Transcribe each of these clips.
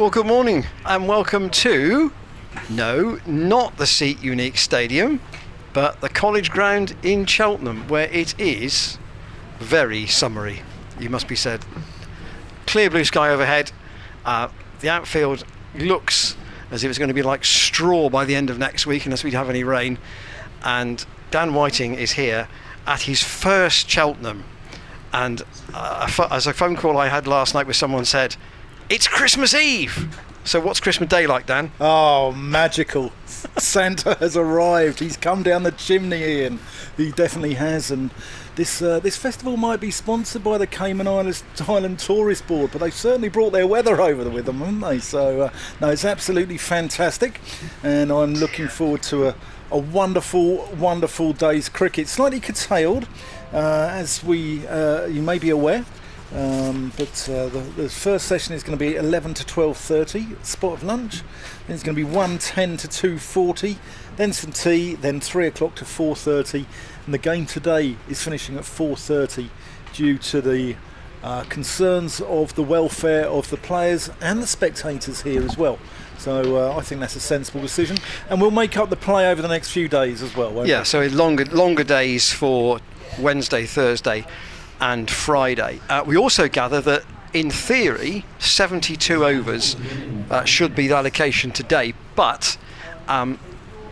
Well, good morning and welcome to, no, not the Seat Unique Stadium, but the College Ground in Cheltenham, where it is very summery, you must be said. Clear blue sky overhead. The outfield looks as if it's going to be like straw by the end of next week unless we have any rain. And Dan Whiting is here at his first Cheltenham. And as a phone call I had last night with someone said, it's Christmas Eve. So what's Christmas Day like, Dan? Oh, magical. Santa has arrived. He's come down the chimney, Ian. He definitely has. And this festival might be sponsored by the Cayman Island Tourist Board, but they've certainly brought their weather over with them, haven't they? So, no, it's absolutely fantastic. And I'm looking forward to a wonderful, wonderful day's cricket. Slightly curtailed, as you may be aware. But the first session is going to be 11 to 12:30, spot of lunch. Then it's going to be 1:10 to 2:40, then some tea, then 3 o'clock to 4:30, and the game today is finishing at 4:30 due to the concerns of the welfare of the players and the spectators here as well. So I think that's a sensible decision, and we'll make up the play over the next few days as well, won't we? So longer days for Wednesday, Thursday and Friday. We also gather that in theory 72 overs should be the allocation today, but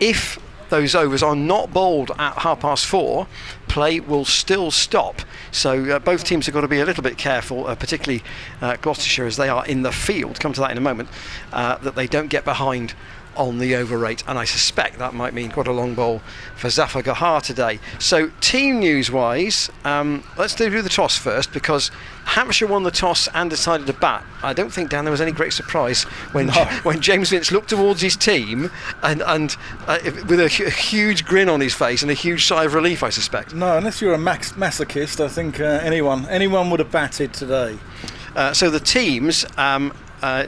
if those overs are not bowled at 4:30, play will still stop. So both teams have got to be a little bit careful, particularly Gloucestershire, as they are in the field, come to that in a moment, that they don't get behind on the over rate, and I suspect that might mean quite a long bowl for Zafar Gahar today. So team news wise, let's do the toss first, because Hampshire won the toss and decided to bat. I don't think, Dan, there was any great surprise when James Vince looked towards his team and with a huge grin on his face and a huge sigh of relief, I suspect. No, unless you're a masochist, I think anyone would have batted today. So the teams,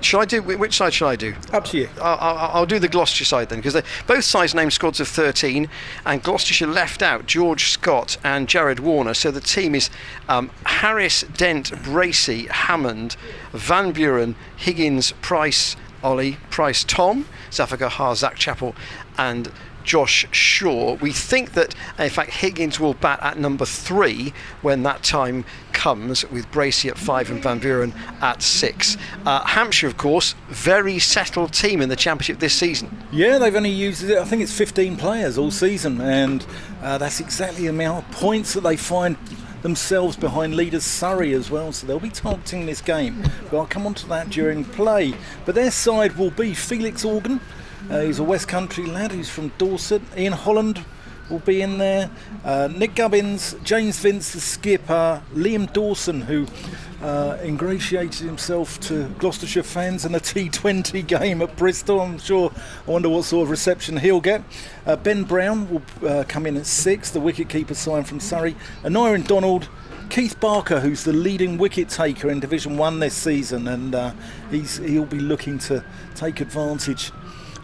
shall I do? Which side shall I do? Up to you. I'll do the Gloucestershire side then, because both sides named squads of 13, and Gloucestershire left out George Scott and Jared Warner. So the team is Harris, Dent, Bracey, Hammond, Van Buren, Higgins, Price, Ollie, Price, Tom, Zafar Gahar, Zach Chappell, and Josh Shaw. We think that, in fact, Higgins will bat at number 3 when that time comes, with Bracey at 5 and Van Buren at 6. Hampshire, of course, very settled team in the championship this season. Yeah, they've only used, I think it's 15 players all season, and that's exactly the amount of points that they find themselves behind leaders Surrey as well, so they'll be targeting this game. But I'll come on to that during play. But their side will be Felix Organ. He's a West Country lad who's from Dorset. Ian Holland will be in there. Nick Gubbins, James Vince, the skipper. Liam Dawson, who ingratiated himself to Gloucestershire fans in a T20 game at Bristol. I wonder what sort of reception he'll get. Ben Brown will come in at 6, the wicket-keeper signed from Surrey. Aniran Donald, Keith Barker, who's the leading wicket taker in Division 1 this season, and he'll be looking to take advantage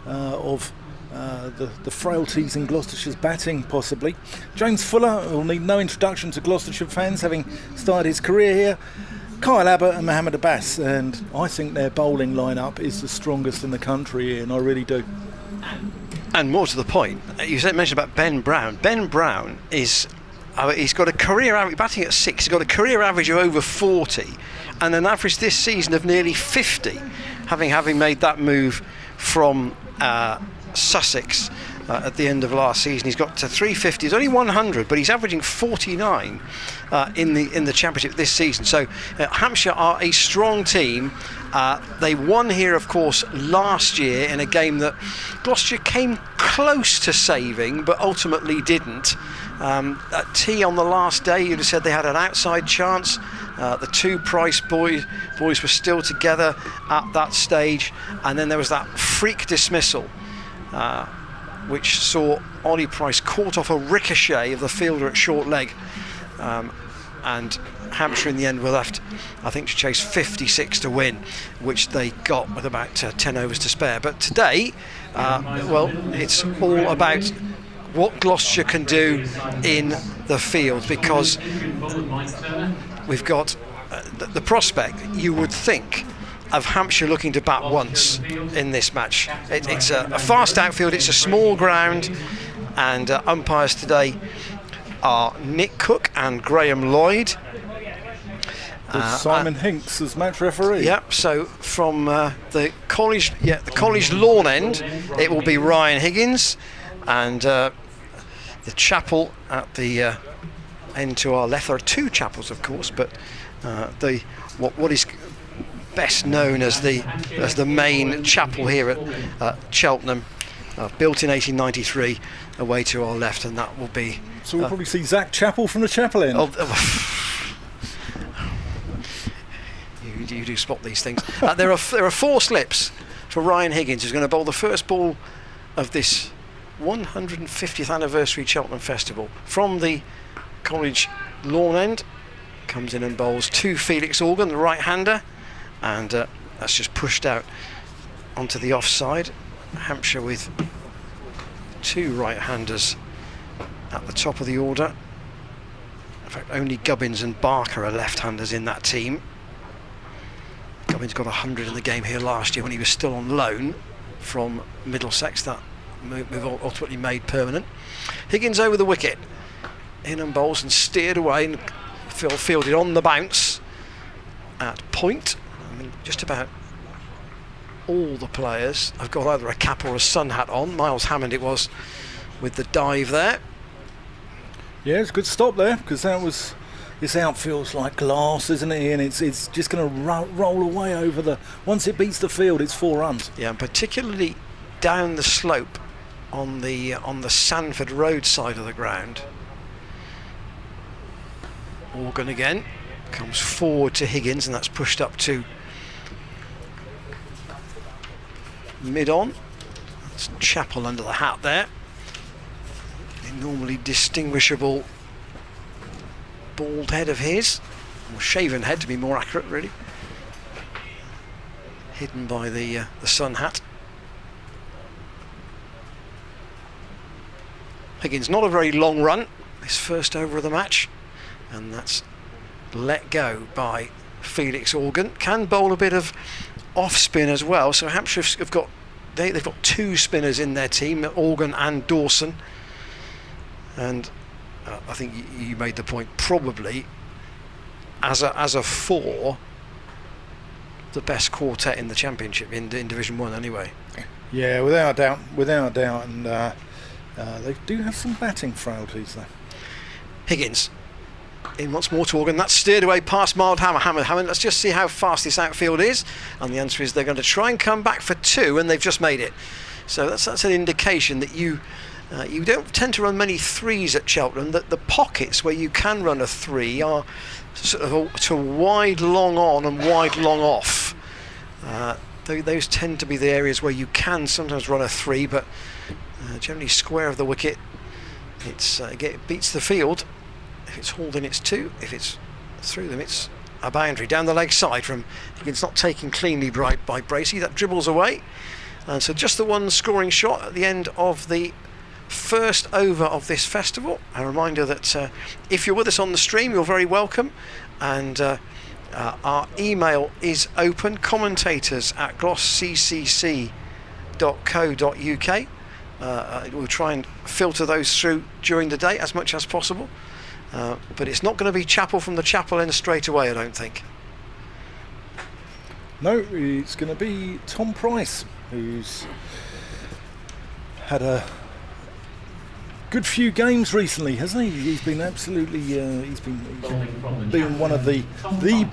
of the frailties in Gloucestershire's batting, possibly. James Fuller will need no introduction to Gloucestershire fans, having started his career here. Kyle Abbott and Mohammed Abbas, and I think their bowling lineup is the strongest in the country, and I really do. And more to the point, you mentioned about Ben Brown. Ben Brown is he's got a career average, batting at 6, he's got a career average of over 40 and an average this season of nearly 50, having made that move from Sussex at the end of last season. He's got to 350. He's only 100, but he's averaging 49 in the championship this season. So Hampshire are a strong team. They won here, of course, last year in a game that Gloucestershire came close to saving, but ultimately didn't. At tea on the last day, you'd have said they had an outside chance. The two Price boys were still together at that stage, and then there was that freak dismissal, which saw Ollie Price caught off a ricochet of the fielder at short leg, and Hampshire in the end were left, I think, to chase 56 to win, which they got with about 10 overs to spare. But today, it's all about what Gloucestershire can do in the field, because we've got the prospect, you would think, of Hampshire looking to bat once in this match. It's a fast outfield, it's a small ground, and umpires today are Nick Cook and Graham Lloyd. Simon Hinks as match referee. Yep. So from the college lawn end, it will be Ryan Higgins, and the chapel at the end to our left. There are two chapels, of course, but what is best known as the main chapel here at Cheltenham, built in 1893, away to our left, and that will be. So we'll probably see Zach Chappell from the chapel end. You do spot these things. There are 4 slips for Ryan Higgins, who's going to bowl the first ball of this 150th anniversary Cheltenham Festival. From the college lawn end, comes in and bowls to Felix Organ, the right-hander, and that's just pushed out onto the offside. Hampshire with 2 right-handers at the top of the order. In fact, only Gubbins and Barker are left-handers in that team. Gubbins got 100 in the game here last year when he was still on loan from Middlesex. That move ultimately made permanent. Higgins over the wicket, in and bowls and steered away and fielded on the bounce at point. I mean, just about all the players have got either a cap or a sun hat on. Miles Hammond it was with the dive there. Yeah, it's a good stop there, because this outfield's like glass, isn't it? And it's just going to roll away over once it beats the field, it's 4 runs. Yeah, and particularly down the slope on the Sanford Road side of the ground. Organ again comes forward to Higgins, and that's pushed up to mid-on. That's Chappell under the hat there. The normally distinguishable bald head of his, or shaven head to be more accurate, really, hidden by the sun hat. Higgins, not a very long run, his first over of the match, and that's let go by Felix Organ. Can bowl a bit of off spin as well, so Hampshire have got they've got 2 spinners in their team, Organ and Dawson, and I think you made the point, probably as a 4, the best quartet in the championship in Division 1 anyway. Yeah, without a doubt, and they do have some batting frailties though. Higgins in once more to Organ. That's steered away past Mild Hammond. Let's just see how fast this outfield is, and the answer is they're going to try and come back for 2, and they've just made it. So that's an indication that you don't tend to run many 3s at Cheltenham. That the pockets where you can run a 3 are sort of to wide long on and wide long off. Those tend to be the areas where you can sometimes run a 3, but generally square of the wicket, it beats the field. If it's hauled in, it's 2. If it's through them, it's a boundary. Down the leg side from Higgins, not taken cleanly by Bracey. That dribbles away. And so just the one scoring shot at the end of the first over of this festival. A reminder that if you're with us on the stream, you're very welcome. And our email is open, commentators@glossccc.co.uk. We'll try and filter those through during the day as much as possible. But it's not going to be Chappell from the chapel end straight away, I don't think. No, it's going to be Tom Price, who's had a good few games recently, hasn't he? He's been absolutely he's been one of the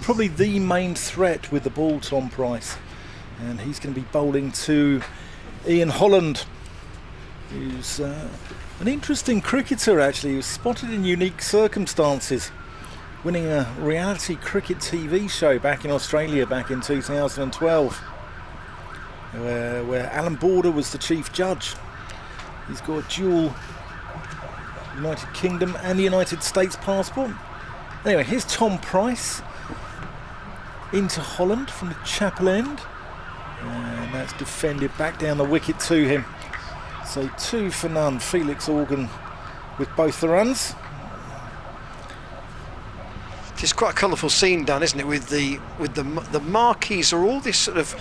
probably the main threat with the ball, Tom Price, and he's going to be bowling to Ian Holland, who's an interesting cricketer. Actually, he was spotted in unique circumstances, winning a reality cricket TV show back in Australia back in 2012, where Alan Border was the chief judge. He's got a dual United Kingdom and United States passport. Anyway, here's Tom Price into Holland from the chapel end, and that's defended back down the wicket to him. So 2 for none. Felix Organ with both the runs. It's quite a colourful scene, Dan, isn't it? With the marquees are all this sort of,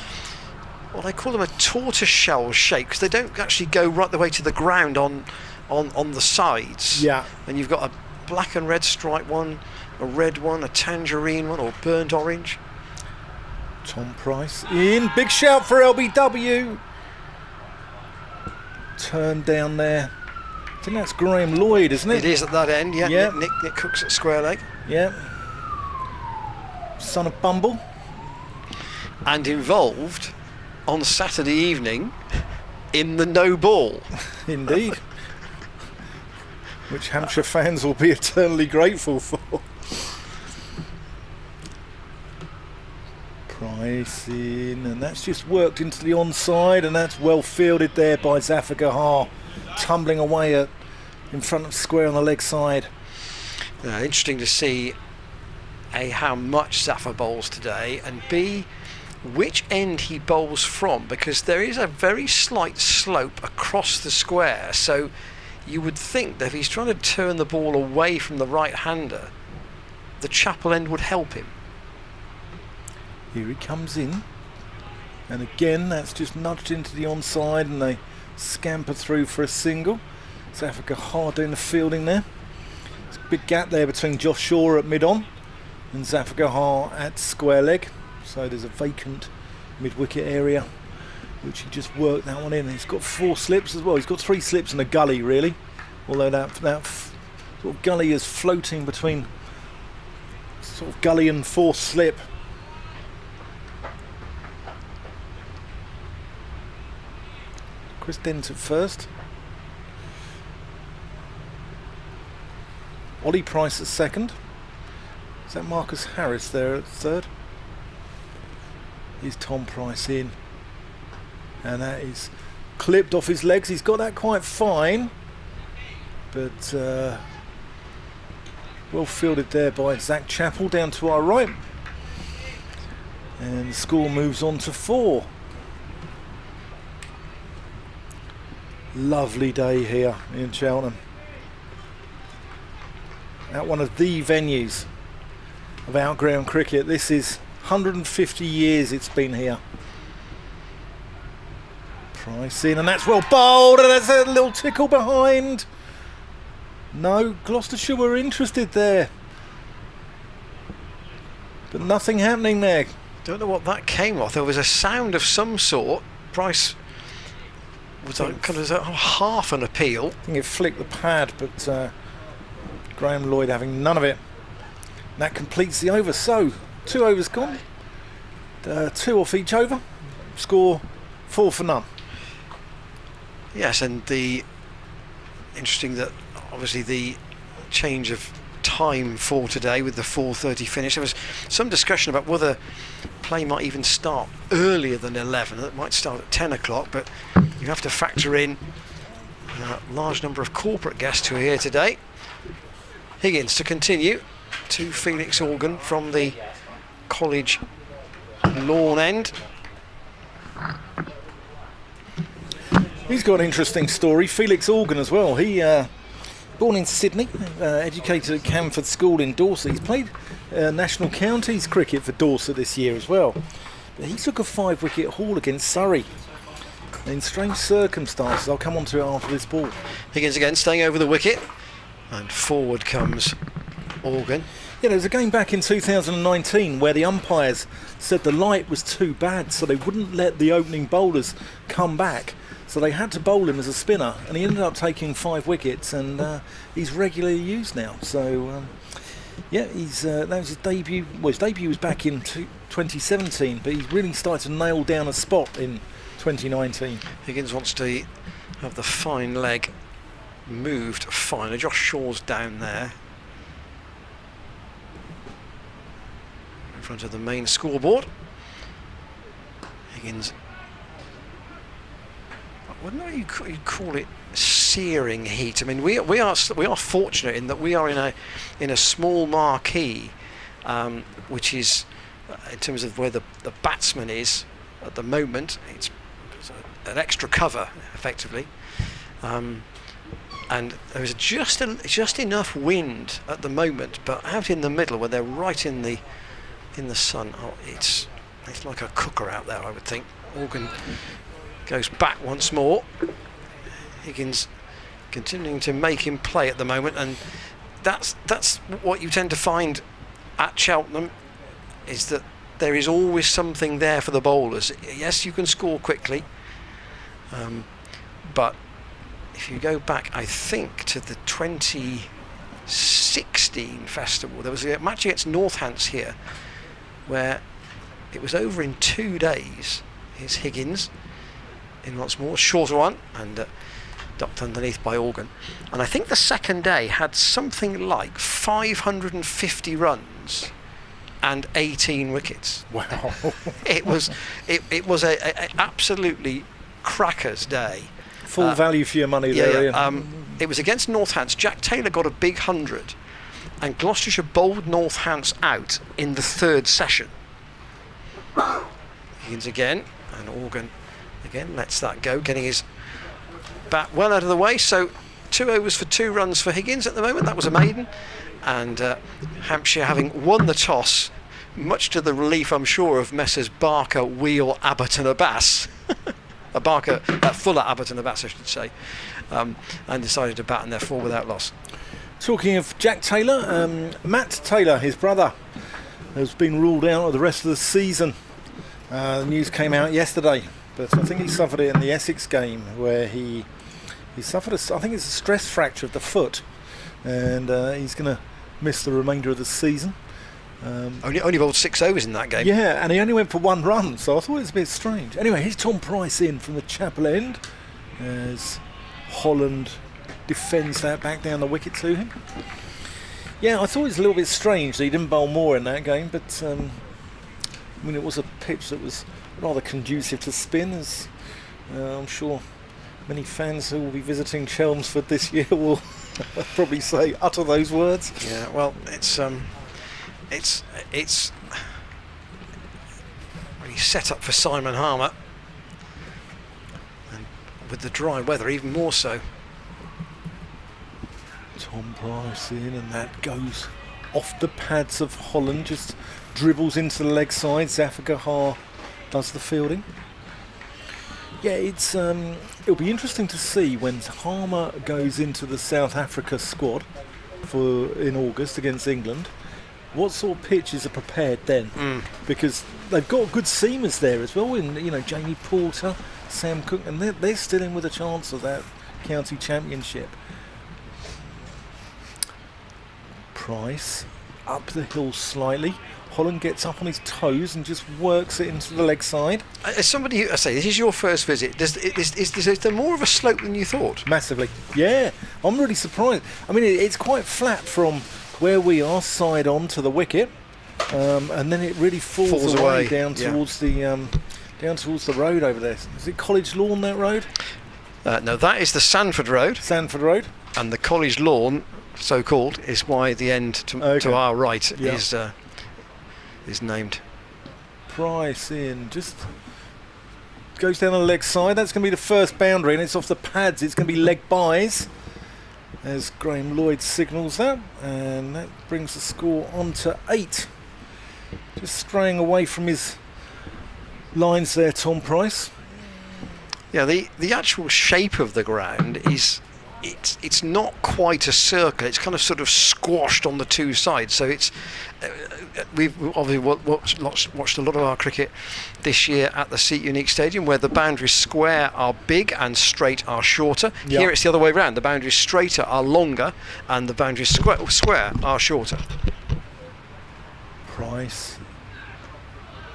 well, they call them a tortoiseshell shape, because they don't actually go right the way to the ground on the sides. Yeah. And you've got a black and red striped one, a red one, a tangerine one, or burnt orange. Tom Price in. Big shout for LBW. Turn down there. I think that's Graham Lloyd, isn't it? It is at that end, yeah. Yeah. Nick Cooks at square leg. Yeah. Son of Bumble. And involved on Saturday evening in the no ball. Indeed. Which Hampshire fans will be eternally grateful for. Price in, and that's just worked into the onside, and that's well fielded there by Zafar Gahar, tumbling away in front of square on the leg side. Interesting to see A, how much Zafar bowls today, and B, which end he bowls from, because there is a very slight slope across the square, so you would think that if he's trying to turn the ball away from the right-hander, the chapel end would help him. Here he comes in, and again that's just nudged into the onside, and they scamper through for a single. Zafar Gahar doing the fielding there. There's a big gap there between Josh Shaw at mid-on and Zafar Gahar at square leg, so there's a vacant mid-wicket area which he just worked that one in. He's got 4 slips as well. He's got 3 slips and a gully, really, although that sort of gully is floating between sort of gully and 4th slip. Chris Dent at first. Ollie Price at second. Is that Marcus Harris there at third? Here's Tom Price in. And that is clipped off his legs. He's got that quite fine. But well fielded there by Zach Chappell down to our right. And the score moves on to 4. Lovely day here in Cheltenham. At one of the venues of outground cricket. This is 150 years it's been here. Price in, and that's well bowled, and that's a little tickle behind. No, Gloucestershire were interested there, but nothing happening there. Don't know what that came off. There was a sound of some sort. Price was like kind of half an appeal. I think it flicked the pad, but Graham Lloyd having none of it. And that completes the over. So 2 overs gone, 2 off each over. Score 4 for none. Yes, and interesting that obviously the change of time for today with the 4:30 finish. There was some discussion about whether play might even start earlier than 11. It might start at 10 o'clock, but you have to factor in a large number of corporate guests who are here today. Higgins to continue to Felix Organ from the college lawn end. He's got an interesting story. Felix Organ as well. He born in Sydney, educated at Camford School in Dorset. He's played national counties cricket for Dorset this year as well. But he took a 5-wicket haul against Surrey in strange circumstances. I'll come on to it after this ball. Higgins again staying over the wicket, and forward comes Organ. Yeah, there was a game back in 2019 where the umpires said the light was too bad, so they wouldn't let the opening bowlers come back. So they had to bowl him as a spinner, and he ended up taking 5 wickets, and he's regularly used now. So, yeah, that was his debut. Well, his debut was back in 2017, but he's really started to nail down a spot in 2019. Higgins wants to have the fine leg moved finer. Josh Shaw's down there in front of the main scoreboard. Higgins, I wouldn't know you call it searing heat. I mean, we are fortunate in that we are in a small marquee, which is in terms of where the batsman is at the moment. It's an extra cover effectively. and there is just enough wind at the moment, but out in the middle where they're right in the sun, it's like a cooker out there, I would think. Organ goes back once more. Higgins continuing to make him play at the moment, and that's what you tend to find at Cheltenham, is that there is always something there for the bowlers. Yes, you can score quickly, but if you go back, I think, to the 2016 festival, there was a match against Northants here where it was over in 2 days. Here's Higgins in once more, shorter one, and ducked underneath by Organ. And I think the second day had something like 550 runs and 18 wickets. Wow. It was a absolutely crackers day. Full value for your money there, Ian. It was against Northants. Jack Taylor got a big 100, and Gloucestershire bowled Northants out in the third session. Higgins again, and Organ again lets that go, getting his bat well out of the way. So 2 overs for 2 runs for Higgins at the moment. That was a maiden, and Hampshire, having won the toss, much to the relief, I'm sure, of Messrs Barker, Wheel, Abbott and Abbas. Fuller, Abbott and Abbas, I should say, and decided to bat in their 4 without loss. Talking of Jack Taylor, Matt Taylor, his brother, has been ruled out of the rest of the season. The news came out yesterday, but I think he suffered it in the Essex game, where he suffered I think it's a stress fracture of the foot, and he's going to miss the remainder of the season. Only bowled 6 overs in that game. Yeah, and he only went for 1 run, so I thought it was a bit strange. Anyway, here's Tom Price in from the Chapel End as Holland defends that back down the wicket to him. Yeah, I thought it was a little bit strange that he didn't bowl more in that game, but I mean, it was a pitch that was rather conducive to spin, as I'm sure many fans who will be visiting Chelmsford this year will probably utter those words. Yeah, well, it's really set up for Simon Harmer, and with the dry weather even more so. Tom Price in, and that goes off the pads of Holland, just dribbles into the leg side. Zafar Gahar does the fielding. Yeah, it'll be interesting to see when Harmer goes into the South Africa squad in August against England, what sort of pitches are prepared then, because they've got good seamers there as well, in Jamie Porter, Sam Cook, and they're still in with a chance of that county championship. Price up the hill slightly. Holland gets up on his toes and just works it into the leg side. As somebody who, I say, this is your first visit, is there more of a slope than you thought? Massively. Yeah, I'm really surprised. I mean, it's quite flat from where we are, side on to the wicket, and then it really falls away down towards the road over there. Is it College Lawn, that road? No, that is the Sanford Road. Sanford Road. And the College Lawn, so called, is why the end to our right is named. Price in, just goes down the leg side. That's going to be the first boundary, and it's off the pads. It's going to be leg byes, as Graham Lloyd signals that, and that brings the score on to 8. Just straying away from his lines there, Tom Price. Yeah, the actual shape of the ground is it's not quite a circle. It's kind of sort of squashed on the 2 sides. So it's we've obviously watched a lot of our cricket this year at the Seat Unique Stadium, where the boundaries square are big and straight are shorter. Yep. Here it's the other way around. The boundaries straighter are longer and the boundaries square are shorter. Price,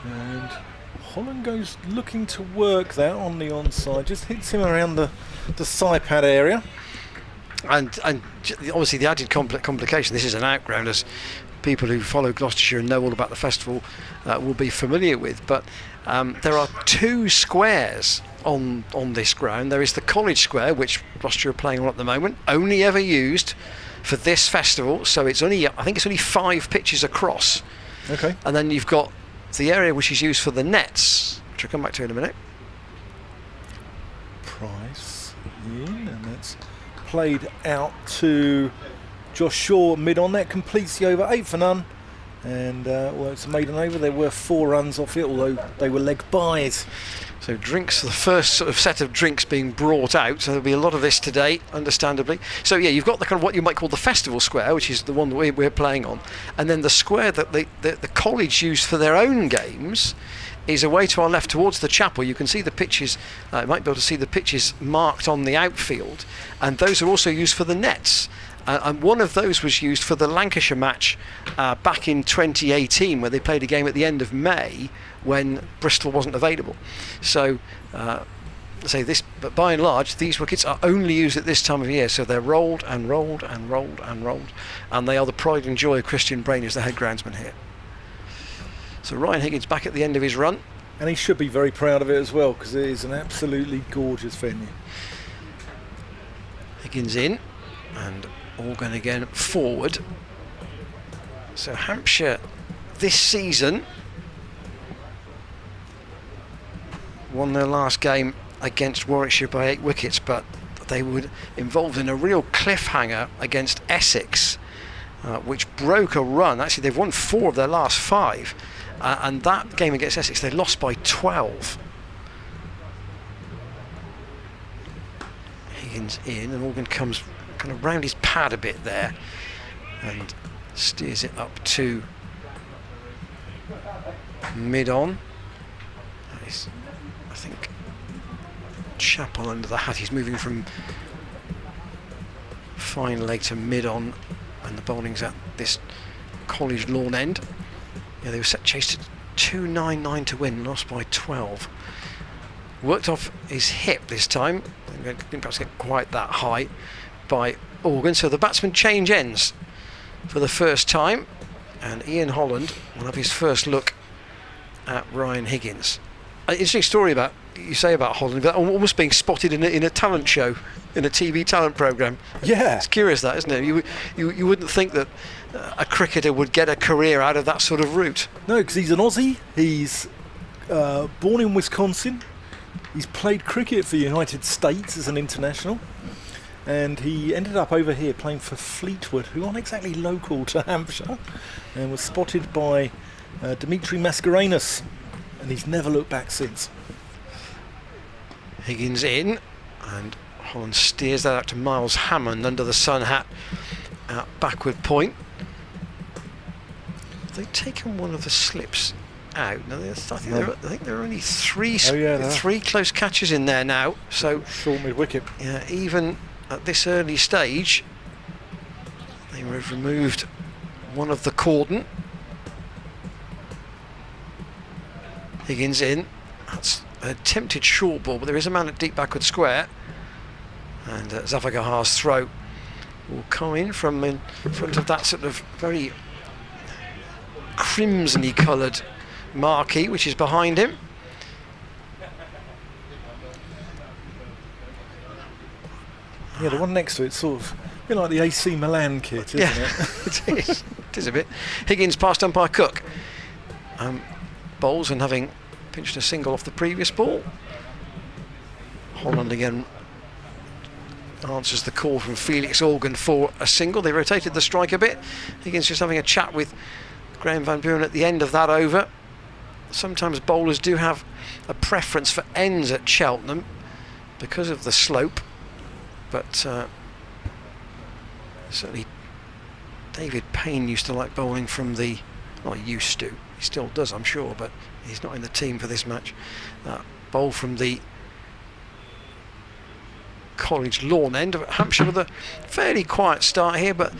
and Holland goes looking to work that on the onside, just hits him around the side pad area. And obviously the added complication, this is an outground, as people who follow Gloucestershire and know all about the festival will be familiar with, but there are 2 squares on this ground. There is the College Square, which Gloucestershire are playing on at the moment, only ever used for this festival, so I think it's only 5 pitches across. Okay. And then you've got the area which is used for the nets, which I'll come back to in a minute. Price in, and that's played out to Josh Shaw mid-on. That completes the over, 8 for none. And well, it's a maiden over. There were 4 runs off it, although they were leg byes. So drinks, the first sort of set of drinks being brought out. So there'll be a lot of this today, understandably. So yeah, you've got the kind of what you might call the festival square, which is the one that we're playing on, and then the square that the college used for their own games is away to our left towards the chapel. You can see the pitches. You might be able to see the pitches marked on the outfield, and those are also used for the nets. And one of those was used for the Lancashire match back in 2018, where they played a game at the end of May when Bristol wasn't available. So, say this, but by and large, these wickets are only used at this time of year. So they're rolled and rolled and rolled and rolled, and they are the pride and joy of Christian Brain as the head groundsman here. So Ryan Higgins back at the end of his run, and he should be very proud of it as well, because it is an absolutely gorgeous venue. Higgins in, and Organ again forward. So Hampshire this season won their last game against Warwickshire by 8 wickets, but they were involved in a real cliffhanger against Essex, which broke a run. Actually, they've won 4 of their last 5, and that game against Essex they lost by 12. Higgins in, and Organ comes kind of round his pad a bit there and steers it up to mid-on. That is, I think, Chapel under the hat. He's moving from fine leg to mid-on, and the bowling's at this college lawn end. Yeah, they were set chased at 299 to win, lost by 12. Worked off his hip this time, didn't perhaps get quite that high by Organ. So the batsmen change ends for the first time, and Ian Holland will have his first look at Ryan Higgins. An interesting story about you say about Holland, but almost being spotted in a talent show, in a TV talent programme. Yeah, it's curious that, isn't it? You wouldn't think that a cricketer would get a career out of that sort of route. No, because he's an Aussie. He's born in Wisconsin. He's played cricket for the United States as an international, and he ended up over here playing for Fleetwood, who aren't exactly local to Hampshire, and was spotted by Dimitri Mascarenhas, and he's never looked back since. Higgins in, and Holland steers that out to Miles Hammond under the sun hat at backward point. They've taken one of the slips out. No, I think there are only 3 close catches in there now. So short mid wicket. Yeah, even at this early stage, they have removed one of the cordon. Higgins in. That's a attempted short ball, but there is a man at deep backward square, and Zafar Gahar's throw will come in from in front of that sort of very crimsony coloured marquee which is behind him. Yeah, the one next to it's sort of a bit like the AC Milan kit, isn't it? It is a bit. Higgins past umpire Cook. Bowls and having pinched a single off the previous ball. Holland again answers the call from Felix Organ for a single. They rotated the strike a bit. Higgins just having a chat with Graham Van Buren at the end of that over. Sometimes bowlers do have a preference for ends at Cheltenham because of the slope, but certainly David Payne used to like bowling from the, not used to, he still does I'm sure, but he's not in the team for this match. Bowl from the college lawn end. Hampshire with a fairly quiet start here, but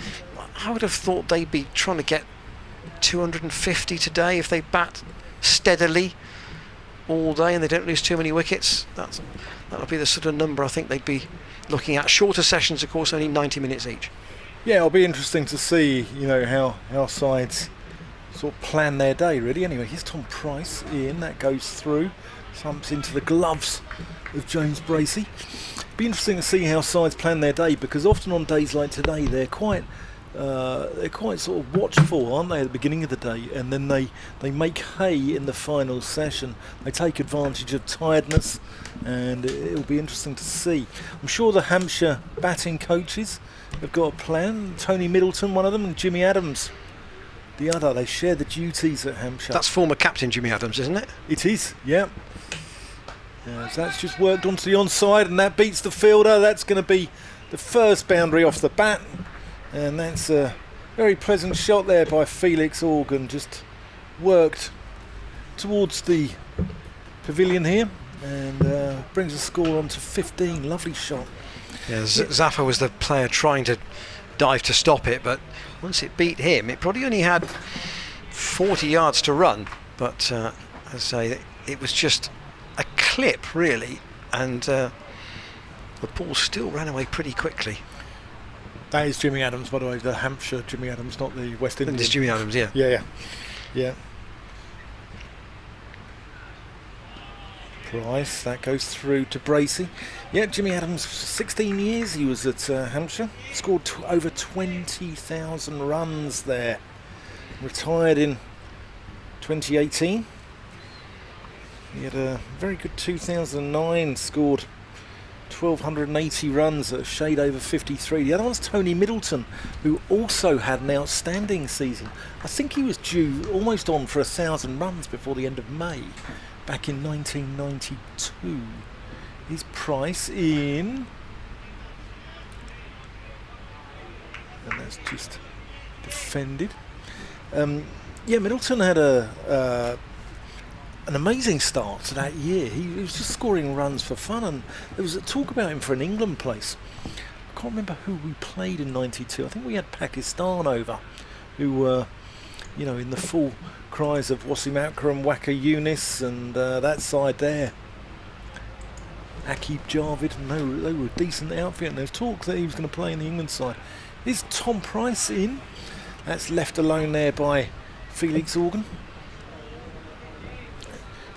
I would have thought they'd be trying to get 250 today if they bat steadily all day and they don't lose too many wickets. That'll be the sort of number I think they'd be looking at. Shorter sessions, of course, only 90 minutes each. Yeah, it'll be interesting to see, you know, how sides sort of plan their day, really. Anyway, here's Tom Price in, that goes through, thumps into the gloves of James Bracey. Be interesting to see how sides plan their day, because often on days like today they're quite they're quite sort of watchful, aren't they, at the beginning of the day, and then they make hay in the final session. They take advantage of tiredness, and it'll be interesting to see. I'm sure the Hampshire batting coaches have got a plan. Tony Middleton, one of them, and Jimmy Adams, the other. They share the duties at Hampshire. That's former captain Jimmy Adams, isn't it? It is, yeah. So that's just worked onto the onside, and that beats the fielder. That's going to be the first boundary off the bat. And that's a very pleasant shot there by Felix Organ, just worked towards the pavilion here, and brings the score on to 15. Lovely shot. Yeah, Zafar was the player trying to dive to stop it, but once it beat him, it probably only had 40 yards to run. But as I say, it was just a clip, really, and the ball still ran away pretty quickly. That is Jimmy Adams, by the way, the Hampshire Jimmy Adams, not the West Indian. It's Jimmy Adams, yeah. Yeah. Price, that goes through to Bracey. Yeah, Jimmy Adams, 16 years he was at Hampshire. Scored over 20,000 runs there. Retired in 2018. He had a very good 2009, scored 1,280 runs at a shade over 53. The other one's Tony Middleton, who also had an outstanding season. I think he was due almost on for 1,000 runs before the end of May, back in 1992. His price in... and that's just defended. Yeah, Middleton had an amazing start to that year. He was just scoring runs for fun, and there was a talk about him for an England place. I can't remember who we played in '92. I think we had Pakistan over, who were, in the full cries of Wasim Akram, Waka Yunis, and that side there. Akib Jarvid, and they were a decent outfit, and there's talk that he was going to play in the England side. Is Tom Price in? That's left alone there by Felix Organ.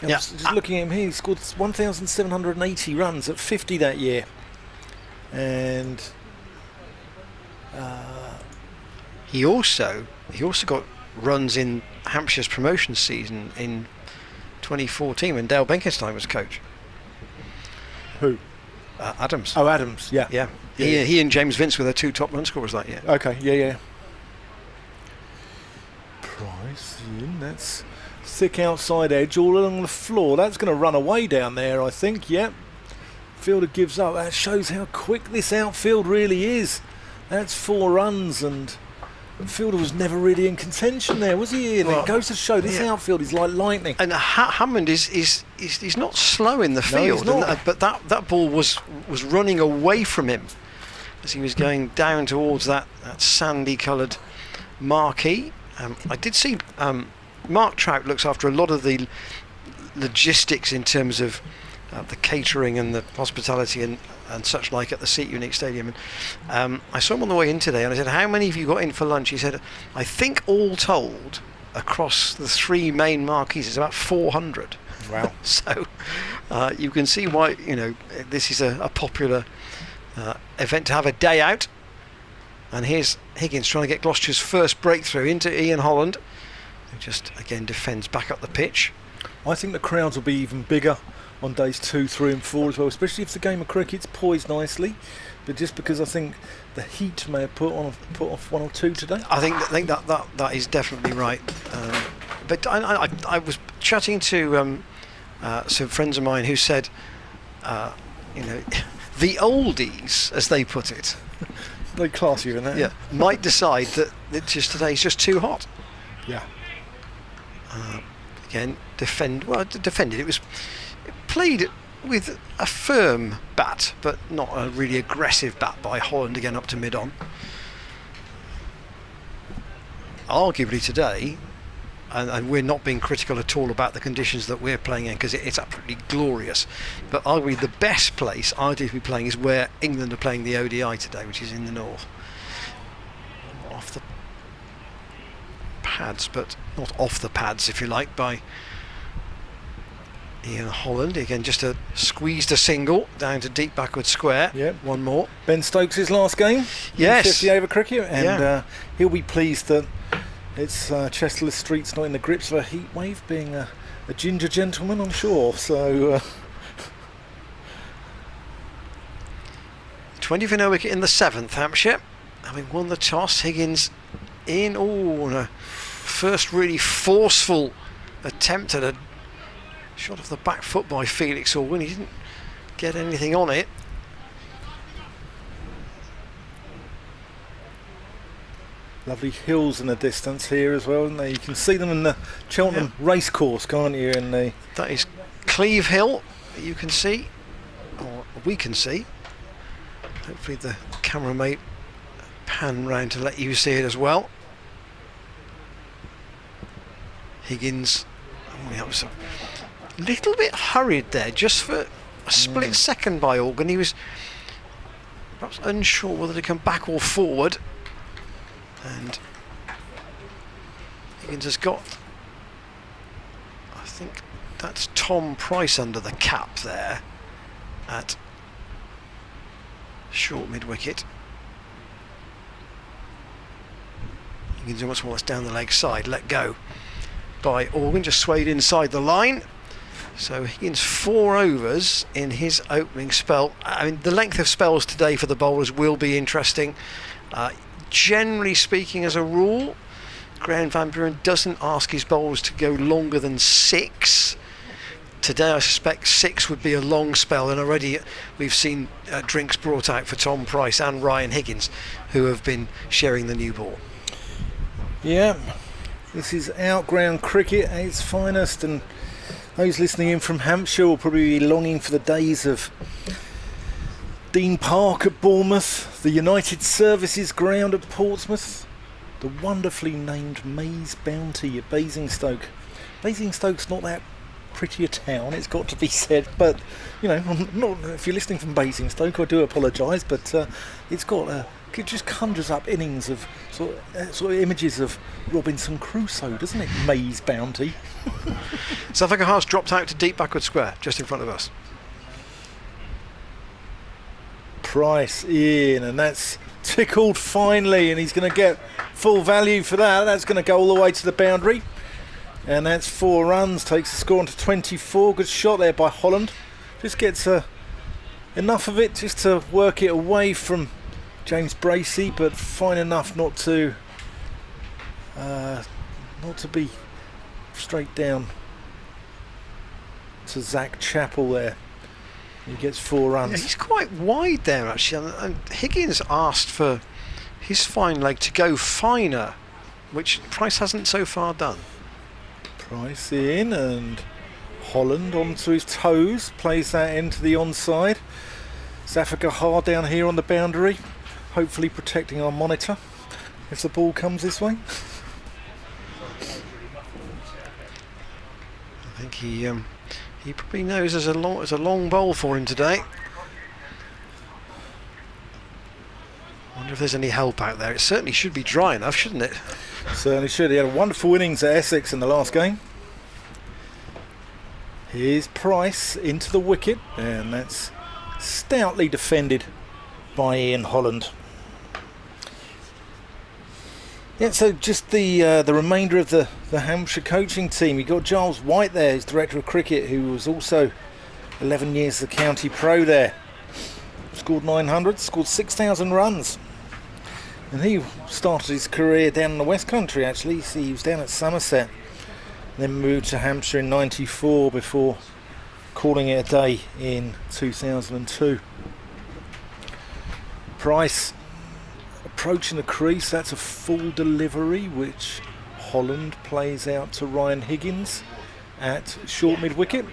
Yeah. Just looking at him here, he scored 1,780 runs at 50 that year, and he also got runs in Hampshire's promotion season in 2014 when Dale Benkenstein was coach. Who? Adams. Oh, Adams. Yeah. Yeah. He and James Vince were the two top run scorers that year. Okay. Yeah. Price in. That's thick outside edge all along the floor. That's going to run away down there, I think. Yep. Fielder gives up. That shows how quick this outfield really is. That's 4 runs, and the fielder was never really in contention there, was he? And it goes to show this outfield is like lightning. And Hammond is not slow in the field, no, he's not. But that ball was running away from him as he was going down towards that sandy coloured marquee. I did see Mark Trout looks after a lot of the logistics in terms of the catering and the hospitality and such like at the Seat Unique Stadium. And I saw him on the way in today, and I said, "How many have you got in for lunch?" He said, "I think all told across the 3 main marquees is about 400." Wow! So you can see why this is a popular event to have a day out. And here's Higgins trying to get Gloucestershire's first breakthrough into Ian Holland, who just again defends back up the pitch. I think the crowds will be even bigger on days 2, 3 and 4 as well, especially if the game of cricket's poised nicely. But just because I think the heat may have put off 1 or 2 today. I think that is definitely right. But I was chatting to some friends of mine who said, the oldies, as they put it, they class you in that. Yeah, might decide that today's just too hot. Yeah. Again, defended. It played with a firm bat, but not a really aggressive bat by Holland again up to mid-on. Arguably today, and we're not being critical at all about the conditions that we're playing in, because it's absolutely glorious, but arguably the best place ideally to be playing is where England are playing the ODI today, which is in the north. Off the pads, but not off the pads, if you like, by Ian Holland again, just squeezed a single down to deep backward square. Yep. One more. Ben Stokes' last game. Yes. 50 over cricket, and he'll be pleased that it's Chester Street's not in the grips of a heat wave, being a ginger gentleman, I'm sure. So 20 for no wicket in the 7th. Hampshire having won the toss. Higgins in. A first really forceful attempt at a shot off the back foot by Felix Orwin. He didn't get anything on it. Lovely hills in the distance here as well, isn't there? You can see them in the Cheltenham racecourse, can't you? That is Cleve Hill, you can see, or we can see. Hopefully the camera may pan round to let you see it as well. Higgins, that was a little bit hurried there, just for a split second by Organ. He was perhaps unsure whether to come back or forward. And Higgins has got, I think that's Tom Price under the cap there at short mid-wicket. Higgins once more, that's down the leg side, let go by Organ, just swayed inside the line. So Higgins 4 overs in his opening spell. I mean, the length of spells today for the bowlers will be interesting. Generally speaking, as a rule, Graham Van Buren doesn't ask his bowlers to go longer than 6. Today I suspect 6 would be a long spell, and already we've seen drinks brought out for Tom Price and Ryan Higgins, who have been sharing the new ball. Yeah, this is outground cricket at its finest, and those listening in from Hampshire will probably be longing for the days of Dean Park at Bournemouth, the United Services Ground at Portsmouth, the wonderfully named Mays Bounty at Basingstoke. Basingstoke's not that pretty a town, it's got to be said, but if you're listening from Basingstoke, I do apologise, but it's got it just conjures up innings of sort of images of Robinson Crusoe, doesn't it? Mays Bounty. South Africa has dropped out to deep backward square, just in front of us. Price in, and that's tickled finally, and he's going to get full value for that. That's going to go all the way to the boundary, and that's 4 runs, takes the score on to 24. Good shot there by Holland, just gets enough of it just to work it away from James Bracey, but fine enough not to be straight down to Zach Chappell there. He gets 4 runs. Yeah, he's quite wide there actually, and Higgins asked for his fine leg to go finer, which Price hasn't so far done. Price in, and Holland onto his toes, plays that into the onside. South Africa hard down here on the boundary, hopefully protecting our monitor if the ball comes this way. I think he probably knows there's a long bowl for him today. I wonder if there's any help out there. It certainly should be dry enough, shouldn't it? Certainly should. He had a wonderful innings at Essex in the last game. Here's Price into the wicket, and that's stoutly defended by Ian Holland. Yeah, so just the remainder of the Hampshire coaching team. You've got Giles White there, his director of cricket, who was also 11 years the county pro there. Scored 900, scored 6,000 runs. And he started his career down in the West Country actually. He was down at Somerset, then moved to Hampshire in 94 before calling it a day in 2002. Price approaching the crease, that's a full delivery which Holland plays out to Ryan Higgins at short mid-wicket.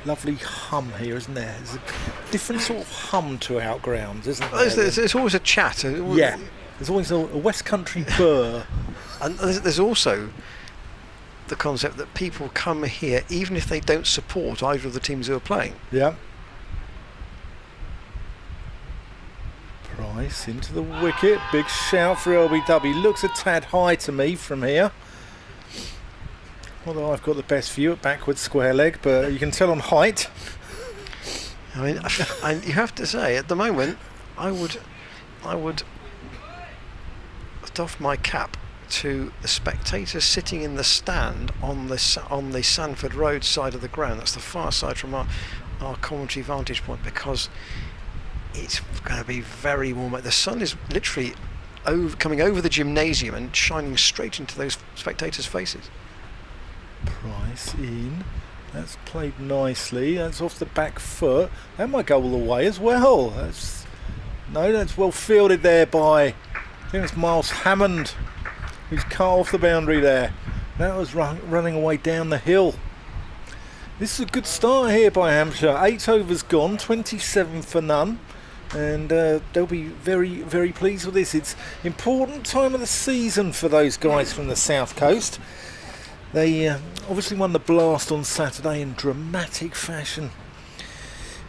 Lovely hum here, isn't there? There's a different sort of hum to outgrounds, isn't there? There's always a chat. Yeah, there's always a West Country burr. And there's also the concept that people come here even if they don't support either of the teams who are playing. Yeah. Price into the wicket. Big shout for LBW. Looks a tad high to me from here. Although I've got the best view at backward square leg, but you can tell on height. I mean, you have to say, at the moment, I would doff my cap to the spectators sitting in the stand on the Sanford Road side of the ground. That's the far side from our commentary vantage point, because it's going to be very warm. The sun is literally coming over the gymnasium and shining straight into those spectators' faces. Price in. That's played nicely. That's off the back foot. That might go all the way as well. That's well fielded there by, I think it's Miles Hammond, who's cut off the boundary there. That was running away down the hill. This is a good start here by Hampshire. 8 overs gone, 27 for none. And they'll be very, very pleased with this. It's important time of the season for those guys from the south coast. They obviously won the Blast on Saturday in dramatic fashion,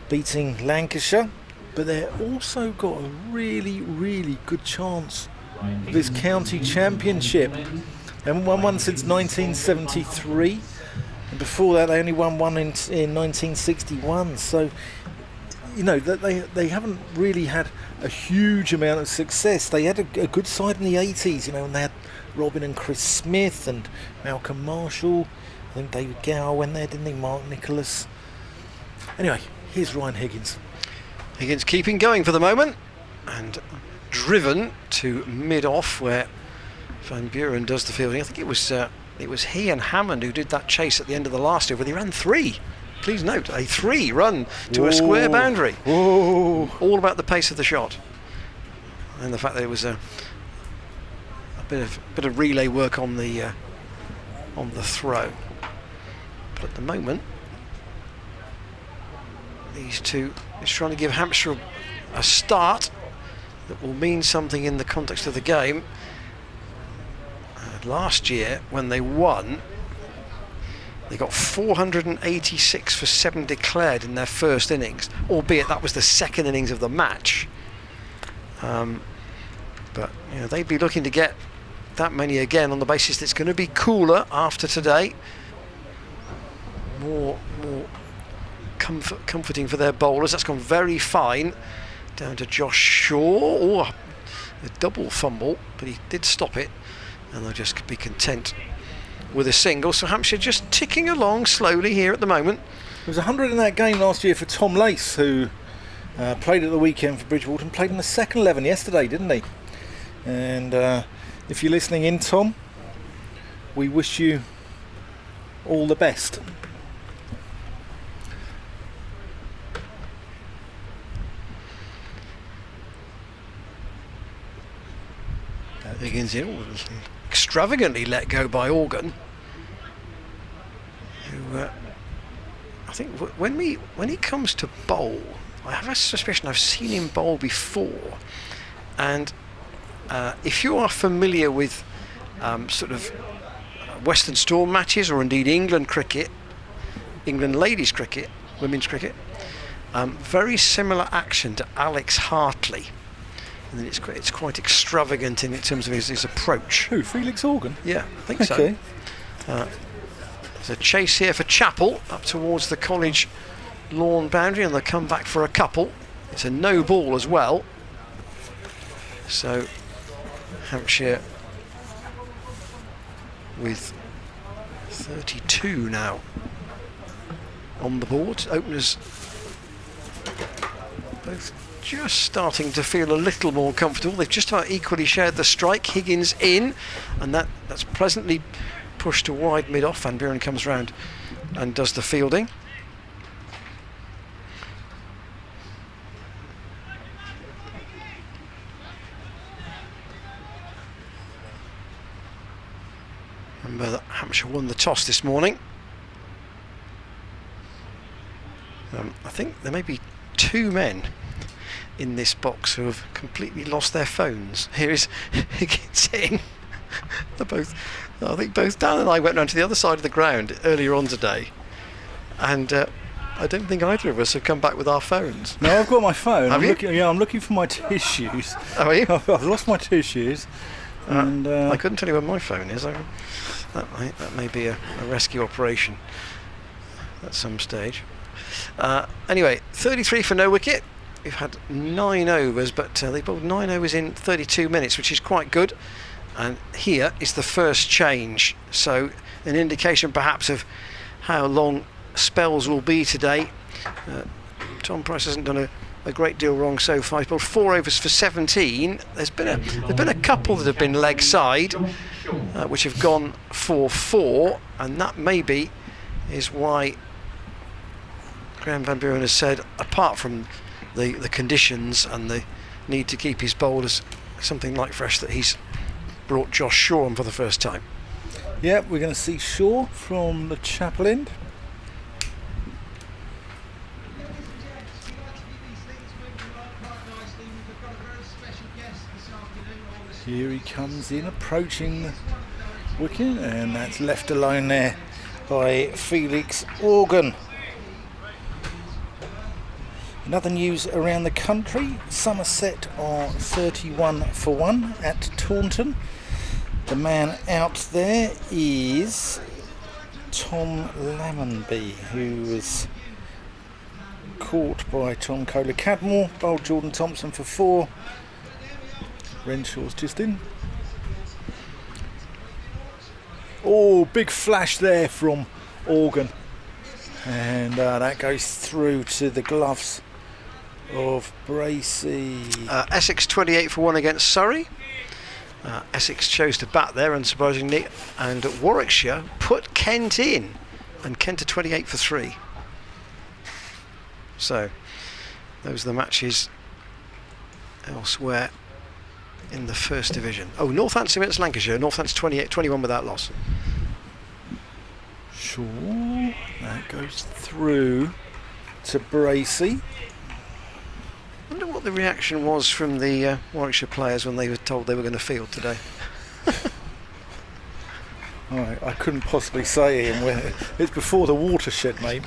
beating Lancashire, but they've also got a really, really good chance of this county championship. They haven't won one since 1973, and before that they only won one in 1961. So, you know, they haven't really had a huge amount of success. They had a good side in the 80s, you know, and they had Robin and Chris Smith and Malcolm Marshall. I think David Gower went there, didn't he? Mark Nicholas. Anyway, here's Ryan Higgins. Higgins keeping going for the moment and driven to mid-off where Van Buren does the fielding. I think it was he and Hammond who did that chase at the end of the last over. They ran 3. Please note, a 3 run to a square boundary. Whoa. All about the pace of the shot and the fact that it was a bit of relay work on the throw. But at the moment, these two is trying to give Hampshire a start that will mean something in the context of the game. Last year, when they won, they got 486 for 7 declared in their first innings, albeit that was the second innings of the match. But you know, they'd be looking to get that many again on the basis that it's going to be cooler after today. More comforting for their bowlers. That's gone very fine down to Josh Shaw. A double fumble, but he did stop it, and they'll just be content with a single. So Hampshire just ticking along slowly here at the moment. There was 100 in that game last year for Tom Lace, who played at the weekend for Bridgewater and played in the second 11 yesterday, didn't he? And if you're listening in, Tom, we wish you all the best. Higgins in, extravagantly let go by Organ, who I think when he comes to bowl, I have a suspicion I've seen him bowl before, and if you are familiar with sort of Western Storm matches, or indeed England cricket, England ladies cricket, women's cricket, very similar action to Alex Hartley. And it's quite extravagant in terms of his approach. Who, Felix Organ? Yeah, I think so. Okay. There's a chase here for Chapel up towards the college lawn boundary, and they'll come back for a couple. It's a no ball as well. So Hampshire with 32 now on the board. Openers both just starting to feel a little more comfortable. They've just about equally shared the strike. Higgins in, and that's pleasantly pushed to wide mid-off. Van Buren comes round and does the fielding. Remember that Hampshire won the toss this morning. I think there may be 2 men in this box who have completely lost their phones. Here is Higgins in. I think both Dan and I went round to the other side of the ground earlier on today, and I don't think either of us have come back with our phones. No, I've got my phone. Have you? I'm looking for my tissues. Are you? I've lost my tissues. And I couldn't tell you where my phone is. That may be a rescue operation at some stage. Anyway, 33 for no wicket. We've had 9 overs, but they bowled 9 overs in 32 minutes, which is quite good. And here is the first change, so an indication perhaps of how long spells will be today. Tom Price hasn't done a great deal wrong so far. He's bowled 4 overs for 17. There's been a couple that have been leg side, which have gone for 4, and that maybe is why Graham Van Buren has said, apart from the conditions and the need to keep his bowlers something like fresh, that he's brought Josh Shaw on for the first time. Yeah, we're going to see Shaw from the chapel end. Here he comes in, approaching the wicket, and that's left alone there by Felix Organ. In other news around the country, Somerset are 31 for 1 at Taunton. The man out there is Tom Lammonby, who was caught by Tom Kohler-Cadmore, bowled Jordan Thompson for 4. Renshaw's just in. Oh, big flash there from Organ. And that goes through to the gloves of Bracey. Essex 28 for 1 against Surrey. Essex chose to bat there, unsurprisingly, and Warwickshire put Kent in, and Kent are 28 for 3. So those are the matches elsewhere in the first division. Oh, Northampton against Lancashire. Northampton 28-21 without loss. Sure, that goes through to Bracey. I wonder what the reaction was from the Warwickshire players when they were told they were going to field today. I couldn't possibly say, Ian. It's before the watershed, mate.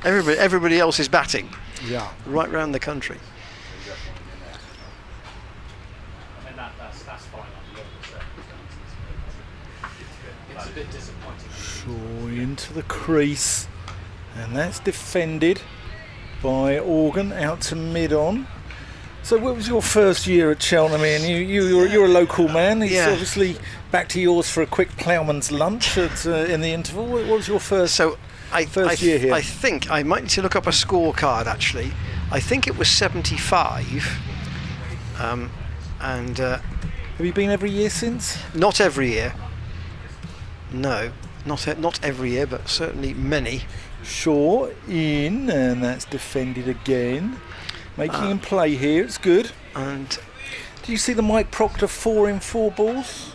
Everybody else is batting. Yeah. Right round the country. And that's fine under the circumstances. It's a bit disappointing. Shaw into the crease, and that's defended by Organ out to mid-on. So what was your first year at Cheltenham, Ian? You're a local man. It's obviously back to yours for a quick ploughman's lunch in the interval. What was your first year here? I think I might need to look up a scorecard, actually. I think it was 75. Have you been every year since? Not every year. No, not every year, but certainly many. Shaw in, and that's defended again. Making him play here, it's good. And do you see the Mike Proctor 4 in 4 balls?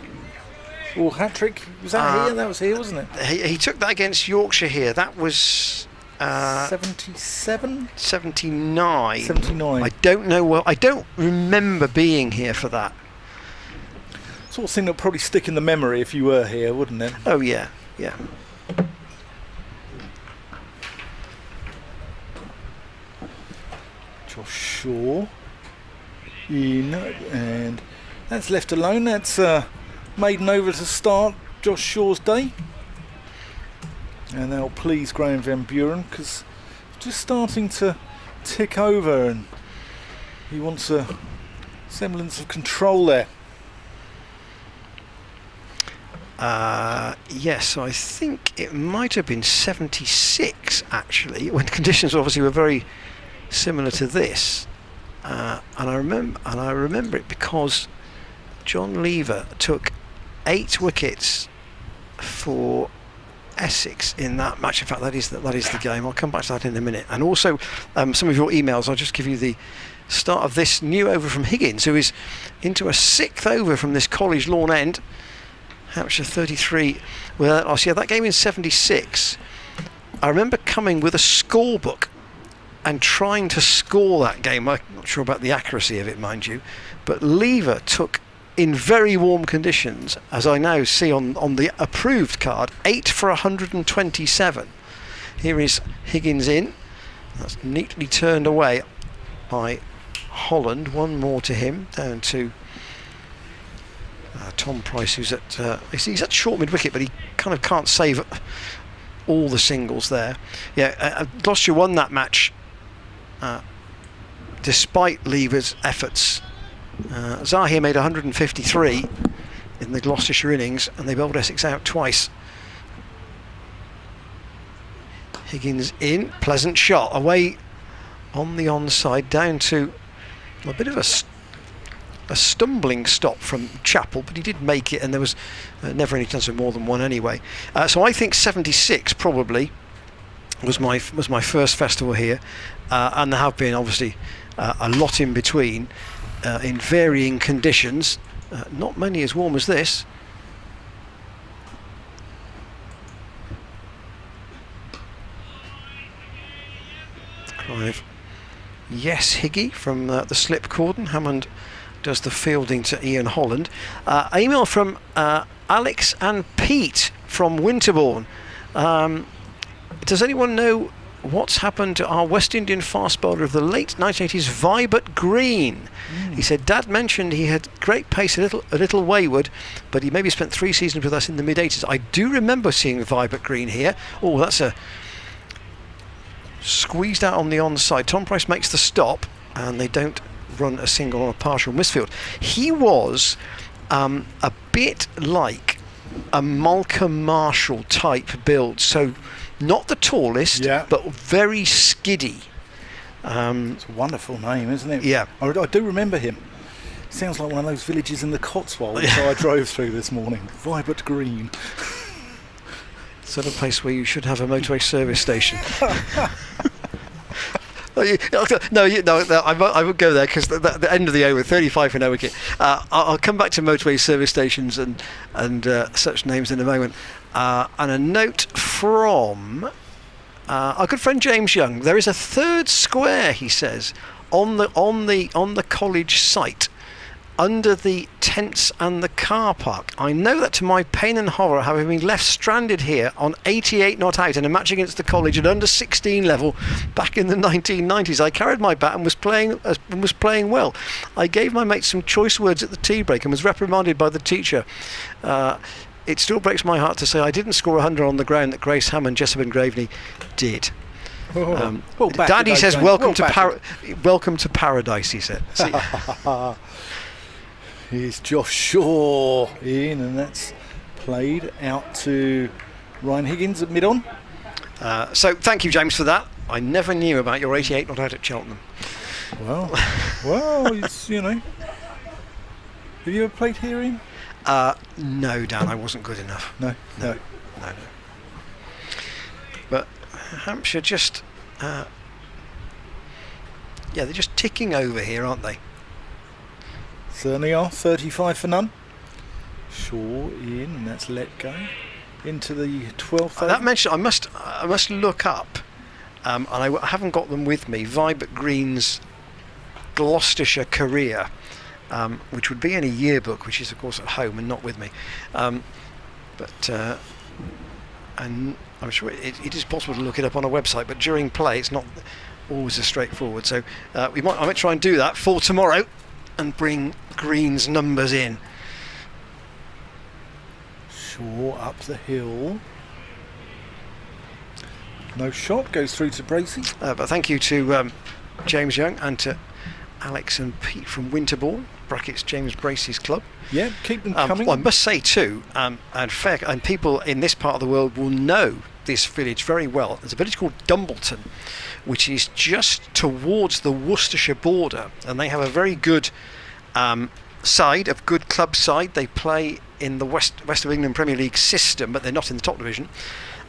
Or hat-trick? Was that here? That was here, wasn't it? He took that against Yorkshire here. That was 77? 79. 79. I don't know. I don't remember being here for that. Sort of thing that would probably stick in the memory if you were here, wouldn't it? Oh yeah, yeah. Josh Shaw in, and that's left alone. That's maiden over to start Josh Shaw's day, and that'll please Graham Van Buren, because just starting to tick over, and he wants a semblance of control there. Yes, I think it might have been 76 actually, when conditions obviously were very similar to this, and I remember it because John Lever took 8 wickets for Essex in that match. In fact, that is the game. I'll come back to that in a minute. And also some of your emails. I'll just give you the start of this new over from Higgins, who is into a 6th over from this College Lawn end. Hampshire 33 without loss. Yeah, that game in 76. I remember coming with a scorebook and trying to score that game. I'm not sure about the accuracy of it, mind you, but Lever took, in very warm conditions, as I now see on the approved card, 8 for 127. Here is Higgins in. That's neatly turned away by Holland. One more to him, down to Tom Price, who's at he's at short mid-wicket, but he kind of can't save all the singles there. Yeah, Gloucestershire won that match despite Lever's efforts. Zahir made 153 in the Gloucestershire innings, and they bowled Essex out twice. Higgins in, pleasant shot, away on the onside, down to a bit of a stumbling stop from Chappell, but he did make it, and there was never any chance of more than one anyway. So I think 76 probably was my first festival here, and there have been obviously a lot in between in varying conditions. Not many as warm as this. Clive, yes, Higgy from the slip cordon. Hammond does the fielding to Ian Holland. Email from Alex and Pete from Winterbourne. Does anyone know what's happened to our West Indian fast bowler of the late 1980s, Vibert Green? He said Dad mentioned he had great pace, a little wayward, but he maybe spent 3 seasons with us in the mid-80s. I do remember seeing Vibert Green here. Oh, that's a squeezed out on the onside. Tom Price makes the stop, and they don't run a single on a partial misfield. He was a bit like a Malcolm Marshall type build, so not the tallest, but very skiddy. It's a wonderful name, isn't it? Yeah. I do remember him. Sounds like one of those villages in the Cotswolds I drove through this morning. Vibert Green. Sort of place where you should have a motorway service station. I won't go there, because the end of the over, 35 for no wicket. I'll come back to motorway service stations and such names in a moment. And a note from our good friend James Young. There is a third square, he says, on the college site, under the tents and the car park. I know that to my pain and horror, having been left stranded here on 88 not out in a match against the college at under 16 level back in the 1990s. I carried my bat and was playing well. I gave my mates some choice words at the tea break and was reprimanded by the teacher. It still breaks my heart to say I didn't score 100 on the ground that Grace Hammond, Jessup and Graveney did. Daddy says welcome to paradise, he said. Here's Josh Shaw in, and that's played out to Ryan Higgins at mid-on. So thank you, James, for that. I never knew about your 88 not out at Cheltenham. Well, it's, you know. Have you ever played here, Ian? No, Dan, I wasn't good enough. No. But Hampshire just, they're just ticking over here, aren't they? Certainly are. 35 for none. Shaw in, and that's let go into the 12th. That mentioned, I must look up, and I haven't got them with me. Vibert Green's Gloucestershire career, which would be in a yearbook, which is of course at home and not with me. And I'm sure it is possible to look it up on a website, but during play it's not always as straightforward. So I might try and do that for tomorrow and bring Green's numbers in. Shaw up the hill. No shot, goes through to Bracey. But thank you to James Young and to Alex and Pete from Winterbourne, brackets James Bracey's club. Yeah, keep them coming. Well, I must say too, and people in this part of the world will know this village very well. There's a village called Dumbleton, which is just towards the Worcestershire border, and they have a very good good club side. They play in the West of England Premier League system, but they're not in the top division,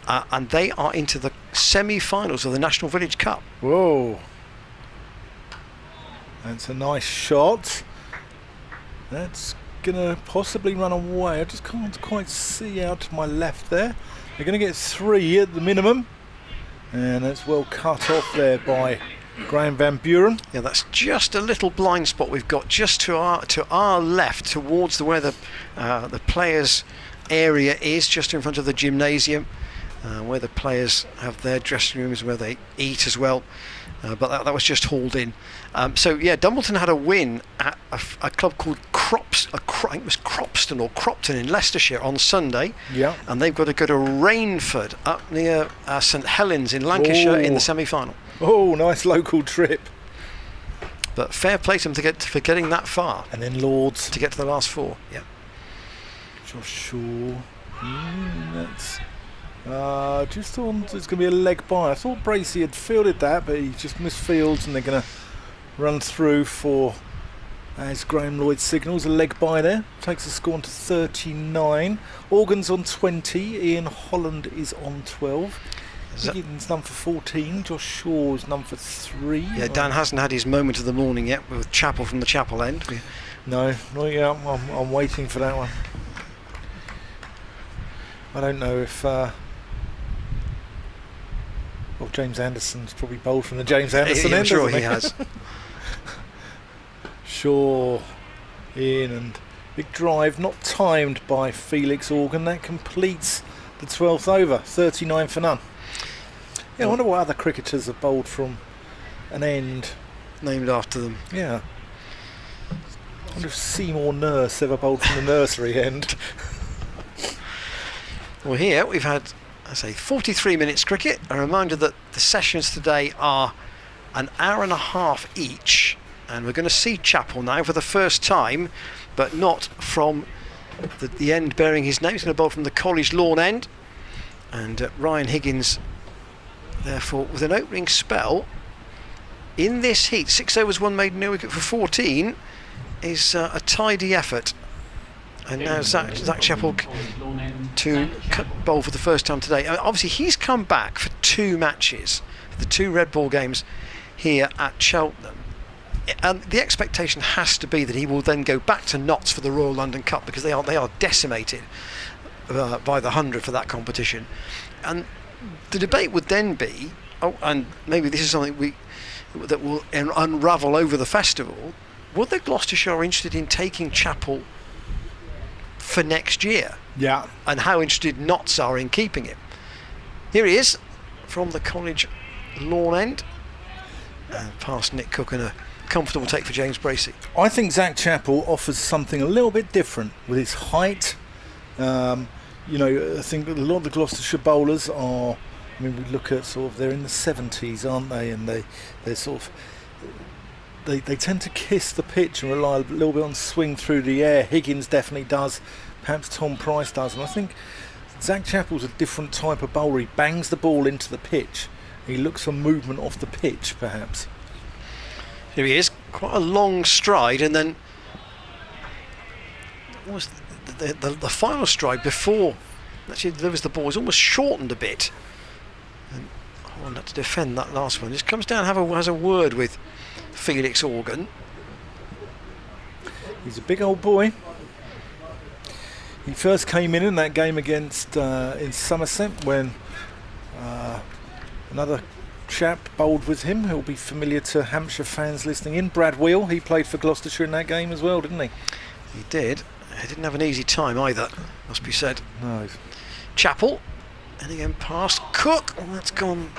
and they are into the semi-finals of the National Village Cup. Whoa, that's a nice shot. That's gonna possibly run away. I just can't quite see out to my left there. They're going to get 3 at the minimum, and that's well cut off there by Graham Van Buren. Yeah, that's just a little blind spot we've got just to our left, towards where the players' area is, just in front of the gymnasium. where the players have their dressing rooms, where they eat as well. But that was just hauled in. So yeah, Dumbleton had a win at a club called I think it was Cropston or Cropton in Leicestershire on Sunday. Yeah. And they've got to go to Rainford up near St Helens in Lancashire in the semi-final. Oh, nice local trip. But fair play to them for getting that far. And then Lords. To get to the last 4. Yeah. Josh Shaw. That's just on. It's going to be a leg by. I thought Bracey had fielded that, but he just misfields, and they're going to run through for, as Graham Lloyd signals, a leg by there. Takes the score on to 39. Organ's on 20. Ian Holland is on 12. Higgins number 14. Josh Shaw's number 3. Yeah, Dan hasn't had his moment of the morning yet with Chappell from the Chappell end. No, not yet. I'm waiting for that one. I don't know if. Well, James Anderson's probably bowled from the James Anderson end. I'm sure he has. Shaw in, and big drive, not timed by Felix Organ. That completes the 12th over, 39 for none. Yeah, I wonder what other cricketers have bowled from an end named after them. Yeah. I wonder if Seymour Nurse ever bowled from the nursery end. Well, here we've had, 43 minutes cricket. A reminder that the sessions today are an hour and a half each, and we're going to see Chappell now for the first time, but not from the end bearing his name. He's going to bowl from the College Lawn end, and Ryan Higgins, therefore, with an opening spell in this heat. 6 overs, 1 maiden, no wicket for 14 is a tidy effort. And now Zach Chappell to bowl for the first time today. Obviously, he's come back for 2 matches, the 2 red ball games here at Cheltenham. And the expectation has to be that he will then go back to Notts for the Royal London Cup, because they are decimated by the 100 for that competition. And the debate would then be, and maybe this is something that will unravel over the festival, would the Gloucestershire interested in taking Chappell for next year? Yeah. And how interested Notts are in keeping him. Here he is from the College Lawn end, and past Nick Cook, and a comfortable take for James Bracey. I think Zach Chappell offers something a little bit different with his height. I think a lot of the Gloucestershire bowlers are, we look at they're in the 70s, aren't they? And they're sort of, they tend to kiss the pitch and rely a little bit on swing through the air. Higgins definitely does. Perhaps Tom Price does. And I think Zach Chappell's a different type of bowler. He bangs the ball into the pitch. He looks for movement off the pitch, perhaps. Here he is, quite a long stride, and then almost the final stride before actually delivers the ball is almost shortened a bit. And Holland had to defend that last one. Just comes down, has a word with Felix Organ. He's a big old boy. He first came in that game against in Somerset when another chap bowled with him who'll be familiar to Hampshire fans listening in. Brad Wheel, he played for Gloucestershire in that game as well, didn't he? He did. He didn't have an easy time either, must be said. No. Chappell, and again past Cook, and that's gone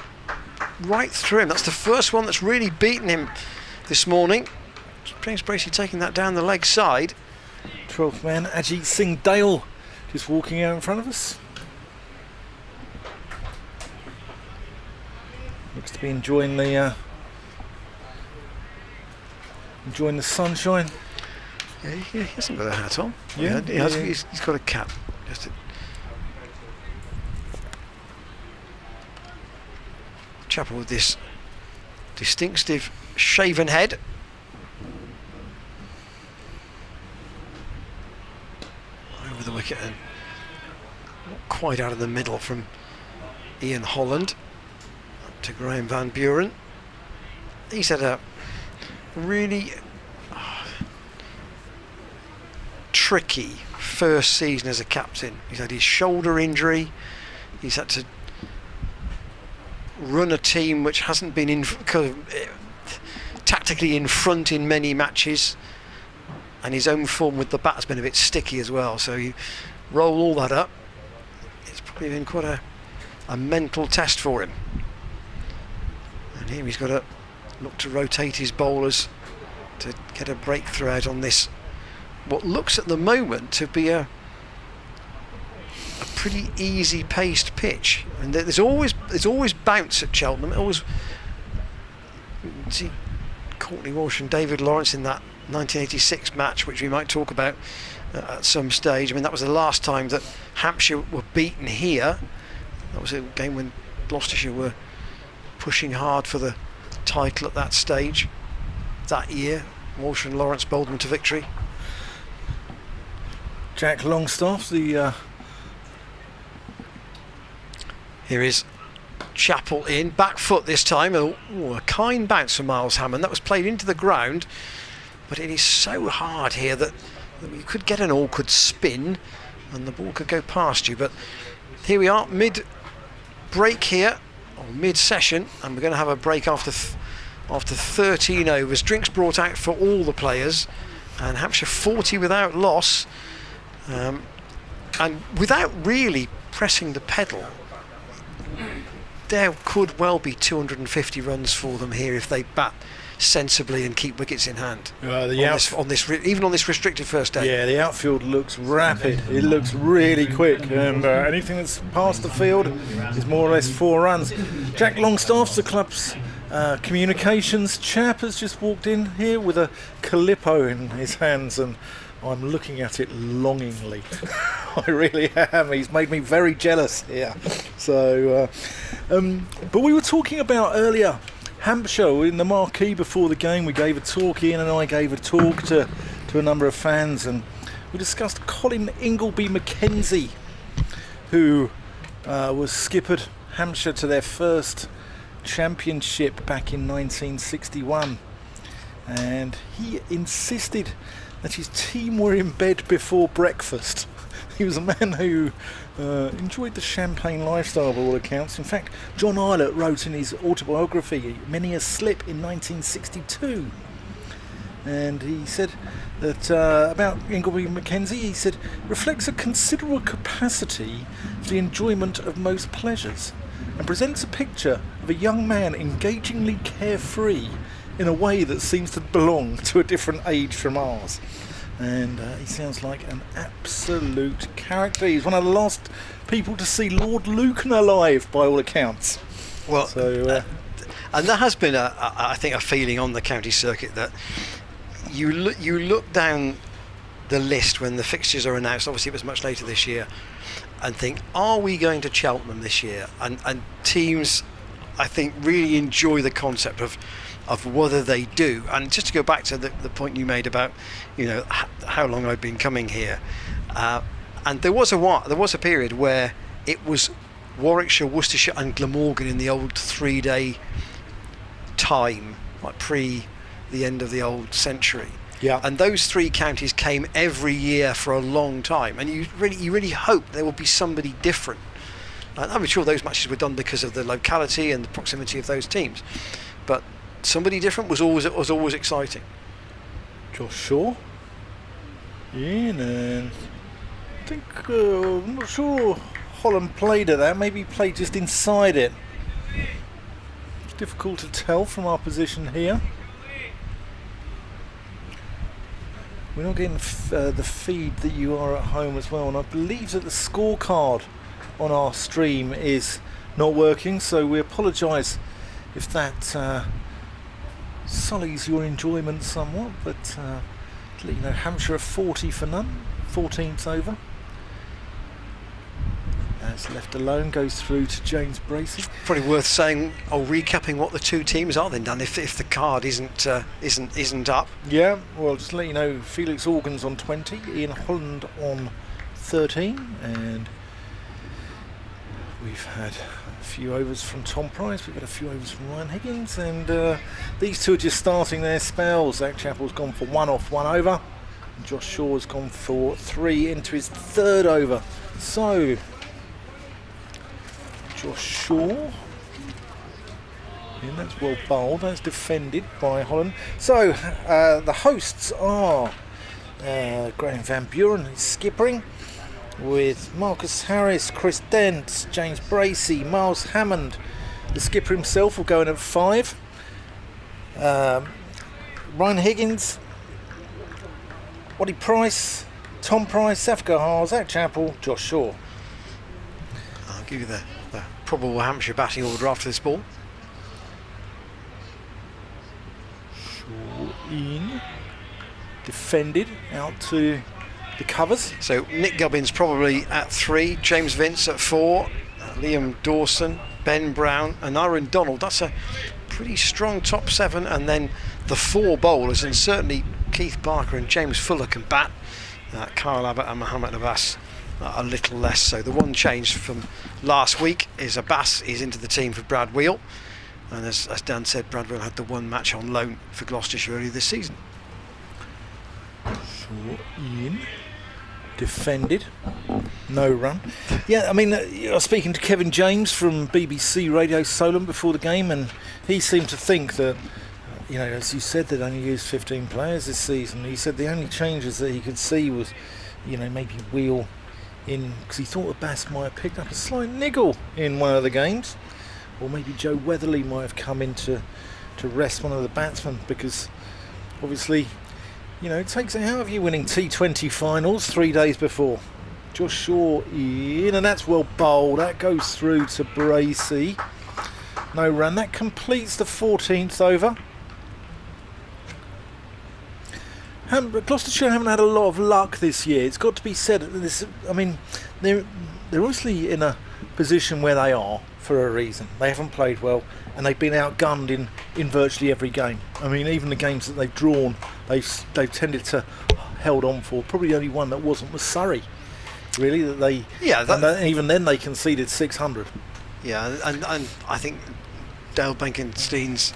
right through him. That's the first one that's really beaten him this morning. James Bracey taking that down the leg side. 12th man, Ajit Singh Dale, just walking out in front of us. Looks to be enjoying the sunshine. Yeah, he hasn't got a hat on. Yeah, he's got a cap. Chappell with this distinctive shaven head. Over the wicket, and not quite out of the middle from Ian Holland up to Graham Van Buren. He's had a really tricky first season as a captain. He's had his shoulder injury. He's had to run a team which hasn't been tactically in front in many matches, and his own form with the bat has been a bit sticky as well. So you roll all that up, it's probably been quite a a mental test for him. And here he's got to look to rotate his bowlers to get a breakthrough out on this, what looks at the moment to be a pretty easy paced pitch. And there's always bounce at Cheltenham. Always see Courtney Walsh and David Lawrence in that 1986 match, which we might talk about at some stage. I mean, that was the last time that Hampshire were beaten here. That was a game when Gloucestershire were pushing hard for the title at that stage. That year, Walsh and Lawrence bowled them to victory. Jack Longstaff, the here is Chappell in, back foot this time. A kind bounce from Miles Hammond. That was played into the ground, but it is so hard here that you could get an awkward spin and the ball could go past you. But here we are, mid break here, or mid session, and we're going to have a break after 13 overs. Drinks brought out for all the players, and Hampshire 40 without loss, and without really pressing the pedal. There could well be 250 runs for them here if they bat sensibly and keep wickets in hand. On this even on this restricted first day. Yeah, the outfield looks rapid. It looks really quick, and anything that's past the field is more or less 4 runs. Jack Longstaff, the club's communications chap, has just walked in here with a Calippo in his hands, and I'm looking at it longingly. I really am. He's made me very jealous here. So, but we were talking about earlier Hampshire in the marquee before the game. We gave a talk, Ian and I gave a talk to a number of fans, and we discussed Colin Ingleby Mackenzie, who was skippered Hampshire to their first championship back in 1961, and he insisted that his team were in bed before breakfast. He was a man who enjoyed the champagne lifestyle by all accounts. In fact, John Eilert wrote in his autobiography Many a Slip in 1962, and he said that about Ingleby Mackenzie, he said, reflects a considerable capacity for the enjoyment of most pleasures, and presents a picture of a young man engagingly carefree in a way that seems to belong to a different age from ours. And he sounds like an absolute character. He's one of the last people to see Lord Lucan alive, by all accounts. Well, so, and there has been, I think, a feeling on the county circuit that you look down the list when the fixtures are announced. Obviously, it was much later this year, and think, are we going to Cheltenham this year? And teams, I think, really enjoy the concept of whether they do. And just to go back to the point you made about, you know, how long I'd been coming here, and there was a period where it was Warwickshire, Worcestershire and Glamorgan in the old 3-day time, like pre the end of the old century. Yeah. And those 3 counties came every year for a long time, and you really hope there will be somebody different. I'm sure those matches were done because of the locality and the proximity of those teams, but somebody different was always exciting. Josh Shaw. Ian, and I think I'm not sure Holland played at that. Maybe he played just inside it. It's difficult to tell from our position here. We're not getting the feed that you are at home as well, and I believe that the scorecard on our stream is not working, so we apologise if that sullies your enjoyment somewhat, but to let you know, Hampshire are 40 for none, 14th over. That's left alone, goes through to James Bracey. Probably worth saying, recapping what the 2 teams are then, Dan, if the card isn't up. Yeah, well, just to let you know, Felix Organs on 20, Ian Holland on 13, and we've had a few overs from Tom Price, we've had a few overs from Ryan Higgins, and these 2 are just starting their spells. Zach Chappell's gone for 1 off 1 over, and Josh Shaw's gone for 3 into his 3rd over. So Josh Shaw, and that's well bowled, that's defended by Holland. So the hosts are Graham Van Buren is skippering, with Marcus Harris, Chris Dent, James Bracey, Miles Hammond. The skipper himself will go in at 5. Ryan Higgins, Waddy Price, Tom Price, Seth Gahar, Zach Chappell, Josh Shaw. I'll give you the probable Hampshire batting order after this ball. Shaw in. Defended out to the covers. So Nick Gubbins probably at 3, James Vince at 4, Liam Dawson, Ben Brown and Aaron Donald. That's a pretty strong top 7, and then the 4 bowlers, and certainly Keith Barker and James Fuller can bat. Kyle Abbott and Mohammed Abbas a little less so. The one change from last week is Abbas is into the team for Brad Wheel, and as Dan said, Brad Wheel had the 1 match on loan for Gloucestershire earlier this season. Shaw in. Defended. No run. Yeah, I mean, I was speaking to Kevin James from BBC Radio Solent before the game, and he seemed to think that, you know, as you said, they'd only used 15 players this season. He said the only changes that he could see was, you know, maybe Wheel in, because he thought Abbas might have picked up a slight niggle in one of the games, or maybe Joe Weatherly might have come in to rest one of the batsmen, because obviously, you know, it takes it out of you winning T20 finals 3 days before. Josh Shaw in, and that's well bowled. That goes through to Bracey. No run. That completes the 14th over. Gloucestershire haven't had a lot of luck this year. It's got to be said. This, I mean, they're obviously in a position where they are for a reason. They haven't played well, and they've been outgunned in virtually every game. I mean, even the games that they've drawn, they've tended to held on for. Probably the only one that wasn't was Surrey, really. That they and even then they conceded 600. Yeah, and I think Dale Benkenstein's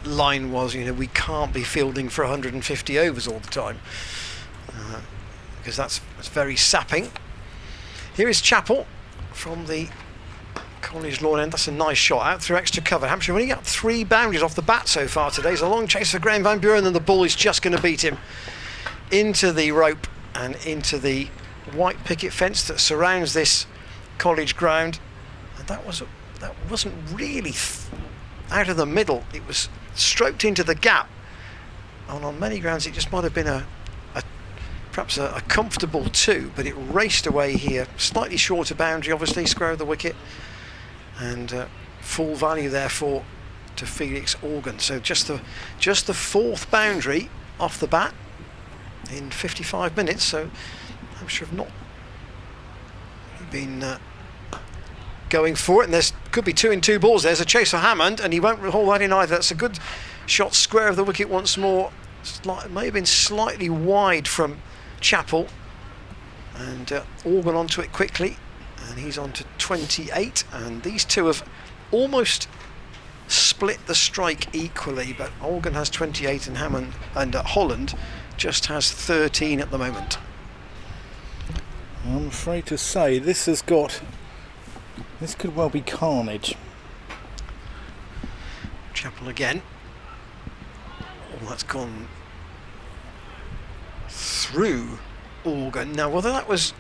line was, you know, we can't be fielding for 150 overs all the time, because that's very sapping. Here is Chappell from the College Lawn end. That's a nice shot out through extra cover. Hampshire only got 3 boundaries off the bat so far today. It's a long chase for Graham Van Buren, and the ball is just going to beat him into the rope and into the white picket fence that surrounds this college ground. And that wasn't really out of the middle. It was stroked into the gap, and on many grounds it just might have been perhaps a comfortable 2, but it raced away here. Slightly shorter boundary, obviously, square of the wicket, and full value therefore to Felix Organ. So just the 4th boundary off the bat in 55 minutes. So I'm sure have not been going for it, and there's could be 2 in 2 balls. There's a chase for Hammond, and he won't haul that in either. That's a good shot square of the wicket once more. It may have been slightly wide from Chappell, and Organ onto it quickly, and he's on to 28, and these two have almost split the strike equally, but Organ has 28 and Hammond and Holland just has 13 at the moment. I'm afraid to say this could well be carnage. Chappell again. Oh, that's gone through Organ. Now, whether that was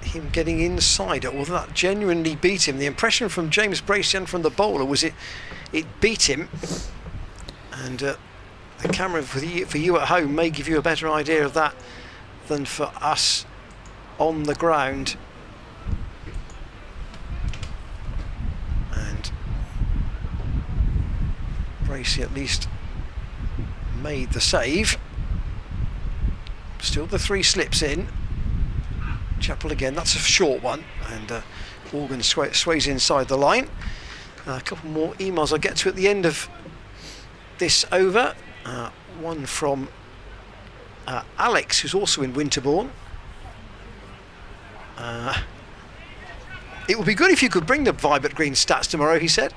him getting inside it, or whether that genuinely beat him, the impression from James Bracey and from the bowler was it beat him, and the camera for you at home may give you a better idea of that than for us on the ground. And Bracey at least made the save. Still the 3 slips in. Chappell again, that's a short one, and Organ sways inside the line. A couple more emails I'll get to at the end of this over. One from Alex, who's also in Winterbourne. It would be good if you could bring the Vibert Green stats tomorrow, he said.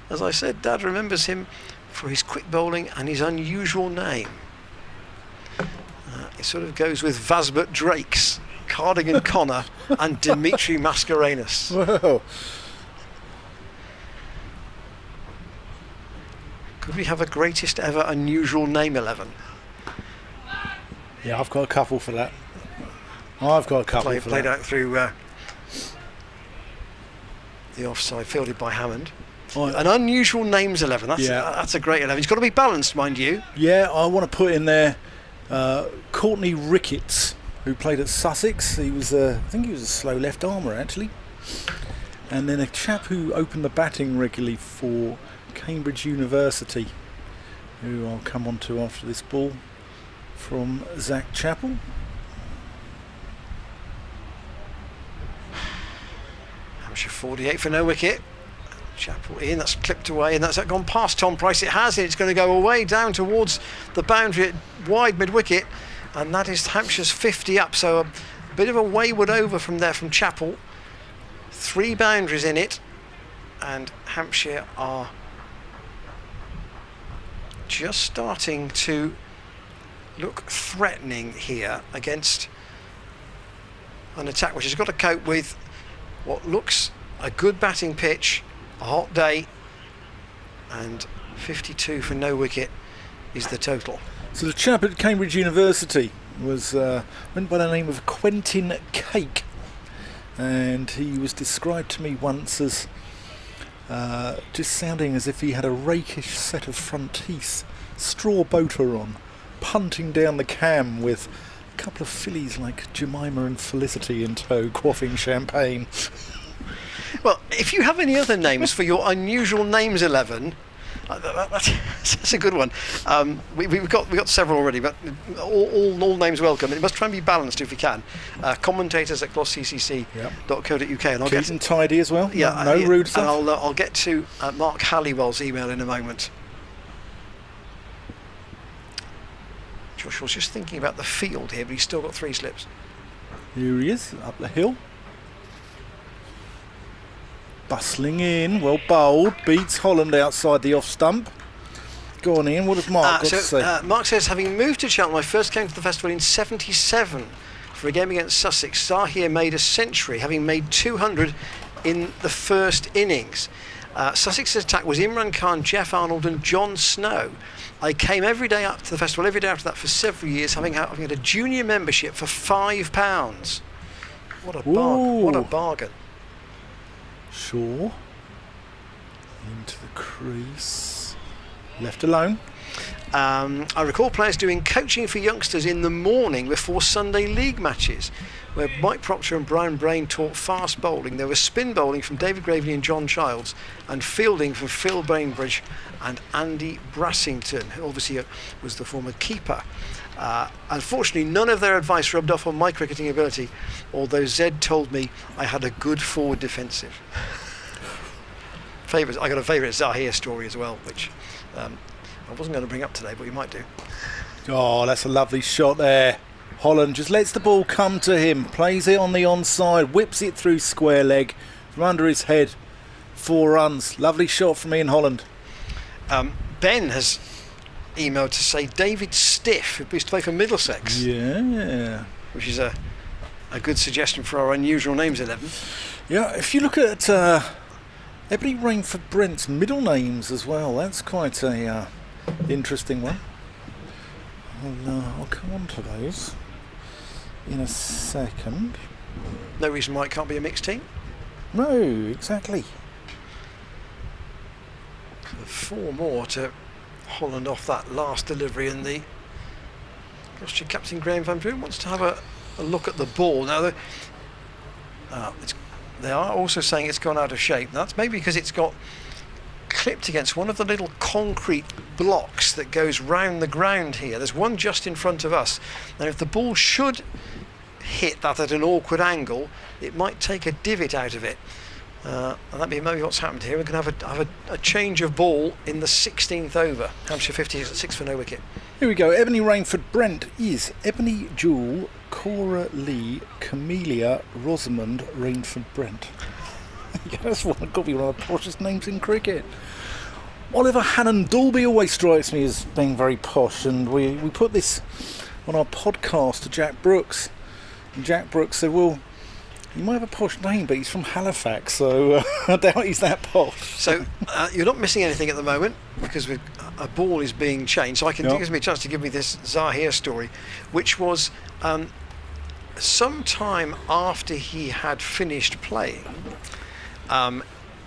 As I said, Dad remembers him for his quick bowling and his unusual name. It sort of goes with Vasbert Drakes, Cardigan Connor and Dimitri Mascarenhas. Whoa. Could we have a greatest ever unusual name 11? Yeah, I've got a couple for that. I've got a couple for Played that. out through the offside, fielded by Hammond. Oh, An unusual names 11. That's a great 11. It's got to be balanced, mind you. yeah, I want to put in there Courtney Ricketts, who played at Sussex. He was, I think he was a slow left armer actually. And then a chap who opened the batting regularly for Cambridge University, who I'll come on to after this ball from Zach Chappell. Hampshire 48 for no wicket. Chappell in, that's clipped away, and that's gone past Tom Price. It has, and it's going to go away down towards the boundary at wide mid-wicket, and that is Hampshire's 50 up. So a bit of a wayward over from there from Chappell. 3 boundaries in it, and Hampshire are just starting to look threatening here against an attack which has got to cope with what looks a good batting pitch, a hot day, and 52 for no wicket is the total. So the chap at Cambridge University was went by the name of Quentin Cake, and he was described to me once as just sounding as if he had a rakish set of front teeth, straw boater on, punting down the cam with a couple of fillies like Jemima and Felicity in tow, quaffing champagne. Well, if you have any other names for your unusual names 11, that's a good one. We've got several already, but all names welcome. It must try and be balanced if you can. Commentators at glossccc.co.uk, and I'll Keep them tidy as well. Yeah, no rude stuff. And I'll get to Mark Halliwell's email in a moment. Joshua's just thinking about the field here, but he's still got 3 slips. Here he is, up the hill. Bustling in, well bowled, beats Holland outside the off stump. Go on Ian, what does Mark got to say? Mark says, having moved to Cheltenham, I first came to the festival in 77 for a game against Sussex. Zahir made a century, having made 200 in the first innings. Sussex's attack was Imran Khan, Jeff Arnold and John Snow. I came every day up to the festival, every day after that for several years, having had a junior membership for £5. What a bargain. Shaw into the crease, left alone. I recall players doing coaching for youngsters in the morning before Sunday league matches, where Mike Proctor and Brian Brain taught fast bowling. There was spin bowling from David Gravely and John Childs, and fielding from Phil Bainbridge and Andy Brassington, who obviously was the former keeper. Unfortunately, none of their advice rubbed off on my cricketing ability, although Zed told me I had a good forward defensive. I got a favourite Zahir story as well, which I wasn't going to bring up today, but we might do. Oh, that's a lovely shot there. Holland just lets the ball come to him, plays it on the onside, whips it through square leg from under his head. 4 runs. Lovely shot from Ian Holland. Ben has emailed to say David Stiff, who used to play for Middlesex. Yeah. Which is a good suggestion for our unusual names 11. Yeah, if you look at Ebony Rainford Brent's middle names as well, that's quite a interesting one. I'll come on to those in a second. No reason why it can't be a mixed team. No, exactly. 4 more to Holland off that last delivery, and the Gloucestershire captain Graham Van Broom wants to have a look at the ball. Now they are also saying it's gone out of shape. That's maybe because it's got clipped against one of the little concrete blocks that goes round the ground here. There's one just in front of us. Now if the ball should hit that at an awkward angle, it might take a divot out of it. And that'd be maybe what's happened here. We're going to have a change of ball in the 16th over. Hampshire 50 is at 6 for no wicket. Here we go. Ebony Rainford Brent is Ebony Jewel, Cora Lee, Camellia, Rosamond Rainford Brent. Yeah, that's got to be one of the poshest names in cricket. Oliver Hannon Dalby always strikes me as being very posh, and we put this on our podcast to Jack Brooks. And Jack Brooks said, well, He might have a posh name, but he's from Halifax, so I doubt he's that posh. So you're not missing anything at the moment because a ball is being changed. So I can gives me a chance to give me this Zahir story, which was sometime after he had finished playing.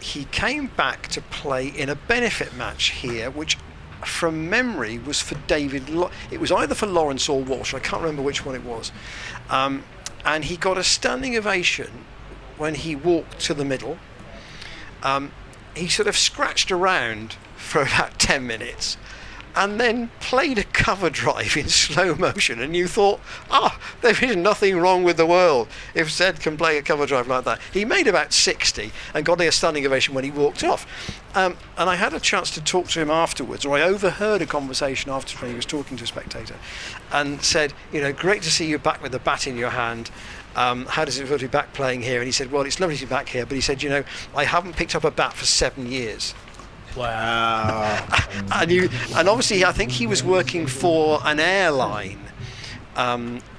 He came back to play in a benefit match here, which from memory was for David. It was either for Lawrence or Walsh. I can't remember which one it was. And he got a standing ovation when he walked to the middle. He sort of scratched around for about 10 minutes and then played a cover drive in slow motion, and you thought, there is nothing wrong with the world if Zed can play a cover drive like that. He made about 60 and got a standing ovation when he walked off. And I had a chance to talk to him afterwards, or I overheard a conversation after when he was talking to a spectator, and said, great to see you back with the bat in your hand. How does it feel to be back playing here? And he said, well, it's lovely to be back here, but he said, I haven't picked up a bat for 7 years. Wow. and obviously I think he was working for an airline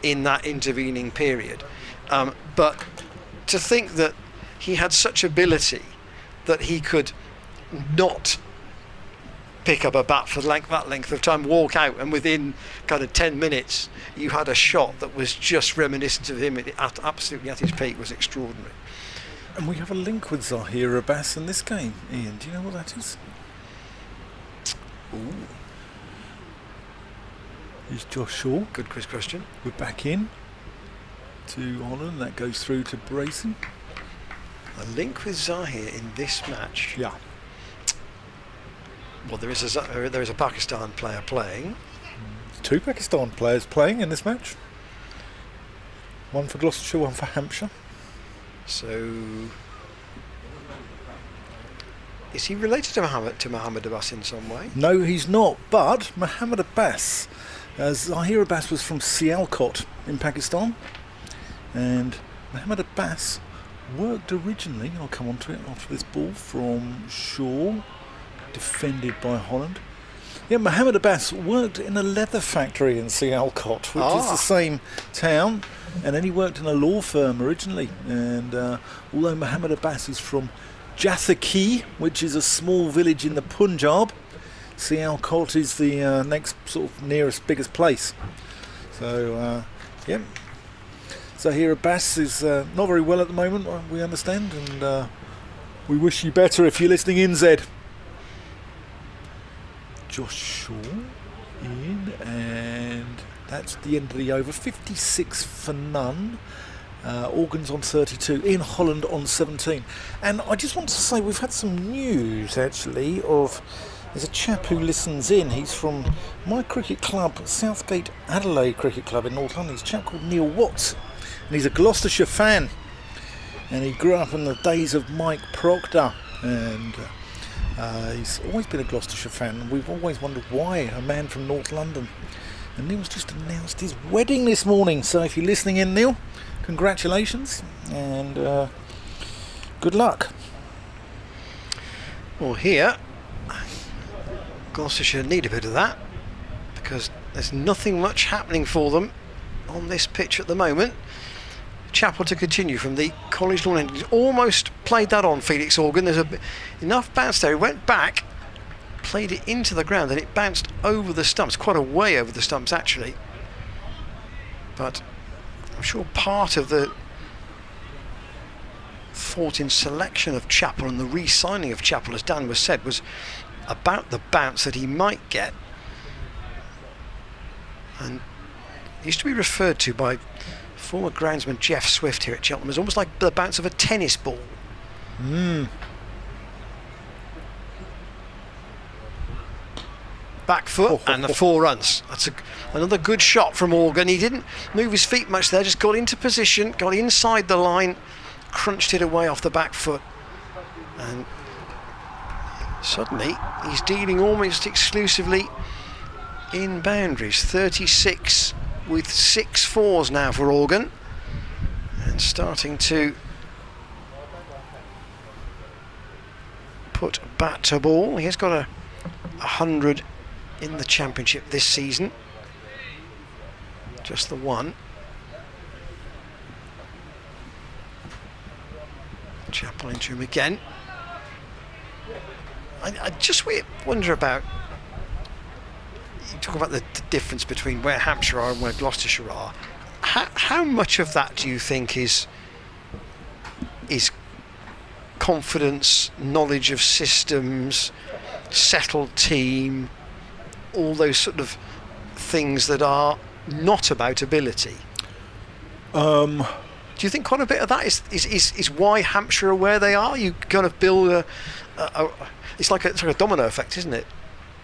in that intervening period. But to think that he had such ability that he could not pick up a bat for that length of time, walk out, and within kind of 10 minutes you had a shot that was just reminiscent of him absolutely at his peak, was extraordinary. And we have a link with Zahir Abbas in this game. Ian, do you know what that is? Ooh. Here's Josh Shaw. Good quiz question. We're back in to Holland. That goes through to Brayson. A link with Zahir in this match. Yeah. Well, there is a Pakistan player playing. 2 Pakistan players playing in this match. One for Gloucestershire, one for Hampshire. So, is he related to Mohammed Abbas in some way? No, he's not. But Mohammed Abbas, Zahir Abbas was from Sialkot in Pakistan, and Mohammed Abbas worked originally. I'll come on to it after this ball from Shaw, defended by Holland. Yeah, Mohammed Abbas worked in a leather factory in Sialkot, which is the same town, and then he worked in a law firm originally. And although Mohammed Abbas is from Jathaki, which is a small village in the Punjab, Sialkot is the next sort of nearest biggest place. So, yeah. Zahir Abbas is not very well at the moment, we understand, and we wish you better if you're listening in, Zed. Josh Shaw in, and that's the end of the over. 56 for none. Organs on 32. Ian Holland on 17. And I just want to say we've had some news actually of, there's a chap who listens in. He's from my cricket club, Southgate Adelaide Cricket Club in North London. He's a chap called Neil Watts, and he's a Gloucestershire fan. And he grew up in the days of Mike Proctor, and he's always been a Gloucestershire fan. We've always wondered why a man from North London. And Neil's just announced his wedding this morning. So if you're listening in, Neil, congratulations and good luck. Well, here, Gloucestershire need a bit of that because there's nothing much happening for them on this pitch at the moment. Chapel to continue from the College Lawn end. He's almost played that on Felix Organ. There's enough bounce there. He went back, played it into the ground, and it bounced over the stumps, quite a way over the stumps actually. But I'm sure part of the thought in selection of Chapel and the re-signing of Chapel, as Dan was said, was about the bounce that he might get. And it used to be referred to by former groundsman Jeff Swift here at Cheltenham as almost like the bounce of a tennis ball. Back foot and the 4 runs. That's another good shot from Organ. He didn't move his feet much there, just got into position, got inside the line, crunched it away off the back foot, and suddenly he's dealing almost exclusively in boundaries. 36 with 6 4s now for Organ, and starting to put bat to ball. He's got a 100 in the championship this season, just the one. Chapel into him again. I just wonder about, you talk about the difference between where Hampshire are and where Gloucestershire are. How much of that do you think is confidence, knowledge of systems, settled team, all those sort of things that are not about ability? Do you think quite a bit of that is why Hampshire are where they are? You kind of build it's like a domino effect, isn't it?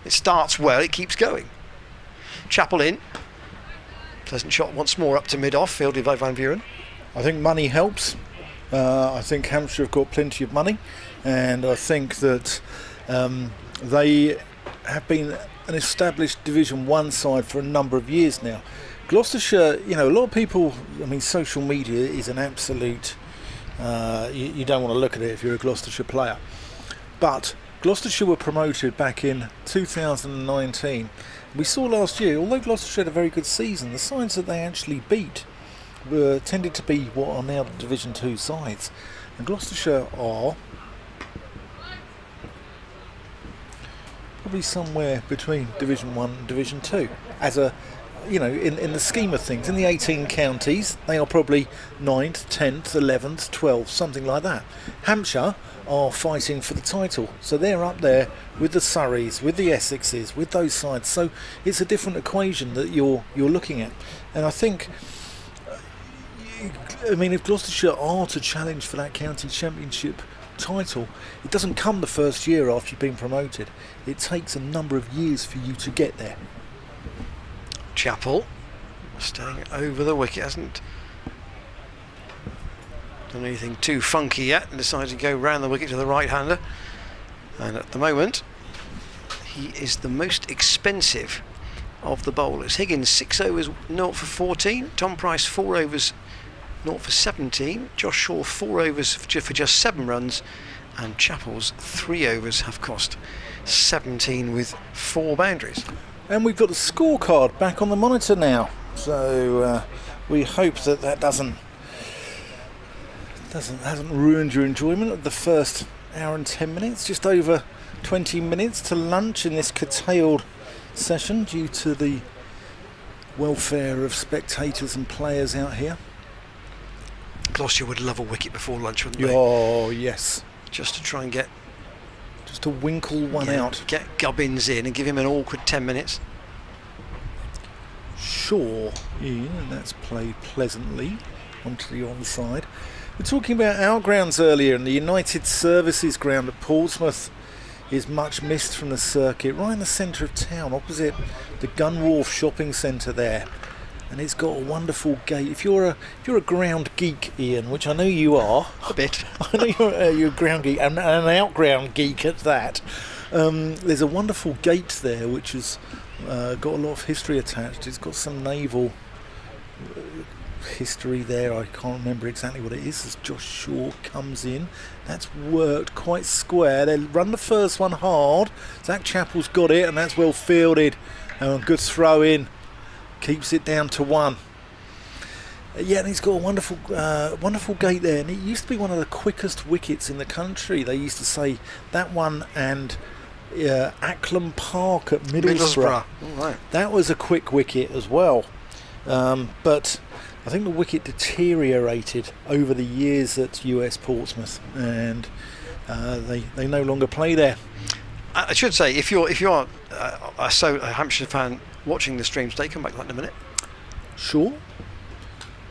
It starts well, it keeps going. Chapel in. Pleasant shot once more up to mid-off, fielded by Van Buren. I think money helps. I think Hampshire have got plenty of money, and I think that they have been an established Division 1 side for a number of years now. Gloucestershire, a lot of people, social media is an absolute, you don't want to look at it if you're a Gloucestershire player. But Gloucestershire were promoted back in 2019. We saw last year, although Gloucestershire had a very good season, the sides that they actually beat tended to be what are now the Division 2 sides. And Gloucestershire are probably somewhere between Division 1 and Division 2. As a, in the scheme of things, in the 18 counties, they are probably 9th, 10th, 11th, 12th, something like that. Hampshire are fighting for the title, so they're up there with the Surreys, with the Essexes, with those sides. So it's a different equation that you're looking at. And I think, if Gloucestershire are to challenge for that county championship title, it doesn't come the first year after you've been promoted. It takes a number of years for you to get there. Chapel staying over the wicket, hasn't done anything too funky yet, and decided to go round the wicket to the right-hander. And at the moment, he is the most expensive of the bowlers. Higgins 6 overs 0 for 14, Tom Price 4 overs 0 for 17, Josh Shaw 4 overs for just 7 runs, and Chapel's 3 overs have cost 17 with 4 boundaries. And we've got the scorecard back on the monitor now, so we hope that hasn't ruined your enjoyment of the first hour and 10 minutes. Just over 20 minutes to lunch in this curtailed session due to the welfare of spectators and players out here. Gloucestershire would love a wicket before lunch, wouldn't they? Oh yes, just to try and get, just to winkle one out, get Gubbins in and give him an awkward 10 minutes. Shaw in, and that's played pleasantly onto the onside. We're talking about our grounds earlier, and the United Services ground at Portsmouth is much missed from the circuit, right in the centre of town, opposite the Gun Wharf shopping centre there. And it's got a wonderful gate. If you're a ground geek, Ian, which I know you are, a bit. I know you're a ground geek and an outground geek at that. There's a wonderful gate there which has got a lot of history attached. It's got some naval history there. I can't remember exactly what it is as Josh Shaw comes in. That's worked quite square. They run the first one hard. Zach Chappell's got it, and that's well fielded. Good throw in. Keeps it down to 1. Yeah, and he's got a wonderful gate there, and it used to be one of the quickest wickets in the country. They used to say that one and Acklam Park at Middlesbrough. Right. That was a quick wicket as well, but I think the wicket deteriorated over the years at US Portsmouth, and they no longer play there. I should say, if you're a Hampshire fan watching the stream today, come back to that in a minute. Sure.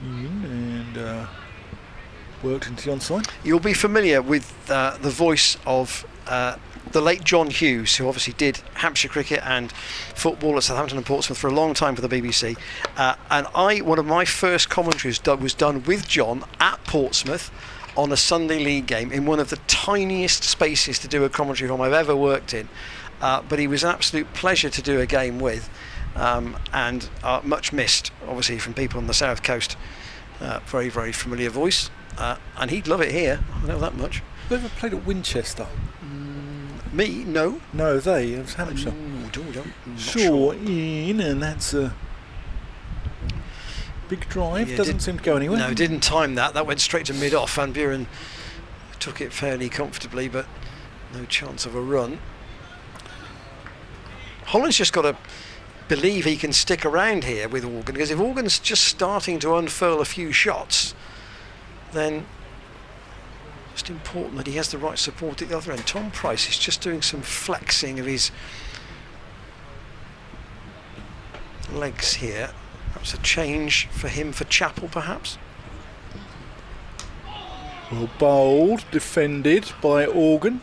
And worked into the onside. You'll be familiar with the voice of the late John Hughes, who obviously did Hampshire cricket and football at Southampton and Portsmouth for a long time for the BBC. And one of my first commentaries was done with John at Portsmouth on a Sunday league game in one of the tiniest spaces to do a commentary from I've ever worked in. But he was an absolute pleasure to do a game with, and much missed, obviously, from people on the south coast. Very, very familiar voice, and he'd love it here. I know that much. Have you ever played at Winchester? Me? No. No, it was Hampshire. Sure, in, and that's a big drive. Yeah, doesn't seem to go anywhere. No, didn't time that. That went straight to mid-off. Van Buren took it fairly comfortably, but no chance of a run. Holland's just got to believe he can stick around here with Organ, because if Organ's just starting to unfurl a few shots, then it's important that he has the right support at the other end. Tom Price is just doing some flexing of his legs here. Perhaps a change for him for Chappell, perhaps. Well, bowled, defended by Organ.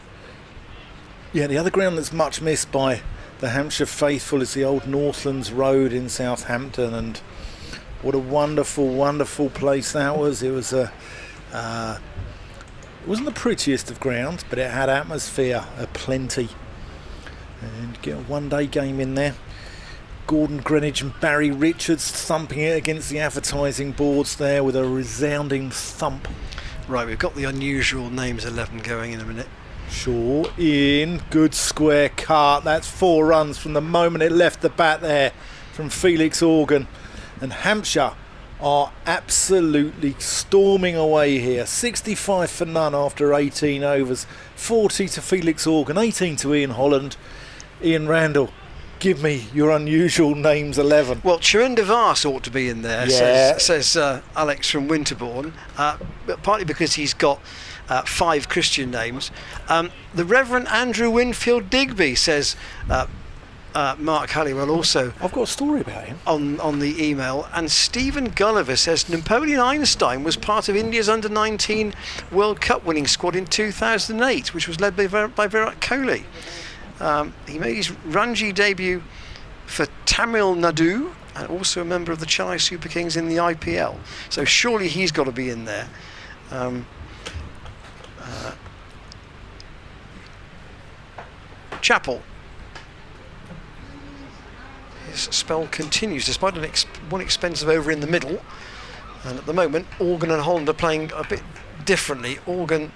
Yeah, the other ground that's much missed by the Hampshire faithful is the old Northlands Road in Southampton, and what a wonderful, wonderful place that was. It was it wasn't the prettiest of grounds, but it had atmosphere aplenty. And get a one-day game in there. Gordon Greenwich and Barry Richards thumping it against the advertising boards there with a resounding thump. Right, we've got the unusual names 11 going in a minute. Shaw in, good square cut. That's 4 runs from the moment it left the bat there from Felix Organ. And Hampshire are absolutely storming away here. 65 for none after 18 overs. 40 to Felix Organ, 18 to Ian Holland. Ian Randall, give me your unusual names 11. Well, Churinder Vars ought to be in there, Yeah. says Alex from Winterbourne, but partly because he's got 5 Christian names. The Reverend Andrew Winfield Digby, says Mark Halliwell, also I've got a story about him. on the email. And Stephen Gulliver says Napoleon Einstein was part of India's under-19 World Cup winning squad in 2008, which was led by Virat Kohli. He made his Ranji debut for Tamil Nadu, and also a member of the Chennai Super Kings in the IPL. So surely he's got to be in there. Chappell. His spell continues despite one expensive over in the middle, and at the moment Organ and Holland are playing a bit differently. Organ,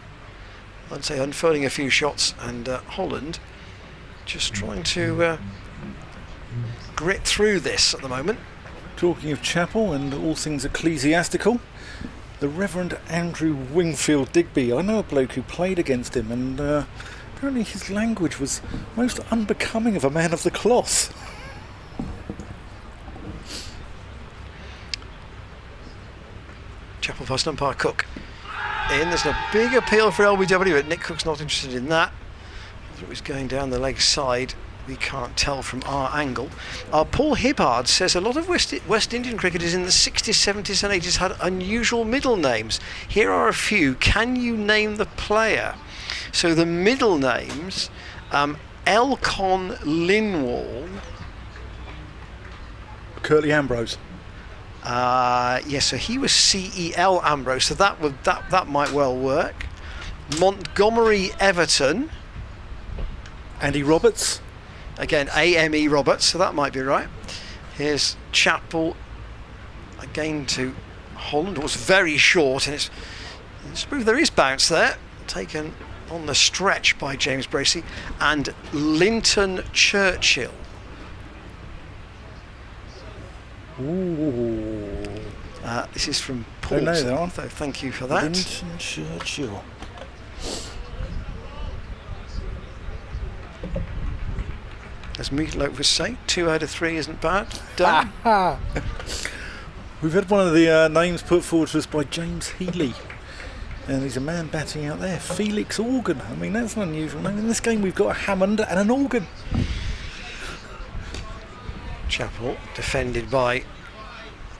I'd say, unfurling a few shots, and Holland just trying to grit through this at the moment. Talking of Chappell and all things ecclesiastical, the Reverend Andrew Wingfield Digby, I know a bloke who played against him, and apparently his language was most unbecoming of a man of the cloth. Chappell first umpire Cook in. There's a big appeal for LBW, but Nick Cook's not interested in that. It was going down the leg side. We can't tell from our angle. Paul Hibbard says a lot of West Indian cricketers in the 60s, 70s and 80s had unusual middle names. Here are a few. Can you name the player? So the middle names, Elcon Linwall. Curtly Ambrose. Yes, so he was CEL Ambrose, so that might well work. Montgomery Everton. Andy Roberts. Again, AME Roberts, so that might be right. Here's Chappell again to Holland. It was very short, and it's proved there is bounce there. Taken on the stretch by James Bracey. And Linton Churchill. Ooh. This is from Paul. Don't know that one. So thank you for that. Linton Churchill. As Meatloaf would say, 2 out of 3 isn't bad. Done. We've had one of the names put forward to us by James Healy, and he's a man batting out there. Felix Organ. I mean, that's an unusual name. In this game we've got a Hammond and an organ. Chappell defended by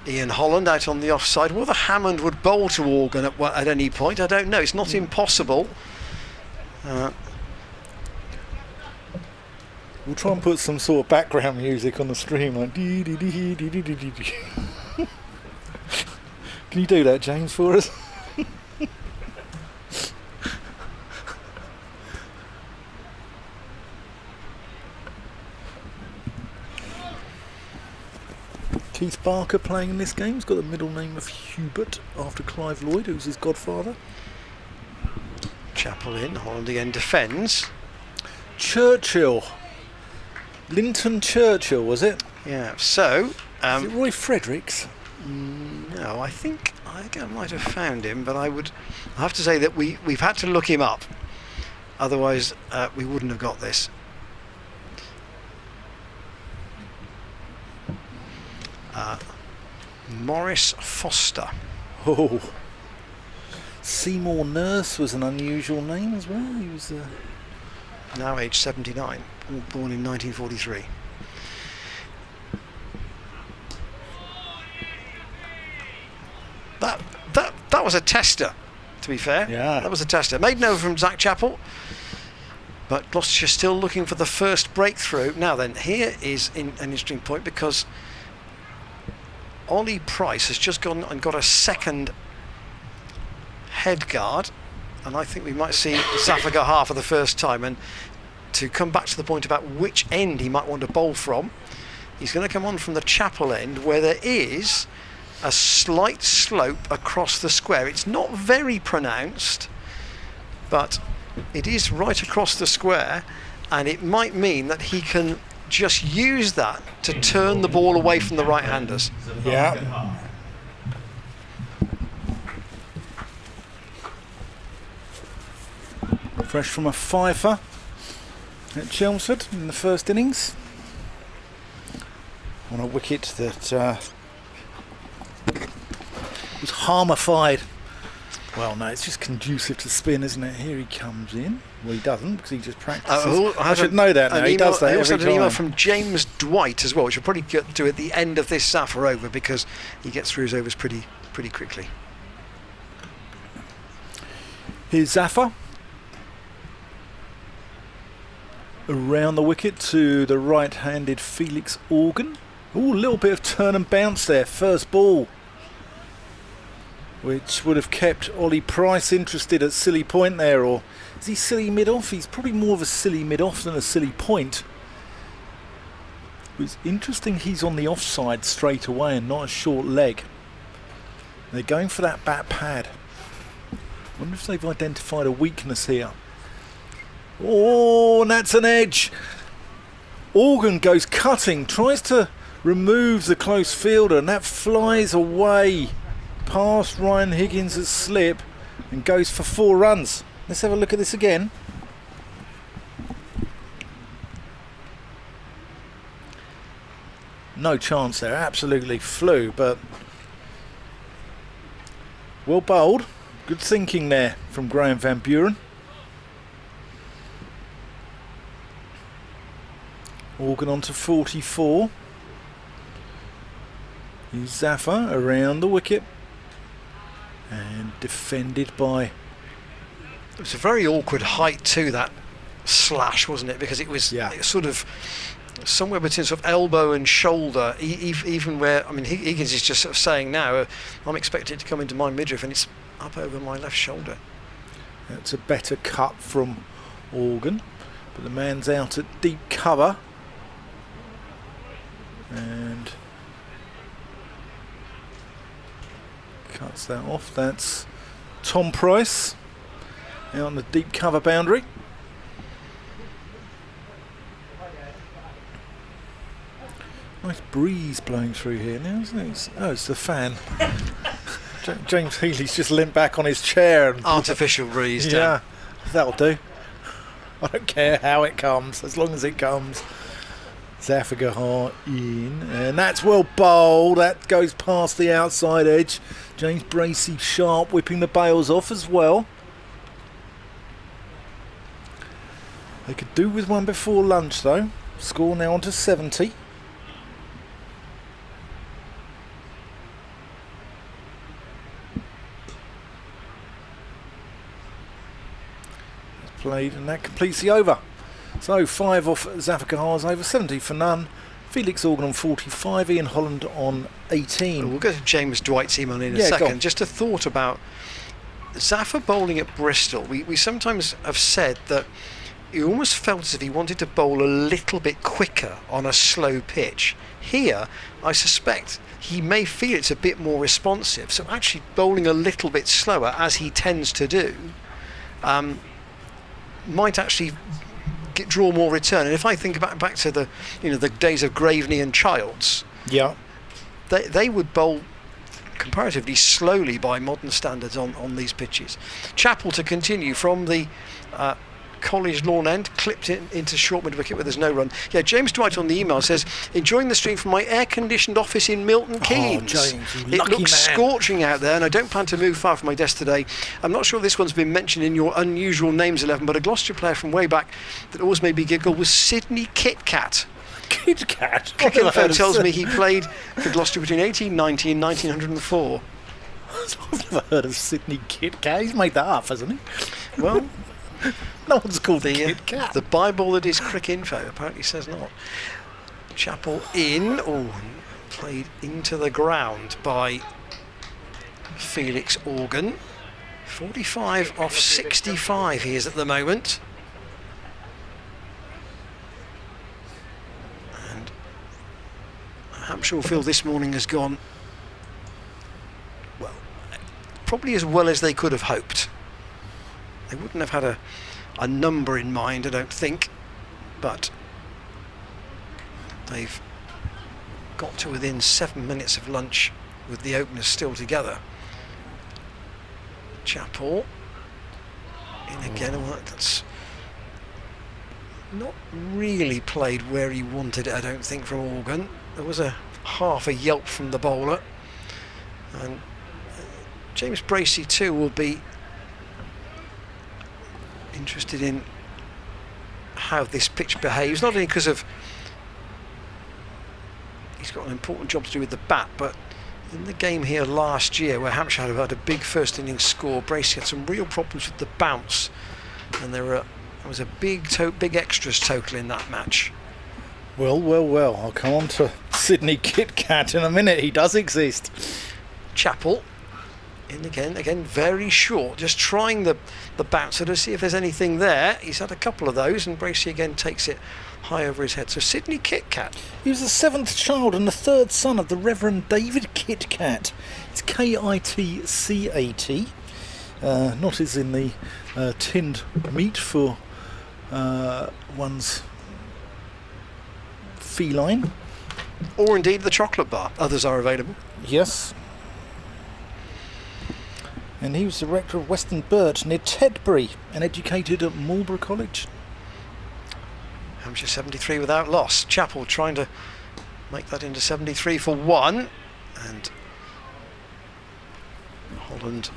Ian Holland out on the offside. Whether Hammond would bowl to Organ at any point, I don't know. It's not impossible. We'll try and put some sort of background music on the stream, like dee dee dee dee dee dee dee dee. Can you do that, James, for us? Keith Barker playing in this game. He's got the middle name of Hubert after Clive Lloyd, who's his godfather. Chappell in. Holland again defends. Churchill. Linton Churchill, was it? Yeah. So. Is it Roy Fredericks? No, I think I think I might have found him, but I have to say that we've had to look him up. Otherwise, we wouldn't have got this. Morris Foster. Oh, Seymour Nurse was an unusual name as well. He was now aged 79, born in 1943. That was a tester, to be fair. Yeah. That was a tester. Maiden over from Zach Chappell. But Gloucestershire still looking for the first breakthrough. Now then, here is an interesting point, because Ollie Price has just gone and got a second head guard, and I think we might see Zafar Gahar for the first time. And to come back to the point about which end he might want to bowl from, he's going to come on from the Chappell end, where there is a slight slope across the square. It's not very pronounced, but it is right across the square, and it might mean that he can just use that to turn the ball away from the right-handers. Yeah. Fresh from a fifer at Chelmsford in the first innings, on a wicket that was harmified. Well, no, it's just conducive to spin, isn't it? Here he comes in. Well, he doesn't, because he just practices. I should know that now. He does that every time. I also had an email from James Dwight as well, which we'll probably get to at the end of this Zafar over, because he gets through his overs pretty quickly. Here's Zafar. Around the wicket to the right-handed Felix Organ. Ooh, a little bit of turn and bounce there. First ball, which would have kept Ollie Price interested at silly point there. Or is he silly mid-off? He's probably more of a silly mid-off than a silly point. It's interesting he's on the offside straight away and not a short leg. They're going for that bat pad. Wonder if they've identified a weakness here. Oh, and that's an edge. Organ goes cutting, tries to remove the close fielder, and that flies away past Ryan Higgins' slip and goes for 4 runs. Let's have a look at this again. No chance there, absolutely flew, but well bowled. Good thinking there from Graham Van Buren. Organ on to 44. Here's Zafar around the wicket and defended by... It was a very awkward height to that slash, wasn't it? Because it was sort of somewhere between sort of elbow and shoulder, even where, I mean, Higgins is just sort of saying now, I'm expecting it to come into my midriff, and it's up over my left shoulder. That's a better cut from Organ, but the man's out at deep cover. And cuts that off. That's Tom Price out on the deep cover boundary. Nice breeze blowing through here now, isn't it? It's the fan. James Healy's just limped back on his chair. And artificial breeze. Yeah, that'll do. I don't care how it comes, as long as it comes. Zafar Gahar in, and that's well bowled. That goes past the outside edge. James Bracey sharp, whipping the bails off as well. They could do with one before lunch though. Score now on to 70. Played, and that completes the over. So 5 off Zafar Gahar's over, 70 for none. Felix Organ on 45, Ian Holland on 18. We'll go to James Dwight's email in a second. Just a thought about Zafar bowling at Bristol. We sometimes have said that he almost felt as if he wanted to bowl a little bit quicker on a slow pitch. Here, I suspect he may feel it's a bit more responsive. So actually bowling a little bit slower, as he tends to do, might actually draw more return. And if I think back to the days of Graveney and Childs, yeah, they would bowl comparatively slowly by modern standards on these pitches. Chappell to continue from the College lawn end, clipped it into short mid wicket where there's no run. Yeah, James Dwight on the email says, enjoying the stream from my air-conditioned office in Milton Keynes. Oh, James, you it lucky looks man. scorching out there, and I don't plan to move far from my desk today. I'm not sure this one's been mentioned in your unusual names 11, but a Gloucestershire player from way back that always made me giggle was Sidney Kitcat. Kitcat? Cricinfo tells me he played for Gloucester between 1890 and 1904. I've never heard of Sidney Kitcat. He's made that up, hasn't he? Well, no one's called the Kitcat. the Bible that is Cricinfo apparently says not. Chappell in, played into the ground by Felix Organ. 45 off 65 he is at the moment. And Hampshire field this morning has gone, well, probably as well as they could have hoped. They wouldn't have had a number in mind, I don't think, but they've got to within 7 minutes of lunch with the openers still together. Chappell in again. Well, that's not really played where he wanted it, I don't think, from Organ. There was a half a yelp from the bowler, and James Bracey too will be interested in how this pitch behaves, not only because of he's got an important job to do with the bat, but in the game here last year where Hampshire had a big first innings score, Bracey had some real problems with the bounce, and there was a big extras total in that match. Well, I'll come on to Sidney Kitcat in a minute. He does exist. Chappell in again very short, just trying the bouncer to see if there's anything there. He's had a couple of those, and Bracey again takes it high over his head. So Sidney Kitcat. He was the seventh child and the third son of the Reverend David Kitcat. It's Kitcat, not as in the tinned meat for one's feline. Or indeed the chocolate bar. Others are available. Yes. And he was the rector of Weston Birch near Tedbury and educated at Marlborough College. Hampshire 73 without loss. Chappell trying to make that into 73 for one, and Holland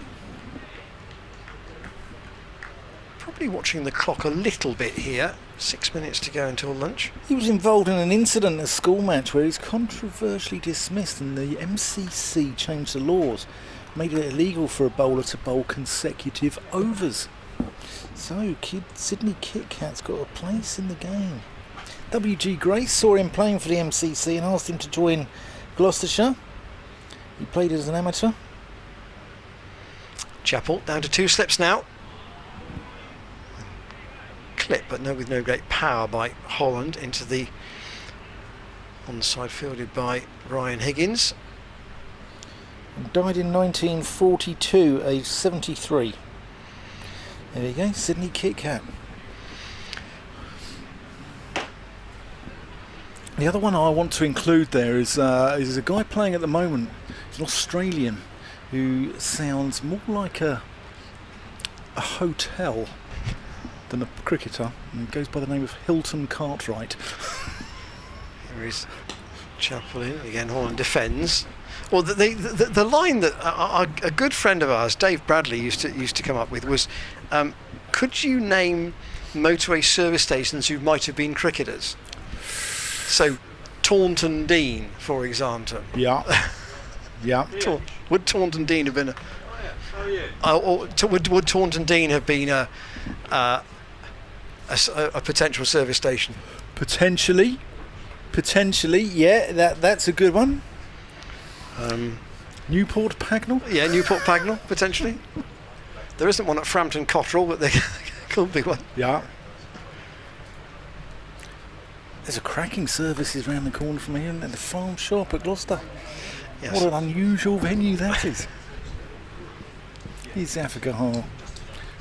probably watching the clock a little bit here. 6 minutes to go until lunch. He was involved in an incident in a school match where he was controversially dismissed, and the MCC changed the laws, made it illegal for a bowler to bowl consecutive overs. So Sidney Kitcat's got a place in the game. W.G. Grace saw him playing for the MCC and asked him to join Gloucestershire. He played as an amateur. Chappell down to 2 slips now. Clip, but with no great power by Holland into the onside, fielded by Ryan Higgins. Died in 1942, aged 73. There you go, Sidney Kitcat. The other one I want to include there is a guy playing at the moment. He's an Australian who sounds more like a hotel than a cricketer, and goes by the name of Hilton Cartwright. Here is Chappell in again. Holland defends. Well, the line that a good friend of ours, Dave Bradley, used to come up with was, could you name motorway service stations who might have been cricketers? So, Taunton Dean, for example. Yeah. Yeah. Would Taunton Dean have been would Taunton Dean have been a potential service station? Potentially, yeah. That's a good one. Newport Pagnell? Yeah, Newport Pagnell, potentially. There isn't one at Frampton Cotterell, but there could be one. Yeah. There's a cracking services round the corner from here, and the farm shop at Gloucester. Yes. What an unusual venue that is. Here's Africa Hall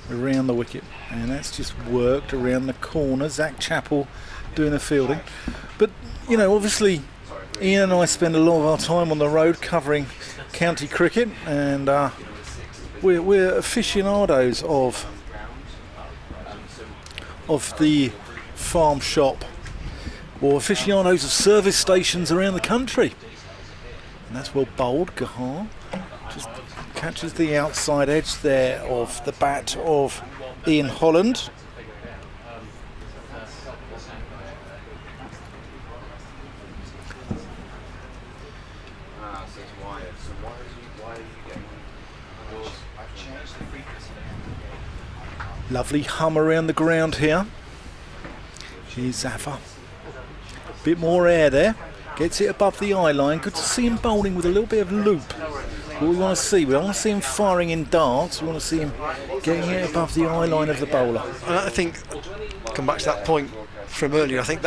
around the wicket, and that's just worked around the corner. Zach Chappell doing the fielding. But, obviously Ian and I spend a lot of our time on the road covering county cricket, and we're aficionados of the farm shop, or aficionados of service stations around the country. And that's well bowled. Gahar just catches the outside edge there of the bat of Ian Holland. Lovely hum around the ground here. Here's Zafar. Bit more air there. Gets it above the eye line. Good to see him bowling with a little bit of loop. What we want to see, we don't want to see him firing in darts. We want to see him getting it above the eye line of the bowler. And I think, come back to that point from earlier, I think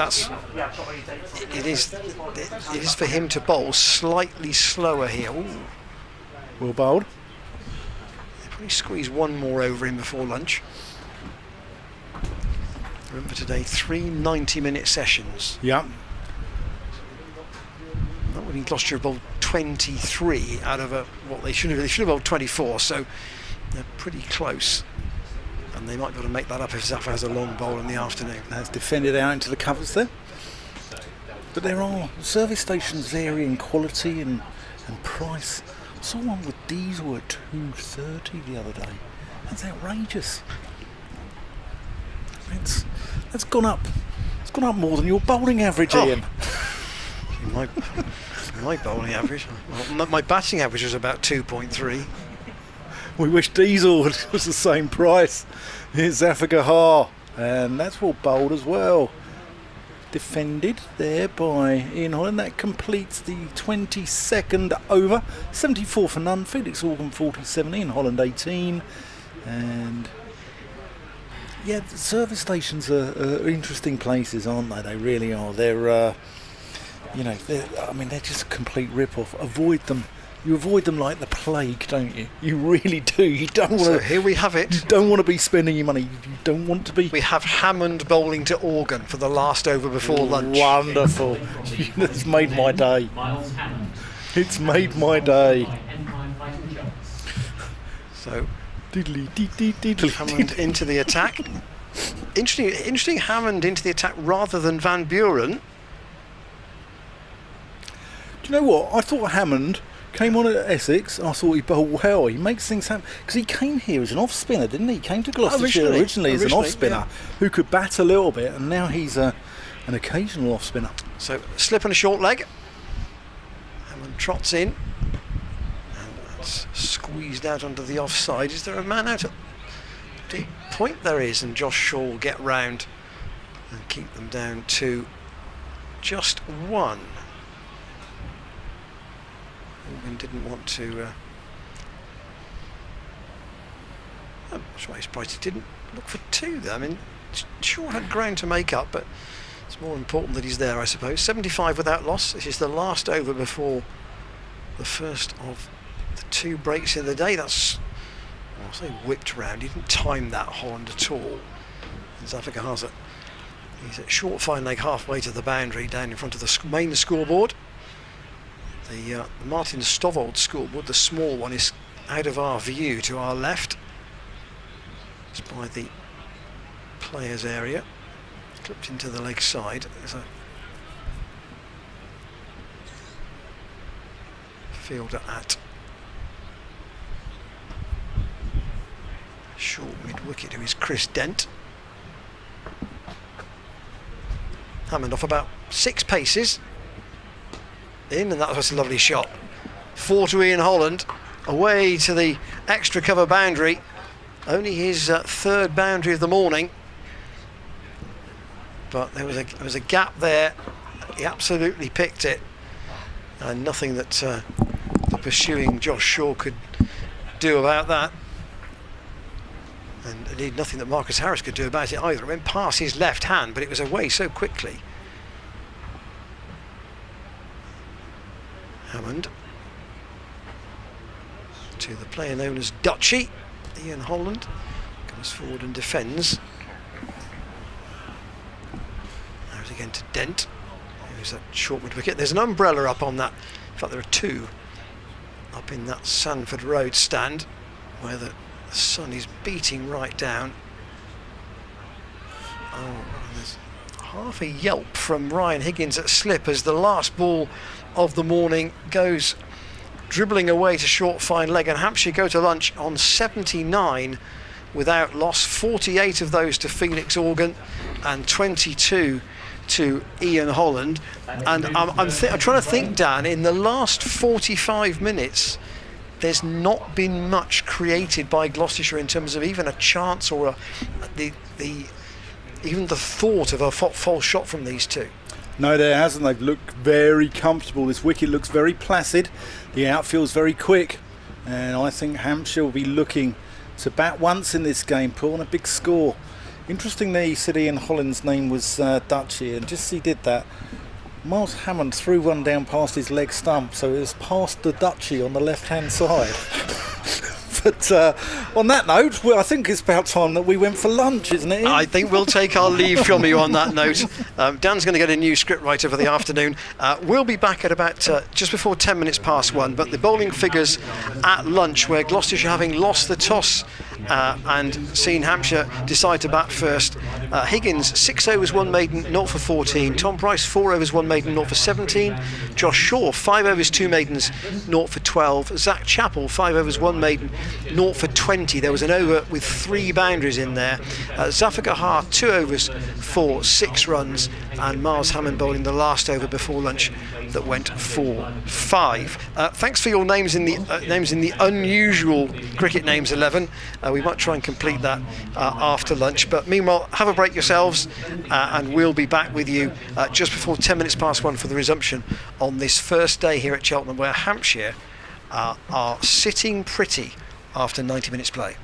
it is for him to bowl slightly slower here. Ooh. Well bowled. Probably squeeze one more over him before lunch. Remember today, 3 90-minute sessions. Yeah. Not when Gloucestershire bowled 23 out of what they should have bowled 24, so they're pretty close. And they might be able to make that up if Zafar has a long bowl in the afternoon. That's defended out into the covers there. But there are service stations vary in quality and price. I saw one with diesel at $2.30 the other day. That's outrageous. That's gone up. It's gone up more than your bowling average, Ian. My bowling average, my batting average was about 2.3. We wish diesel was the same price. Here's Zafar Gahar, and that's well bowled as well. Defended there by Ian Holland. That completes the 22nd over. 74 for none. Felix Organ 47. Ian Holland 18. And yeah, the service stations are interesting places, aren't they? They really are. They're they're just a complete rip-off. Avoid them. You avoid them like the plague, don't you? You really do. You don't want to. So here we have it. You don't want to be spending your money. You don't want to be. We have Hammond bowling to Organ for the last over before lunch. Wonderful. It's made my day. It's made my day. So diddly. Hammond into the attack. Interesting Hammond into the attack rather than Van Buren. Do you know what? I thought Hammond came on at Essex. I thought he bowled well. He makes things happen because he came here as an off spinner, didn't he? He came to Gloucestershire originally as an off spinner who could bat a little bit, and now he's an occasional off spinner. So slip and a short leg. Hammond trots in, and that's squeezed out onto the offside. Is there a man out at deep point? There is, and Josh Shaw will get round and keep them down to just one. Organ didn't want to. I'm not sure why he's surprised he didn't look for two there. I mean, Shaw had ground to make up, but it's more important that he's there, I suppose. 75 without loss. This is the last over before the first of the 2 breaks in the day. That's, I'll say, whipped round. He didn't time that Holland at all. Zafar Gahar, he's at short fine leg halfway to the boundary, down in front of the main scoreboard. The Martin Stovald scoreboard, the small one, is out of our view to our left. It's by the players area, clipped into the leg side. There's a fielder at short mid-wicket, who is Chris Dent. Hammond off about 6 paces. In, and that was a lovely shot. 4 to Ian Holland, away to the extra cover boundary. Only his 3rd boundary of the morning, but there was a gap there. He absolutely picked it, and nothing that the pursuing Josh Shaw could do about that, and indeed nothing that Marcus Harris could do about it either. It went past his left hand, but it was away so quickly. Hammond to the player known as Dutchy. Ian Holland goes forward and defends. There's again to Dent, There's that short mid wicket. There's an umbrella up on that. In fact, there are two up in that Sandford Road stand where the sun is beating right down. Oh, there's half a yelp from Ryan Higgins at slip as the last ball of the morning goes dribbling away to short fine leg, and Hampshire go to lunch on 79 without loss, 48 of those to Felix Organ and 22 to Ian Holland. And I'm trying to think, Dan, in the last 45 minutes there's not been much created by Gloucestershire in terms of even a chance or even the thought of a false shot from these two. No, there hasn't. They've looked very comfortable. This wicket looks very placid. The outfield's very quick, and I think Hampshire will be looking to bat once in this game, put on a big score. Interesting that he said Ian Holland's name was Dutchy, and just as he did that, Miles Hammond threw one down past his leg stump, so it was past the Dutchy on the left-hand side. But on that note, well, I think it's about time that we went for lunch, isn't it, Ian? I think we'll take our leave from you on that note. Dan's going to get a new script writer for the afternoon. We'll be back at about just before 10 minutes past 1. But the bowling figures at lunch, where Gloucestershire, having lost the toss and seen Hampshire decide to bat first. Higgins, 6 overs, 1 maiden, 0 for 14. Tom Price, 4 overs, 1 maiden, 0 for 17. Josh Shaw, 5 overs, 2 maidens, 0 for 12. Zach Chappell, 5 overs, 1 maiden, 0 for 20. There was an over with 3 boundaries in there. Zafar Gahar, 2 overs for 6 runs, and Miles Hammond bowling the last over before lunch that went for 5. Thanks for your names in the unusual cricket names 11. We might try and complete that after lunch, but meanwhile, have a break yourselves, and we'll be back with you just before 10 minutes past 1 for the resumption on this first day here at Cheltenham, where Hampshire are sitting pretty after 90 minutes play.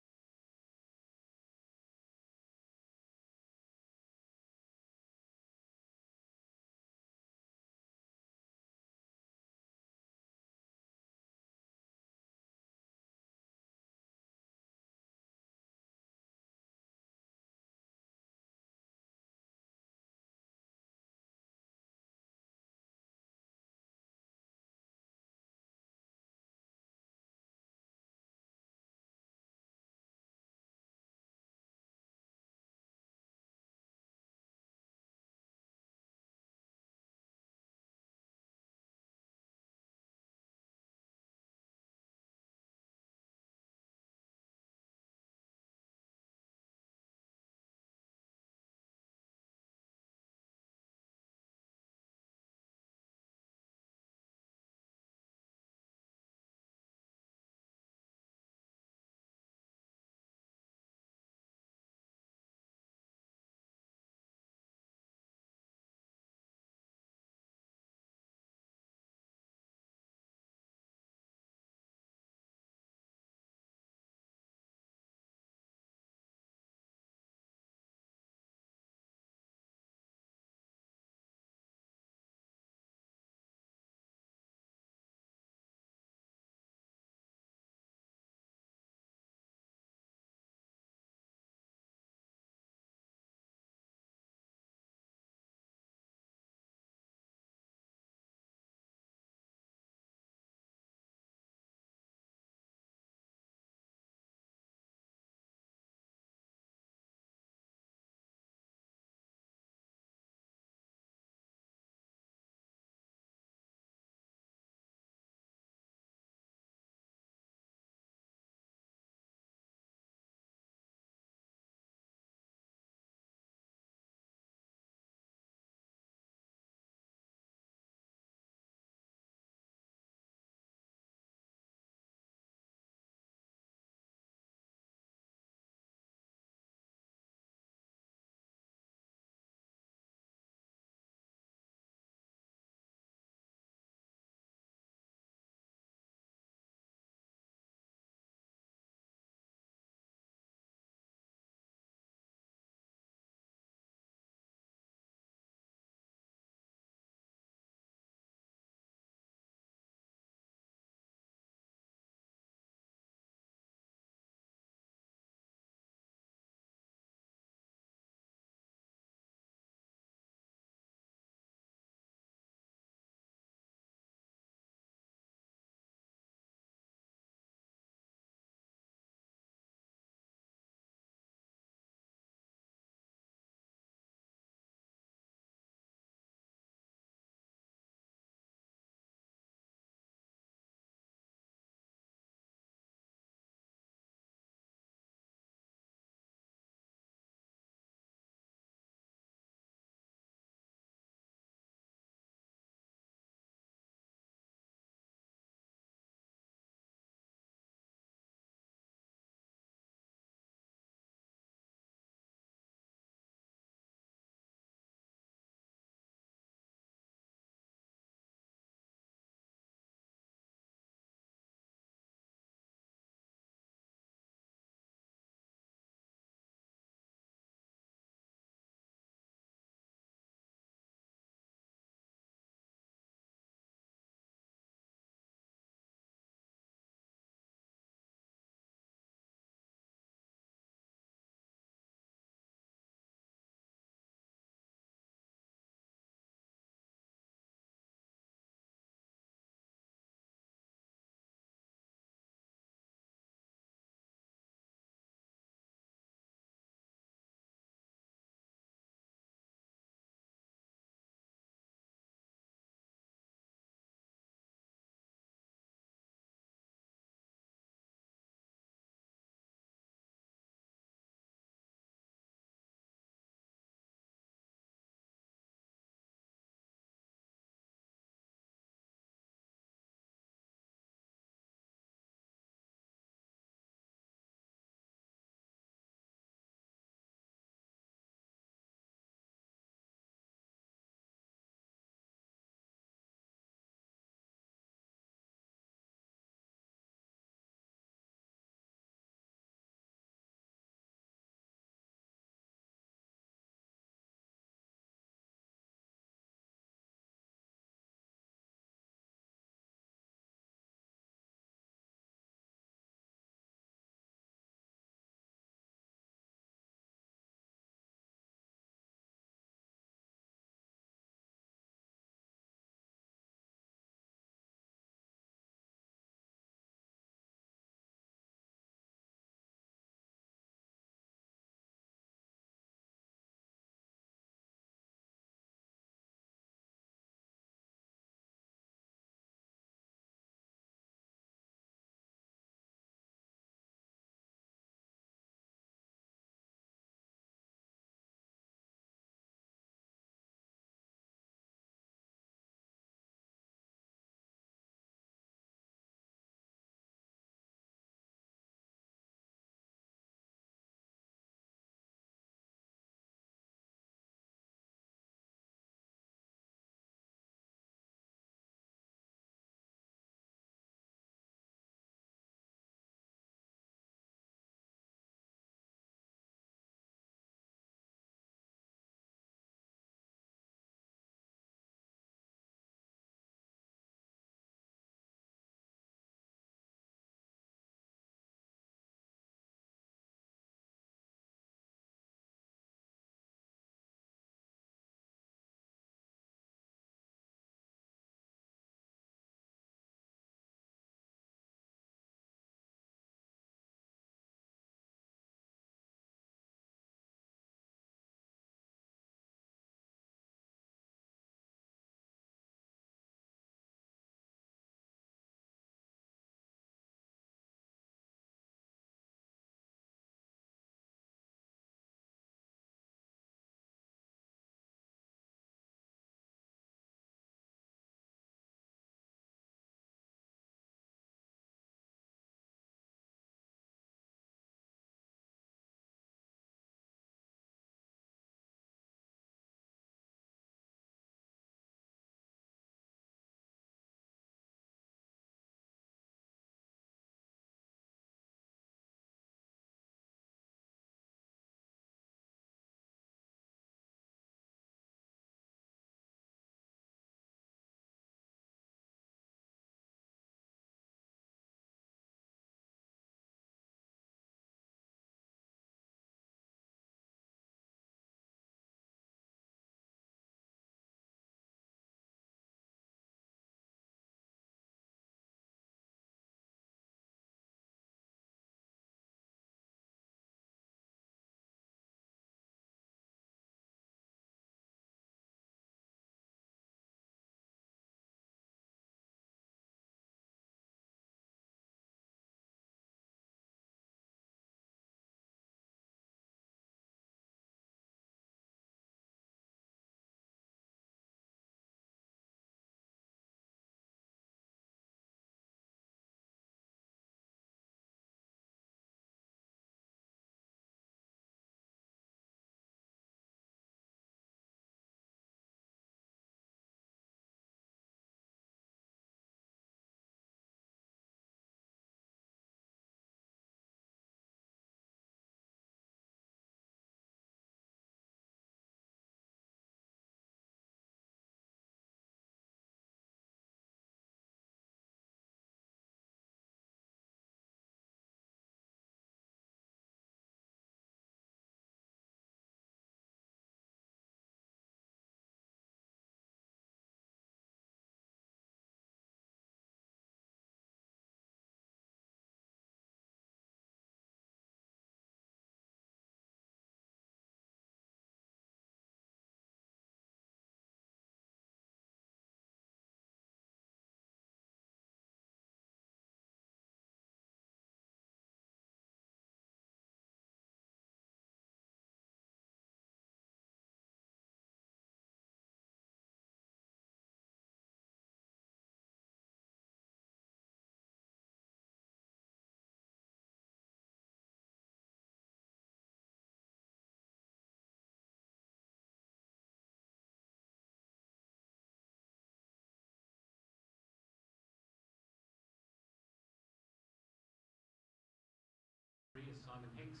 Simon Hicks.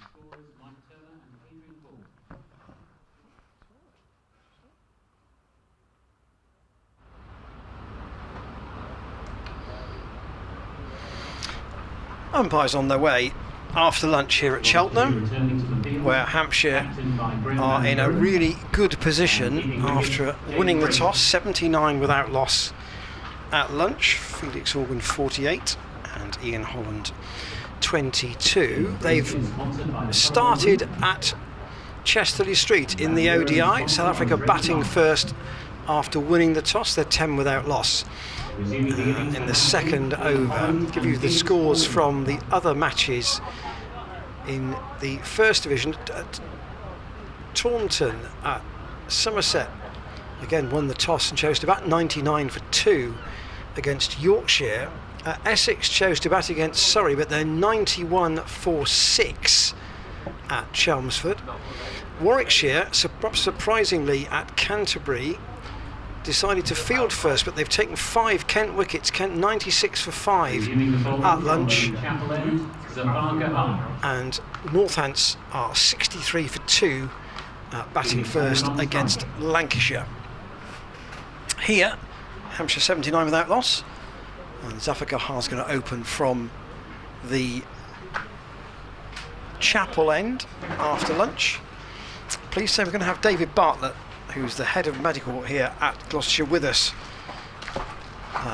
Scorers Mike Turner and Adrian Ball. Umpires on their way after lunch here at Cheltenham, where Hampshire are in a really good position after winning the toss, 79 without loss at lunch. Felix Organ 48 and Ian Holland 22. They've started at Chesterley Street in the ODI. South Africa batting first after winning the toss. They're 10 without loss in the second over. Give you the scores from the other matches in the first division. Taunton at Somerset again won the toss and chose to bat, 99 for 2 against Yorkshire. Essex chose to bat against Surrey, but they're 91 for 6 at Chelmsford. Warwickshire, surprisingly at Canterbury, decided to field first, but they've taken 5 Kent wickets. Kent 96 for 5 at lunch, and Northants are 63 for 2 batting first against Lancashire. Here, Hampshire 79 without loss, and Zafar Gahar's going to open from the chapel end after lunch. Please say we're going to have David Bartlett, who's the head of medical here at Gloucestershire, with us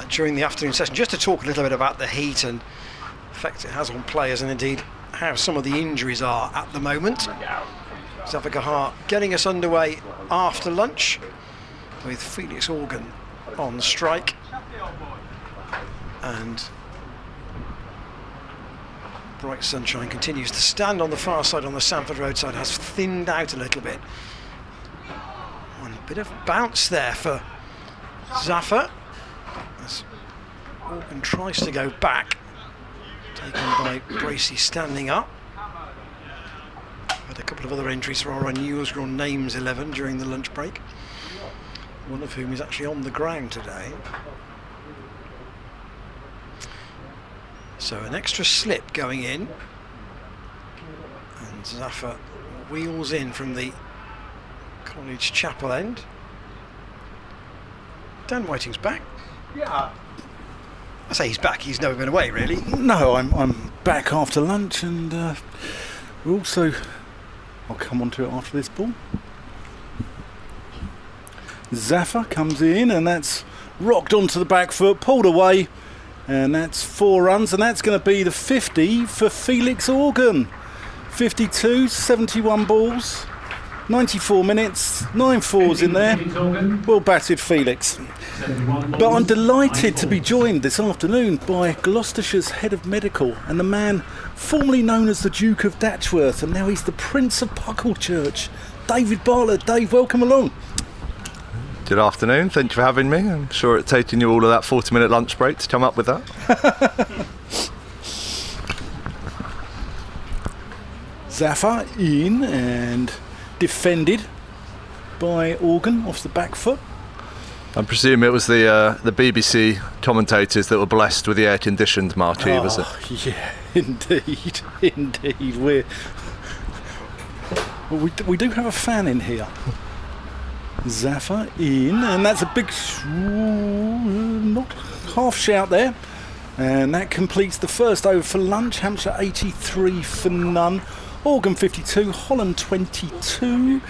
during the afternoon session, just to talk a little bit about the heat and effect it has on players, and indeed how some of the injuries are at the moment. Zafar Gahar getting us underway after lunch with Felix Organ on strike, and bright sunshine continues. The stand on the far side on the Sanford Road side has thinned out a little bit. One bit of bounce there for Zafar as Organ tries to go back, taken by Bracey standing up. Had a couple of other entries for our unusual names 11 during the lunch break, one of whom is actually on the ground today. So an extra slip going in, and Zafar wheels in from the College Chapel end. Dan Whiting's back. Yeah. I say he's back, he's never been away really. No, I'm back after lunch, and we're also, I'll come on to it after this ball. Zafar comes in, and that's rocked onto the back foot, pulled away, and that's 4 runs, and that's going to be the 50 for Felix Organ. 52, 71 balls, 94 minutes, 9 fours in there. Well batted, Felix. But I'm delighted to be joined this afternoon by Gloucestershire's head of medical, and the man formerly known as the Duke of Datchworth, and now he's the Prince of Pucklechurch, David Bartlett. Dave, welcome along. Good afternoon, thank you for having me. I'm sure it's taken you all of that 40-minute lunch break to come up with that. Zafar in and defended by Organ off the back foot. I presume it was the BBC commentators that were blessed with the air-conditioned marquee, was it? Yeah, indeed, indeed. We do have a fan in here. Zafar in, and that's a big not half shout there, and that completes the first over for lunch. Hampshire 83 for none, Organ 52, Holland 22.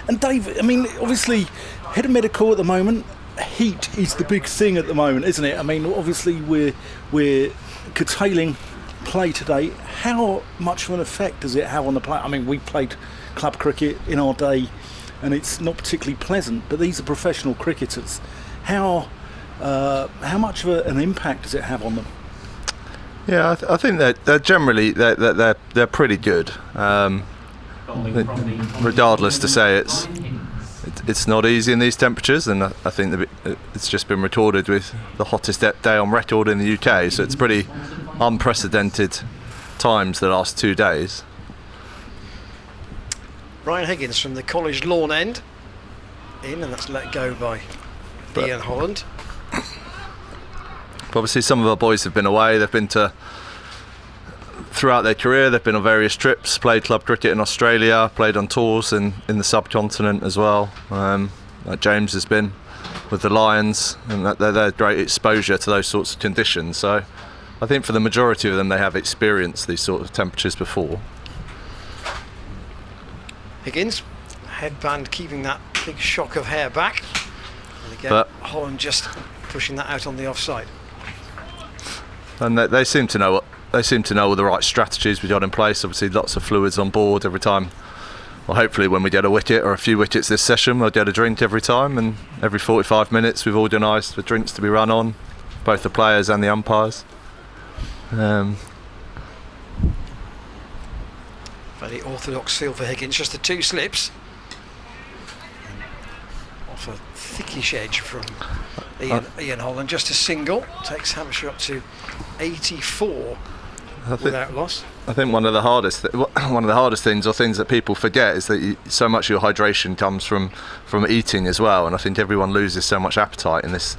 And Dave, I mean, obviously head of medical at the moment, heat is the big thing at the moment, isn't it? I mean, obviously we're curtailing play today. How much of an effect does it have on the play? I mean, we played club cricket in our day, and it's not particularly pleasant, but these are professional cricketers. How much of an impact does it have on them? Yeah, I think that they're generally they're pretty good. Regardless, to say it's not easy in these temperatures, and I think that it's just been recorded with the hottest day on record in the UK. So it's pretty unprecedented times the last 2 days. Ryan Higgins from the College Lawn end in, and that's let go by Ian Holland. Obviously some of our boys have been away. They've been to throughout their career, they've been on various trips, played club cricket in Australia, played on tours in the subcontinent as well. Like James has been with the Lions, and they're great exposure to those sorts of conditions. So I think for the majority of them, they have experienced these sort of temperatures before. Higgins, headband keeping that big shock of hair back. And again, Holland just pushing that out on the offside. And they seem to know all the right strategies we've got in place. Obviously, lots of fluids on board every time. Well, hopefully, when we get a wicket or a few wickets this session, we'll get a drink every time. And every 45 minutes, we've organised for drinks to be run on, both the players and the umpires. Very orthodox feel for Higgins. Just the 2 slips. Off a thickish edge from Ian Holland. Just a single takes Hampshire up to 84 without loss. I think one of the hardest things, or things that people forget, is that so much of your hydration comes from eating as well. And I think everyone loses so much appetite in this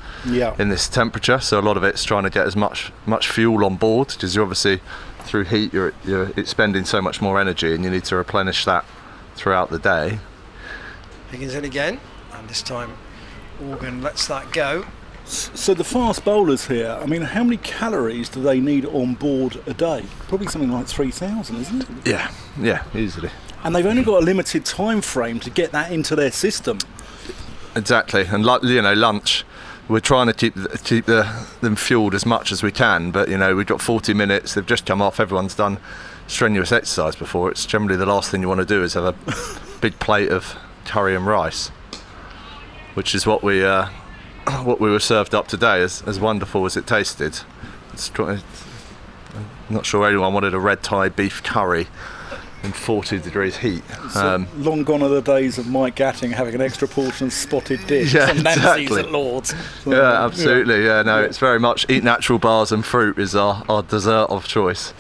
temperature. So a lot of it's trying to get as much fuel on board, because you're obviously through heat you're expending so much more energy, and you need to replenish that throughout the day. Higgins in again, and this time Organ lets that go. So the fast bowlers here, I mean, how many calories do they need on board a day? Probably something like 3,000, isn't it? Yeah, easily. And they've only got a limited time frame to get that into their system. Exactly, and lunch, we're trying to keep them fueled as much as we can, but we've got 40 minutes, they've just come off, everyone's done strenuous exercise before. It's generally the last thing you want to do is have a big plate of curry and rice, which is what we were served up today, as wonderful as it tasted. I'm not sure anyone wanted a red Thai beef curry in 40 degrees heat. Long gone are the days of Mike Gatting having an extra portion of spotted dish from Nancy's at Lord's. Yeah, absolutely. It's very much eat natural bars and fruit is our dessert of choice.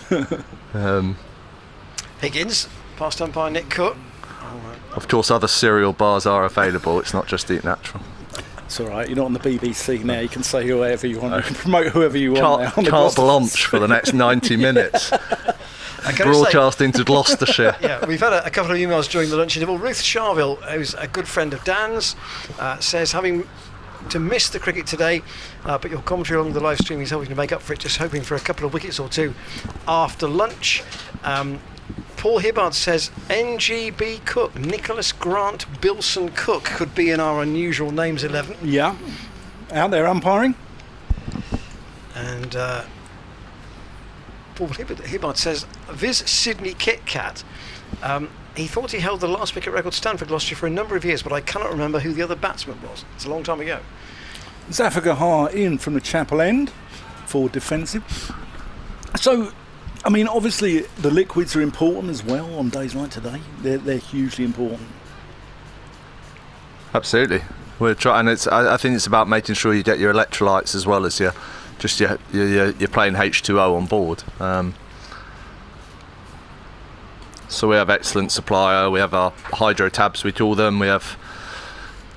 Higgins, past umpire Nick Cook. Of course, other cereal bars are available. It's not just eat natural. It's all right. You're not on the BBC now. You can say whoever you want. You can promote whoever you want. Carte blanche for the next 90 minutes. Broadcasting to Gloucestershire. Yeah, we've had a couple of emails during the lunch interval. Ruth Charville, who's a good friend of Dan's, says having to miss the cricket today, but your commentary along the live stream is helping to make up for it. Just hoping for a couple of wickets or 2 after lunch. Paul Hibbard says NGB Cook, Nicholas Grant Bilson Cook could be in our unusual names 11. Yeah, out there umpiring. And Paul Hibbard says Viz Sydney Kit Kat. He thought he held the last wicket record stand for Gloucestershire for a number of years, but I cannot remember who the other batsman was. It's a long time ago. Zafar Gahar in from the Chapel End for defensive. So, I mean, obviously the liquids are important as well on days like today. They're hugely important. Absolutely. We're trying. I think it's about making sure you get your electrolytes as well as your plain H2O on board. So we have excellent supplier. We have our hydro tabs, we call them. We have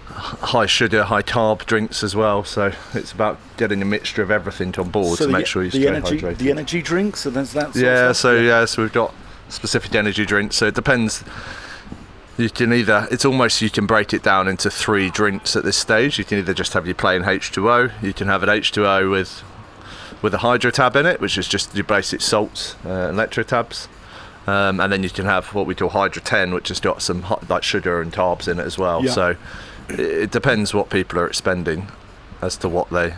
high sugar, high carb drinks as well. So it's about getting a mixture of everything on board to make sure you stay hydrated. The energy drinks, so there's that. So we've got specific energy drinks. So it depends. You can you can break it down into 3 drinks at this stage. You can either just have your plain H2O. You can have an H2O with a hydro tab in it, which is just your basic salts, electro tabs. And then you can have what we call Hydro 10, which has got some like sugar and carbs in it as well. Yeah. So it depends what people are expending as to what they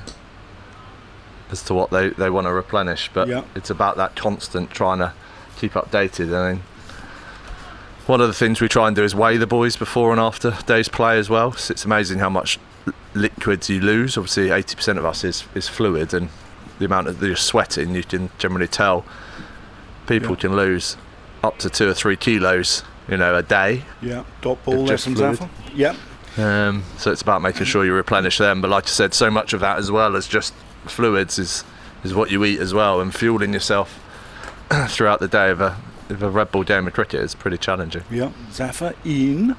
want to replenish. But it's about that constant trying to keep updated. I mean, one of the things we try and do is weigh the boys before and after days play as well. So it's amazing how much liquids you lose. Obviously 80% of us is fluid, and the amount that you're sweating, you can generally tell people can lose up to 2 or 3 kilos, a day. Yeah, dot ball there from Zafar. Yeah. So it's about making sure you replenish them. But like I said, so much of that as well as just fluids is what you eat as well, and fueling yourself throughout the day of a red ball game of cricket is pretty challenging. Yeah, Zafar in,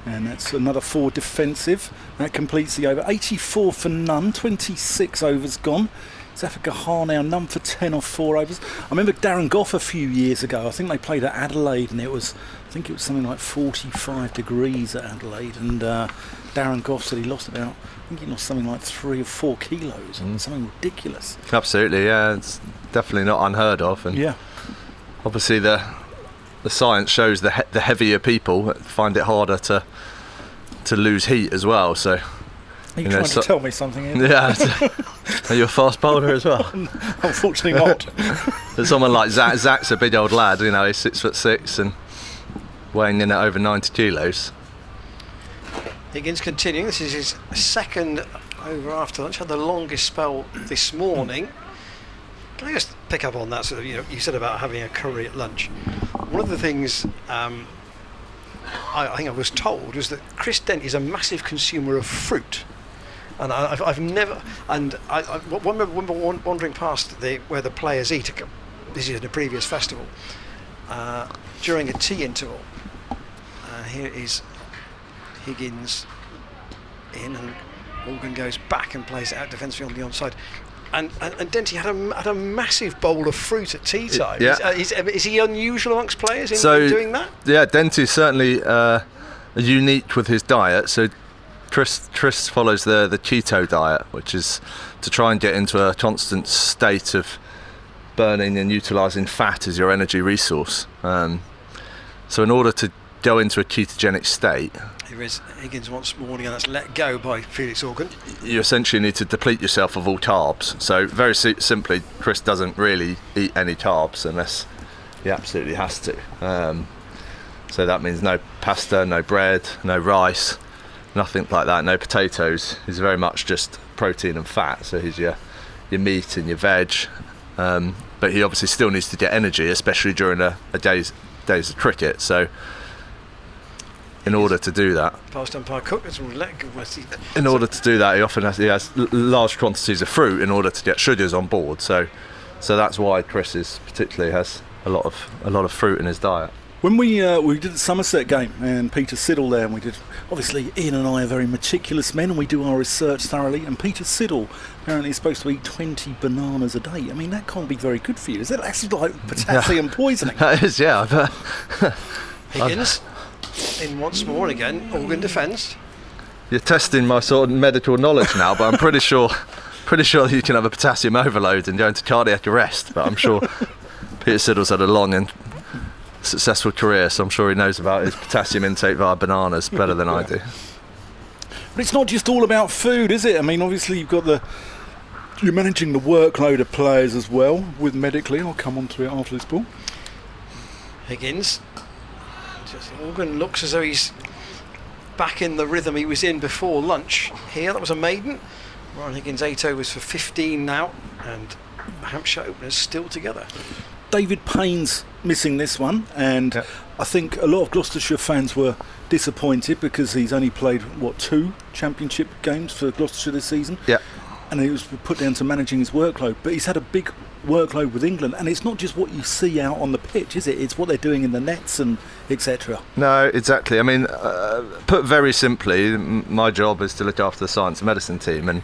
and that's another 4 defensive. That completes the over. 84 for none, 26 overs gone Zafar Gahar now none for 10 off 4 overs. I remember Darren Goff a few years ago. I think they played at Adelaide, and I think it was something like 45 degrees at Adelaide, and Darren Goff said he lost something like 3 or 4 kilos, something ridiculous. Absolutely, yeah, it's definitely not unheard of, and obviously the science shows the heavier people find it harder to lose heat as well. So. Are you trying to tell me something here? Yeah. Are you a fast bowler as well? Unfortunately not. But someone like Zach, Zach's a big old lad, he's 6'6" and weighing in at over 90 kilos. Higgins continuing. This is his second over after lunch. Had the longest spell this morning. Can I just pick up on that? Sort of, you said about having a curry at lunch. One of the things I think I was told was that Chris Dent is a massive consumer of fruit. And I've never, and I remember wandering past where the players eat. This is in a previous festival during a tea interval. Here is Higgins in, and Morgan goes back and plays it out defensively on the onside. And Denty had a massive bowl of fruit at tea time. Yeah. Is he unusual amongst players in doing that? Yeah, Denty's certainly unique with his diet. So Tris follows the keto diet, which is to try and get into a constant state of burning and utilising fat as your energy resource. So in order to go into a ketogenic state, here is Higgins once more, and that's let go by Felix Organ. You essentially need to deplete yourself of all carbs. So very simply, Chris doesn't really eat any carbs unless he absolutely has to. So that means no pasta, no bread, no rice, nothing like that, no potatoes. He's very much just protein and fat. So he's your meat and your veg. But he obviously still needs to get energy, especially during a days of cricket. So in order to do that, in order to do that, he has large quantities of fruit in order to get sugars on board. So that's why Chris particularly has a lot of fruit in his diet. When we did the Somerset game, and Peter Siddle there, and we did, obviously Ian and I are very meticulous men, and we do our research thoroughly, and Peter Siddle apparently is supposed to eat 20 bananas a day. I mean, that can't be very good for you. Is that actually like potassium poisoning? That is, yeah. Higgins in once more again. Organ defence. You're testing my sort of medical knowledge now, but I'm pretty sure that you can have a potassium overload and go into cardiac arrest. But I'm sure Peter Siddle's had a long and successful career, so I'm sure he knows about his potassium intake via bananas better than I do. But it's not just all about food, is it? I mean, obviously you're managing the workload of players as well with medically. I'll come on to it after this ball. Higgins. Organ looks as though he's back in the rhythm he was in before lunch. Here, that was a maiden. Ryan Higgins 8 overs for 15 now, and Hampshire openers still together. David Payne's missing this one, and I think a lot of Gloucestershire fans were disappointed because he's only played 2 championship games for Gloucestershire this season. Yeah. And he was put down to managing his workload, but he's had a big workload with England, and it's not just what you see out on the pitch, is it? It's what they're doing in the nets and etc. No, exactly. I mean, put very simply, my job is to look after the science and medicine team, and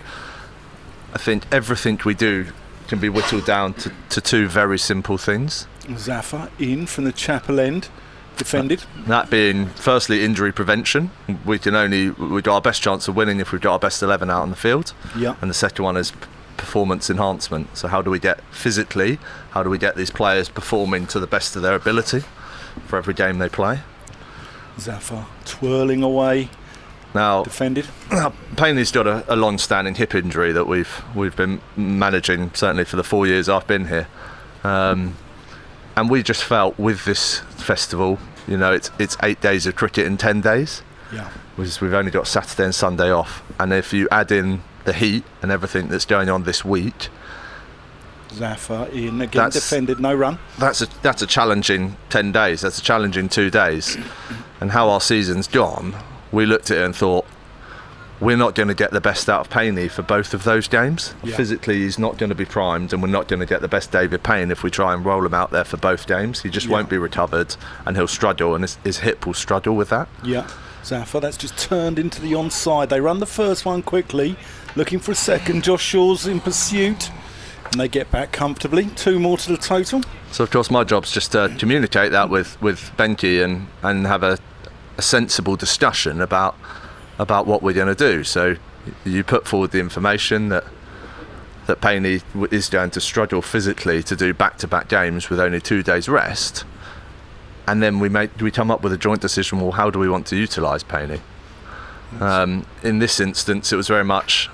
I think everything we do can be whittled down to 2 very simple things. Zafar in from the chapel end, defended. That being, firstly, injury prevention. We got our best chance of winning if we've got our best 11 out on the field. Yeah. And the second one is performance enhancement. So how do we get these players performing to the best of their ability for every game they play? Zafar twirling away. Now, defended. Payne's got a long-standing hip injury that we've been managing certainly for the 4 years I've been here, and we just felt with this festival, it's 8 days of cricket in 10 days. Yeah. We've only got Saturday and Sunday off, and if you add in the heat and everything that's going on this week, Zafar in again, defended, no run. That's a challenging 10 days. That's a challenging 2 days, and how our season's gone. We looked at it and thought, we're not going to get the best out of Payne for both of those games. Yeah. Physically, he's not going to be primed, and we're not going to get the best David Payne if we try and roll him out there for both games. He just won't be recovered, and he'll struggle, and his hip will struggle with that. Yeah, Zafar, that's just turned into the onside. They run the first one quickly, looking for a second. Josh Shaw's in pursuit. And they get back comfortably. 2 more to the total. So of course my job's just to communicate that with Benke and have a sensible discussion about what we're going to do. So you put forward the information that Payne is going to struggle physically to do back-to-back games with only 2 days rest, and then we come up with a joint decision. Well, how do we want to utilise Payne? In this instance, it was very much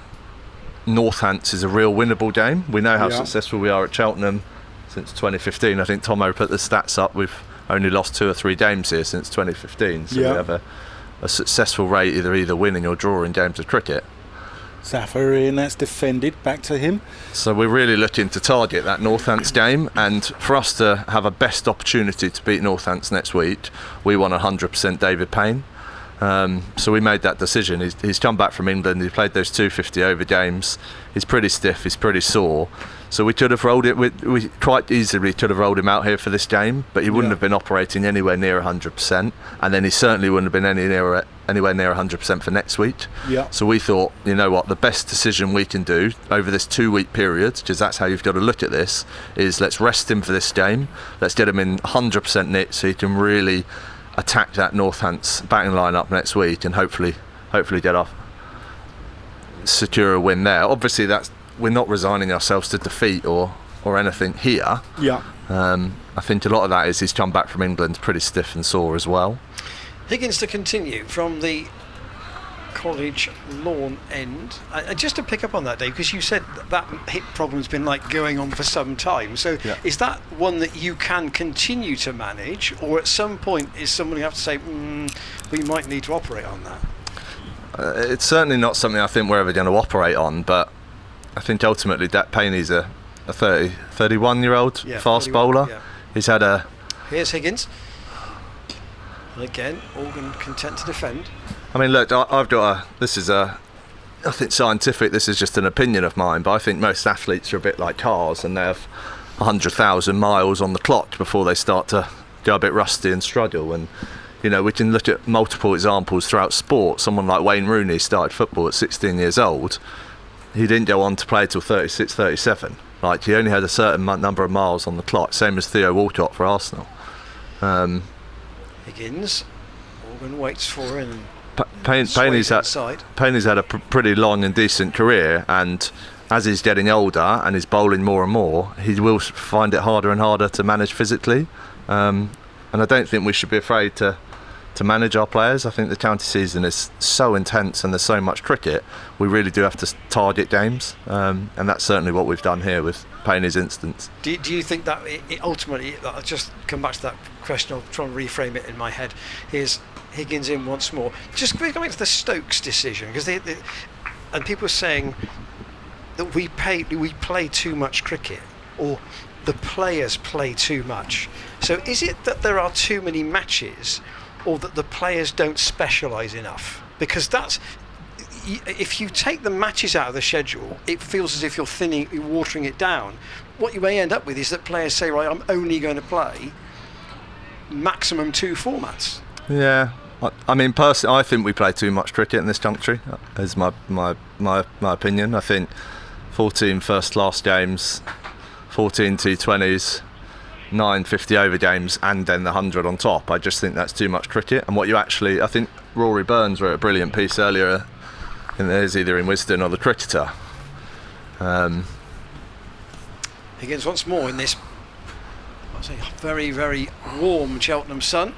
Northants is a real winnable game. We know how successful we are at Cheltenham since 2015. I think Tomo put the stats up. We've only lost 2 or 3 games here since 2015. So we have a successful rate either winning or drawing games of cricket. Zafar, and that's defended back to him. So we're really looking to target that Northants game, and for us to have a best opportunity to beat Northants next week, we want 100% David Payne. So we made that decision. He's come back from England. He played those 250 over games. He's pretty stiff. He's pretty sore. So we could have rolled it. We quite easily could have rolled him out here for this game, but he wouldn't have been operating anywhere near 100%, and then he certainly wouldn't have been anywhere near 100% for next week. Yeah. So we thought, you know what, the best decision we can do over this 2-week period, because that's how you've got to look at this, is let's rest him for this game. Let's get him in 100% knit so he can really attack that Northants batting line-up next week and hopefully get off, secure a win there. Obviously, we're not resigning ourselves to defeat or anything here. Yeah. I think a lot of that is he's come back from England pretty stiff and sore as well. Higgins to continue from the College Lawn end. Just to pick up on that, Dave, because you said that hip problem's been going on for some time. So is that one that you can continue to manage, or at some point is someone you have to say, we might need to operate on that? It's certainly not something I think we're ever going to operate on, but I think ultimately that Payne is a 31-year-old fast bowler. Yeah. He's had a... Here's Higgins. And again, Organ content to defend. I mean, look, I've got I think scientific, this is just an opinion of mine, but I think most athletes are a bit like cars, and they have 100,000 miles on the clock before they start to go a bit rusty and struggle. And, you know, we can look at multiple examples throughout sport. Someone like Wayne Rooney started football at 16 years old. He didn't go on to play till 36, 37. He only had a certain number of miles on the clock, same as Theo Walcott for Arsenal. Higgins, Organ waits for him. Payne's had a pretty long and decent career, and as he's getting older and he's bowling more and more, he will find it harder and harder to manage physically. And I don't think we should be afraid to manage our players. I think the county season is so intense and there's so much cricket, we really do have to target games, and that's certainly what we've done here with Payne's instance. Do you think that it ultimately, I'll just come back to that question, I'll try and reframe it in my head. Here's Higgins in once more. Just going to the Stokes decision, because and people are saying that we play too much cricket, or the players play too much. So is it that there are too many matches, or that the players don't specialise enough? Because if you take the matches out of the schedule, it feels as if you're watering it down. What you may end up with is that players say, right, I'm only going to play maximum 2 formats. Yeah, I mean, personally, I think we play too much cricket in this country, is my opinion. I think 14 first-class games, 14 T20s, 9 50 over games, and then the 100 on top. I just think that's too much cricket. And I think Rory Burns wrote a brilliant piece earlier, and there's either in Wisden or the Cricketer. Higgins once more in this, I'll say, very, very warm Cheltenham sun.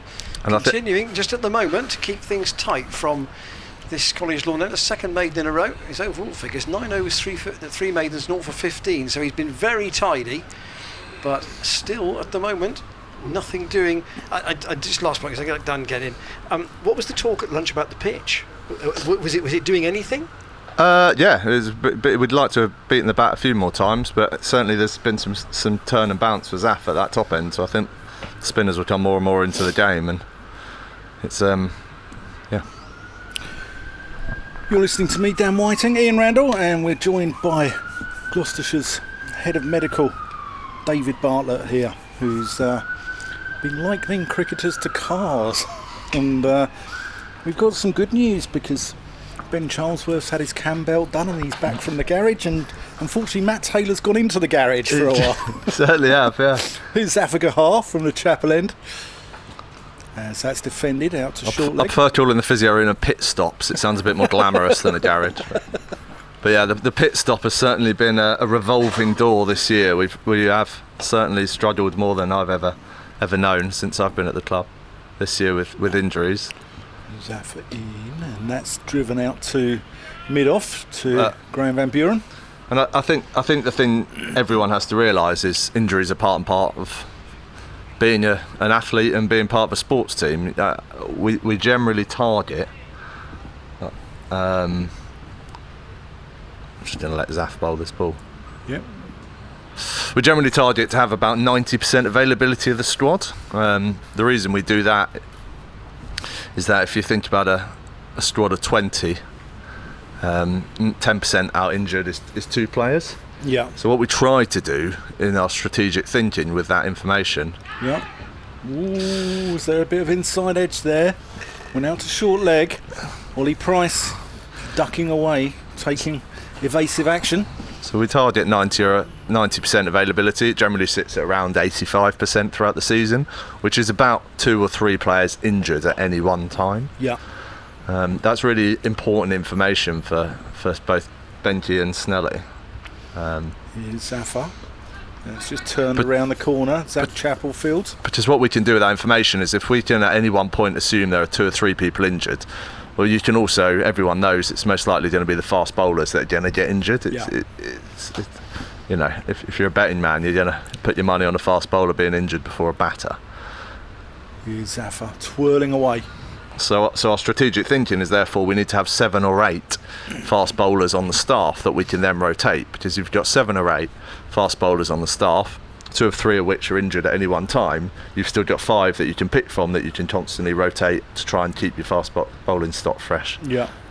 And continuing just at the moment to keep things tight from this College Lawn. The second maiden in a row. His overall figures 9 overs, 3 maidens, 0 for 15. So he's been very tidy, but still at the moment nothing doing. I just last point because I got done getting. What was the talk at lunch about the pitch? Was it doing anything? Yeah, we'd like to have beaten the bat a few more times, but certainly there's been some turn and bounce for Zaf at that top end. So I think spinners will come more and more into the game, and it's yeah. You're listening to me, Dan Whiting, Ian Randall, and we're joined by Gloucestershire's head of medical, David Bartlett here, who's been likening cricketers to cars. And we've got some good news, because Ben Charlesworth's had his cam belt done and he's back from the garage, and unfortunately Matt Taylor's gone into the garage for a while. Certainly have, yeah. It's Africa half from the chapel end. So that's defended out to short I leg. prefer calling the physio arena pit stops. It sounds a bit more glamorous than a garage. But yeah, the pit stop has certainly been a revolving door this year. We have certainly struggled more than I've ever known since I've been at the club this year with injuries. Zaffa in, and that's driven out to mid-off to Graham Van Buren. And I think the thing everyone has to realise is injuries are part and part of being an athlete and being part of a sports team. We generally target. I'm just going to let Zaf bowl this ball. Yep. We generally target to have about 90% availability of the squad. The reason we do that is that if you think about a squad of 20, 10% out injured is 2 players. Yeah. So what we try to do in our strategic thinking with that information. Yeah. Ooh, is there a bit of inside edge there? Went out to short leg. Ollie Price ducking away, taking evasive action. So we target 90% availability. It generally sits at around 85% throughout the season, which is about 2 or 3 players injured at any one time. Yeah. That's really important information for both Benji and Snelly. Here's Zaffa. It's just turned around the corner. Zaf Chapel Fields. Because what we can do with that information is if we can at any one point assume there are 2 or 3 people injured, well, you can also, everyone knows it's most likely going to be the fast bowlers that are going to get injured. You know, if you're a betting man, you're going to put your money on a fast bowler being injured before a batter. Here's Zaffa twirling away. So our strategic thinking is therefore we need to have 7 or 8 fast bowlers on the staff that we can then rotate, because if you've got 7 or 8 fast bowlers on the staff, 2 or 3 of which are injured at any one time, you've still got 5 that you can pick from that you can constantly rotate to try and keep your fast bowling stock fresh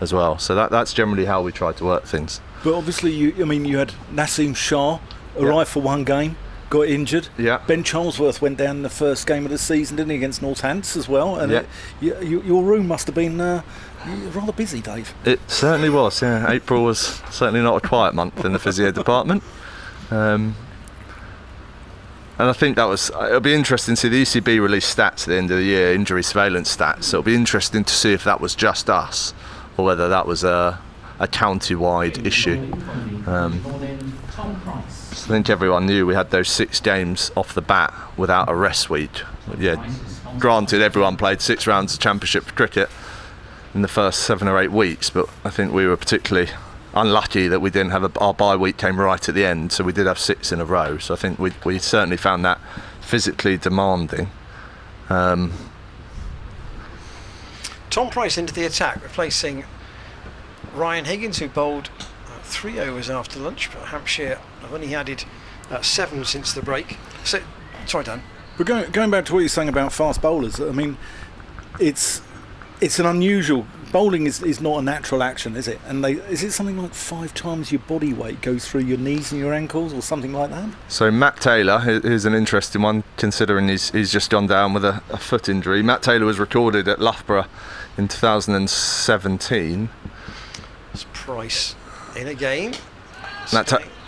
as well. So that's generally how we try to work things. But obviously you had Naseem Shah arrive for one game, got injured. Yeah. Ben Charlesworth went down in the first game of the season, didn't he, against Northants as well? And your room must have been rather busy, Dave. It certainly was, yeah. April was certainly not a quiet month in the physio department. And I think it'll be interesting to see the ECB release stats at the end of the year, injury surveillance stats. It'll be interesting to see if that was just us or whether that was a county-wide issue. I think everyone knew we had those 6 games off the bat without a rest week. Yeah, granted, everyone played 6 rounds of Championship cricket in the first 7 or 8 weeks, but I think we were particularly unlucky that we didn't have our bye week came right at the end, so we did have 6 in a row. So I think we certainly found that physically demanding. Tom Price into the attack, replacing Ryan Higgins, who bowled 3 overs after lunch, but Hampshire have only added 7 since the break. So, sorry, Dan. But going back to what you're saying about fast bowlers, I mean, it's an unusual. Bowling is not a natural action, is it? And is it something like 5 times your body weight goes through your knees and your ankles, or something like that? So Matt Taylor is an interesting one, considering he's just gone down with a foot injury. Matt Taylor was recorded at Loughborough in 2017. It's Price in again.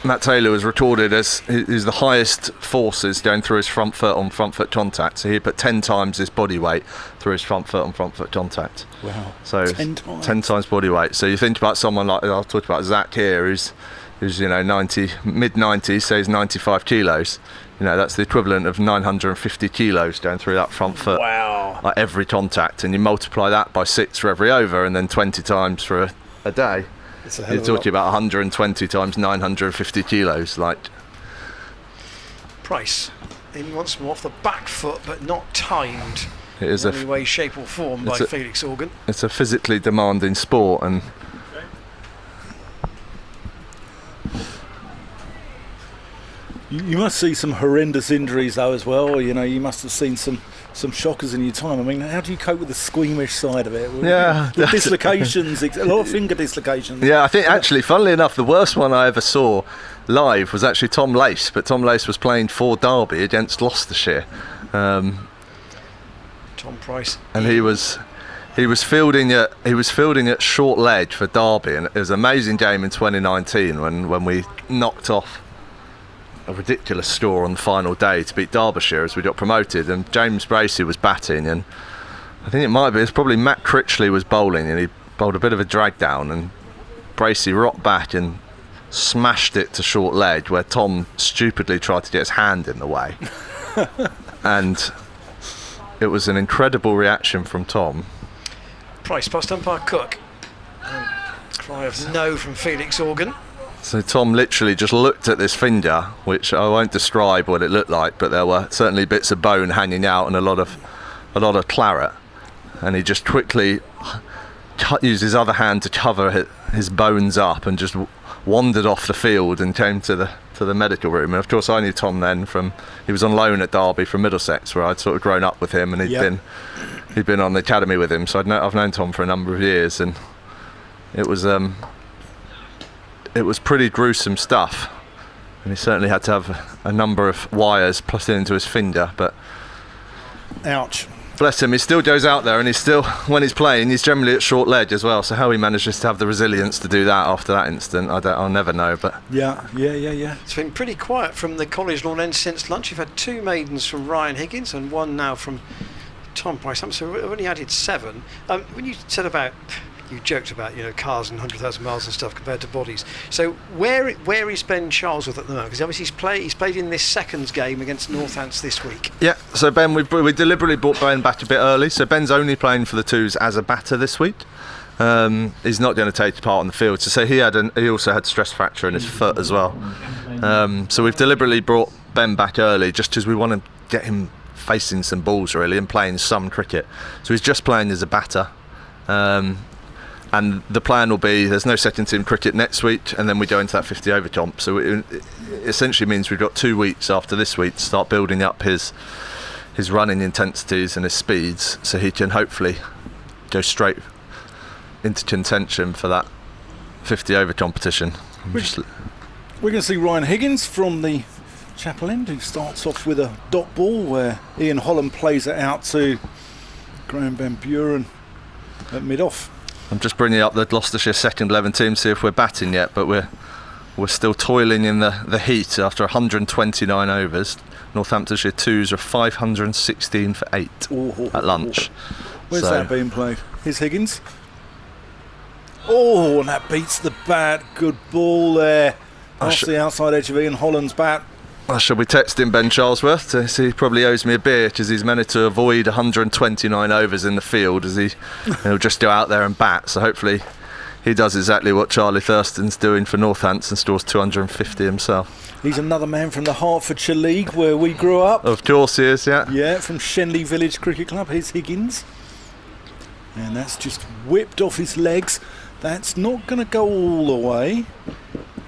Matt Taylor was recorded as is the highest forces going through his front foot on front foot contact. So he put 10 times his body weight through his front foot on front foot contact. Wow. So 10 times. 10 times body weight. So you think about someone like, I'll talk about Zach here, who's mid 90s, so he's 95 kilos. That's the equivalent of 950 kilos going through that front foot. Wow. Like every contact, and you multiply that by 6 for every over, and then 20 times for a day. You're talking about 120 times 950 kilos. Price in once more off the back foot, but not timed in any way, shape or form by Felix Organ. It's a physically demanding sport, and you must see some horrendous injuries though as well. You must have seen some shockers in your time. I mean, how do you cope with the squeamish side of it? Yeah, the dislocations, a lot of finger dislocations. Yeah, I think actually, funnily enough, the worst one I ever saw live was actually Tom Lace, but Tom Lace was playing for Derby against Gloucestershire. Tom Price. And he was fielding at short ledge for Derby, and it was an amazing game in 2019 when we knocked off a ridiculous score on the final day to beat Derbyshire as we got promoted, and James Bracey was batting, and I think it's probably Matt Critchley was bowling, and he bowled a bit of a drag down, and Bracey rocked back and smashed it to short ledge where Tom stupidly tried to get his hand in the way. And it was an incredible reaction from Tom. Price past umpire Cook. Cry of no from Felix Organ. So Tom literally just looked at this finger, which I won't describe what it looked like, but there were certainly bits of bone hanging out and a lot of claret, and he just quickly used his other hand to cover his bones up and just wandered off the field and came to the medical room. And of course I knew Tom then he was on loan at Derby from Middlesex, where I'd sort of grown up with him, and he'd been on the academy with him, so I've known Tom for a number of years, and it was pretty gruesome stuff, and he certainly had to have a number of wires put into his finger, but ouch. Bless him, he still goes out there, and when he's playing, he's generally at short ledge as well, so how he manages to have the resilience to do that after that incident, I'll never know. But yeah. It's been pretty quiet from the College Lawn end since lunch. You've had 2 maidens from Ryan Higgins and 1 now from Tom Price, so we've only added 7. When you said about, you joked about, cars and 100,000 miles and stuff compared to bodies. So where is Ben Charlesworth at the moment? Because obviously he's played in this seconds game against Northants this week. Yeah, so Ben, we deliberately brought Ben back a bit early. So Ben's only playing for the twos as a batter this week. He's not going to take part on the field. So he also had stress fracture in his foot as well. So we've deliberately brought Ben back early just because we want to get him facing some balls really and playing some cricket. So he's just playing as a batter. And the plan will be there's no second team cricket next week, and then we go into that 50 over comp. So it essentially means we've got 2 weeks after this week to start building up his running intensities and his speeds, so he can hopefully go straight into contention for that 50 over competition. We're going to see Ryan Higgins from the Chapel End, who starts off with a dot ball where Ian Holland plays it out to Graham Van Buren at mid-off. I'm just bringing up the Gloucestershire second 11 team to see if we're batting yet, but we're still toiling in the heat after 129 overs. Northamptonshire twos are 516 for 8 at lunch. Where's that being played? Here's Higgins. Oh, and that beats the bat. Good ball there. Off the outside edge of Ian Holland's bat. I shall be texting Ben Charlesworth to see he probably owes me a beer, because he's managed to avoid 129 overs in the field as he'll just go out there and bat. So hopefully he does exactly what Charlie Thurston's doing for Northants and scores 250 himself. He's another man from the Hertfordshire League where we grew up. Of course he is, yeah. Yeah, from Shenley Village Cricket Club. Here's Higgins. And that's just whipped off his legs. That's not going to go all the way.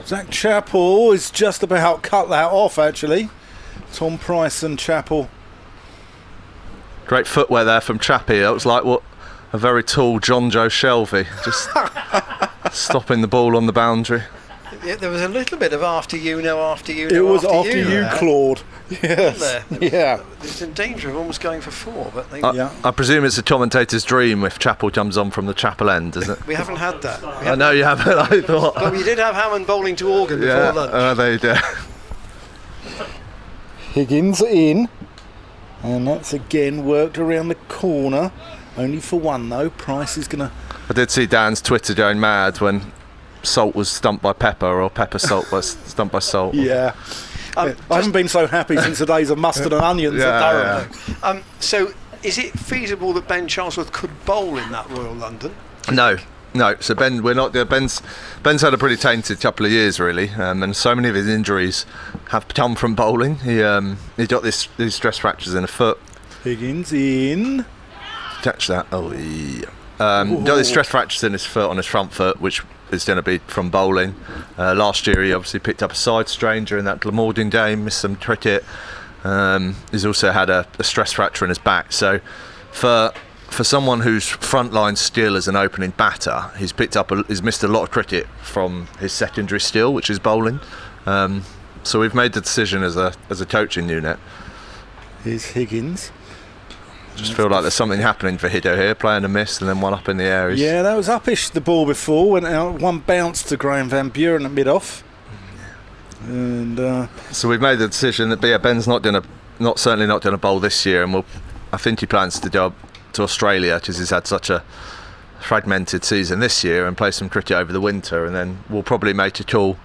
Zach Chappell is just about cut that off, actually. Tom Price and Chappell. Great footwear there from Chappie. That was like what a very tall John Joe Shelby, just stopping the ball on the boundary. Yeah, there was a little bit of after you, It was after you, Claude. Yes. Yeah. It's in danger of almost going for 4, but I presume it's a commentator's dream if Chappell comes on from the Chapel End, isn't it? We haven't had that. I know you haven't, I thought. But we did have Hammond bowling to Organ before lunch. There you go. Higgins in. And that's again worked around the corner. Only for 1 though. Price is going to... I did see Dan's Twitter going mad when Salt was stumped by Pepper, or Pepper Salt was stumped by Salt. Yeah. I haven't been so happy since the days of mustard and onions at Durham. So is it feasible that Ben Charlesworth could bowl in that Royal London? No. So Ben, we're not. Ben's had a pretty tainted couple of years really, and so many of his injuries have come from bowling. He got these stress fractures in the foot. Higgins in. Catch that. Oh, yeah. Got these stress fractures in his foot, on his front foot, which is going to be from bowling. Last year he obviously picked up a side strain during that Glamorgan game, missed some cricket. He's also had a stress fracture in his back. So for someone whose frontline skill as an opening batter, he's missed a lot of cricket from his secondary skill, which is bowling. So we've made the decision as a coaching unit. Here's Higgins. Just feel like there's something happening for Hiddo here, playing a miss and then one up in the air. Yeah, that was uppish, the ball before, went out, one bounced to Graham Van Buren at mid-off. And so we've made the decision that Ben's certainly not going to bowl this year, and I think he plans to go to Australia because he's had such a fragmented season this year and play some cricket over the winter, and then we'll probably make a call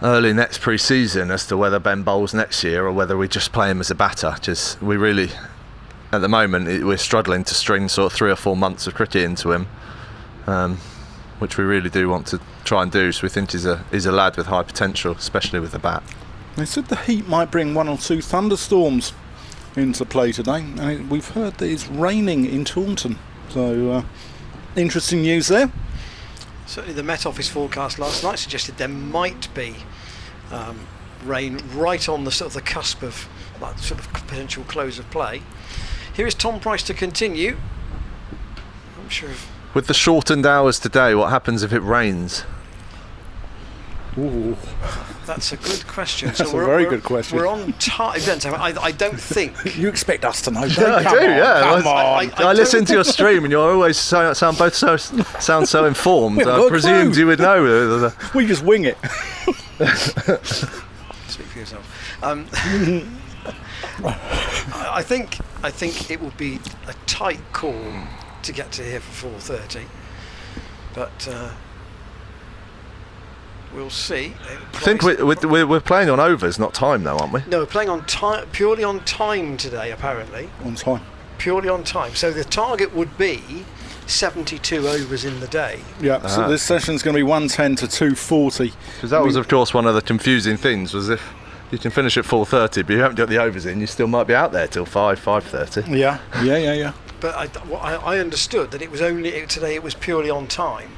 early next pre-season as to whether Ben bowls next year or whether we just play him as a batter, because we really, at the moment, we're struggling to string sort of 3 or 4 months of cricket into him, which we really do want to try and do. So we think he's a lad with high potential, especially with the bat. they said the heat might bring 1 or 2 thunderstorms into play today. We've heard that it's raining in Taunton, so interesting news there. Certainly the Met Office forecast last night suggested there might be rain right on the sort of the cusp of that sort of potential close of play. Here is Tom Price to continue. I'm sure with the shortened hours today, what happens if it rains? Ooh. That's a good question. That's a very good question. We're on time. I don't think. You expect us to know? Yeah, I do. Yeah, Come on. I listen to your stream, and you always sound so informed. I presumed you would know. We just wing it. Speak for yourself. I think it will be a tight call to get to here for 4:30, but we'll see. I think we're playing on overs, not time, though, aren't we? No, we're playing on time, purely on time today, apparently. On time. Purely on time. So the target would be 72 overs in the day. Yeah. So this session's going to be 110 to 240. Because that was, of course, one of the confusing things. Was if you can finish at 4:30, but you haven't got the overs in, you still might be out there till 5:30. Yeah. But I understood that it was today. It was purely on time.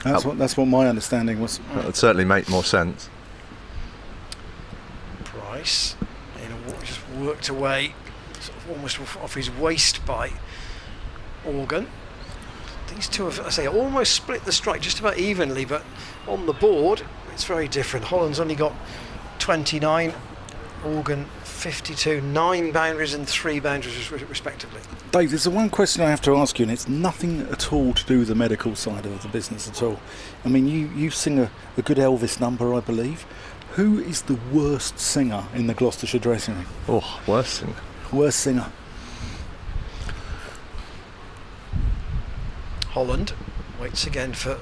That's what my understanding was. That would certainly make more sense. Price, just worked away, sort of almost off his waist by Organ. These two have, I say, almost split the strike just about evenly, but on the board it's very different. Holland's only got 29, Organ 52, 9 boundaries and 3 boundaries respectively. Dave, there's the one question I have to ask you, and it's nothing at all to do with the medical side of the business at all. I mean, you sing a good Elvis number, I believe. Who is the worst singer in the Gloucestershire dressing room? Oh, worst singer. Worst singer. Holland waits again for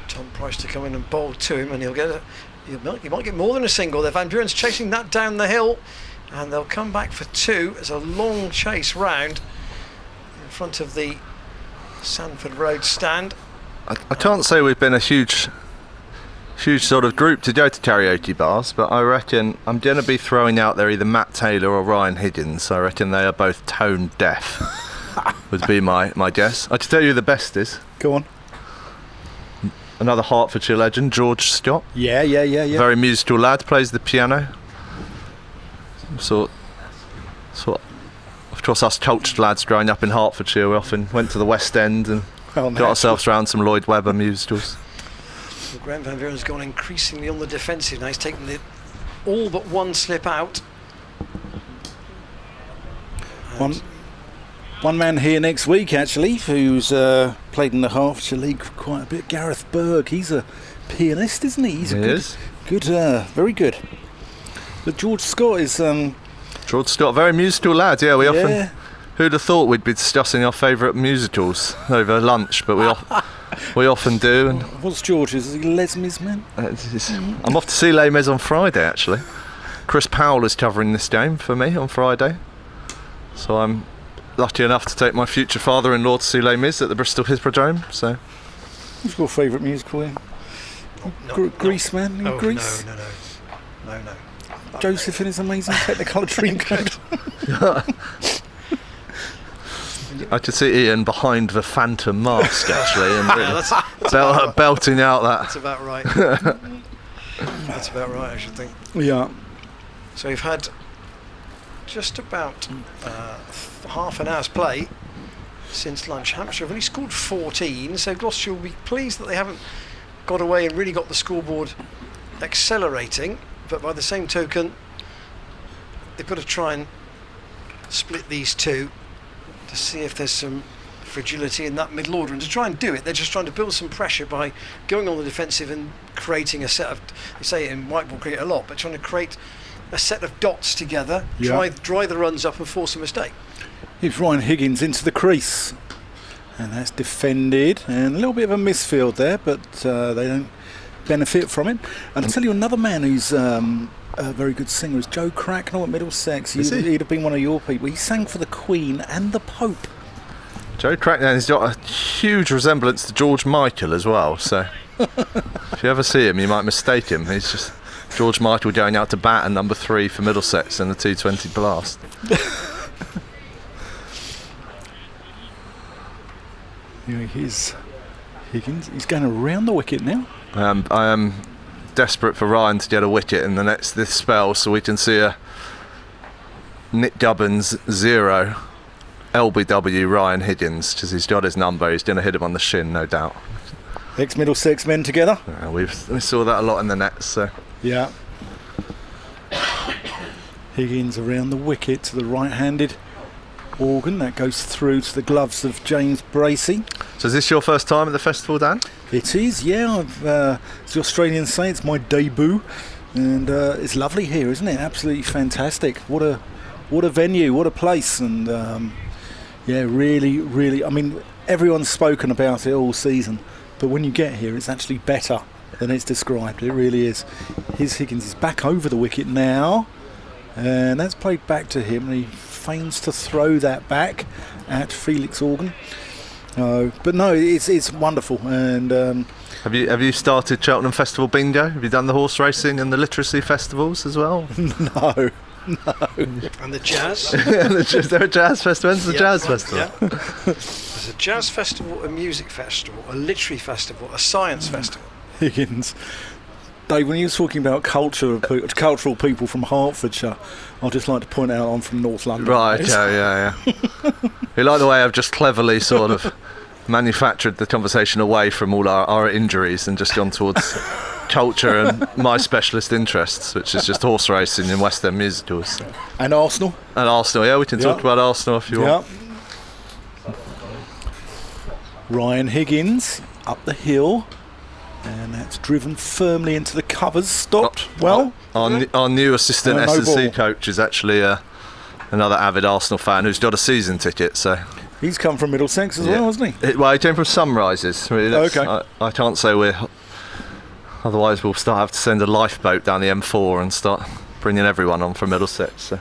Tom Price to come in and bowl to him, and he might get more than a single there. Van Buren's chasing that down the hill, and they'll come back for 2. It's a long chase round in front of the Sanford Road stand. I can't say we've been a huge sort of group to go to karaoke bars, but I reckon I'm going to be throwing out there either Matt Taylor or Ryan Higgins. I reckon they are both tone deaf, would be my guess. I can tell you who the best is. Go on. Another Hertfordshire legend, George Scott. Yeah. Very musical lad, plays the piano. So, of course, us cultured lads growing up in Hertfordshire, we often went to the West End and got ourselves around some Lloyd Webber musicals. Well, Graham Van Buren's gone increasingly on the defensive now. He's taken all but one slip out. One man here next week, actually, who's played in the Hertfordshire League quite a bit. Gareth Berg. He's a pianist, isn't he? He is. Very good. But George Scott is. George Scott, very musical lad. Yeah, often. Who'd have thought we'd be discussing our favourite musicals over lunch? But we often do. And what's George? Is he Les Mis man? I'm off to see Les Mis on Friday, actually. Chris Powell is covering this game for me on Friday, so I'm lucky enough to take my future father-in-law to see Les Mis at the Bristol Hippodrome. So, what's your favourite musical? Grease, man. Oh, Grease. No. Joseph in his amazing Technicolor Dreamcoat. I could see Ian behind the phantom mask, actually, and really belting out that. That's about right. That's about right, I should think. Yeah. So we've had just about half an hour's play since lunch. Hampshire have only scored 14, so Gloucestershire will be pleased that they haven't got away and really got the scoreboard accelerating. But by the same token, they've got to try and split these two to see if there's some fragility in that middle order, and to try and do it, they're just trying to build some pressure by going on the defensive and creating a set of, they say it in white ball cricket a lot, but trying to create a set of dots together, dry the runs up and force a mistake. Here's Ryan Higgins into the crease, and that's defended, and a little bit of a misfield there, but they don't benefit from it. And I'll tell you another man who's a very good singer is Joe Cracknell at Middlesex. He'd have been one of your people. He sang for the Queen and the Pope. Joe Cracknell has got a huge resemblance to George Michael as well, so if you ever see him you might mistake him. He's just George Michael going out to bat at number 3 for Middlesex in the T20 Blast. Here's Higgins. He's going around the wicket now. I am desperate for Ryan to get a wicket in this spell, so we can see a Nick Gubbins 0 LBW Ryan Higgins, because he's got his number. He's going to hit him on the shin, no doubt. Ex-Middlesex men together. We saw that a lot in the nets. So. Yeah. Higgins around the wicket to the right-handed organ. That goes through to the gloves of James Bracey. So is this your first time at the festival, Dan? It is, yeah. As the Australians say, it's my debut. And it's lovely here, isn't it? Absolutely fantastic. What a venue, what a place. And yeah, really, really, I mean, everyone's spoken about it all season, but when you get here, it's actually better than it's described. It really is. Here's Higgins is back over the wicket now, and that's played back to him, and he feigns to throw that back at Felix Organ. But no, it's wonderful. And have you started Cheltenham Festival Bingo? Have you done the horse racing and the literacy festivals as well? No. And the jazz? Is there a jazz festival? When's the jazz festival? Yeah. There's a jazz festival, a music festival, a literary festival, a science festival. Higgins. Dave, when you were talking about cultural people from Hertfordshire, I'd just like to point out I'm from North London. Right, yeah. You like the way I've just cleverly sort of manufactured the conversation away from all our injuries and just gone towards culture and my specialist interests, which is just horse racing and West End musicals. And Arsenal. Yeah, we can talk about Arsenal if you want. Ryan Higgins up the hill, and that's driven firmly into the covers, stopped Our new assistant S&C coach is actually another avid Arsenal fan who's got a season ticket, so he's come from Middlesex as well, hasn't he? He came from Sunrises. Okay. I can't say otherwise we'll have to send a lifeboat down the M4 and start bringing everyone on from Middlesex. So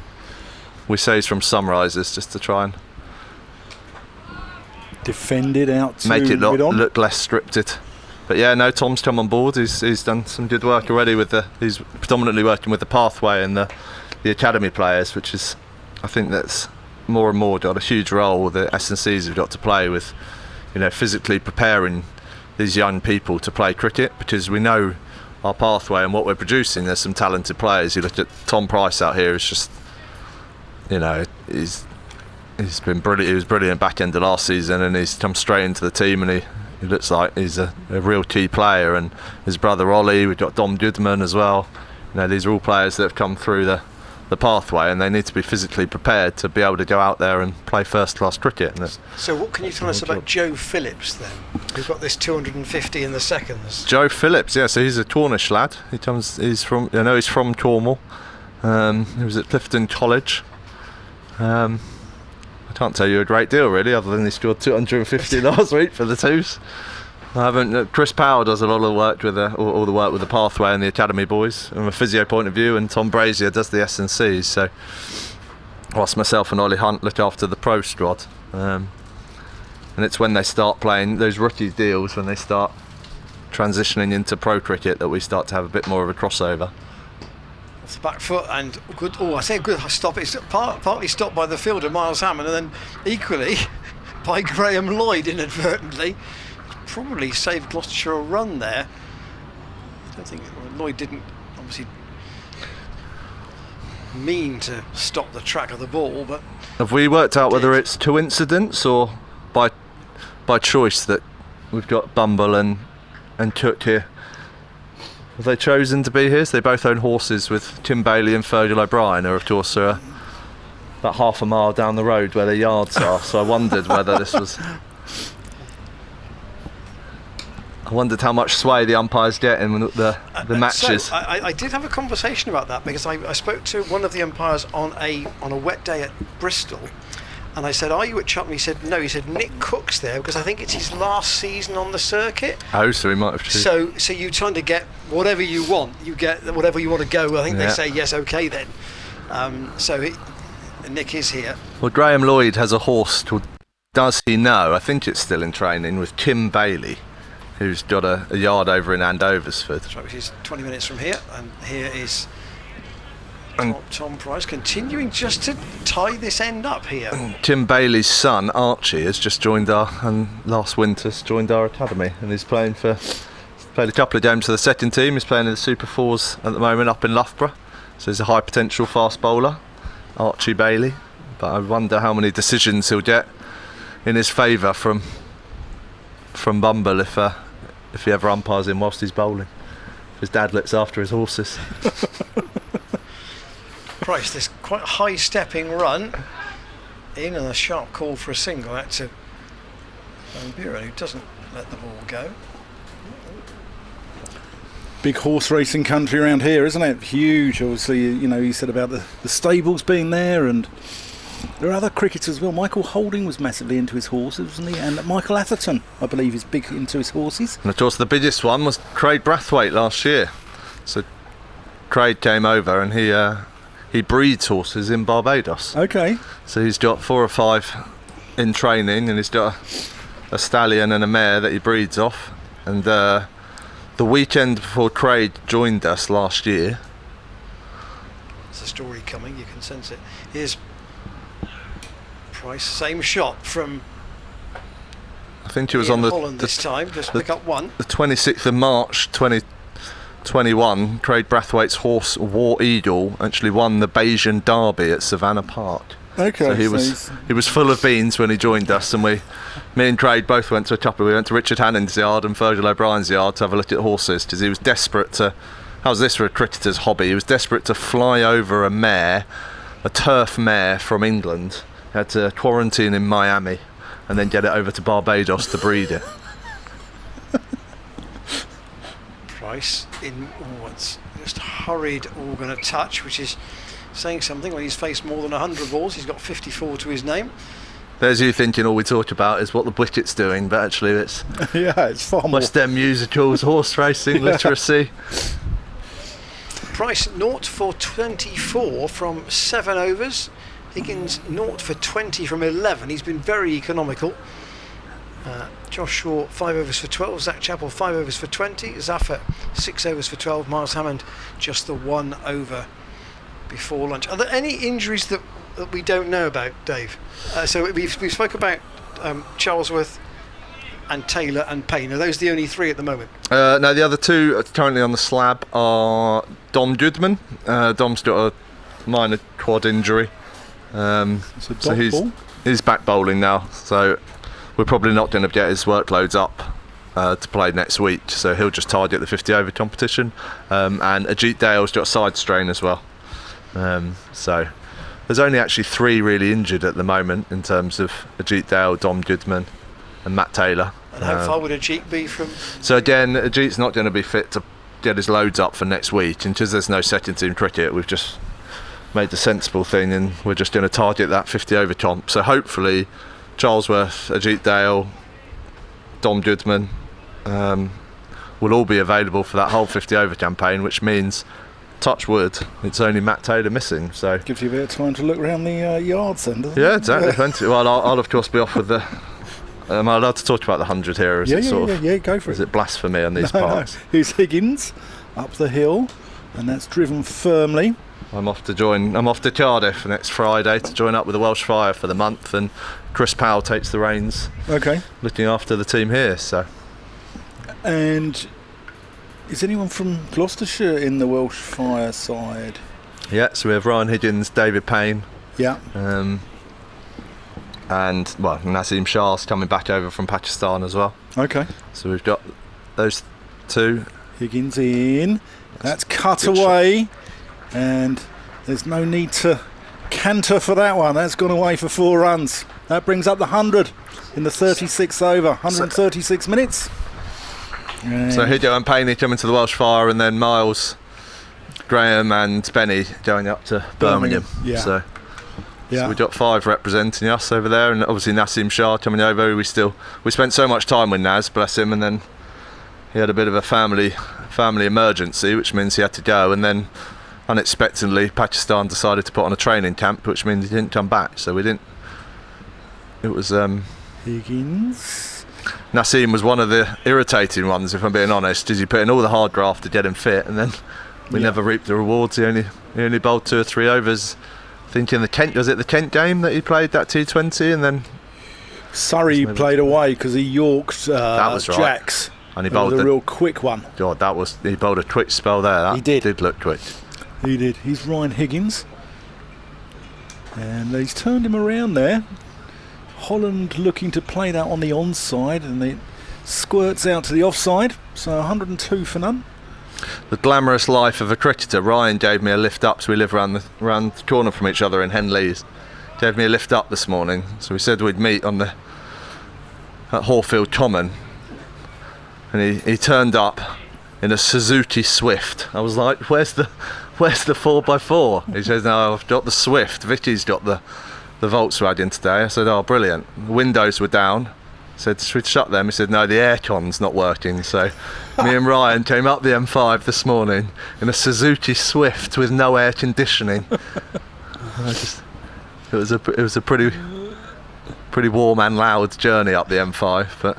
we say he's from Sunrises just to try and defended out to make it look less scripted. But yeah, no, Tom's come on board. He's done some good work already he's predominantly working with the pathway and the academy players, which is, I think that's more and more got a huge role the S&Cs have got to play with, physically preparing these young people to play cricket, because we know our pathway and what we're producing. There's some talented players. You look at Tom Price out here. It's just, he's been brilliant. He was brilliant back end of last season, and he's come straight into the team, and he looks like he's a real key player. And his brother Ollie, we've got Dom Goodman as well. These are all players that have come through the pathway, and they need to be physically prepared to be able to go out there and play first class cricket. So what can you tell us about Joe Phillips then? We've got this 250 in the seconds. Joe Phillips, yeah, so he's a Cornish lad. He's from Cornwall. He was at Clifton College. I can't tell you a great deal really, other than he scored 250 last week for the Twos. I haven't. Chris Powell does a lot of the work with all the work with the pathway and the academy boys from a physio point of view, and Tom Brazier does the S&Cs. So whilst myself and Ollie Hunt look after the pro squad, and it's when they start playing those rookie deals, when they start transitioning into pro cricket, that we start to have a bit more of a crossover. Off the back foot, and good. Oh, I say a good stop. It's partly stopped by the fielder Miles Hammond, and then equally by Graham Lloyd inadvertently. Probably saved Gloucestershire a run there. I don't think Lloyd didn't obviously mean to stop the track of the ball, but have we worked out whether it's coincidence or by choice that we've got Bumble and Cook here? Have they chosen to be here? So they both own horses with Tim Bailey and Fergal O'Brien, who of course are about half a mile down the road where the yards are. So I wondered whether this was. I wondered how much sway the umpires get in the matches. So I did have a conversation about that because I spoke to one of the umpires on a wet day at Bristol, and I said, "Are you at Cheltenham?" He said, "No." He said, "Nick Cook's there because I think it's his last season on the circuit." Oh, so he might have. So you trying to get whatever you want. You get whatever you want to go. I think they say yes, okay then. Nick is here. Well, Graham Lloyd has a horse called Does He Know? I think it's still in training with Tim Bailey, who's got a yard over in Andoversford. That's right, which is 20 minutes from here, and here is Tom Price continuing just to tie this end up here. Tim Bailey's son Archie has just joined last winter's joined our academy, and he's played a couple of games for the second team. He's playing in the Super Fours at the moment up in Loughborough, so he's a high potential fast bowler, Archie Bailey. But I wonder how many decisions he'll get in his favour from Bumble if he ever umpires him whilst he's bowling. If his dad looks after his horses. Price, this quite high stepping run in, and a sharp call for a single out to Van Buren, who doesn't let the ball go. Big horse racing country around here, isn't it? Huge, obviously. You said about the stables being there, and there are other cricketers as well. Michael Holding was massively into his horses, wasn't he? And Michael Atherton, I believe, is big into his horses. And of course the biggest one was Craig Brathwaite last year. So Craig came over and he breeds horses in Barbados. Okay. So he's got 4 or 5 in training, and he's got a stallion and a mare that he breeds off. And the weekend before Craig joined us last year, there's a story coming, you can sense it. Here's Price, same shot from, I think it was on Holland this time, just pick up one. The 26th of March 2021, Craig Brathwaite's horse War Eagle actually won the Bayesian Derby at Savannah Park. Okay. So he was full of beans when he joined us, and me and Craig both went to we went to Richard Hannon's yard and Virgil O'Brien's yard to have a look at horses, because he was desperate to, how's this for a cricketer's hobby, he was desperate to fly over a turf mare from England. He had to quarantine in Miami and then get it over to Barbados to breed it. Price in what's just hurried organ a touch, which is saying something when he's faced more than 100 balls. He's got 54 to his name. There's you thinking all we talk about is what the wicket's doing, but actually it's it's far more. West End musicals, horse racing, literacy. Price 0 for 24 from 7 overs. Higgins 0 for 20 from 11. He's been very economical. Josh Shaw 5 overs for 12. Zach Chappell 5 overs for 20. Zaffer 6 overs for 12. Miles Hammond just the 1 over before lunch. Are there any injuries that we don't know about, Dave? So we've spoke about Charlesworth and Taylor and Payne. Are those the only 3 at the moment? No, the other 2 currently on the slab are Dom Goodman. Dom's got a minor quad injury. So he's back bowling now. So we're probably not going to get his workloads up to play next week. So he'll just target the 50 over competition. And Ajit Dale's got a side strain as well. So there's only actually 3 really injured at the moment in terms of Ajit Dale, Dom Goodman and Matt Taylor. And how far would Ajit be from? So again, Ajit's not going to be fit to get his loads up for next week, and because there's no second team cricket, we've just made the sensible thing and we're just going to target that 50 over comp. So hopefully Charlesworth, Ajit Dale, Dom Goodman will all be available for that whole 50 over campaign, which means, touch wood, it's only Matt Taylor missing. So gives you a bit of time to look around the yards then, doesn't it? Yeah, exactly. Plenty. Well, I'll of course be off with the. Am I allowed to talk about the 100 here? Or is it go for it. Is it blasphemy on these parts? No. Here's Higgins up the hill, and that's driven firmly. I'm off to Cardiff next Friday to join up with the Welsh Fire for the month, and Chris Powell takes the reins. Okay. Looking after the team here. So. And is anyone from Gloucestershire in the Welsh Fire side? Yeah, so we have Ryan Higgins, David Payne. Yeah. And Naseem Shah's coming back over from Pakistan as well. Okay. So we've got those 2. Higgins in. That's cut away, and there's no need to canter for that one. That's gone away for 4 runs. That brings up the 100 in the 36th over, 136 minutes. So Hideo and Payne coming to the Welsh Fire, and then Miles, Graham and Benny going up to Birmingham. Yeah. So we've got 5 representing us over there, and obviously Nassim Shah coming over. We spent so much time with Naz, bless him, and then he had a bit of a family emergency, which means he had to go, and then unexpectedly Pakistan decided to put on a training camp, which means he didn't come back. So we didn't. It was Higgins. Nassim was one of the irritating ones, if I'm being honest, is he put in all the hard graft to get him fit, and then we never reaped the rewards. He only bowled 2 or 3 overs. I think in the Kent game that he played that T20, and then Surrey played away because he yorked that was right. Jacks. And he bowled a real quick one. God, he bowled a twitch spell there. That he did look quick. He did. He's Ryan Higgins, and he's turned him around there. Holland looking to play that on the onside, and it squirts out to the offside. So 102 for none. The glamorous life of a cricketer. Ryan gave me a lift up, so we live around the corner from each other in Henleys. Gave me a lift up this morning, so we said we'd meet at Hampshire Common, and he turned up in a Suzuki Swift. I was like, where's the 4x4? He says, no, I've got the Swift. Vicky's got the Volkswagen today. I said, oh, brilliant. The windows were down. I said, should we shut them? He said, no, the aircon's not working. So me and Ryan came up the M5 this morning in a Suzuki Swift with no air conditioning. It was a pretty warm and loud journey up the M5, but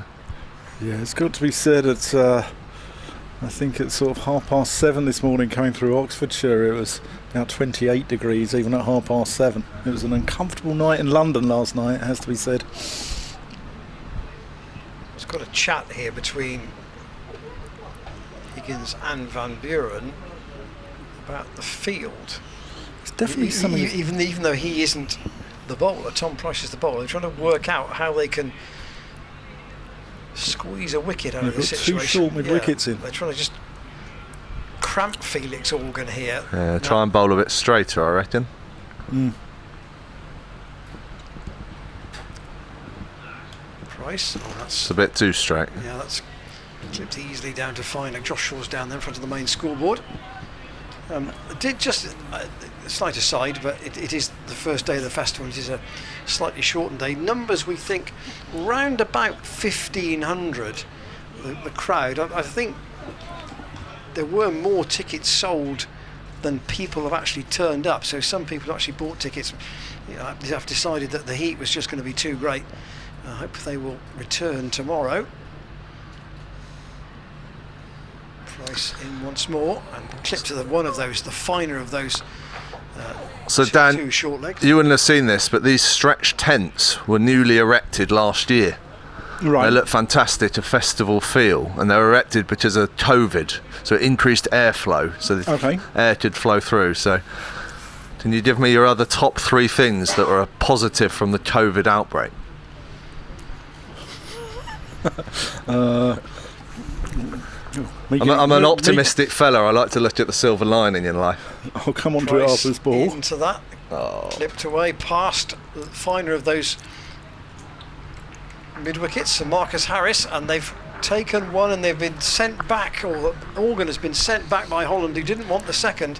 yeah, it's got to be said. It's I think it's sort of 7:30 this morning coming through Oxfordshire. It was about 28 degrees even at 7:30. It was an uncomfortable night in London last night, it has to be said. It's got a chat here between Higgins and Van Buren about the field. It's definitely something. Even though he isn't the bowler, Tom Price is the bowler. They're trying to work out how they can squeeze a wicket out of this situation. 2 short mid wickets in. They're trying to just cramp Felix Organ here. Yeah, try and bowl a bit straighter, I reckon. Price. Oh, it's a bit too straight. Yeah, that's clipped easily down to fine. Like Josh Shaw's down there in front of the main scoreboard. Did just a slight aside, but it is the first day of the festival. It is a slightly shortened day. Numbers, we think, round about 1,500. The crowd. I think there were more tickets sold than people have actually turned up. So some people actually bought tickets. Have decided that the heat was just going to be too great. I hope they will return tomorrow. Price in once more and clip to one of those, the finer of those. So Dan, two short legs. You wouldn't have seen this, but these stretch tents were newly erected last year. Right. They look fantastic, a festival feel, and they were erected because of COVID, so it increased airflow, so the air could flow through. So, can you give me your other top 3 things that were a positive from the COVID outbreak? I'm an optimistic fella. I like to look at the silver lining in life. I'll come on to it after this ball. Into that, clipped away past the finer of those mid wickets, Sir Marcus Harris, and they've taken one and they've been sent back, or the organ has been sent back by Holland, who didn't want the second.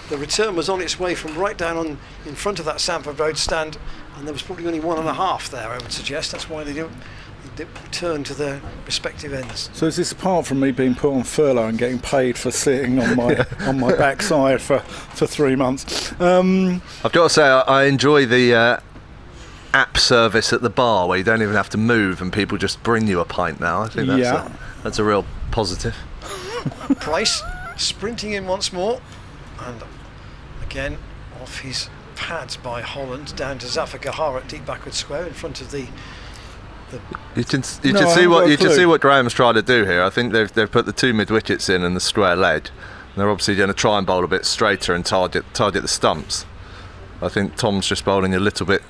The return was on its way from right down in front of that Sanford Road stand, and there was probably only 1.5 there, I would suggest. That's why they did return to their respective ends. So is this apart from me being put on furlough and getting paid for sitting on my on my backside for 3 months? I've got to say, I enjoy the app service at the bar where you don't even have to move and people just bring you a pint now. I think that's a real positive. Price sprinting in once more, and again off his pads by Holland down to Zafar Gahar at deep backward square in front of the. You can see what Graham's trying to do here. I think they've put the 2 mid wickets in and the square leg. And they're obviously going to try and bowl a bit straighter and target the stumps. I think Tom's just bowling a little bit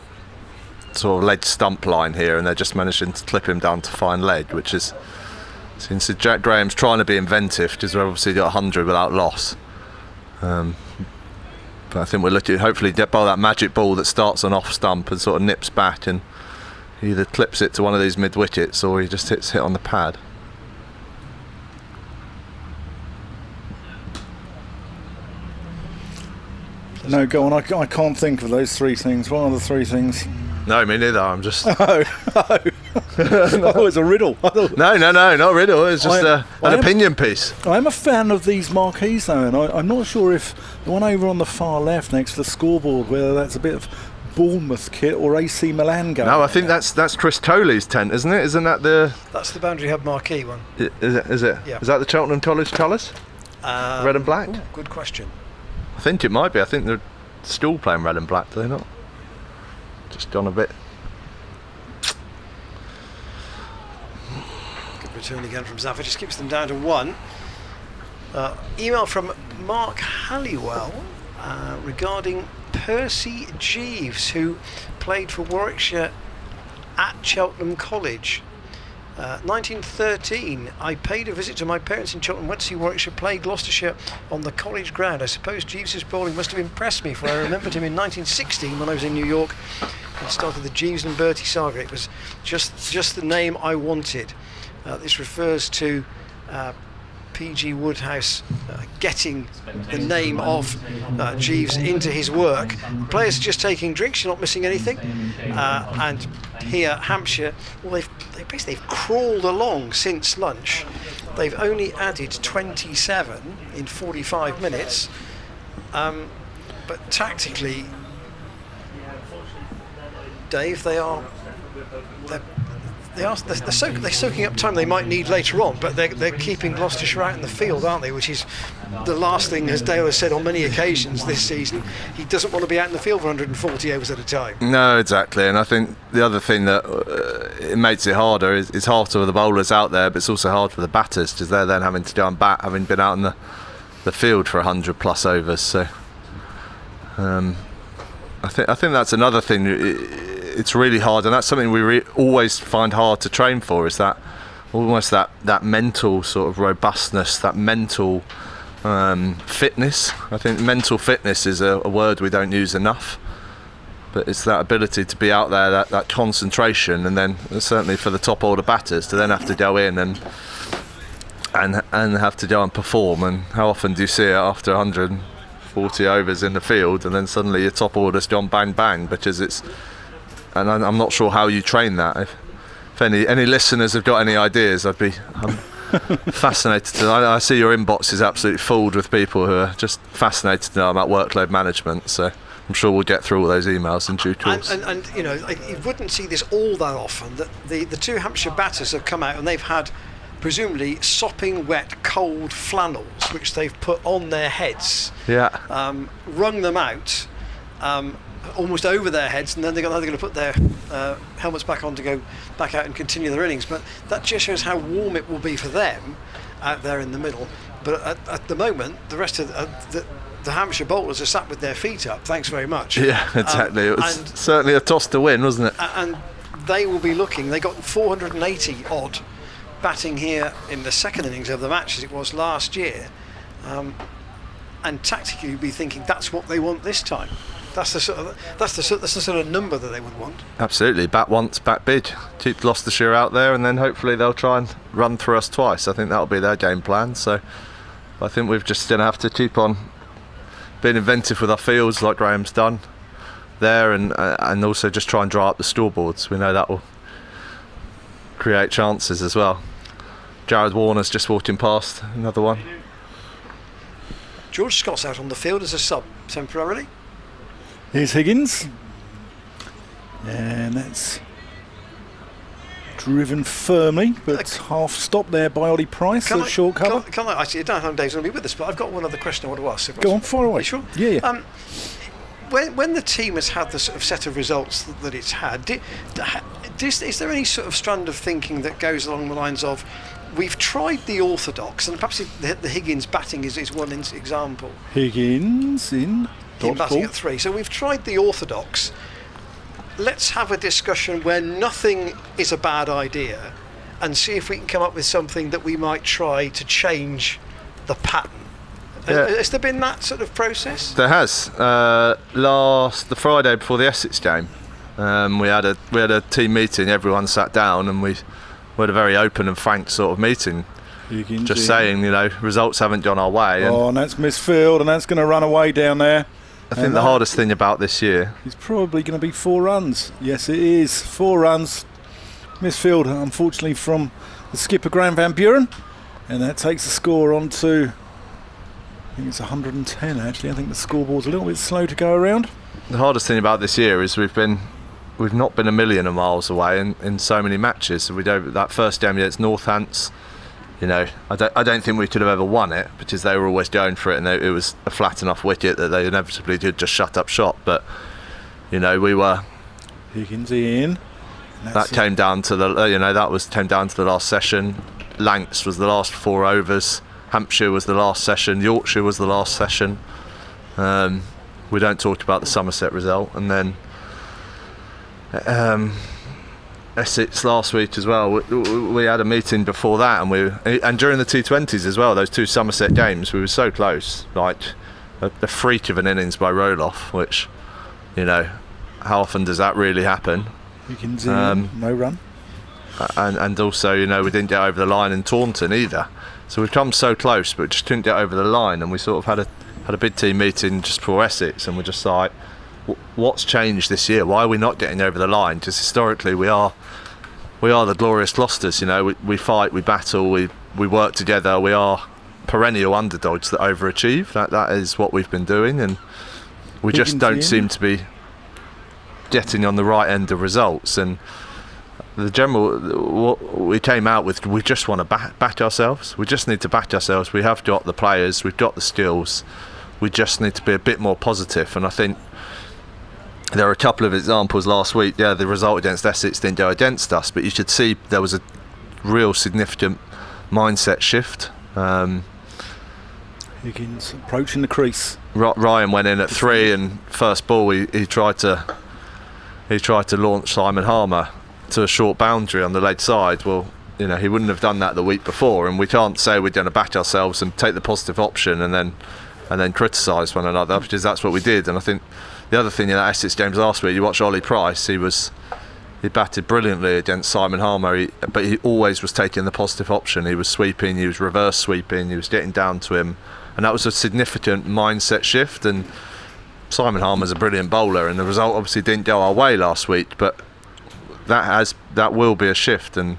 sort of ledge stump line here, and they're just managing to clip him down to fine leg, which is, since Jack Graham's trying to be inventive because we've obviously got 100 without loss. But I think we're looking, hopefully get by that magic ball that starts on off stump and sort of nips back and either clips it to one of these mid wickets or he just hit on the pad. No, go on. I can't think of those three things. What are the three things? No, me neither. I'm just. Oh, it's a riddle. No, not a riddle. It's just an opinion piece. I'm a fan of these marquees, though, and I'm not sure if the one over on the far left next to the scoreboard, whether that's a bit of Bournemouth kit or AC Milan going. No, I think that's Chris Tolley's tent, isn't it? Isn't that the? That's the Boundary Hub marquee one. Is it? Yeah. Is that the Cheltenham College colours? Red and black. Ooh, good question. I think it might be. I think they're still playing red and black, do they not? Just gone a bit. Good return again from Zaffa, just keeps them down to 1. Email from Mark Halliwell regarding Percy Jeeves, who played for Warwickshire at Cheltenham College. 1913, I paid a visit to my parents in Cheltenham, went to see Warwickshire play Gloucestershire on the college ground. I suppose Jeeves's bowling must have impressed me, for I remembered him in 1916 when I was in New York and started the Jeeves and Bertie saga. It was just the name I wanted. This refers to P.G. Woodhouse getting the name of Jeeves into his work. The players are just taking drinks, you're not missing anything. And here, Hampshire, well, they've crawled along since lunch. They've only added 27 in 45 minutes. But tactically, Dave, they're soaking up time they might need later on, but they're keeping Gloucestershire out in the field, aren't they? Which is the last thing, as Dale has said on many occasions this season. He doesn't want to be out in the field for 140 overs at a time. No, exactly. And I think the other thing that it makes it harder is it's hard for the bowlers out there, but it's also hard for the batters because they're then having to go and bat, having been out in the field for 100 plus overs. So I think that's another thing. It's really hard, and that's something we always find hard to train for, is that almost that mental sort of robustness, that mental fitness. I think mental fitness is a word we don't use enough, but it's that ability to be out there, that concentration, and then certainly for the top order batters to then have to go in and have to go and perform. And how often do you see it after 140 overs in the field and then suddenly your top order's gone bang bang, because it's. And I'm not sure how you train that. If any listeners have got any ideas, I'm fascinated to know. I see your inbox is absolutely filled with people who are just fascinated to know about workload management. So I'm sure we'll get through all those emails in due course. And you know, you wouldn't see this all that often. That the two Hampshire batters have come out and they've had presumably sopping wet, cold flannels which they've put on their heads. Yeah. Wrung them out. Almost over their heads, and then they're going to put their helmets back on to go back out and continue their innings. But that just shows how warm it will be for them out there in the middle. But at the moment, the rest of the Hampshire bowlers are sat with their feet up. Thanks very much. Yeah, exactly. It was certainly a toss to win, wasn't it? And they will be looking. They got 480 odd batting here in the second innings of the match, as it was last year. And tactically, you'd be thinking that's what they want this time. That's the sort of number that they would want. Absolutely, bat once, bat big. Keep Gloucestershire out there, and then hopefully they'll try and run through us twice. I think that'll be their game plan. So I think we're just going to have to keep on being inventive with our fields, like Graham's done there, and also just try and dry up the scoreboards. We know that will create chances as well. Jared Warner's just walking past, another one. George Scott's out on the field as a sub temporarily. Here's Higgins, and that's driven firmly, but half stop there by Ollie Price, the short cover. Actually, I don't know how Dave's going to be with us, but I've got one other question I want to ask. Go on, fire away. Are you sure? Yeah. When the team has had the sort of set of results that it's had, is there any sort of strand of thinking that goes along the lines of, we've tried the orthodox, and perhaps the Higgins batting is one example. Higgins in. Him batting at 3. So we've tried the orthodox. Let's have a discussion where nothing is a bad idea and see if we can come up with something that we might try to change the pattern. Has there been that sort of process? There has. The Friday before the Essex game, we had a team meeting. Everyone sat down and we had a very open and frank sort of meeting. Just saying, results haven't gone our way. And that's misfield, and that's going to run away down there. I think the hardest thing about this year is probably going to be 4 runs. Yes, it is 4 runs. Misfield, unfortunately, from the skipper Graham Van Buren, and that takes the score on to, I think it's 110 actually. I think the scoreboard's a little bit slow to go around. The hardest thing about this year is we've not been a million of miles away in so many matches. That first game against Northants, I don't think we could have ever won it because they were always going for it, and it was a flat enough wicket that they inevitably did just shut up shop. But we were. Higgins in. That came down to the last session. Lancs was the last 4 overs. Hampshire was the last session. Yorkshire was the last session. We don't talk about the Somerset result, and then Essex last week as well. We had a meeting before that, and during the T20s as well. Those 2 Somerset games, we were so close. Like the freak of an innings by Roloff, which how often does that really happen? Higgins no run. And also, we didn't get over the line in Taunton either. So we've come so close, but just couldn't get over the line. And we sort of had a big team meeting just before Essex, and we're just like, what's changed this year? Why are we not getting over the line? Because historically, we are the glorious Gloucesters. We fight, we battle, we work together. We are perennial underdogs that overachieve. That is what we've been doing, and we just don't seem to be getting on the right end of results. And what we came out with, we just want to back ourselves. We just need to back ourselves. We have got the players, we've got the skills. We just need to be a bit more positive. And I think there are a couple of examples last week. Yeah, the result against Essex didn't go against us, but you should see there was a real significant mindset shift. Higgins approaching the crease. Ryan went in at 3, and first ball he tried to launch Simon Harmer to a short boundary on the leg side. Well, he wouldn't have done that the week before, and we can't say we're going to back ourselves and take the positive option and then criticise one another, because that's what we did. And I think the other thing in that Essex games last week, you watch Ollie Price, he batted brilliantly against Simon Harmer, but he always was taking the positive option. He was sweeping, he was reverse sweeping, he was getting down to him, and that was a significant mindset shift. And Simon Harmer's a brilliant bowler, and the result obviously didn't go our way last week, but that will be a shift, and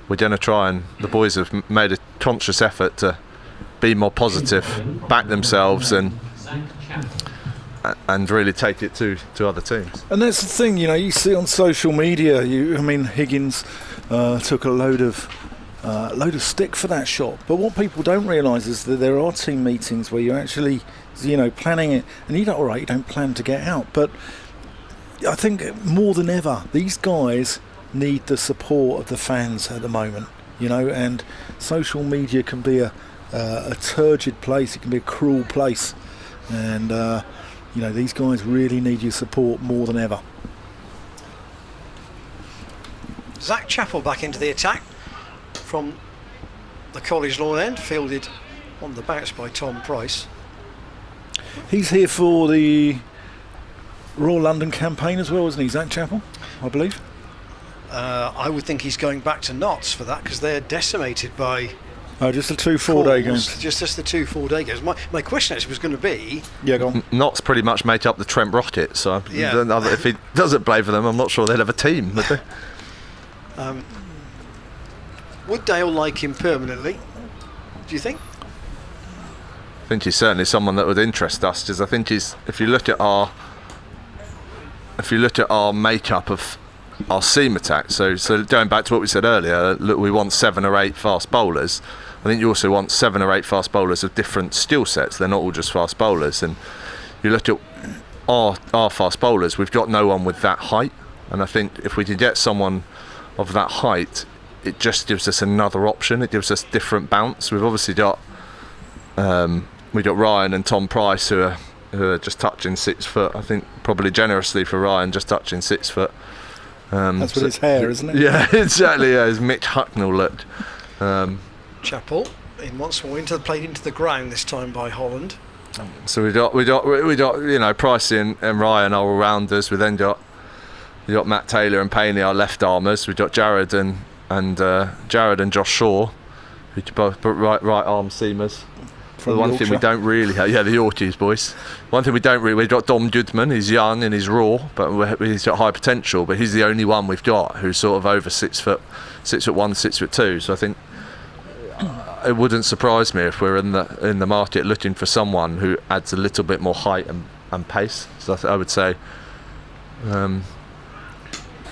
we're going to try, and the boys have made a conscious effort to be more positive, back themselves, and really take it to other teams. And that's the thing, you see on social media. Higgins took a load of stick for that shot, but what people don't realise is that there are team meetings where you're actually planning it, and you don't plan to get out. But I think more than ever, these guys need the support of the fans at the moment, and social media can be a turgid place. It can be a cruel place, and these guys really need your support more than ever. Zach Chappell back into the attack from the College Lawn end, fielded on the bounce by Tom Price. He's here for the Royal London campaign as well, isn't he, Zach Chappell, I believe? I would think he's going back to Notts for that, because they're decimated by just the 2 4-day games. Just the 2 4-day games. My question actually was going to be... Yeah, go on. Notts pretty much make up the Trent Rockets, so if he doesn't play for them, I'm not sure they'd have a team, would they? Would Dale like him permanently, do you think? I think he's certainly someone that would interest us, because I think if you look at our makeup of our seam attack, so going back to what we said earlier, look, we want 7 or 8 fast bowlers. I think you also want 7 or 8 fast bowlers of different skill sets. They're not all just fast bowlers. And you look at our fast bowlers, we've got no one with that height, and I think if we can get someone of that height, it just gives us another option. It gives us different bounce. We've obviously got Ryan and Tom Price who are just touching 6 foot. I think probably generously for Ryan, just touching 6 foot. That's with his hair, isn't it? Yeah, exactly. Yeah, his Mitch Hucknall look. Chappell in once more, played into the ground this time by Holland. So we got Pricey and Ryan are all rounders. We then got Matt Taylor and Payne, our left armers. We got Jared and Josh Shaw, who both right arm seamers. The one thing we don't really have, the Yorkies boys. One thing we don't really, we've got Dom Goodman. He's young and he's raw, but he's got high potential. But he's the only one we've got who's sort of over 6'1", 6'2". So I think it wouldn't surprise me if we're in the market looking for someone who adds a little bit more height and pace. So I would say.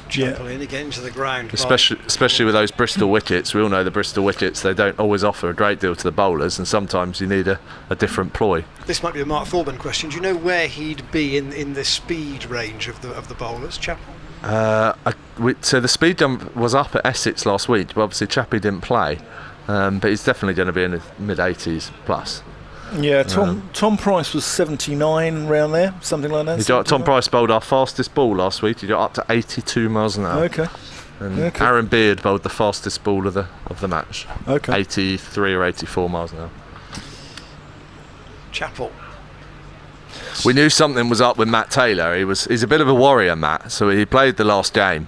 Chamberlain again to the ground. Especially with those Bristol wickets. We all know the Bristol wickets, they don't always offer a great deal to the bowlers, and sometimes you need a different ploy. This might be a Mark Thorburn question. Do you know where he'd be in the speed range of the bowlers, Chap? So the speed jump was up at Essex last week, but obviously Chappie didn't play. But he's definitely going to be in the mid-80s plus. Yeah, Tom Price was 79 round there, something like that. Tom Price bowled our fastest ball last week. He got up to 82 miles an hour. Okay. And Aaron Beard bowled the fastest ball of the match. Okay. 83 or 84 miles an hour. Chappell. We knew something was up with Matt Taylor. He's a bit of a warrior, Matt. So he played the last game.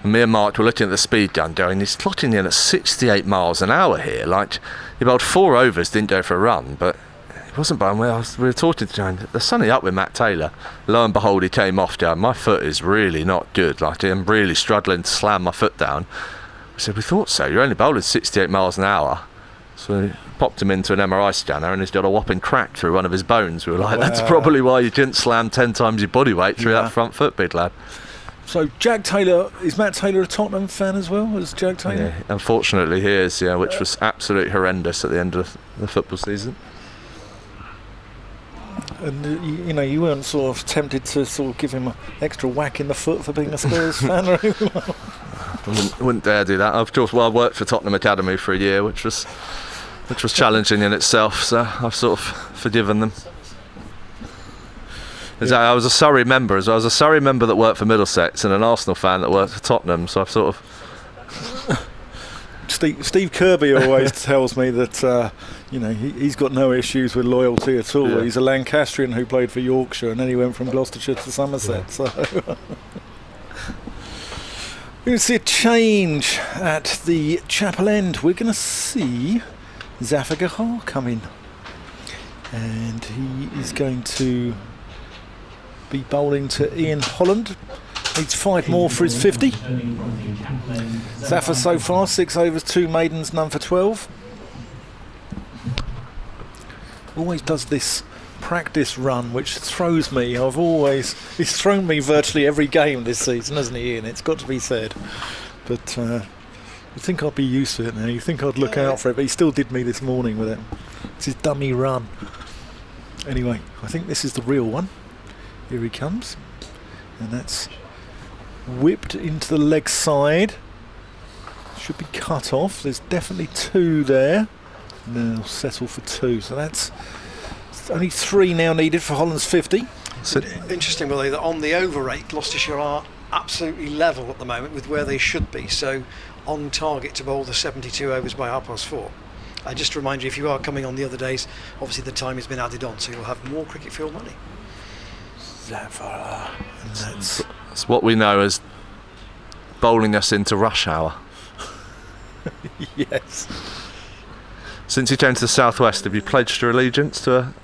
And me and Mark were looking at the speed gun going, he's clocking in at 68 miles an hour here. Like, he bowled 4 overs, didn't go for a run, but he wasn't bowling well. We were talking to him, there's something up with Matt Taylor. Lo and behold, he came off down. My foot is really not good. Like, I'm really struggling to slam my foot down. I said, we thought so. You're only bowling 68 miles an hour. So we popped him into an MRI scanner and he's got a whopping crack through one of his bones. We were like, that's probably why you didn't slam 10 times your body weight through that front foot, big lad. So Jack Taylor, is Matt Taylor a Tottenham fan as well as Jack Taylor? Yeah, unfortunately he is, which was absolutely horrendous at the end of the football season. And you weren't sort of tempted to sort of give him an extra whack in the foot for being a Spurs fan or anything? I wouldn't dare do that. Of course, I worked for Tottenham Academy for a year, which was challenging in itself, so I've sort of forgiven them. I was a Surrey member as well. I was a Surrey member that worked for Middlesex and an Arsenal fan that worked for Tottenham, so I've sort of... Steve Kirby always tells me that he's got no issues with loyalty at all. He's a Lancastrian who played for Yorkshire and then he went from Gloucestershire to Somerset. So we're going to see a change at the Chapel End. We're going to see Zafar Gahar come in, and he is going to be bowling to Ian Holland. Needs 5 more for his 50. Zafar so far 6 overs, 2 maidens, none for 12. Always does this practice run which throws me. He's thrown me virtually every game this season, hasn't he, Ian? It's got to be said. But you think I'd be used to it now. You think I'd look out for it, but he still did me this morning with it. It's his dummy run. Anyway, I think this is the real one. Here he comes, and that's whipped into the leg side. Should be cut off. There's definitely 2 there. And they'll settle for 2. So that's only 3 now needed for Holland's 50. So interesting, Willie, that on the over rate, Gloucestershire are absolutely level at the moment with where they should be. So on target to bowl the 72 overs by 4:30. I just remind you, if you are coming on the other days, obviously the time has been added on, so you'll have more cricket field money. Zafar, and that's what we know as bowling us into rush hour. Yes. Since you came to the southwest, have you pledged your allegiance to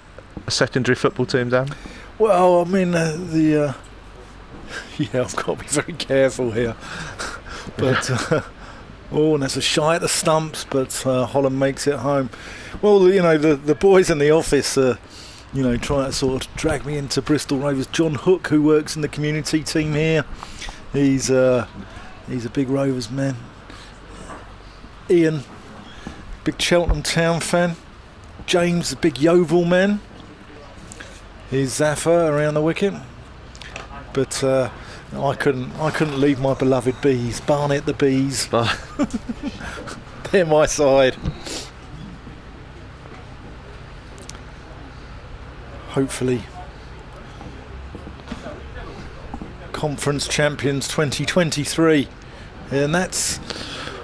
a secondary football team, Dan? Well, I mean, I've got to be very careful here. But and that's a shy at the stumps, but Holland makes it home. Well, the boys in the office trying to sort of drag me into Bristol Rovers. John Hook, who works in the community team here, he's a big Rovers man. Ian, big Cheltenham Town fan. James, a big Yeovil man. Here's Zafar around the wicket. But I couldn't leave my beloved bees. Barnet the bees. They're my side. Hopefully Conference Champions 2023, and that's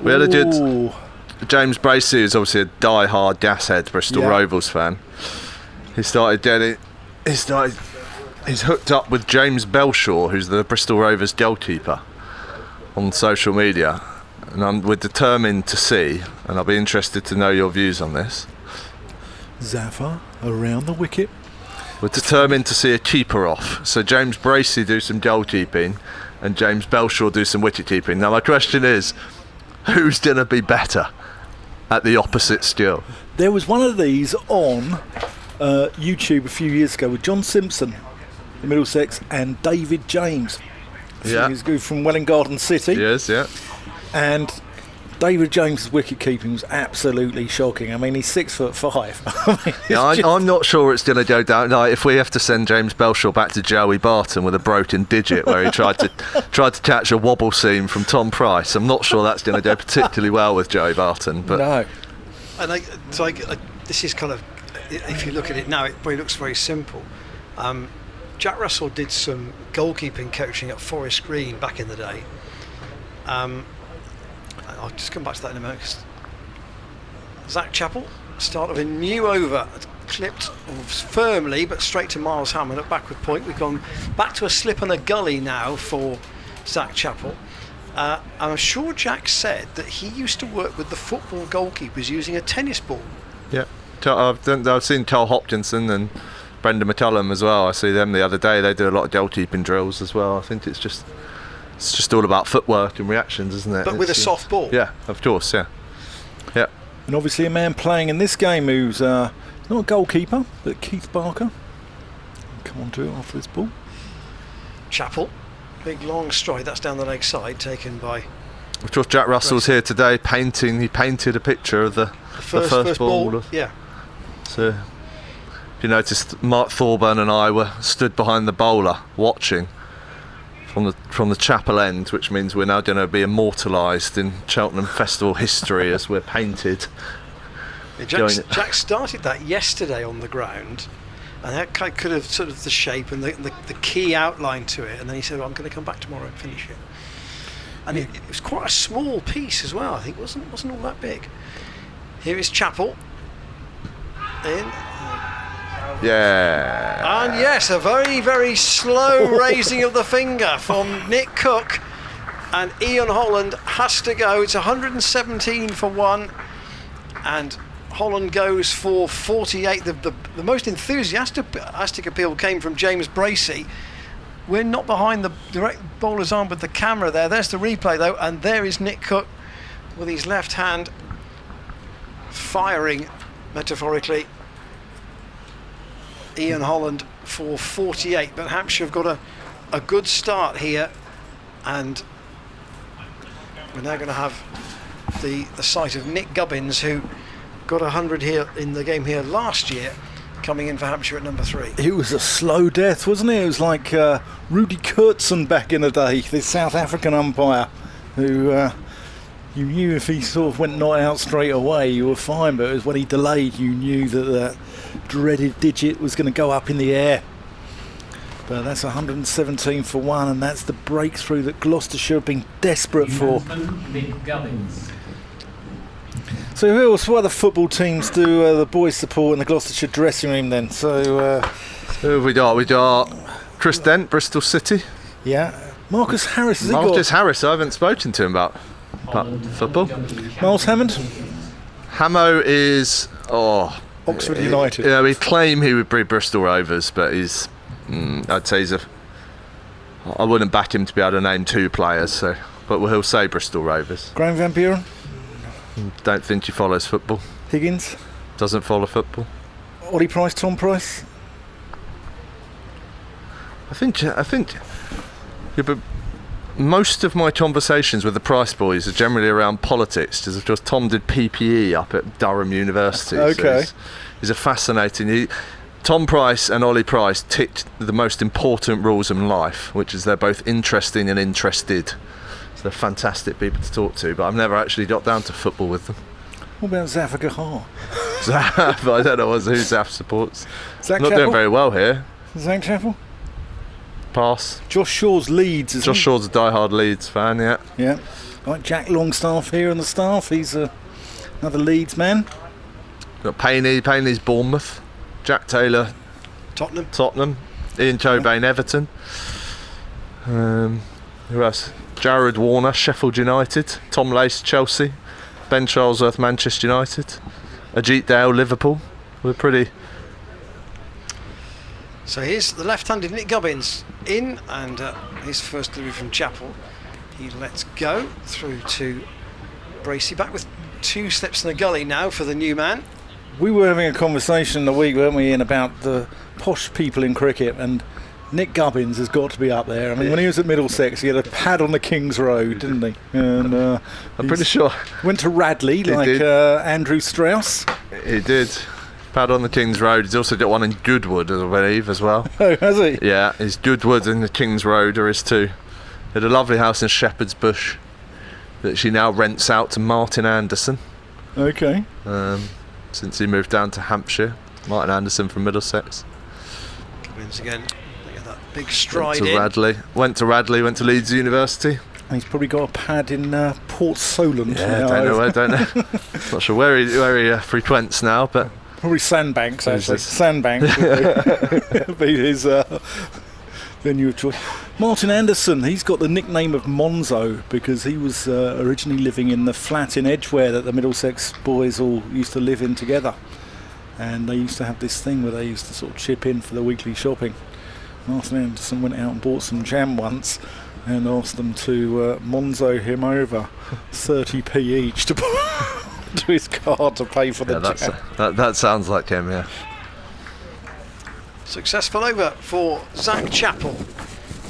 we had a James Bracey is obviously a die-hard gashead Bristol Rovers fan. He's hooked up with James Belshaw, who's the Bristol Rovers goalkeeper, on social media, and we're determined to see, and I'll be interested to know your views on this. Zaffa around the wicket. We're determined to see a keeper off. So James Bracey do some goalkeeping and James Belshaw do some wicket keeping. Now my question is, who's going to be better at the opposite skill? There was one of these on YouTube a few years ago with John Simpson, the Middlesex, and David James. Yeah. He's good from Welwyn Garden City. Yes, yeah. And David James's wicket keeping was absolutely shocking. I mean, he's 6'5". I'm not sure it's going to go down. Like, if we have to send James Belshaw back to Joey Barton with a broken digit where he tried to catch a wobble seam from Tom Price, I'm not sure that's going to go particularly well with Joey Barton. But no. And this is kind of, if you look at it now, it probably looks very simple. Jack Russell did some goalkeeping coaching at Forest Green back in the day. I'll just come back to that in a moment. Zach Chappell, start of a new over, clipped firmly but straight to Miles Hammond at backward point. We've gone back to a slip and a gully now for Zach Chappell. I'm sure Jack said that he used to work with the football goalkeepers using a tennis ball. Yeah, I've seen Carl Hopkinson and Brendan McCullum as well. I see them the other day. They do a lot of goalkeeping drills as well. I think it's just all about footwork and reactions, isn't it? But with a soft ball. Yeah, of course, yeah. And obviously a man playing in this game who's not a goalkeeper, but Keith Barker. Come on to it after this ball. Chappell, big long stride, that's down the leg side, taken by... Of course, Jack Russell's here today he painted a picture of the first ball. Yeah. So, if you noticed, Mark Thorburn and I were stood behind the bowler watching from the chapel end, which means we're now going to be immortalised in Cheltenham Festival history as we're painted. Yeah, Jack started that yesterday on the ground, and that could have sort of the shape and the key outline to it, and then he said, I'm going to come back tomorrow and finish it. And it was quite a small piece as well. I think it wasn't all that big. Here is Chappell in. Yeah. And yes, a very, very slow raising of the finger from Nick Cook, and Ian Holland has to go. It's 117 for one, and Holland goes for 48. The most enthusiastic appeal came from James Bracey. We're not behind the direct bowler's arm with the camera there. There's the replay though, and there is Nick Cook with his left hand firing, metaphorically, Ian Holland for 48. But Hampshire have got a good start here, and we're now going to have the sight of Nick Gubbins, who got 100 here in the game here last year, coming in for Hampshire at number 3. It was a slow death, wasn't it? It was like Rudy Kurtzen back in the day, the South African umpire, who you knew if he sort of went not out straight away, you were fine, but it was when he delayed, you knew that that dreaded digit was going to go up in the air. But that's 117 for one, and that's the breakthrough that Gloucestershire have been desperate for. So who else? What other football teams do the boys support in the Gloucestershire dressing room then? So who have we got? We got Chris Dent, Bristol City. Yeah. Marcus Harris. Harris. I haven't spoken to him about football. Miles Hammond. Hamo is Oxford United. Yeah, we claim he would be Bristol Rovers, but he's. I'd say I wouldn't back him to be able to name 2 players. So, but he'll say Bristol Rovers. Graham Van Buren. Don't think he follows football. Higgins. Doesn't follow football. Ollie Price, Tom Price. I think. Yeah, but most of my conversations with the Price boys are generally around politics, because of course Tom did PPE up at Durham University. Okay. So he's a fascinating. Tom Price and Ollie Price ticked the most important rules in life, which is they're both interesting and interested. So they're fantastic people to talk to, but I've never actually got down to football with them. What about Zaffa Gahar? Zaf, I don't know who Zaf supports. Zach Not Chappell? doing very well here. Zach Chappell? Pass. Josh Shaw's Leeds, isn't Josh Shaw's a die-hard Leeds fan, yeah. Yeah. Like Jack Longstaff here in the staff, he's a another Leeds man. Got Payne's Bournemouth, Jack Taylor Tottenham, Ian Cobain Everton. Who else? Jared Warner Sheffield United, Tom Lace Chelsea, Ben Charlesworth Manchester United, Ajit Dale Liverpool. We're pretty. So here's the left-handed Nick Gubbins in, and his first delivery from Chappell. He lets go through to Bracey, back with 2 slips in the gully now for the new man. We were having a conversation the week, weren't we, Ian, about the posh people in cricket, and Nick Gubbins has got to be up there. I mean, when he was at Middlesex, he had a pad on the King's Road, didn't he? And I'm pretty sure. Went to Radley like Andrew Strauss. He did. Pad on the King's Road. He's also got one in Goodwood, I believe, as well. Oh, has he? Yeah, his Goodwood and the King's Road are his 2. He had a lovely house in Shepherd's Bush that she now rents out to Martin Anderson. Okay. Since he moved down to Hampshire. Martin Anderson from Middlesex. Gubbins again. Look at that big stride Went to Radley, went to Leeds University. And he's probably got a pad in Port Solent. Yeah, don't know. Not sure where he frequents now, but probably Sandbanks, actually. Sandbanks would be his venue of choice. Martin Anderson, he's got the nickname of Monzo because he was originally living in the flat in Edgware that the Middlesex boys all used to live in together. And they used to have this thing where they used to sort of chip in for the weekly shopping. Martin Anderson went out and bought some jam once and asked them to Monzo him over 30p each to to his card to pay for the jam. That sounds like him, yeah. Successful over for Zach Chappell.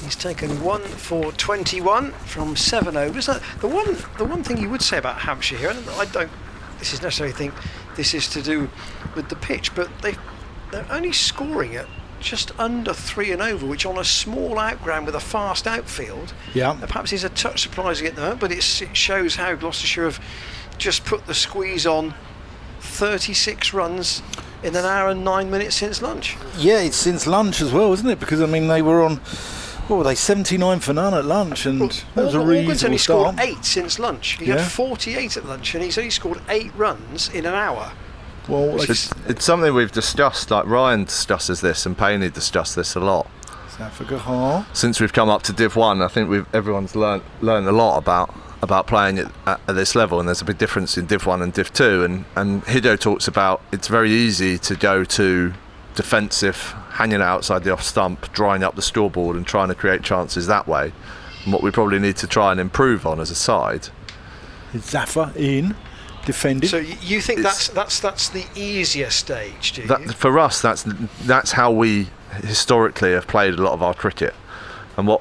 He's taken 1 for 21 from 7 overs. The one thing you would say about Hampshire here, and I don't necessarily think this is to do with the pitch, but they're only scoring at just under 3 and over, which on a small outground with a fast outfield, perhaps is a touch surprising at the moment, but it shows how Gloucestershire have just put the squeeze on. 36 runs in an hour and 9 minutes since lunch. Yeah, it's since lunch as well, isn't it? Because I mean, they were on, what were they, 79 for none at lunch, and that was a reasonable start. Scored 8 since lunch. He had 48 at lunch, and he's only scored 8 runs in an hour. Well, it's something we've discussed. Like Ryan discusses this, and Payne discussed this a lot. Since we've come up to Div 1, I think everyone's learned a lot about playing at this level, and there's a big difference in Div 1 and Div 2, and Hiddo talks about it's very easy to go to defensive, hanging outside the off stump, drying up the scoreboard and trying to create chances that way. And what we probably need to try and improve on as a side is Zafar in defending. So you think that's the easier stage, do you? For us, that's how we historically have played a lot of our cricket, and what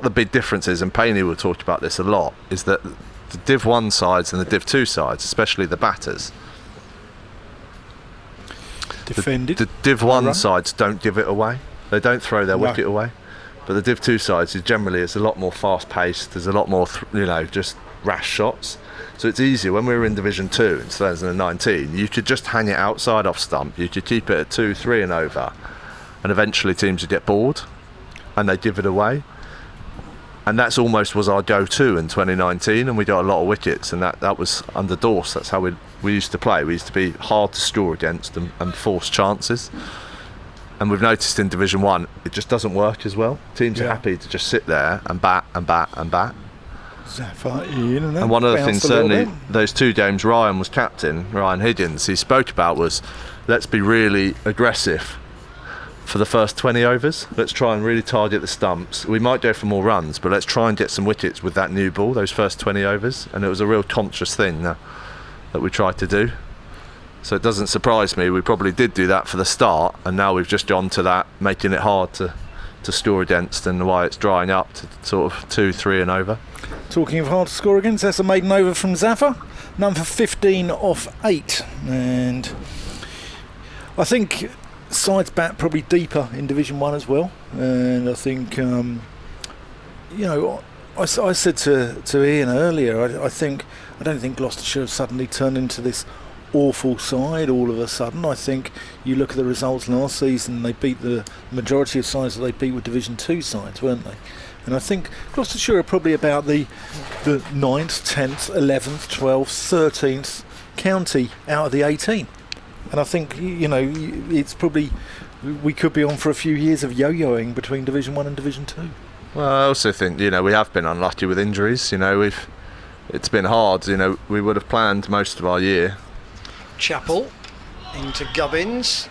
the big difference is, and Payne will talk about this a lot, is that the Div 1 sides and the Div 2 sides, especially the batters, defended. The Div 1 sides don't give it away. They don't throw their wicket away. But the Div 2 sides is generally a lot more fast paced. There's a lot more, just rash shots. So it's easier. When we were in Division 2 in 2019, you could just hang it outside off stump. You could keep it at 2, 3 and over, and eventually teams would get bored and they'd give it away. And that's almost was our go-to in 2019, and we got a lot of wickets, and that was under Dorse. That's how we used to play. We used to be hard to score against and force chances. And we've noticed in Division 1, it just doesn't work as well. Teams are happy to just sit there and bat and bat and bat. And one of the things, certainly, those 2 games Ryan was captain, Ryan Higgins, he spoke about was, let's be really aggressive for the first 20 overs. Let's try and really target the stumps. We might go for more runs, but let's try and get some wickets with that new ball, those first 20 overs. And it was a real conscious thing that we tried to do. So it doesn't surprise me. We probably did do that for the start, and now we've just gone to that, making it hard to score against, and why it's drying up to sort of 2, 3 and over. Talking of hard to score against, that's a maiden over from Zafar. Number 15 off 8. And I think sides bat probably deeper in Division 1 as well, and I think I said to Ian earlier, I don't think Gloucestershire have suddenly turned into this awful side all of a sudden. I think you look at the results last season, they beat the majority of sides that they beat with Division 2 sides, weren't they? And I think Gloucestershire are probably about the 9th, 10th, 11th, 12th, 13th county out of the 18. And I think, it's probably, we could be on for a few years of yo-yoing between Division 1 and Division 2. Well, I also think, we have been unlucky with injuries. It's been hard. We would have planned most of our year. Chapel into Gubbins.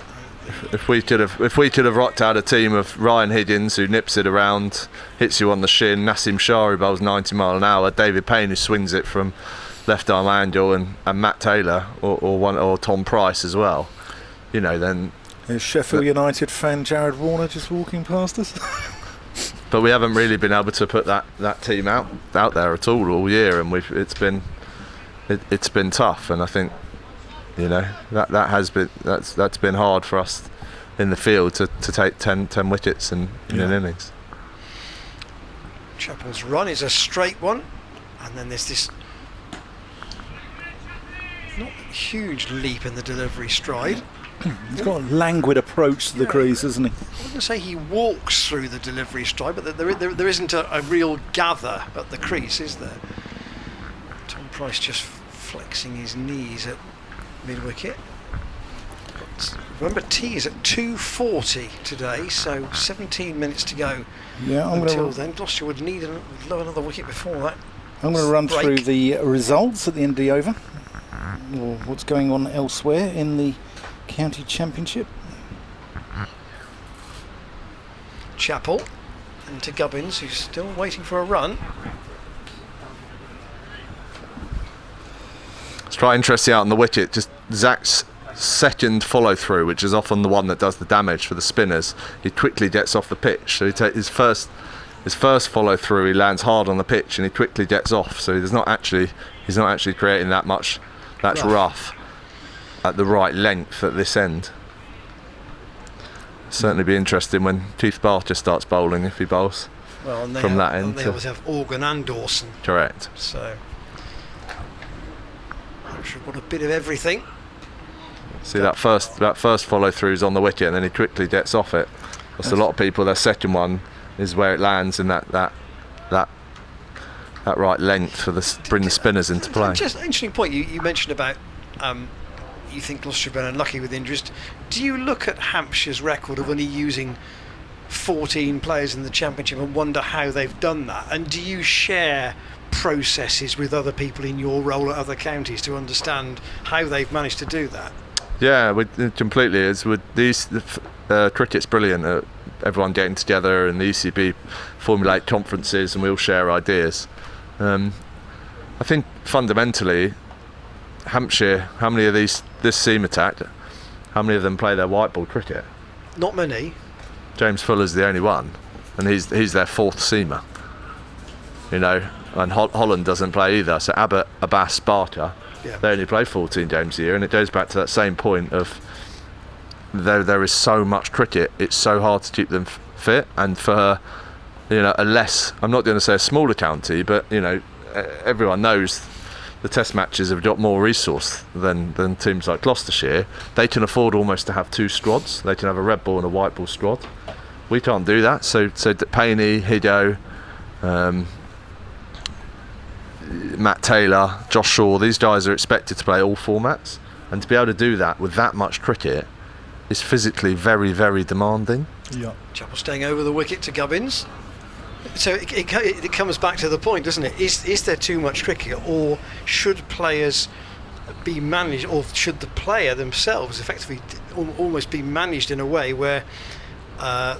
If we could have rocked out a team of Ryan Higgins, who nips it around, hits you on the shin, Nassim Shah, who bowls 90 mile an hour, David Payne, who swings it from left arm angle, and Matt Taylor or Tom Price as well, then. Is Sheffield United fan Jared Warner just walking past us? But we haven't really been able to put that team out there at all year, and it's been tough, and I think. That's been hard for us in the field to take 10 wickets in an innings. Chapel's run is a straight one, and then there's this not huge leap in the delivery stride. He's got a languid approach to the crease, hasn't he? I wouldn't say he walks through the delivery stride, but there isn't a real gather at the crease, is there? Tom Price just flexing his knees at mid-wicket. Remember, tea is at 2:40 today, so 17 minutes to go. Yeah, until then. Gloucestershire would need another wicket before that. I'm going to run through the results at the end of the over, or what's going on elsewhere in the county championship. Chapel into Gubbins, who's still waiting for a run. It's quite interesting out on the wicket, just Zach's second follow through, which is often the one that does the damage for the spinners. He quickly gets off the pitch, so he takes his first follow through, he lands hard on the pitch and he quickly gets off, so he's not actually creating that much rough at the right length at this end. Certainly be interesting when Keith Barker starts bowling, if he bowls from that end. And they always have Organ and Dawson. Correct. So Hampshire got a bit of everything. See that first follow through is on the wicket, and then he quickly gets off it. Because a lot of people, their second one is where it lands in that right length for bring the spinners into play. Just an interesting point you mentioned about you think Gloucestershire have been unlucky with injuries. Do you look at Hampshire's record of only using 14 players in the championship and wonder how they've done that? And do you share processes with other people in your role at other counties to understand how they've managed to do that? Yeah, completely. As with these, cricket's brilliant. Everyone getting together, and the ECB formulate conferences, and we all share ideas. I think fundamentally, Hampshire, how many of this seam attack, how many of them play their white ball cricket? Not many. James Fuller's the only one, and he's their fourth seamer. And Holland doesn't play either. So Abbott, Abbas, Barker, they only play 14 games a year, and it goes back to that same point of there is so much cricket, it's so hard to keep them fit. And for a less, I'm not going to say a smaller county, but everyone knows the test matches have got more resource than teams like Gloucestershire. They can afford almost to have two squads. They can have a red ball and a white ball squad. We can't do that. So Payne, Hiddo, Matt Taylor, Josh Shaw, these guys are expected to play all formats, and to be able to do that with that much cricket is physically very, very demanding. Yeah. Chapel staying over the wicket to Gubbins. So it comes back to the point, doesn't it? Is there too much cricket, or should players be managed, or should the player themselves effectively almost be managed in a way where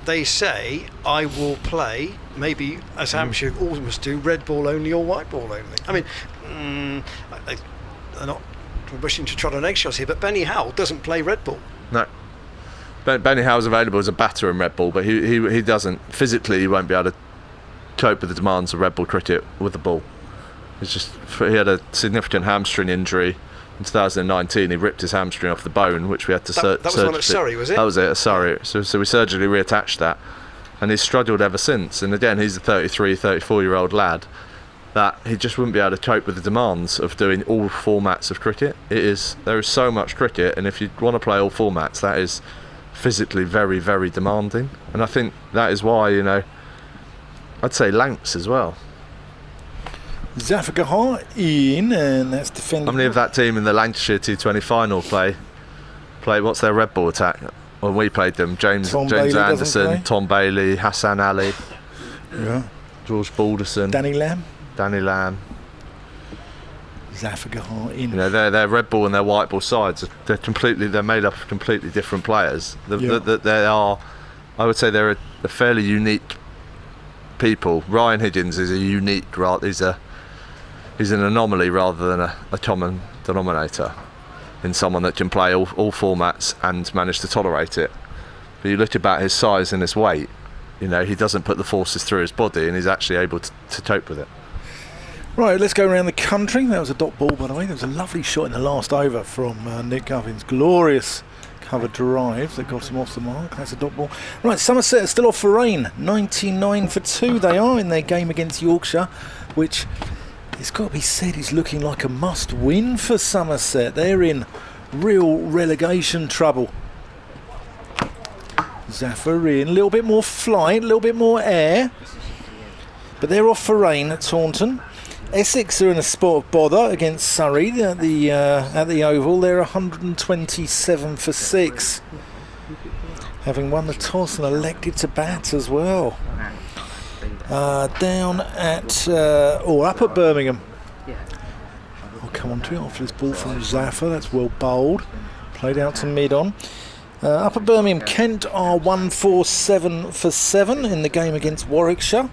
they say, I will play, maybe as Hampshire almost do, red ball only or white ball only? I mean, I'm not wishing to trot on eggshells here, but Benny Howell doesn't play red ball. No. Benny Howell's available as a batter in red ball, but he doesn't, physically he won't be able to cope with the demands of red ball cricket with the ball. It's just, he had a significant hamstring injury in 2019. He ripped his hamstring off the bone, which we had to that was one at Surrey, was it? That was it, at Surrey. So we surgically reattached that, and he's struggled ever since. And again, he's a 34-year-old lad that he just wouldn't be able to cope with the demands of doing all formats of cricket. There is so much cricket, and if you want to play all formats, that is physically very, very demanding. And I think that is why, I'd say Lancs as well. Zafagahar in, and that's defending. How many of that team in the Lancashire T20 final play? What's their red ball attack? When we played them, James Bailey Anderson, Tom Bailey, Hassan Ali, George Balderson, Danny Lamb, Zafagahar in. You know, their red ball and their white ball sides. They're made up of completely different players. They are, I would say, they're a fairly unique people. Ryan Higgins is a unique. He's an anomaly rather than a common denominator in someone that can play all formats and manage to tolerate it. But you look about his size and his weight, you know, he doesn't put the forces through his body and he's actually able to cope with it. Right, let's go around the country. That was a dot ball, by the way. There was a lovely shot in the last over from Nick Govins. Glorious cover drive that got him off the mark. That's a dot ball. Right, Somerset are still off for rain. 99 for 2 they are in their game against Yorkshire, which, it's got to be said, is looking like a must-win for Somerset. They're in real relegation trouble. Zaffer in, a little bit more flight, a little bit more air, but they're off for rain at Taunton. Essex are in a spot of bother against Surrey at the Oval. They're 127 for 6, having won the toss and elected to bat as well. Down at up at Birmingham. I'll come on to it after this ball from Zaffer. That's well bowled, played out to mid on. Up at Birmingham, Kent are 147 for 7 in the game against Warwickshire.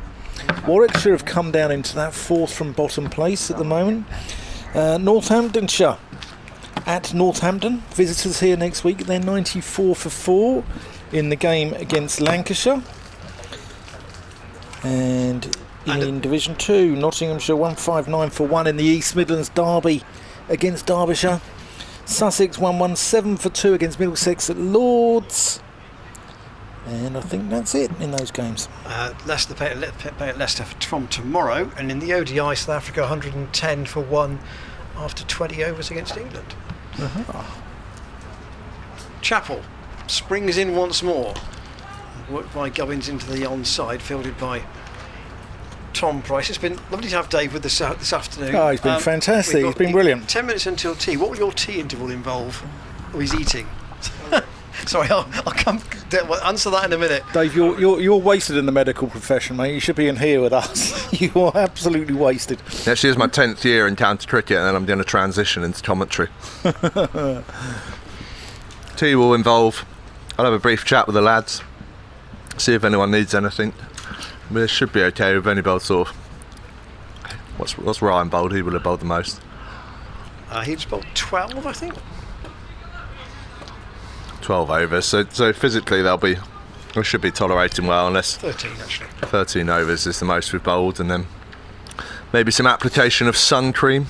Warwickshire have come down into that 4th from bottom place at the moment. Northamptonshire at Northampton, visitors here next week. They're 94 for 4 in the game against Lancashire. And in Division 2, Nottinghamshire 159 for 1 in the East Midlands derby against Derbyshire. Sussex 117 for 2 against Middlesex at Lords. And I think that's it in those games. Leicester play at Leicester from tomorrow, and in the ODI, South Africa 110 for 1 after 20 overs against England. Chapel springs in once more. Worked by Gubbins into the onside, fielded by Tom Price. It's been lovely to have Dave with us this afternoon. Oh, he's been fantastic. He's been brilliant. 10 minutes until tea. What will your tea interval involve? Oh, he's eating. Sorry, I'll come answer that in a minute. Dave, you're wasted in the medical profession, mate. You should be in here with us. You are absolutely wasted. Actually, it's my 10th year in county cricket, and then I'm going to transition into commentary. Tea will involve, I'll have a brief chat with the lads, see if anyone needs anything. I mean, it should be okay. We've only bowled sort of, what's Ryan bowled? He will have bowled the most. He's bowled 12, I think. 12 overs, so physically they should be tolerating well, unless 13 actually. 13 overs is the most we've bowled, and then maybe some application of sun cream,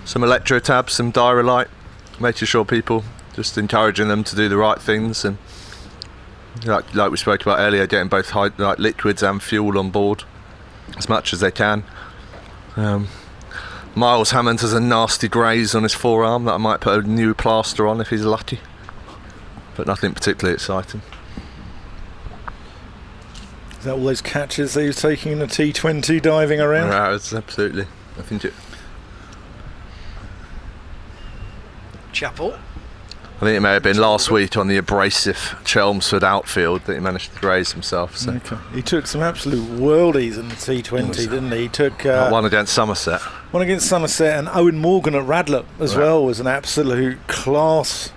some electrotab, some Diarrhea, making sure people, just encouraging them to do the right things, and like we spoke about earlier, getting both liquids and fuel on board as much as they can. Miles Hammond has a nasty graze on his forearm that I might put a new plaster on if he's lucky, but nothing particularly exciting. Is that all those catches that he was taking in the T20 diving around? Yeah, it's absolutely. I think it. Chapel. I think it may have been last week on the abrasive Chelmsford outfield that he managed to graze himself. So. Okay. He took some absolute worldies in the T20, didn't he? He took one against Somerset. One against Somerset, and Owen Morgan at Radlett as well was an absolute class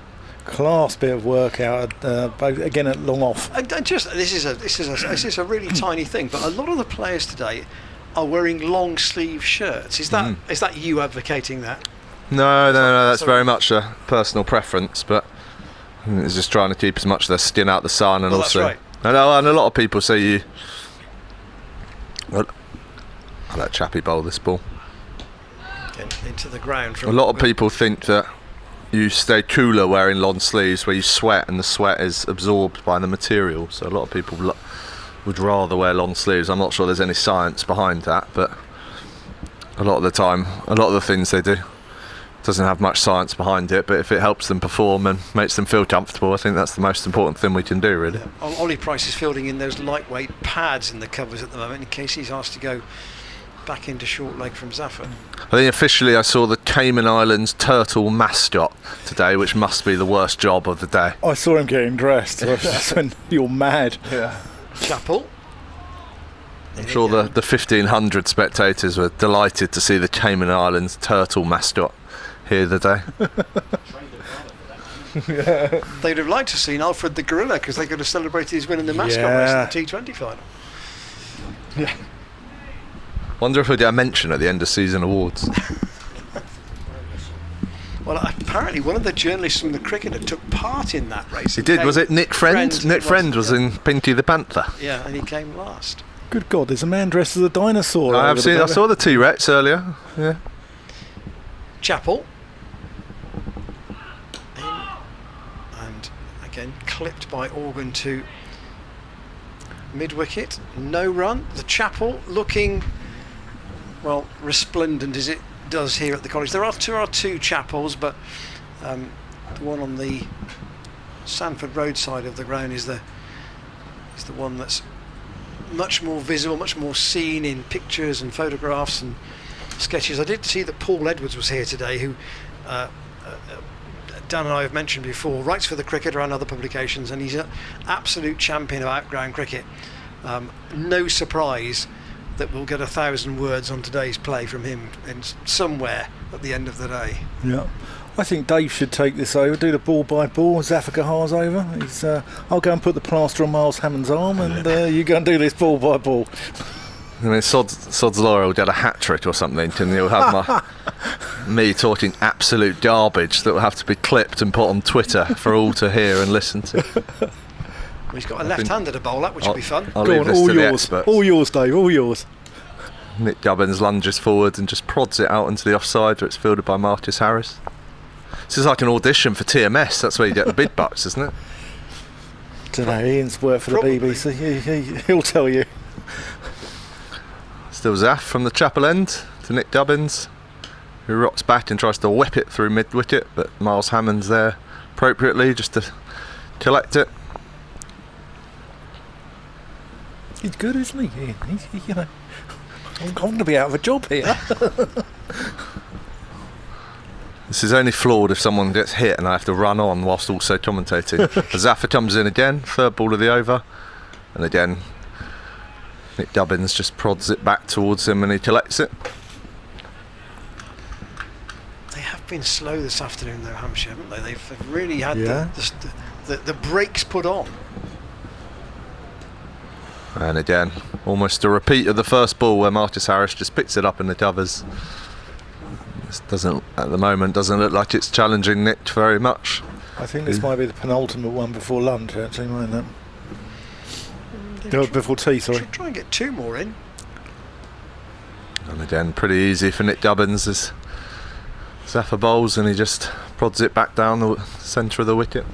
bit of work out again at long off. This is a really tiny thing, but a lot of the players today are wearing long sleeve shirts. Is that you advocating that? No, that's very much a personal preference, but it's just trying to keep as much of their skin out the sun, and also, that's right. and a lot of people say you. I'll let Chappie bowl this ball. Into the ground. A lot of people think that you stay cooler wearing long sleeves, where you sweat and the sweat is absorbed by the material. So a lot of people would rather wear long sleeves. I'm not sure there's any science behind that, but a lot of the time, a lot of the things they do doesn't have much science behind it, but if it helps them perform and makes them feel comfortable, I think that's the most important thing we can do, really. Ollie Price is fielding in those lightweight pads in the covers at the moment in case he's asked to go back into short leg from Zafar. I think officially I saw the Cayman Islands turtle mascot today, which must be the worst job of the day. I saw him getting dressed. That's when you're mad. Yeah. Chapel. I'm sure the 1,500 spectators were delighted to see the Cayman Islands turtle mascot here today. They'd have liked to have seen Alfred the Gorilla, because they could have celebrated his win in the mascot race in the T20 final. Yeah. Wonder if we get a mention at the end of season awards. Well, apparently one of the journalists from the Cricketer took part in that race. He did, was it Nick Friend? Nick Friend was in Pinky the Panther. Yeah, and he came last. Good God, there's a man dressed as a dinosaur. I saw the T-Rex earlier. Yeah. Chapel. In. And again, clipped by Organ to mid-wicket. No run. The Chapel looking, well, resplendent as it does here at the college. There are two Chapels, but the one on the Sanford Road side of the ground is the one that's much more visible, much more seen in pictures and photographs and sketches. I did see that Paul Edwards was here today, who Dan and I have mentioned before, writes for the Cricketer and other publications, and he's an absolute champion of outground cricket. No surprise that we'll get 1,000 words on today's play from him in somewhere at the end of the day. Yeah. I think Dave should take this over, do the ball by ball. Zafar Kahar's over. I'll go and put the plaster on Miles Hammond's arm, and you go and do this ball by ball. I mean, Sod's Laura will get a hat trick or something, and you'll have me talking absolute garbage that will have to be clipped and put on Twitter for all to hear and listen to. Well, he's got a left-hander to bowl at, which will be fun. I'll go leave on, this all to yours. the experts. All yours, Dave, all yours. Nick Gubbins lunges forward and just prods it out into the offside, where it's fielded by Marcus Harris. This is like an audition for TMS. That's where you get the bid bucks, isn't it? Don't know, Ian's worked for Probably. the BBC. He'll tell you. Still Zaf from the Chapel end to Nick Gubbins, who rocks back and tries to whip it through mid-wicket, but Miles Hammond's there appropriately just to collect it. He's good, isn't he, Ian? He's, you know, I'm going to be out of a job here. This is only flawed if someone gets hit and I have to run on whilst also commentating. Zafar comes in again, third ball of the over, and again Nick Gubbins just prods it back towards him and he collects it. They have been slow this afternoon, though, Hampshire, haven't they? They've really had the brakes put on. And again, almost a repeat of the first ball where Marcus Harris just picks it up in the covers. This doesn't, at the moment, doesn't look like it's challenging Nick very much. I think this might be the penultimate one before lunch, actually, mightn't it? No, before tea, sorry. Try and get two more in. And again, pretty easy for Nick Gubbins as Zafar bowls and he just prods it back down the centre of the wicket.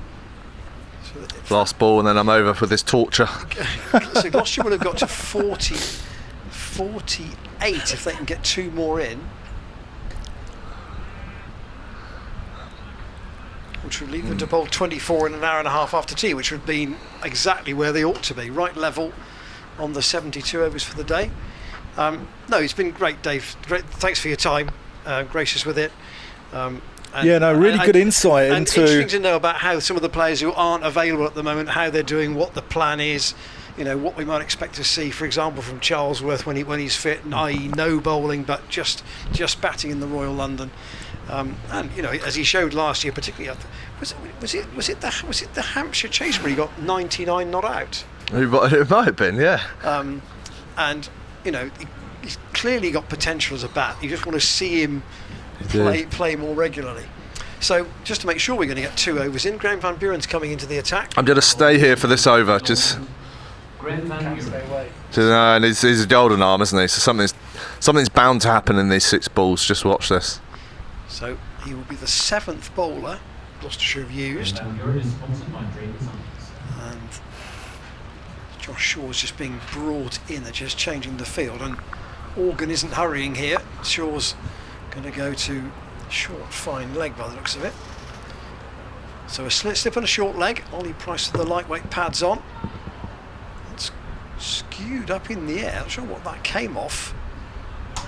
Last ball and then I'm over for this torture. So Gloucestershire would have got to 48 if they can get two more in, which would leave them to bowl 24 in an hour and a half after tea, which would have been exactly where they ought to be, right level on the 72 overs for the day. No, it's been great, Dave. Great, thanks for your time, gracious with it. Really good insight and into. Interesting to know about how some of the players who aren't available at the moment, how they're doing, what the plan is, you know, what we might expect to see, for example, from Charlesworth when he's fit, i.e. no bowling but just batting in the Royal London. And you know, as he showed last year, particularly, was it the Hampshire Chase where he got 99 not out? It might have been, yeah. And you know, he's clearly got potential as a bat. You just want to see him play more regularly. So just to make sure we're going to get two overs in, Graham Van Buren's coming into the attack. I'm going to stay here for this over, just. And he's a golden arm, isn't he? So something's bound to happen in these six balls. Just watch this. So he will be the seventh bowler Gloucestershire have used. And Josh Shaw's just being brought in. They're just changing the field, and Organ isn't hurrying here. Shaw's going to go to short, fine leg by the looks of it. So a slip and a short leg. Ollie Price with the lightweight pads on. It's skewed up in the air. Not sure what that came off.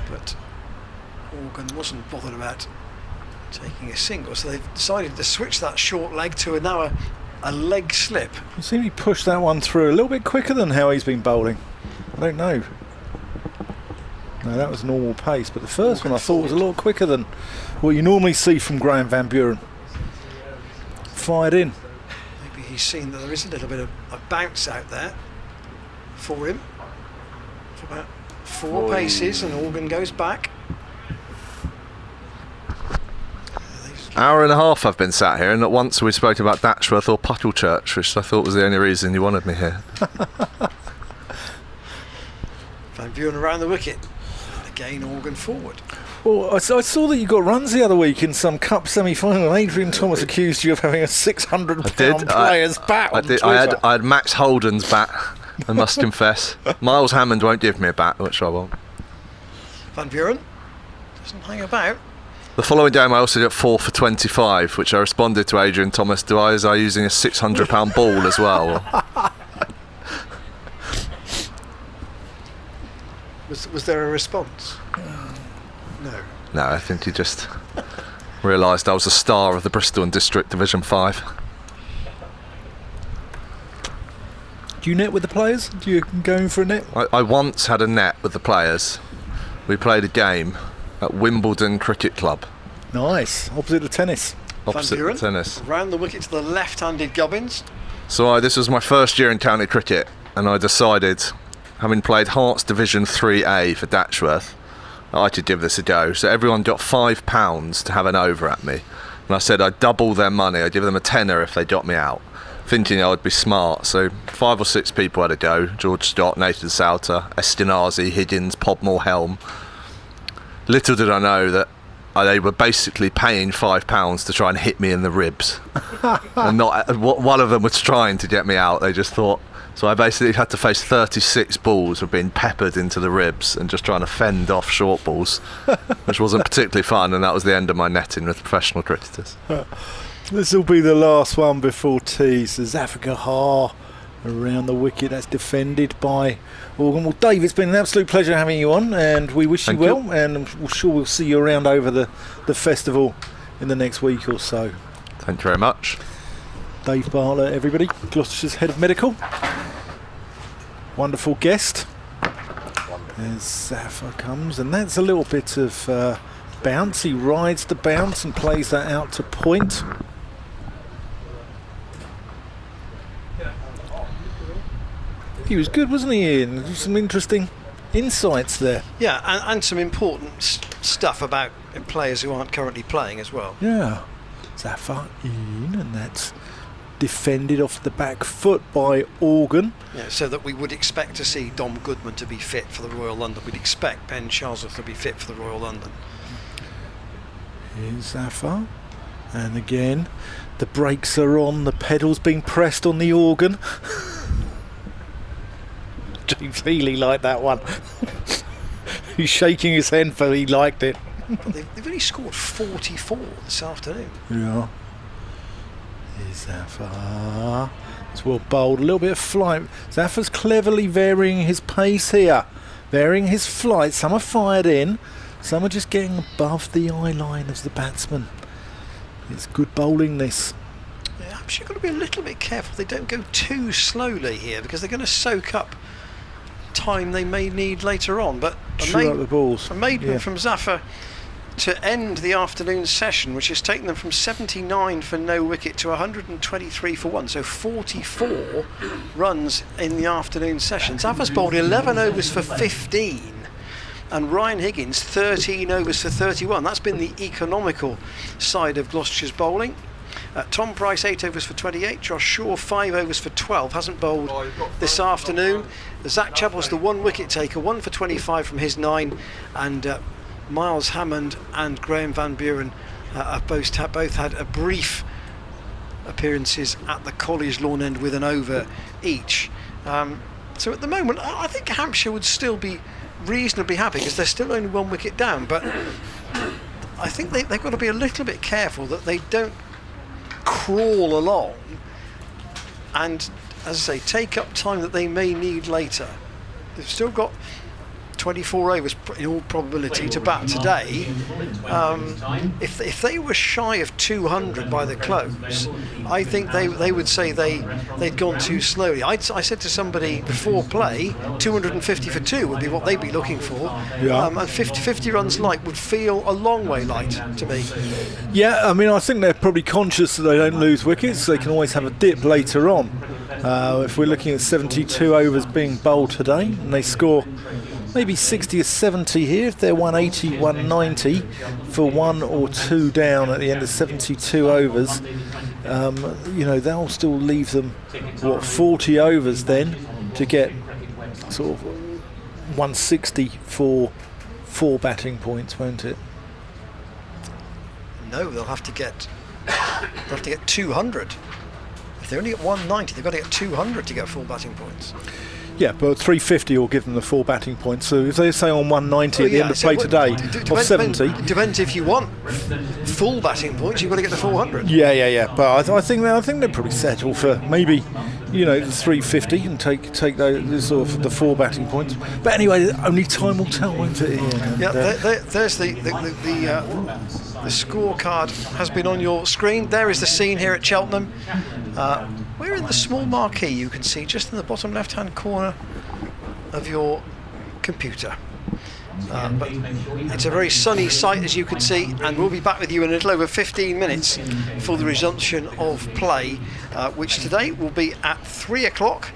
but Organ wasn't bothered about taking a single, so they've decided to switch that short leg to now a leg slip. You seem to push that one through a little bit quicker than how he's been bowling. I don't know. No, that was normal pace, but the first one I thought was a lot quicker than what you normally see from Graham Van Buren. Fired in. Maybe he's seen that there is a little bit of a bounce out there for him. For about 4 paces, and Organ goes back. Hour and a half I've been sat here, and not once we spoke about Datchworth or Puddlechurch, which I thought was the only reason you wanted me here. Van Buren around the wicket. Again, Organ forward. Well, I saw that you got runs the other week in some cup semi-final. Adrian Thomas accused you of having a £600 player's bat on Twitter. I had Max Holden's bat, I must confess. Miles Hammond won't give me a bat, which I won't. Van Buren doesn't hang about. The following game I also got 4 for 25, which I responded to Adrian Thomas, is I using a £600 ball as well? Was there a response? No. No, I think he just realised I was a star of the Bristol and District Division 5. Do you net with the players? Do you go in for a net? I once had a net with the players. We played a game at Wimbledon Cricket Club. Nice. Opposite the tennis. Opposite the tennis. Round the wicket to the left-handed Gubbins. So this was my first year in county cricket, and I decided, having played Hearts Division 3A for Datchworth, I should give this a go. So everyone got £5 to have an over at me. And I said I'd double their money. I'd give them a tenner if they got me out, thinking I would be smart. So 5 or 6 people had a go. George Stott, Nathan Souter, Estinazi, Higgins, Podmore, Helm. Little did I know that they were basically paying £5 to try and hit me in the ribs. And not one of them was trying to get me out. They just thought. So I basically had to face 36 balls of being peppered into the ribs and just trying to fend off short balls, which wasn't particularly fun, and that was the end of my netting with professional cricketers. This will be the last one before tea. So Zafar Gahar around the wicket. That's defended by Organ. Well, Dave, it's been an absolute pleasure having you on, and we wish you well, and I'm sure we'll see you around over the festival in the next week or so. Thank you very much. Dave Bartlett, everybody, Gloucestershire's head of medical. Wonderful guest. As Zafar comes, and that's a little bit of bounce. He rides the bounce and plays that out to point. He was good, wasn't he, Ian? Some interesting insights there. Yeah, and some important stuff about players who aren't currently playing as well. Yeah. Zafar in, and that's defended off the back foot by Organ. Yeah, so that we would expect to see Dom Goodman to be fit for the Royal London. We'd expect Ben Charlesworth to be fit for the Royal London. Here's Zafar. And again, the brakes are on, the pedals being pressed on the organ. James Healy liked that one. He's shaking his head, but he liked it. But they've only scored 44 this afternoon. Yeah. Here's Zafar. It's well bowled. A little bit of flight. Zafar's cleverly varying his pace here. Varying his flight. Some are fired in. Some are just getting above the eye line of the batsman. It's good bowling, this. Yeah, I'm sure you've got to be a little bit careful they don't go too slowly here, because they're going to soak up time they may need later on. But the maiden from Zafar to end the afternoon session, which has taken them from 79 for no wicket to 123 for 1, so 44 runs in the afternoon session. Zafar's bowled 11 overs for 15, and Ryan Higgins 13 overs for 31. That's been the economical side of Gloucestershire's bowling. Tom Price 8 overs for 28, Josh Shaw 5 overs for 12, hasn't bowled this afternoon. Zach Chappell's the 1 wicket taker, 1 for 25 from his 9, and Miles Hammond and Graham Van Buren have both had a brief appearances at the College Lawn End with an over each. So at the moment I think Hampshire would still be reasonably happy, because they're still only 1 wicket down, but I think they've got to be a little bit careful that they don't crawl along and, as I say, take up time that they may need later. They've still got 24 overs in all probability to bat today. If they were shy of 200 by the close, I think they would say they'd gone too slowly. I said to somebody before play, 250 for 2 would be what they'd be looking for. And 50 runs light would feel a long way light to me. Yeah, I mean, I think they're probably conscious that they don't lose wickets. They can always have a dip later on. If we're looking at 72 overs being bowled today, and they score maybe 60 or 70 here, if they're 180, 190 for 1 or 2 down at the end of 72 overs, they'll still leave them, 40 overs then to get sort of 160 for 4 batting points, won't it? No, they'll have to get 200. If they only get 190, they've got to get 200 to get 4 batting points. Yeah, but 350 will give them the 4 batting points. So if they say on 190 at the end of play today, of 70... Depends if you want full batting points, you've got to get the 400. Yeah. But I think they'll probably settle for maybe, the 350 and take those sort of the 4 batting points. But anyway, only time will tell, won't it? There's the scorecard has been on your screen. There is the scene here at Cheltenham. We're in the small marquee you can see just in the bottom left-hand corner of your computer. But it's a very sunny sight, as you can see, and we'll be back with you in a little over 15 minutes for the resumption of play, which today will be at 3 o'clock,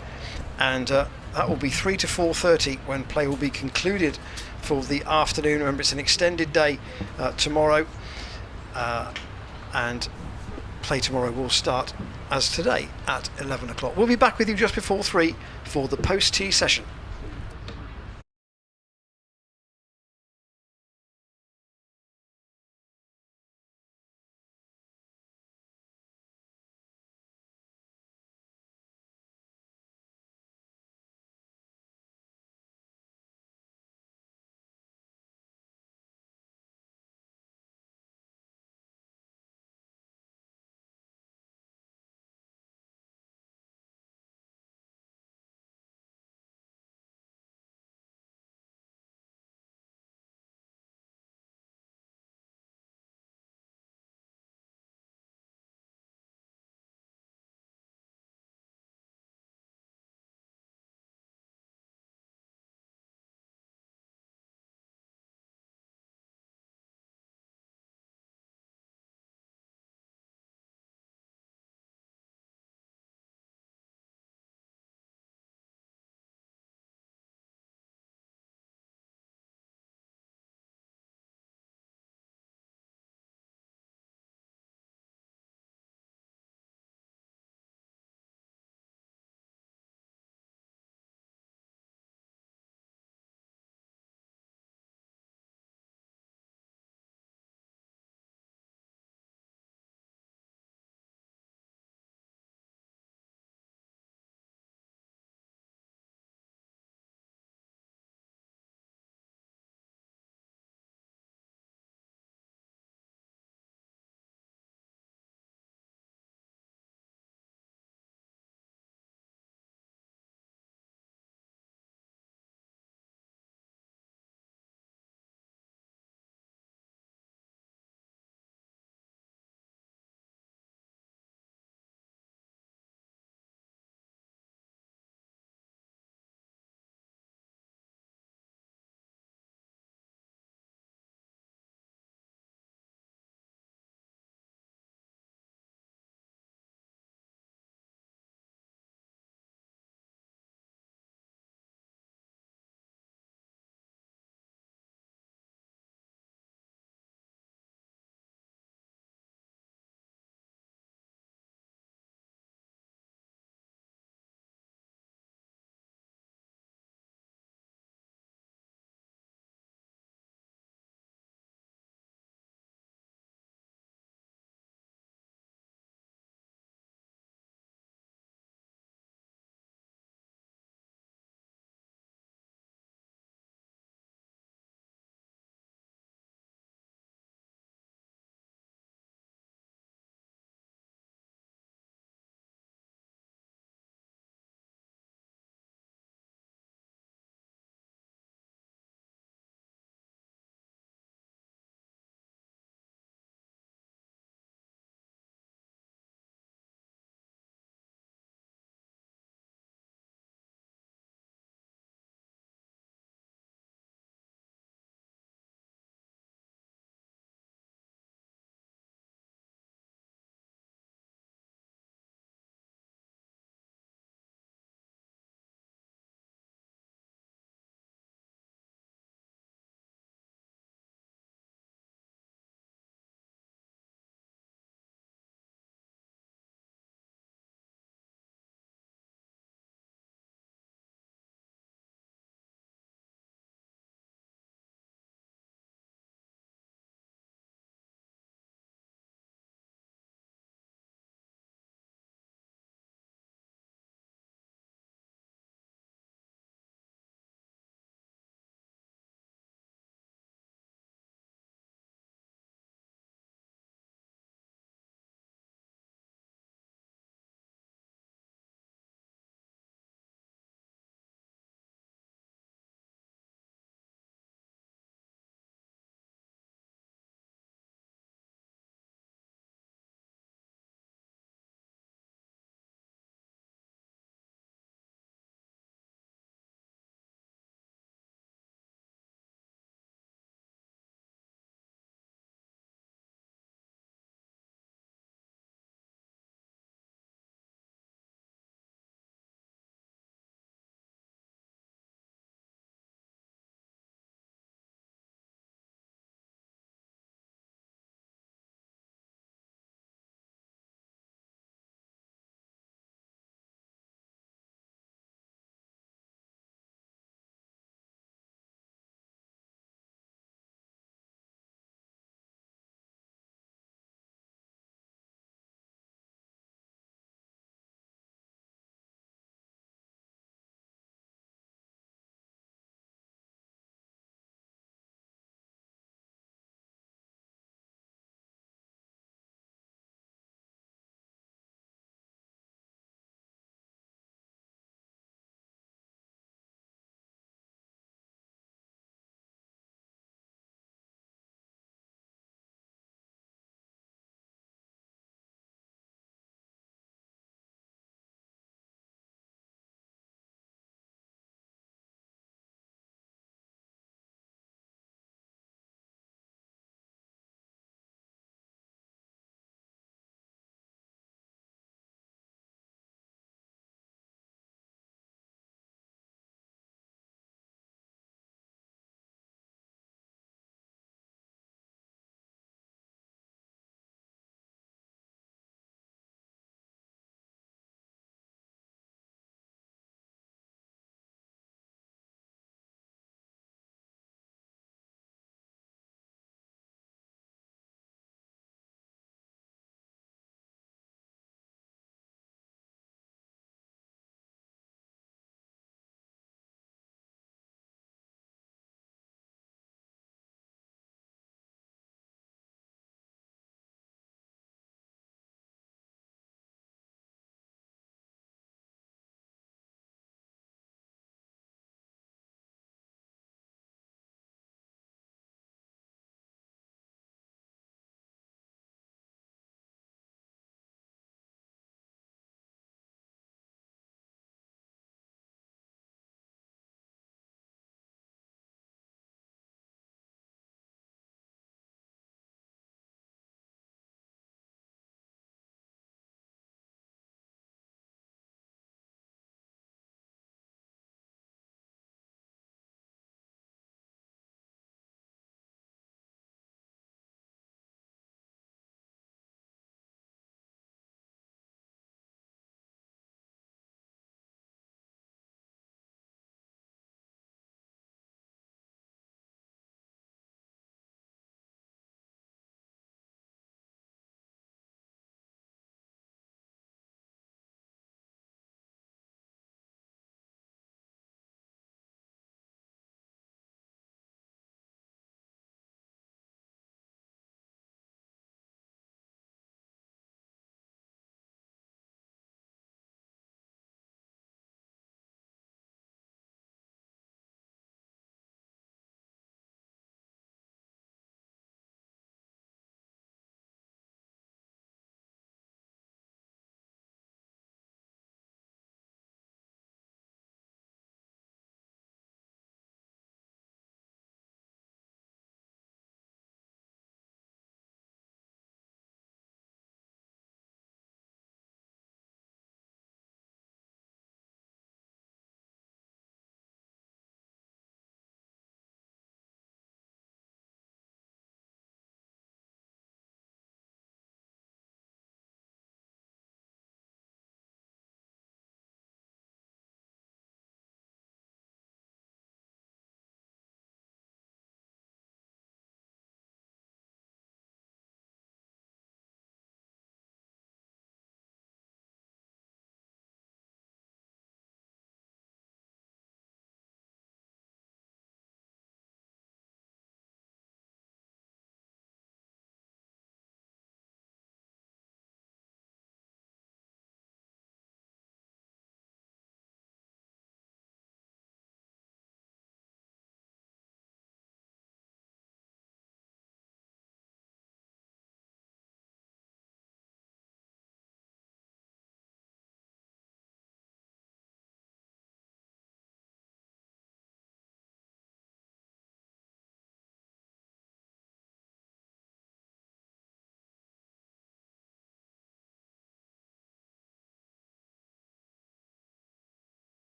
and that will be 3 to 4:30 when play will be concluded for the afternoon. Remember, it's an extended day tomorrow, and play tomorrow will start as today at 11 o'clock. We'll be back with you just before 3 for the post-tea session.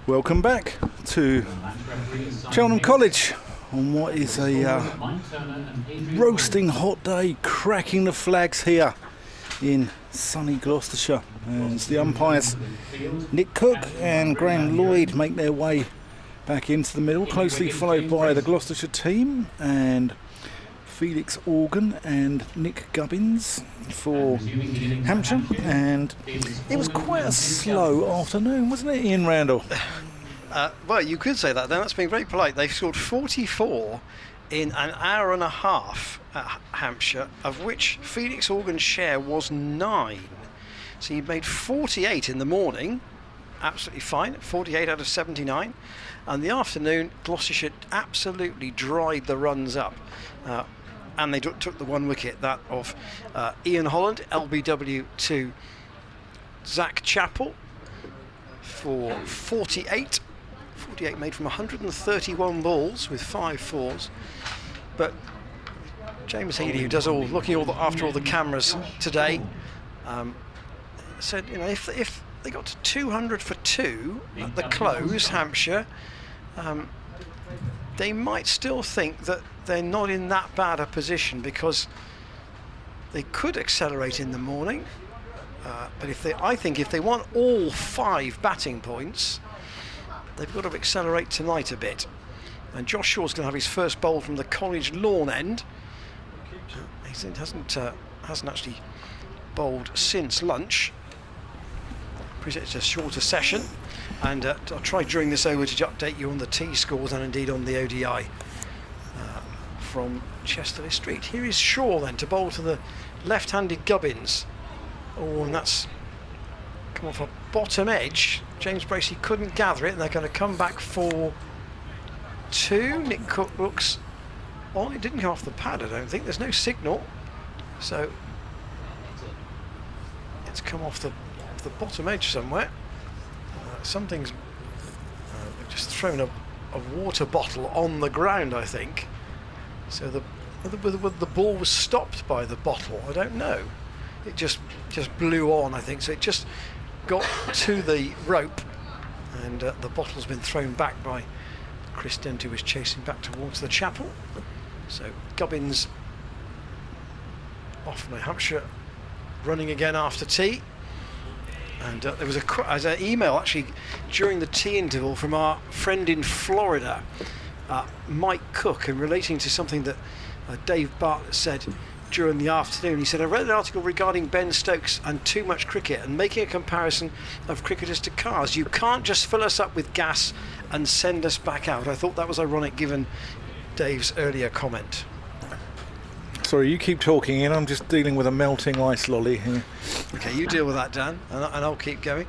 Welcome back to Cheltenham College on what is a roasting hot day, cracking the flags here in sunny Gloucestershire. As the umpires Nick Cook and Graham Lloyd make their way back into the middle, closely followed by the Gloucestershire team and Felix Organ and Nick Gubbins for Hampshire. And it was quite a slow afternoon, wasn't it, Ian Randall? Well, you could say that then. That's being very polite. They scored 44 in an hour and a half at Hampshire, of which Felix Organ's share was 9. So he made 48 in the morning, absolutely fine, 48 out of 79. And the afternoon, Gloucestershire absolutely dried the runs up. And they took the 1 wicket, that of Ian Holland, LBW to Zach Chappell for 48. 48 made from 131 balls with 5 fours. But James Healy, who does after all the cameras today, said, you know, if they got to 200 for 2 at the close, Hampshire, they might still think that they're not in that bad a position, because they could accelerate in the morning. But I think if they want all 5 batting points, they've got to accelerate tonight a bit. And Josh Shaw's going to have his first bowl from the college lawn end. He hasn't actually bowled since lunch. Appreciate it's a shorter session, and I'll try during this over to update you on the T scores and indeed on the ODI from Chesterley Street. Here is Shaw then to bowl to the left-handed Gubbins. Oh, and that's come off a bottom edge. James Bracey couldn't gather it, and they're going to come back for 2. Nick Cook looks on. It didn't come off the pad, I don't think. There's no signal, so it's come off the bottom edge somewhere. Something's they've just thrown a water bottle on the ground, I think. So the ball was stopped by the bottle. I don't know. It just blew on, I think. So it just got to the rope, and the bottle's been thrown back by Chris Dent, who was chasing back towards the chapel. So Gubbins off New Hampshire, running again after tea. And there was an email actually during the tea interval from our friend in Florida, Mike Cook, and relating to something that Dave Bartlett said during the afternoon. He said, I read an article regarding Ben Stokes and too much cricket, and making a comparison of cricketers to cars. You can't just fill us up with gas and send us back out. I thought that was ironic given Dave's earlier comment. Sorry, you keep talking, and I'm just dealing with a melting ice lolly here. Okay, you deal with that, Dan, and I'll keep going.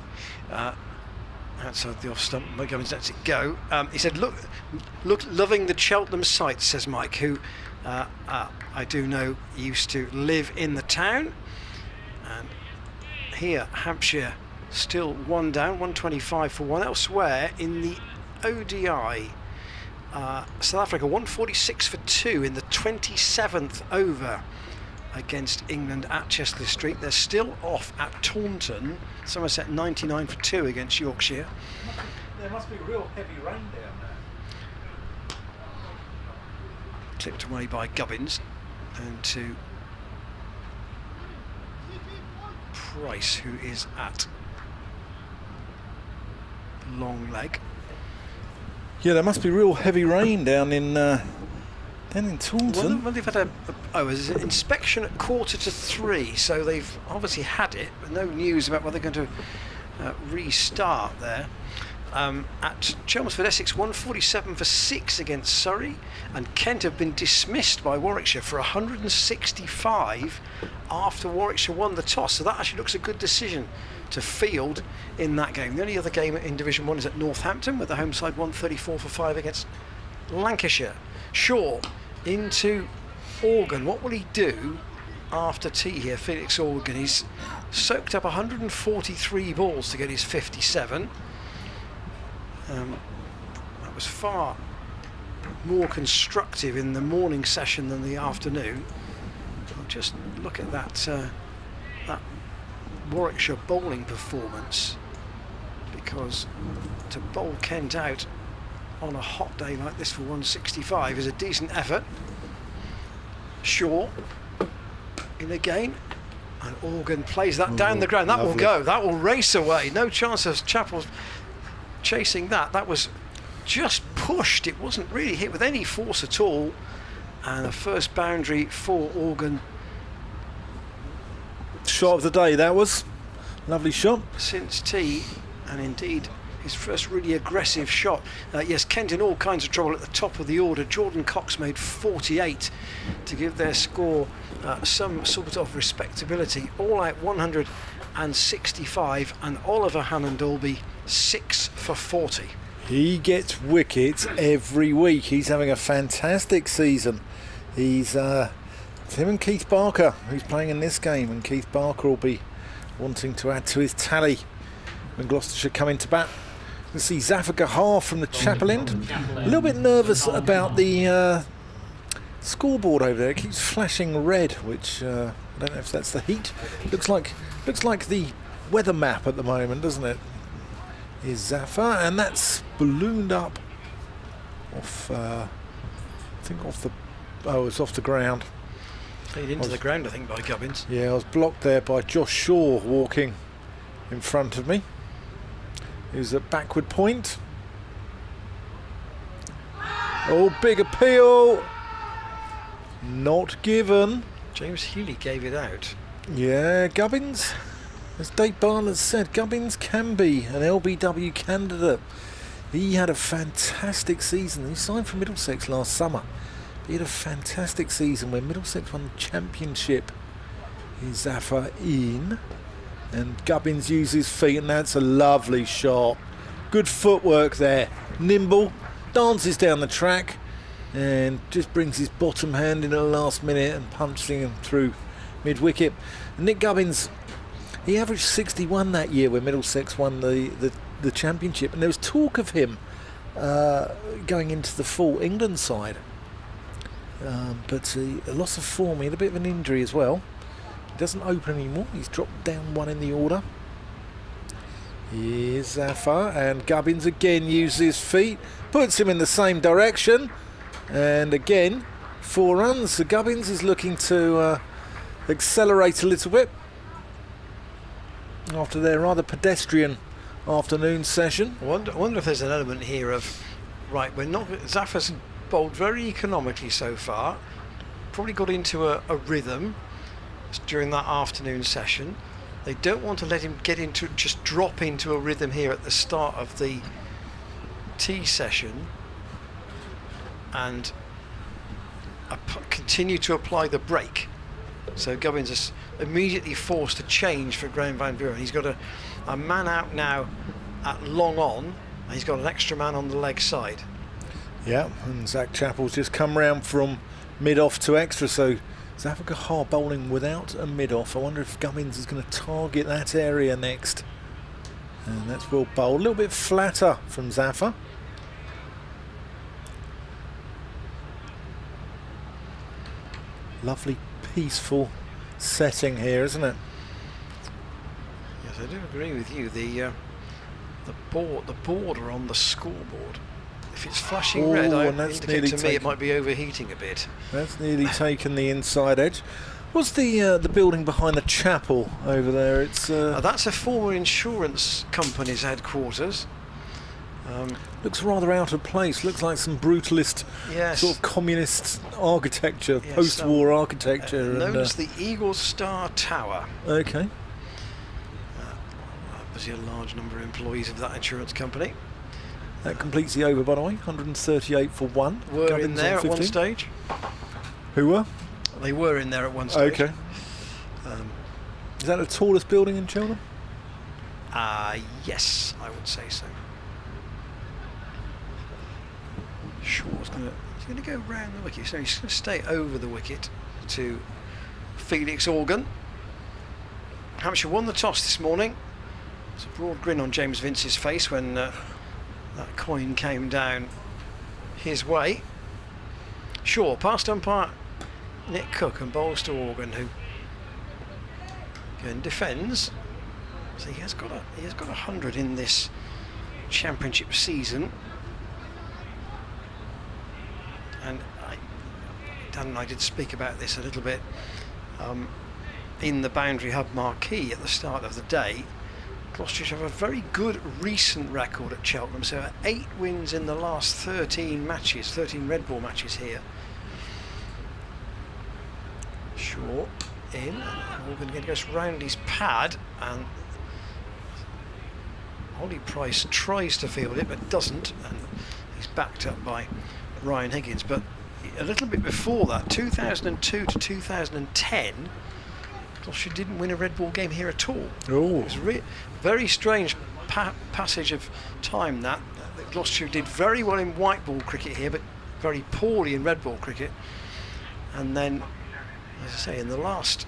Outside the off stump, Mike Gubbins lets it go. He said, look, loving the Cheltenham sights, says Mike, who I do know used to live in the town. And here, Hampshire still 1 down, 125 for 1. Elsewhere in the ODI, South Africa 146 for 2 in the 27th over against England at Chesterley Street. They're still off at Taunton. Somerset 99 for 2 against Yorkshire. There must be real heavy rain down there. Clipped away by Gubbins, and to Price, who is at long leg. Yeah, there must be real heavy rain down in Taunton. Well, they've had there's an inspection at 2:45, so they've obviously had it, but no news about whether they're going to restart there. At Chelmsford, Essex, 147 for 6 against Surrey, and Kent have been dismissed by Warwickshire for 165 after Warwickshire won the toss. So that actually looks a good decision to field in that game. The only other game in Division 1 is at Northampton, with the home side 134 for 5 against Lancashire. Shaw into Organ. What will he do after tea here? Felix Organ. He's soaked up 143 balls to get his 57. That was far more constructive in the morning session than the afternoon. I'll just look at that Warwickshire bowling performance. because to bowl Kent out on a hot day like this for 165 is a decent effort. Shaw in again, and Organ plays that down the ground. That will go, that will race away. No chance of Chappell chasing that. That was just pushed. It wasn't really hit with any force at all. And the first boundary for Organ. Shot of the day, that was. Lovely shot. Since tee, and indeed his first really aggressive shot. Yes, Kent in all kinds of trouble at the top of the order. Jordan Cox made 48 to give their score some sort of respectability. All out 165, and Oliver Hannon-Dalby 6 for 40. He gets wickets every week. He's having a fantastic season. He's it's him and Keith Barker who's playing in this game, and Keith Barker will be wanting to add to his tally when Gloucestershire come into bat. We'll see Zafar Gahar from the Chapel end. A little bit nervous about the scoreboard over there. It keeps flashing red, which I don't know if that's the heat. Looks like the weather map at the moment, doesn't it? Is Zafar, and that's ballooned up off. I think off the. Oh, it's off the ground. Played into the ground, I think, by Gubbins. Yeah, I was blocked there by Josh Shaw walking in front of me. He was at backward point. Oh, big appeal. Not given. James Healy gave it out. Yeah, Gubbins, as Dave Bartlett said, Gubbins can be an LBW candidate. He had a fantastic season. He signed for Middlesex last summer. He had a fantastic season when Middlesex won the championship. He's Zafar in, and Gubbins uses feet, and that's a lovely shot. Good footwork there. Nimble, dances down the track, and just brings his bottom hand in at the last minute and punching him through mid-wicket. Nick Gubbins, he averaged 61 that year when Middlesex won the championship, and there was talk of him going into the full England side. But a loss of form. He had a bit of an injury as well. He doesn't open anymore. He's dropped down one in the order. Here's Zafar, and Gubbins again uses feet, puts him in the same direction, and again 4 runs. So Gubbins is looking to accelerate a little bit after their rather pedestrian afternoon session. I wonder if there's an element here of, right, we're not. Zafar's bowled very economically so far, probably got into a rhythm during that afternoon session. They don't want to let him just drop into a rhythm here at the start of the tea session and continue to apply the brake. So Gubbins is immediately forced to change for Graham Van Buren. He's got a man out now at long on, and he's got an extra man on the leg side. Yeah, and Zach Chappell's just come round from mid-off to extra, so Zafar Gahar bowling without a mid-off. I wonder if Gubbins is going to target that area next. And that's well bowled. A little bit flatter from Zafar. Lovely, peaceful setting here, isn't it? Yes, I do agree with you. The border on the scoreboard, if it's flashing red, I indicate to me it might be overheating a bit. That's nearly taken the inside edge. What's the building behind the chapel over there? It's that's a former insurance company's headquarters. Looks rather out of place. Looks like some brutalist, sort of communist architecture, post-war architecture. Known as the Eagle Star Tower. Okay. Obviously a large number of employees of that insurance company. That completes the over, by the way. 138 for 1. Were Gubbins in there at one stage. Who were? They were in there at one stage. Okay. Is that the tallest building in Cheltenham? Yes, I would say so. Shaw's going to go round the wicket, so he's going to stay over the wicket to Felix Organ. Hampshire won the toss this morning. There's a broad grin on James Vince's face when that coin came down his way. Shaw past umpire Nick Cook and bowls to Organ, who again defends. So he has got 100 in this championship season. And Dan and I did speak about this a little bit in the Boundary Hub marquee at the start of the day. Gloucestershire have a very good recent record at Cheltenham, so 8 wins in the last 13 matches, 13 red ball matches here. Shaw in, Morgan goes round his pad, and Ollie Price tries to field it but doesn't, and he's backed up by Ryan Higgins. But a little bit before that, 2002 to 2010, Gloucestershire didn't win a red ball game here at all. Oh. It was a very strange passage of time that Gloucestershire did very well in white ball cricket here, but very poorly in red ball cricket. And then, as I say, in the last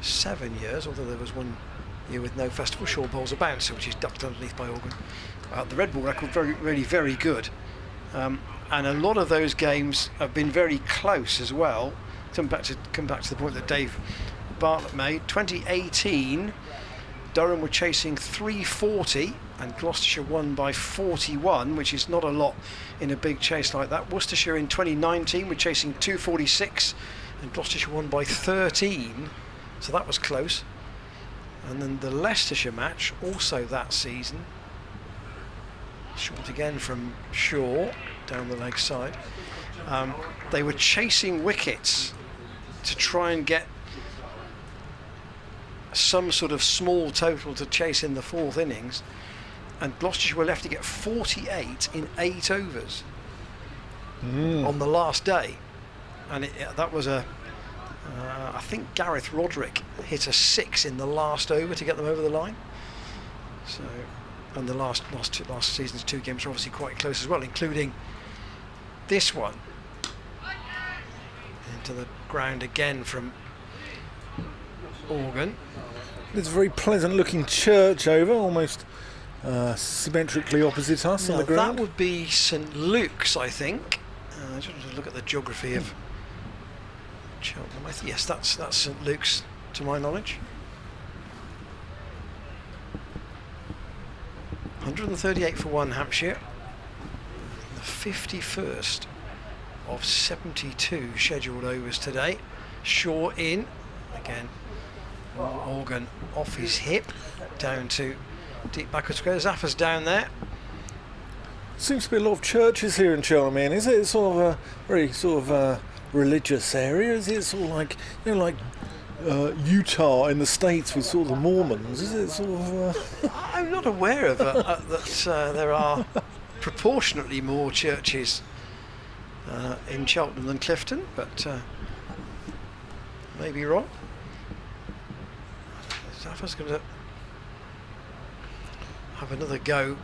7 years, although there was one year with no festival, Shaw bowls a bouncer, which is ducked underneath by Organ. The red ball record really very good, and a lot of those games have been very close as well. Come back to the point that Dave Bartlett made. 2018, Durham were chasing 340 and Gloucestershire won by 41, which is not a lot in a big chase like that. Worcestershire in 2019 were chasing 246 and Gloucestershire won by 13, so that was close. And then the Leicestershire match, also that season, short again from Shaw down the leg side. They were chasing wickets to try and get some sort of small total to chase in the 4th innings, and Gloucestershire were left to get 48 in 8 overs on the last day, and that was I think Gareth Roderick hit a 6 in the last over to get them over the line. So, and the last season's 2 games are obviously quite close as well, including this one. Into the ground again from Organ. There's a very pleasant looking church over, almost symmetrically opposite us on the ground. That would be St Luke's, I think. I just want to look at the geography of Cheltenham. Yes, that's St Luke's to my knowledge. 138 for 1 Hampshire. The 51st of 72 scheduled overs today. Shaw in again. Organ off his hip down to deep backward square. Zaffa's down there. Seems to be a lot of churches here in Cheltenham. Is it sort of a very sort of religious area? Is it sort of like, you know, like Utah in the States with sort of the Mormons? Is it sort of? I'm not aware of that there are proportionately more churches in Cheltenham than Clifton, but maybe wrong. Zaffa's going to have another go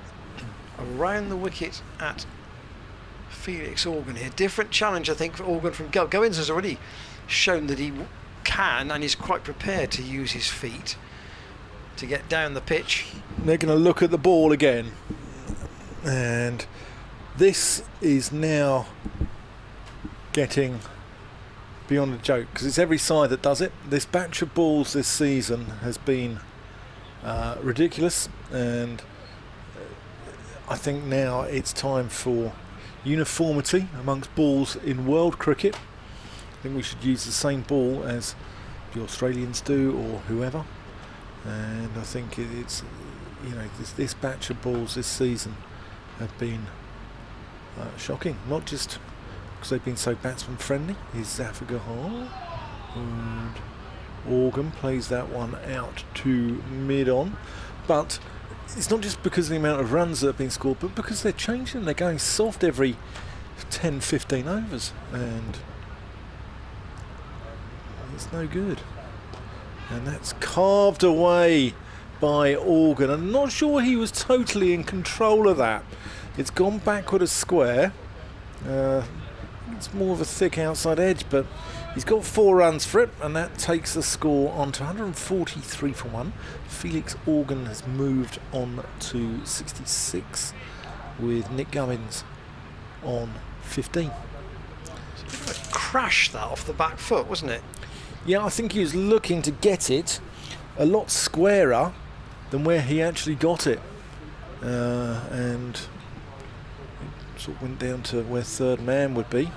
around the wicket at Felix Organ here. Different challenge, I think, for Organ from Goins has already shown that he can and is quite prepared to use his feet to get down the pitch. They're going to look at the ball again, and this is now getting beyond a joke, because it's every side that does it. This batch of balls this season has been ridiculous, and I think now it's time for uniformity amongst balls in world cricket. I think we should use the same ball as the Australians do, or whoever, and I think it's, you know, this batch of balls this season have been shocking, not just because they've been so batsman friendly. Is Zaffa Gahar, and Organ plays that one out to mid-on, but it's not just because of the amount of runs that have been scored, but because they're changing. They're going soft every 10-15 overs, and it's no good. And that's carved away by Organ. I'm not sure he was totally in control of that. It's gone backward a square. It's more of a thick outside edge, but he's got 4 runs for it, and that takes the score on to 143 for 1. Felix Organ has moved on to 66 with Nick Gummins on 15. Crash that off the back foot, wasn't it? Yeah, I think he was looking to get it, a lot squarer than where he actually got it. And it sort of went down to where third man would be.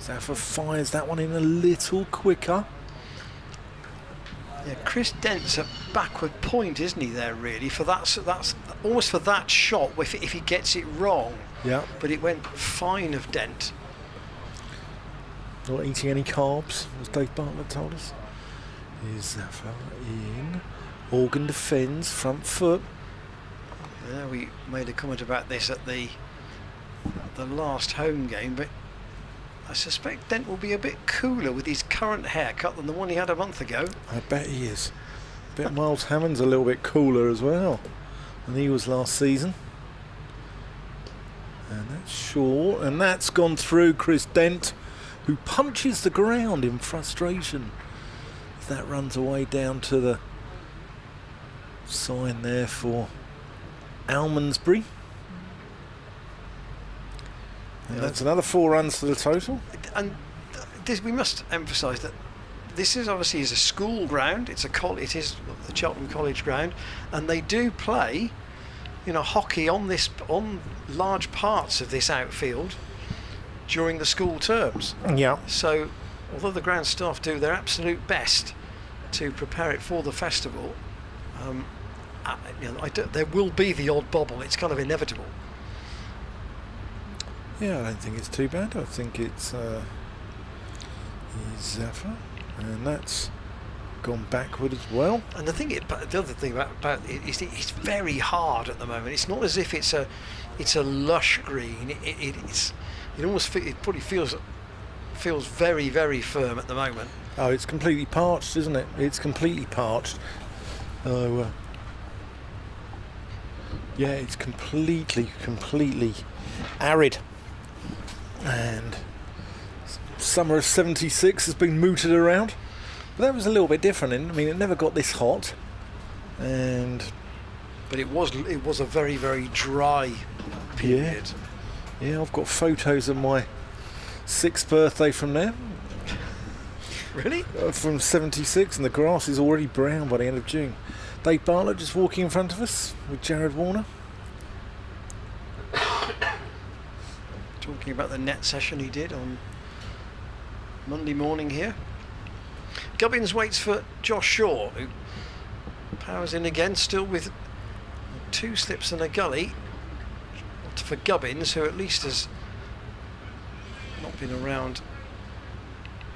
Zaffa fires that one in a little quicker. Yeah, Chris Dent's a backward point, isn't he, there, really? That's almost for that shot, if he gets it wrong. Yeah. But it went fine of Dent. Not eating any carbs, as Dave Bartlett told us. Here's Zaffa in. Organ defends, front foot. Yeah, we made a comment about this at the last home game, but I suspect Dent will be a bit cooler with his current haircut than the one he had a month ago. I bet he is. I bet Miles Hammond's a little bit cooler as well than he was last season. And that's short, and that's gone through Chris Dent, who punches the ground in frustration. That runs away down to the sign there for Almondsbury. And that's another 4 runs to the total. And we must emphasise that this is obviously a school ground. It is the Cheltenham College ground, and they do play, hockey on large parts of this outfield during the school terms. Yeah. So, although the ground staff do their absolute best to prepare it for the festival, there will be the odd bobble. It's kind of inevitable. Yeah, I don't think it's too bad. I think it's Zaffa, and that's gone backward as well. And the other thing about it is it's very hard at the moment. It's not as if it's a lush green. It probably feels very, very firm at the moment. Oh, it's completely parched, isn't it? It's completely parched. Oh, yeah, it's completely arid. And summer of '76 has been mooted around, but that was a little bit different. It never got this hot, but it was a very, very dry period. Yeah, I've got photos of my 6th birthday from there. Really? From '76, and the grass is already brown by the end of June. Dave Bartlett just walking in front of us with Jared Warner. Talking about the net session he did on Monday morning here. Gubbins waits for Josh Shaw, who powers in again, still with 2 slips and a gully. For Gubbins, who at least has not been around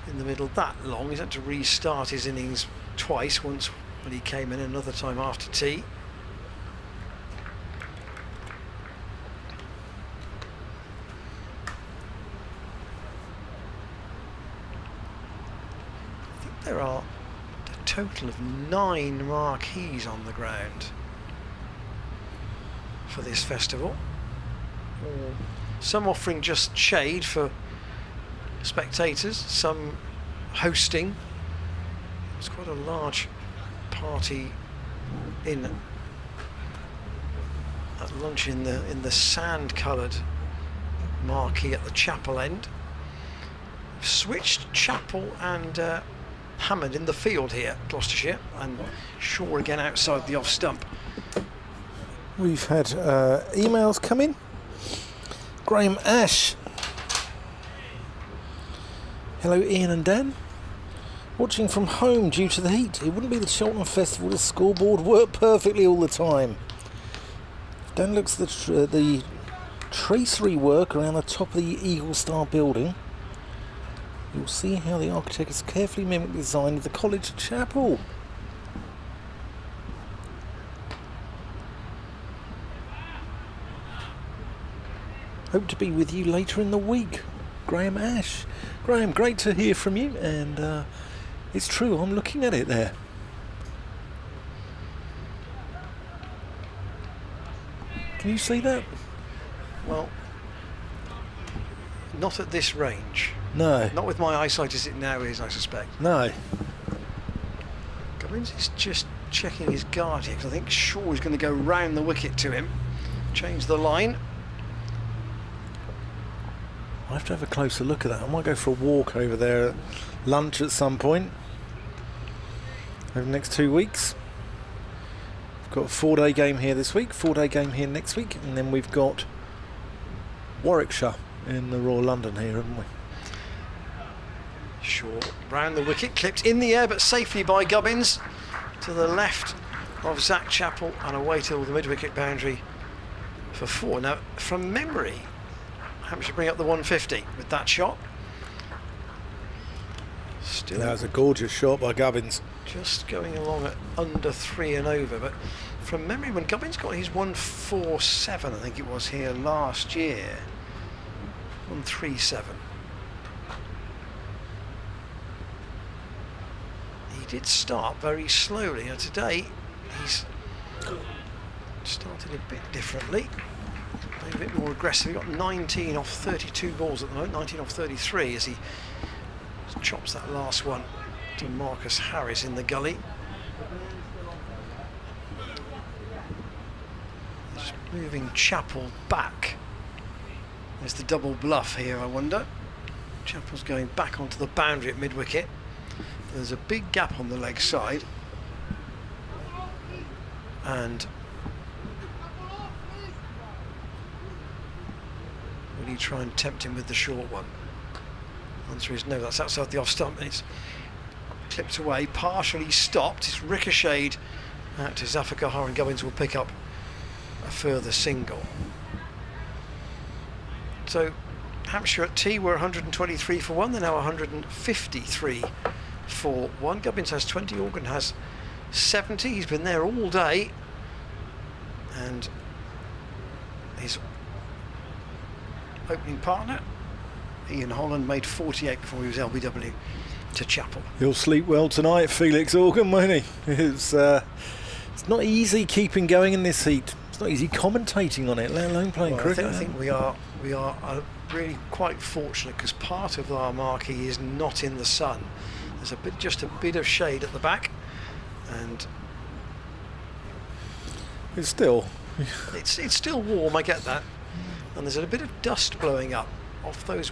in the middle that long. He's had to restart his innings twice, once when he came in, another time after tea. There are a total of 9 marquees on the ground for this festival. Some offering just shade for spectators, some hosting. It's quite a large party at lunch in the sand-coloured marquee at the chapel end. Switched Chapel and Hammond in the field here, Gloucestershire, and Shaw again outside the off stump. We've had emails come in. Graham Ash. Hello Ian and Dan. Watching from home due to the heat. It wouldn't be the Cheltenham Festival. The scoreboard worked perfectly all the time. Dan looks at the tracery work around the top of the Eagle Star building. You'll see how the architect has carefully mimicked the design of the college chapel. Hope to be with you later in the week. Graham Ash. Graham, great to hear from you, and it's true, I'm looking at it there. Can you see that? Well, not at this range. No. Not with my eyesight as it now is, I suspect. No. Gubbins is just checking his guard here, because I think Shaw is going to go round the wicket to him. Change the line. I have to have a closer look at that. I might go for a walk over there at lunch at some point. over the next 2 weeks. We've got a 4-day game here this week, 4-day game here next week, and then we've got Warwickshire in the Royal London here, haven't we? Short round the wicket, clipped in the air but safely by Gubbins to the left of Zach Chappell and away till the mid-wicket boundary for 4. Now, from memory, Hampshire bring up the 150 with that shot. Still, That was a gorgeous shot by Gubbins. just going along at under 3 and over, but from memory, when Gubbins got his 147, I think it was here last year, 137. He did start very slowly. Now today, he's started a bit differently, maybe a bit more aggressive. He got 19 off 32 balls at the moment, 19 off 33 as he chops that last one to Marcus Harris in the gully. Just moving Chappell back. There's the double bluff here, I wonder. Chappell's going back onto the boundary at mid-wicket. There's a big gap on the leg side. And will he try and tempt him with the short one? Answer is no, that's outside the off stump and it's clipped away, partially stopped. It's ricocheted out to Zafar Gahar and Gubbins will pick up a further single. So Hampshire at tea were 123 for 1, they're now 153 for 1. Gubbins has 20, Organ has 70. He's been there all day and his opening partner Ian Holland made 48 before he was LBW to Chappell. He'll sleep well tonight, Felix Organ, won't he? It's not easy keeping going in this heat. It's not easy commentating on it, let alone playing cricket. I think we are really quite fortunate because part of our marquee is not in the sun. There's just a bit of shade at the back, and it's still warm. I get that, and there's a bit of dust blowing up off those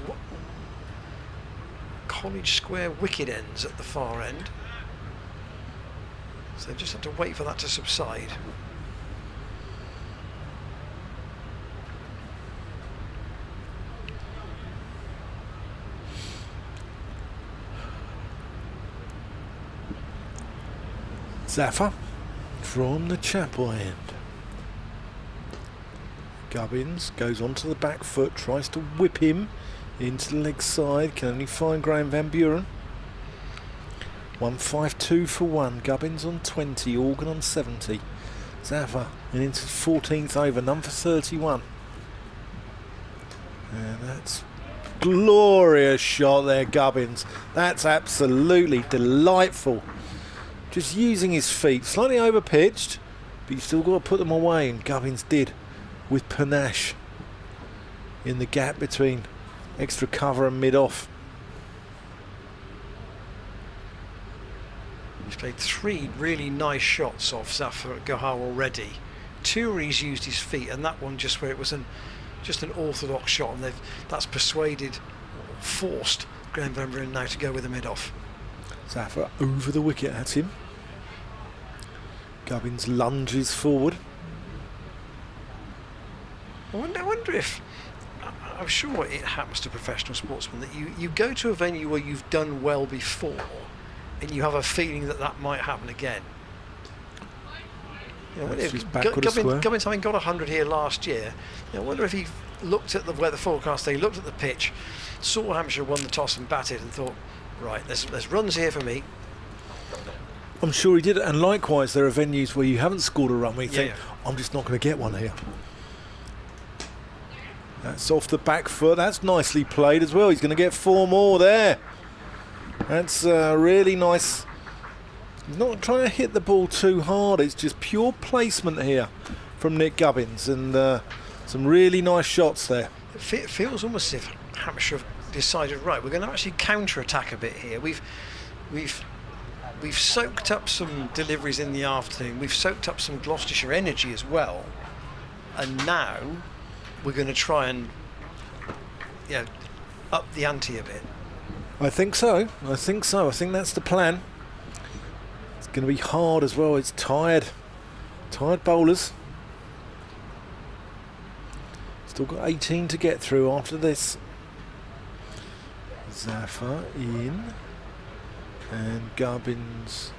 College Square wicket ends at the far end, so just have to wait for that to subside. Zafar from the Chappell end. Gubbins goes onto the back foot, tries to whip him into the leg side, can only find Graham Van Buren. 152 for 1, Gubbins on 20, Organ on 70. Zafar and into 14th over, none for 31. And that's glorious shot there, Gubbins. That's absolutely delightful. Just using his feet, slightly over pitched, but you still got to put them away, and Gubbins did with panache in the gap between extra cover and mid-off. He's played 3 really nice shots off Zafar Gahar already. 2 where he's used his feet, and that one just where it was just an orthodox shot, and that's persuaded, or forced Graham Van Buren now to go with the mid-off. Zafar over the wicket at him. Gubbins lunges forward. I wonder if, I'm sure it happens to professional sportsmen, that you go to a venue where you've done well before and you have a feeling that might happen again. You know, if Gubbins having got 100 here last year, I wonder if he looked at the weather forecast, they looked at the pitch, saw Hampshire won the toss and batted and thought, right, there's runs here for me. I'm sure he did, and likewise there are venues where you haven't scored a run where you think, I'm just not going to get one here. That's off the back foot, that's nicely played as well. He's going to get 4 more there. That's really nice. He's not trying to hit the ball too hard, it's just pure placement here from Nick Gubbins, and some really nice shots there. It feels almost as if Hampshire have decided, right, we're going to actually counter-attack a bit here. We've soaked up some deliveries in the afternoon, we've soaked up some Gloucestershire energy as well, and now we're going to try and up the ante a bit. I think so. I think that's the plan. going to be hard as well. It's tired bowlers. Still got 18 to get through after this. Zafar in, and Gubbins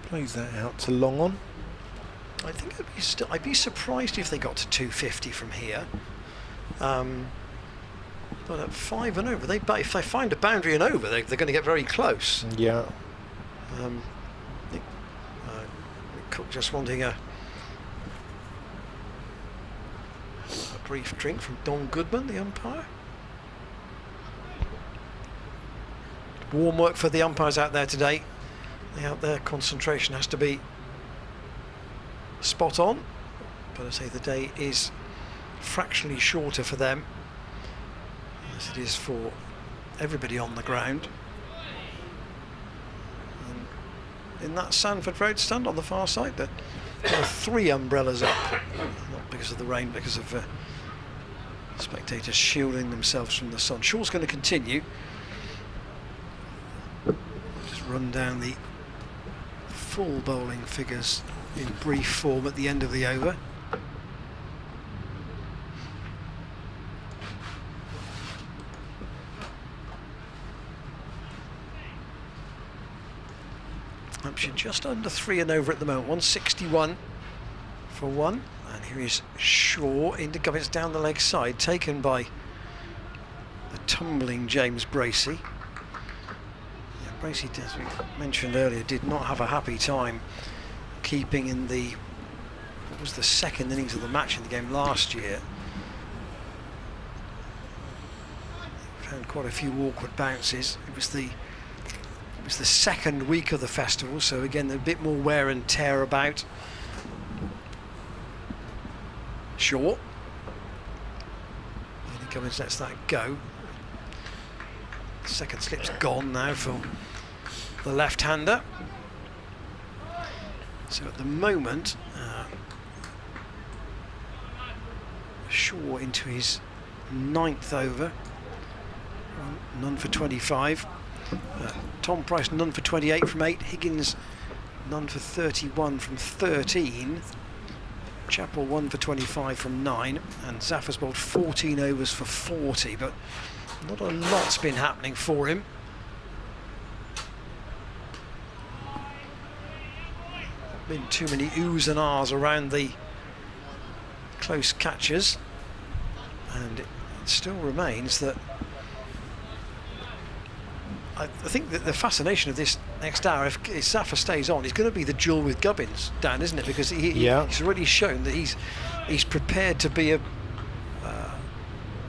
plays that out to long on. I think I'd be surprised if they got to 250 from here. But at 5 and over, if they find a boundary and over, they're going to get very close. Yeah. Cook just wanting a brief drink from Don Goodman, the umpire. Warm work for the umpires out there today. Their concentration has to be spot on. But I say the day is fractionally shorter for them as it is for everybody on the ground. And in that Sanford Road stand on the far side, there are 3 umbrellas up, not because of the rain, because of spectators shielding themselves from the sun. Shaw's going to continue. Just run down the full bowling figures in brief form at the end of the over. Hampshire just under 3 and over at the moment, 161 for 1. And here is Shaw into Gubbins down the leg side, taken by the tumbling James Bracey. Yeah, Bracey, as we mentioned earlier, did not have a happy time keeping in what was the second innings of the match in the game last year. Found quite a few awkward bounces. It was the second week of the festival, so again a bit more wear and tear about. Shaw. And Gubbins lets that go. Second slip's gone now for the left-hander. So at the moment, Shaw into his 9th over. None for 25. Tom Price none for 28 from 8. Higgins none for 31 from 13. Chappell 1 for 25 from 9. And Zafar's bowled 14 overs for 40, but not a lot's been happening for him. Been too many oohs and ahs around the close catches, and it still remains that I think that the fascination of this next hour, if Zafar stays on, is going to be the duel with Gubbins, Dan, isn't it? Because he's already shown that he's prepared to be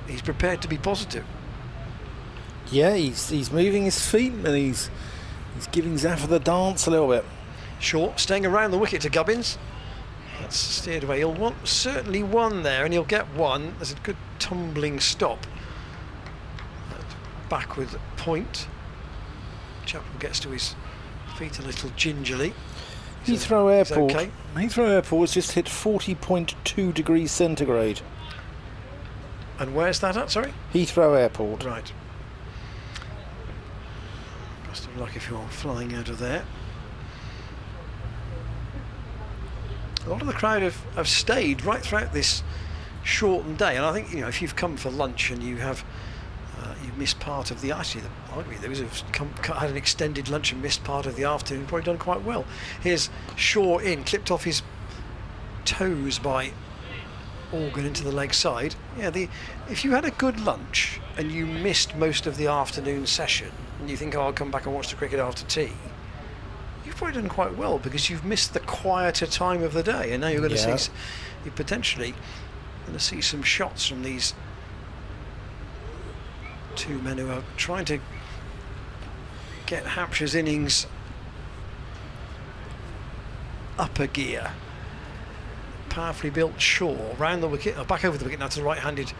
he's prepared to be positive. Yeah, he's moving his feet and he's giving Zafar the dance a little bit. Short, staying around the wicket to Gubbins. That's steered away. He'll want certainly one there, and he'll get one. There's a good tumbling stop. Backward point. Chappell gets to his feet a little gingerly. Heathrow Airport. Okay. Heathrow Airport has just hit 40.2 degrees centigrade. And where's that at, sorry? Heathrow Airport. Right. Best of luck if you're flying out of there. A lot of the crowd have stayed right throughout this shortened day, and I think, if you've come for lunch and you have you've missed part of the arguably those who've had an extended lunch and missed part of the afternoon, probably done quite well. Here's Shaw in, clipped off his toes by Organ into the leg side. Yeah, if you had a good lunch and you missed most of the afternoon session and you think, I'll come back and watch the cricket after tea, you've probably done quite well, because you've missed the quieter time of the day, and now you're going to see, you're potentially going to see some shots from these two men who are trying to get Hampshire's innings up a gear. Powerfully built Shaw round the wicket, back over the wicket now to the right-handed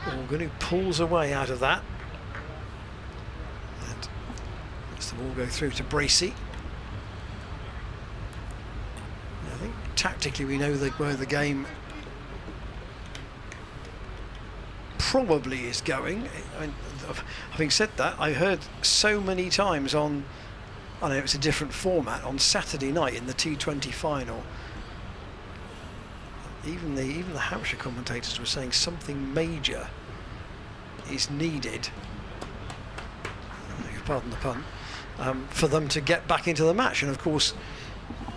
Organ, who pulls away out of that. And lets the ball go through to Bracey. I think tactically we know where the game probably is going. Having said that, I heard so many times on I know it's a different format on Saturday night in the T20 final. Even the Hampshire commentators were saying something major is needed, pardon the pun, for them to get back into the match. And of course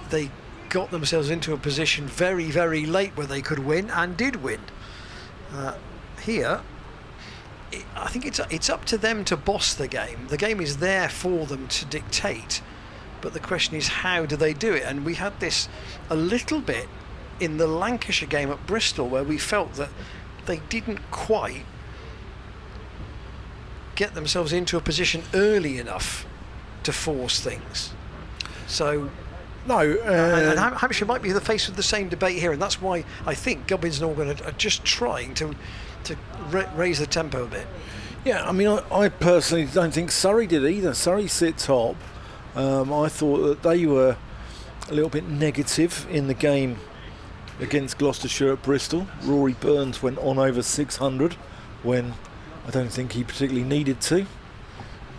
they got themselves into a position very, very late where they could win, and did win. Here I think it's up to them to boss the game. The game is there for them to dictate, but the question is, how do they do it? And we had this a little bit in the Lancashire game at Bristol, where we felt that they didn't quite get themselves into a position early enough to force things. So no, and Hampshire might be faced with the same debate here, and that's why I think Gubbins and Organ are just trying to raise the tempo a bit. Yeah, I mean, I personally don't think Surrey did either. Surrey sit top. I thought that they were a little bit negative in the game against Gloucestershire at Bristol. Rory Burns went on over 600 when I don't think he particularly needed to.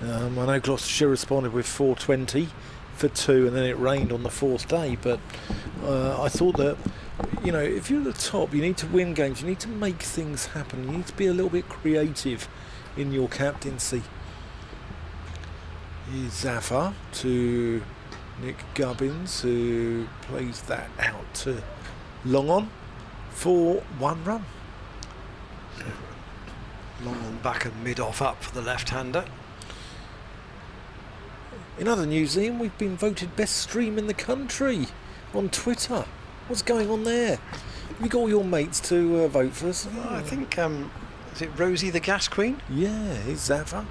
I know Gloucestershire responded with 420 for 2, and then it rained on the 4th day, but I thought that, you know, if you're at the top, you need to win games, you need to make things happen, you need to be a little bit creative in your captaincy. Here's Zafar to Nick Gubbins, who plays that out to long on for 1 run. Long on back and mid off up for the left-hander. In other news, Ian, we've been voted best stream in the country on Twitter. What's going on there? Have you got all your mates to vote for us? I think, is it Rosie the Gas Queen? Yeah, here's Zafar.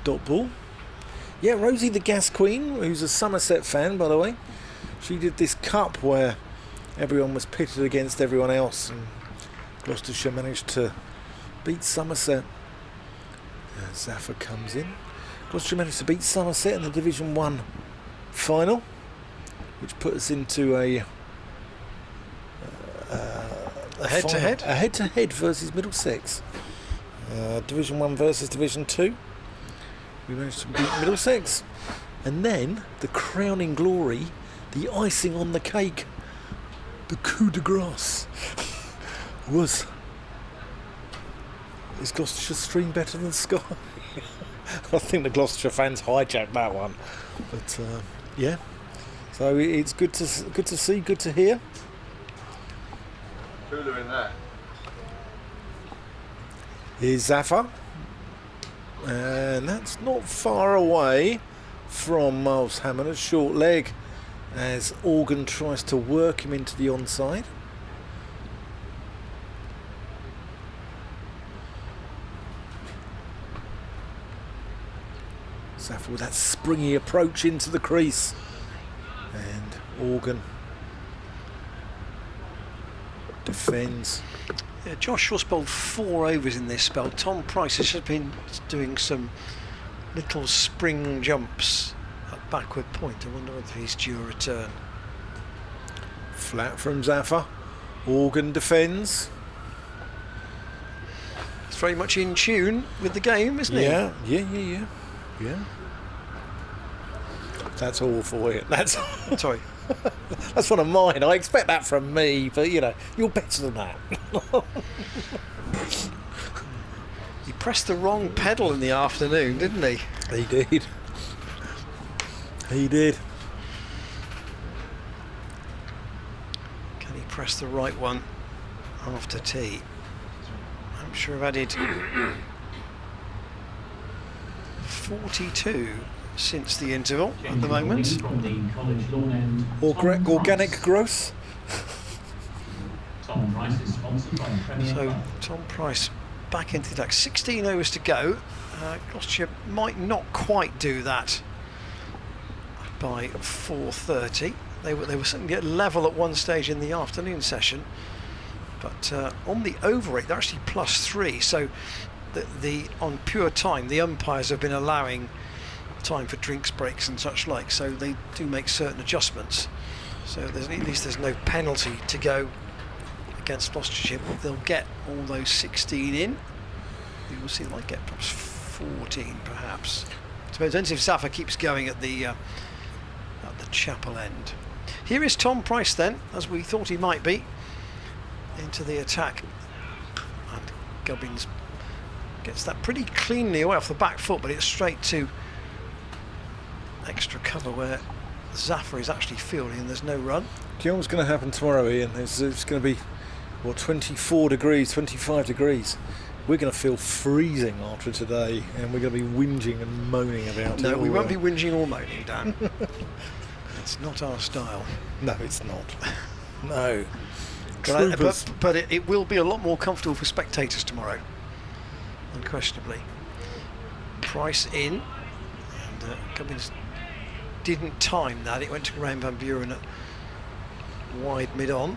Dot ball. Yeah, Rosie the Gas Queen, who's a Somerset fan, by the way. She did this cup where everyone was pitted against everyone else, and Gloucestershire managed to beat Somerset. Zafar comes in. Gloucestershire managed to beat Somerset in the Division 1 final, which put us into a head-to-head? A head-to-head versus Middlesex. Division 1 versus Division 2. We managed to beat Middlesex. And then, the crowning glory, the icing on the cake, the coup de grace, was... Is Gloucestershire stream better than Sky? I think the Gloucestershire fans hijacked that one. But, yeah. So it's good to see, good to hear. Cooler in there. Here's Zafar. And that's not far away from Miles Hammond, a short leg, as Organ tries to work him into the onside. Zafar with that springy approach into the crease. And Organ defends. Yeah, Josh Shaw's bowled 4 overs in this spell. Tom Price has just been doing some little spring jumps at backward point. I wonder whether he's due a return. Flat from Zafar. Organ defends. It's very much in tune with the game, isn't he? Yeah. That's all for you. That's Sorry. that's one of mine. I expect that from me, but you know, you're better than that. He pressed the wrong pedal in the afternoon, didn't he? He did. He did. Can he press the right one after tea? I'm sure I've added 42 since the interval at the moment. Organic growth. So Tom Price back into the deck. 16 overs to go. Gloucestershire might not quite do that by 4:30. They were certainly at level at one stage in the afternoon session, but on the over rate they're actually +3. So the on pure time, the umpires have been allowing time for drinks breaks and such like, so they do make certain adjustments. So at least there's no penalty to go against Gloucestershire. They'll get all those 16 in. We will see they might get perhaps 14 perhaps. Depends if Zaffa keeps going at the chapel end. Here is Tom Price then, as we thought he might be, into the attack. And Gubbins gets that pretty cleanly away off the back foot, but it's straight to extra cover where Zaffa is actually fielding and there's no run. Do you know what's going to happen tomorrow, Ian? It's going to be, 24 degrees, 25 degrees. We're going to feel freezing after today, and we're going to be whinging and moaning about it. No, we won't be whinging or moaning, Dan. It's not our style. No, it's not. No. But it will be a lot more comfortable for spectators tomorrow, unquestionably. Price in, and Cummins didn't time that. It went to Graham Van Buren at wide mid-on.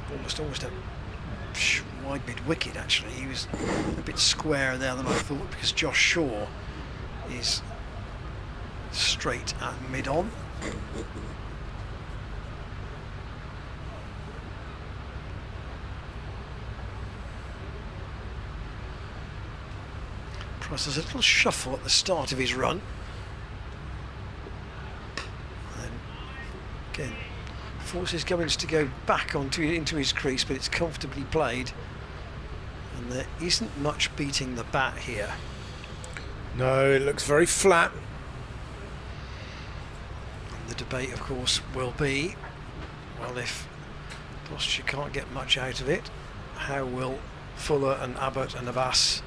Almost a wide mid-wicket, actually. He was a bit squarer there than I thought, because Josh Shaw is straight at mid-on. Price has a little shuffle at the start of his run. And again, forces Gubbins to go back into his crease, but it's comfortably played. And there isn't much beating the bat here. No, it looks very flat. And the debate, of course, will be, well, if Gloucestershire can't get much out of it, how will Fuller and Abbott and Abbas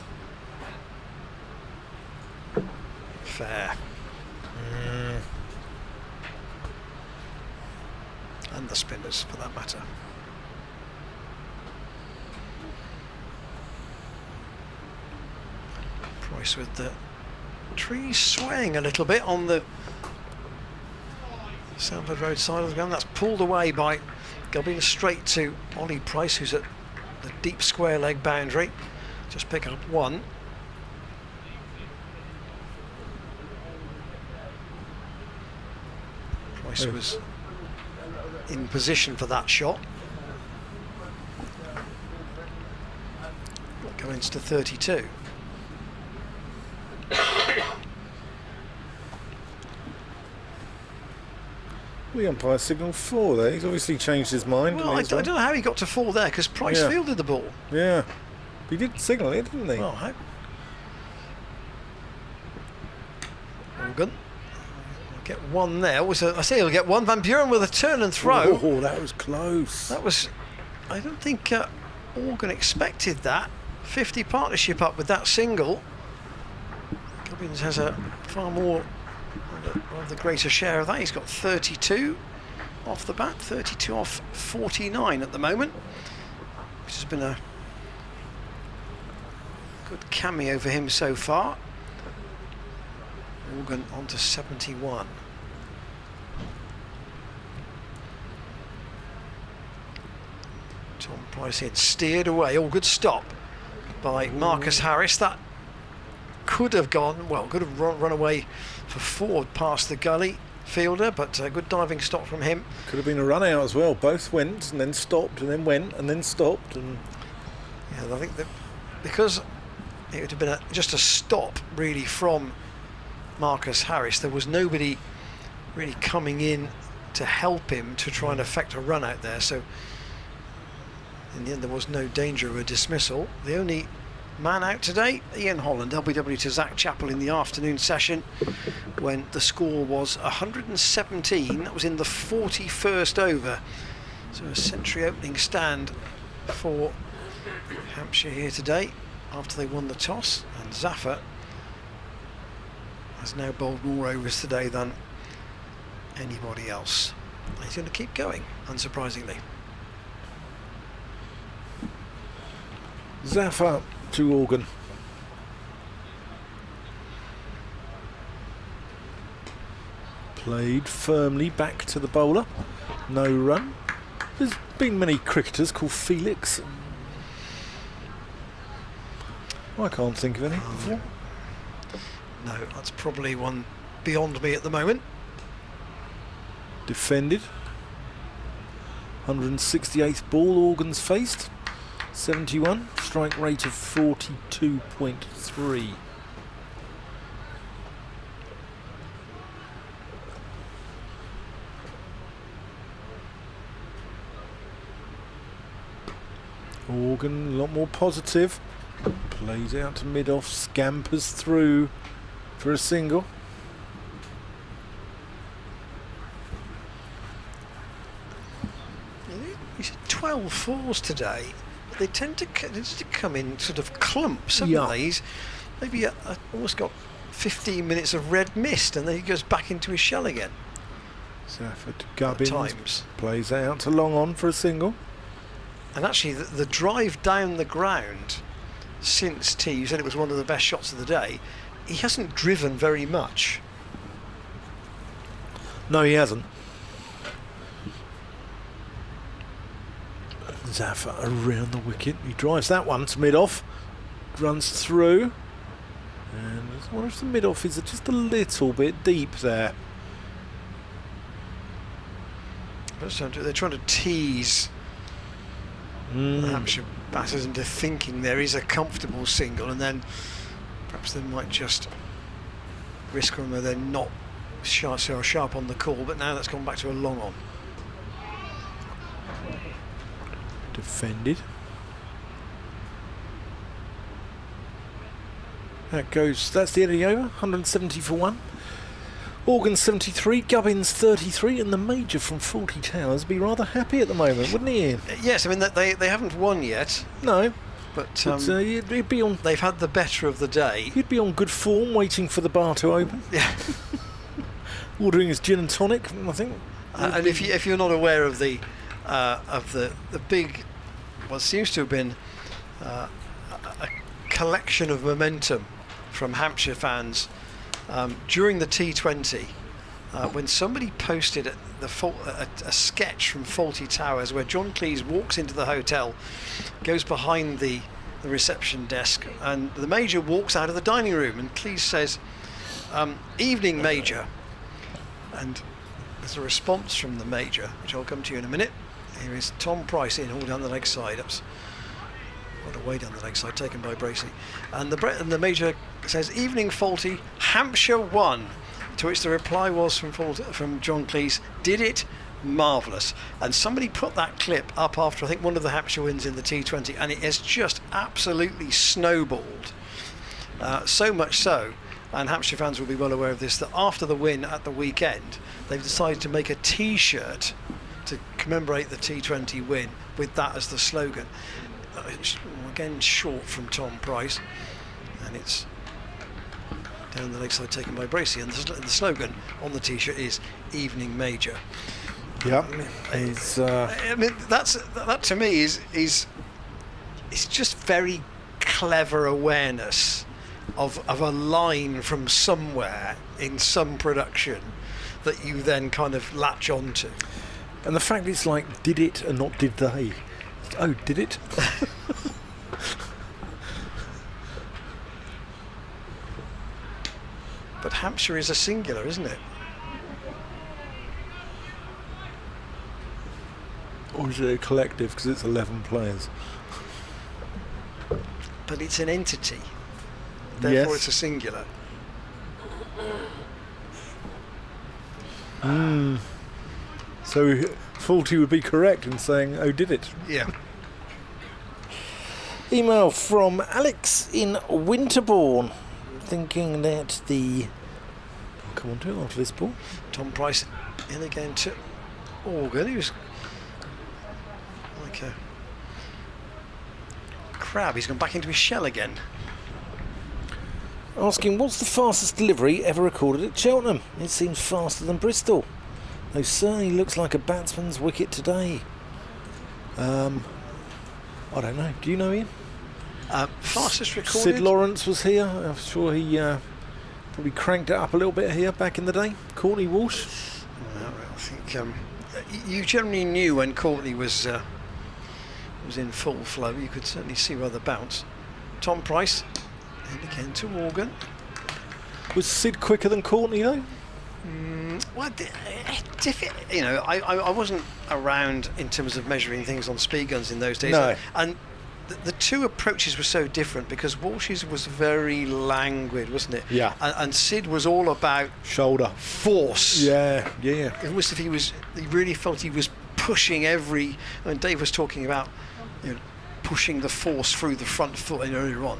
fare? And the spinners, for that matter. Price with the trees swaying a little bit on the Sanford Road side of the ground. That's pulled away by Gubbins straight to Ollie Price, who's at the deep square leg boundary. Just pick up one. Price was in position for that shot. Gubbins to 32. The umpire signalled 4 there. He's obviously changed his mind. Well, I don't know how he got to 4 there, because Price fielded the ball. Yeah. He did signal it, didn't he? Well, how? Morgan. Get one there. I say he'll get one. Van Buren with a turn and throw. Oh, that was close. That was. I don't think Morgan expected that. 50 partnership up with that single. Gubbins has a far more of the greater share of that. He's got 32 off the bat, 32 off 49 at the moment, which has been a good cameo for him so far. Morgan on to 71. Tom Price had steered away. All good stop by Marcus Harris. That could have gone, well, could have run away for forward past the gully fielder, but a good diving stop from him. Could have been a run out as well. Both went and then stopped and then went and then stopped. And yeah, I think that because it would have been just a stop really from Marcus Harris, there was nobody really coming in to help him to try and effect a run out there, so in the end there was no danger of a dismissal. The only man out today, Ian Holland, LBW to Zach Chappell in the afternoon session when the score was 117. That was in the 41st over, so a century opening stand for Hampshire here today after they won the toss, and Zaffa has now bowled more overs today than anybody else. He's going to keep going, unsurprisingly. Zaffa to Organ. Played firmly back to the bowler. No run. There's been many cricketers called Felix. I can't think of any before. No, that's probably one beyond me at the moment. Defended. 168th ball Organs faced. 71. Strike rate of 42.3. Organ a lot more positive. Plays out to mid-off, scampers through for a single. He's had 12 fours today. But they tend to come in sort of clumps, haven't they? He's maybe almost got 15 minutes of red mist, and then he goes back into his shell again. Safford to Gubbins. Times. Plays out to long on for a single. And actually, the drive down the ground since tee, you said it was one of the best shots of the day. He hasn't driven very much. No, he hasn't. Zaffa around the wicket. He drives that one to mid-off. Runs through. And I wonder if the mid-off is just a little bit deep there. They're trying to tease the Hampshire batters into thinking there is a comfortable single, and then perhaps they might just risk them, they're not so sharp on the call. But now that's gone back to a long on. Defended. That goes. That's the end of the over. 170 for one. Organ 73, Gubbins 33, and the Major from 40 Towers be rather happy at the moment, wouldn't he, Ian? Yes, I mean they haven't won yet. No, but he'd be on. They've had the better of the day. He'd be on good form, waiting for the bar to open. Yeah. Ordering his gin and tonic, I think. And if you're not aware of the big, what seems to have been a collection of momentum from Hampshire fans during the T20, when somebody posted a sketch from Faulty Towers where John Cleese walks into the hotel, goes behind the reception desk, and the Major walks out of the dining room, and Cleese says, "Evening, Major." And there's a response from the Major, which I'll come to you in a minute. Here is Tom Price in all down the leg side. What a way down the leg side, taken by Bracey. And the Major says, "Evening, Faulty, Hampshire won." To which the reply was from John Cleese, "Did it? Marvellous." And somebody put that clip up after, I think, one of the Hampshire wins in the T20, and it has just absolutely snowballed. So much so, and Hampshire fans will be well aware of this, that after the win at the weekend, they've decided to make a T-shirt to commemorate the T20 win with that as the slogan. Again, short from Tom Price, and it's down the leg side, taken by Bracey, and the slogan on the T-shirt is "Evening, Major." Yep. I mean, that to me is it's just very clever awareness of a line from somewhere in some production that you then kind of latch onto. And the fact it's like, did it and not did they. Oh, did it? But Hampshire is a singular, isn't it? Or is it a collective, because it's 11 players? But it's an entity. Therefore, Yes. it's a singular. So Faulty would be correct in saying, oh, did it? Yeah. Email from Alex in Winterbourne, thinking that I'll come on to it after this ball. Tom Price in again to Organ. He was like a crab. He's gone back into his shell again. Asking, what's the fastest delivery ever recorded at Cheltenham? It seems faster than Bristol. Though certainly looks like a batsman's wicket today. I don't know. Do you know, Ian? Fastest recorded. Sid Lawrence was here. I'm sure he probably cranked it up a little bit here back in the day. Courtney Walsh. Well, I think you generally knew when Courtney was in full flow. You could certainly see by the bounce. Tom Price and again to Organ. Was Sid quicker than Courtney though? Well, you know, I wasn't around in terms of measuring things on speed guns in those days. No. And the two approaches were so different, because Walsh's was very languid, wasn't it? Yeah. And Sid was all about Shoulder. force. Yeah. Almost if he really felt he was pushing every. I mean, Dave was talking about, you know, pushing the force through the front foot in earlier on,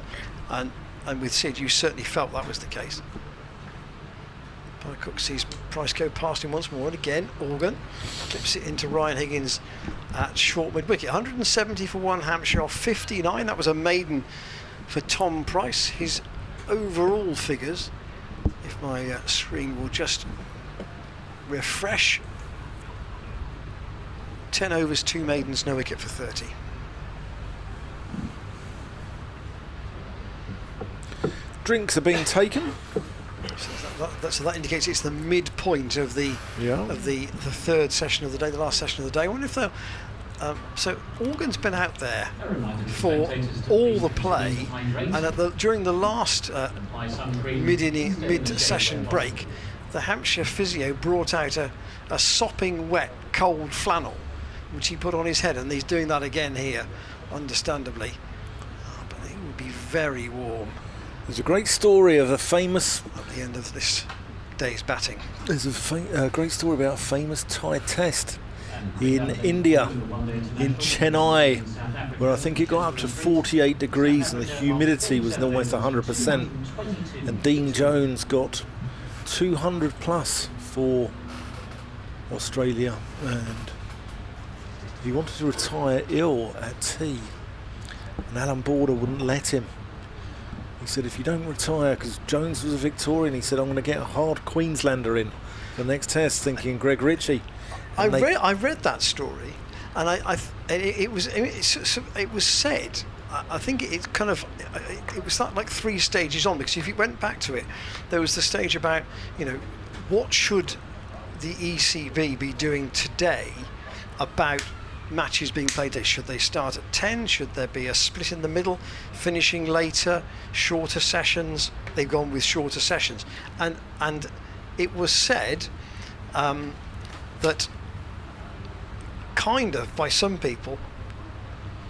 and with Sid you certainly felt that was the case. Cook sees Price go past him once more, and again Organ clips it into Ryan Higgins at short mid wicket. 170 for 1 Hampshire off 59. That was a maiden for Tom Price. His overall figures, if my screen will just refresh, 10 overs, 2 maidens, no wicket for 30. Drinks are being taken. So that indicates it's the midpoint of the third session of the day, the last session of the day. I wonder if they'll. So Organ's been out there for all the play, and during the last mid-session break, the Hampshire physio brought out a sopping wet cold flannel, which he put on his head, and he's doing that again here, understandably. But it would be very warm. There's a great story of a famous... at the end of this day's batting. There's a great story about a famous Thai test in India, in Chennai, where I think it got up to 48 degrees and the humidity was almost 100%. And Dean Jones got 200 plus for Australia, and he wanted to retire ill at tea, and Alan Border wouldn't let him. He said, if you don't retire, because Jones was a Victorian, he said, I'm going to get a hard Queenslander in for the next test, thinking Greg Ritchie. I read that story, and it was said. I think it was like 3 stages on, because if you went back to it, there was the stage about, what should the ECB be doing today about matches being played today. Should they start at 10? Should there be a split in the middle, finishing later, shorter sessions? They've gone with shorter sessions, and it was said that kind of by some people,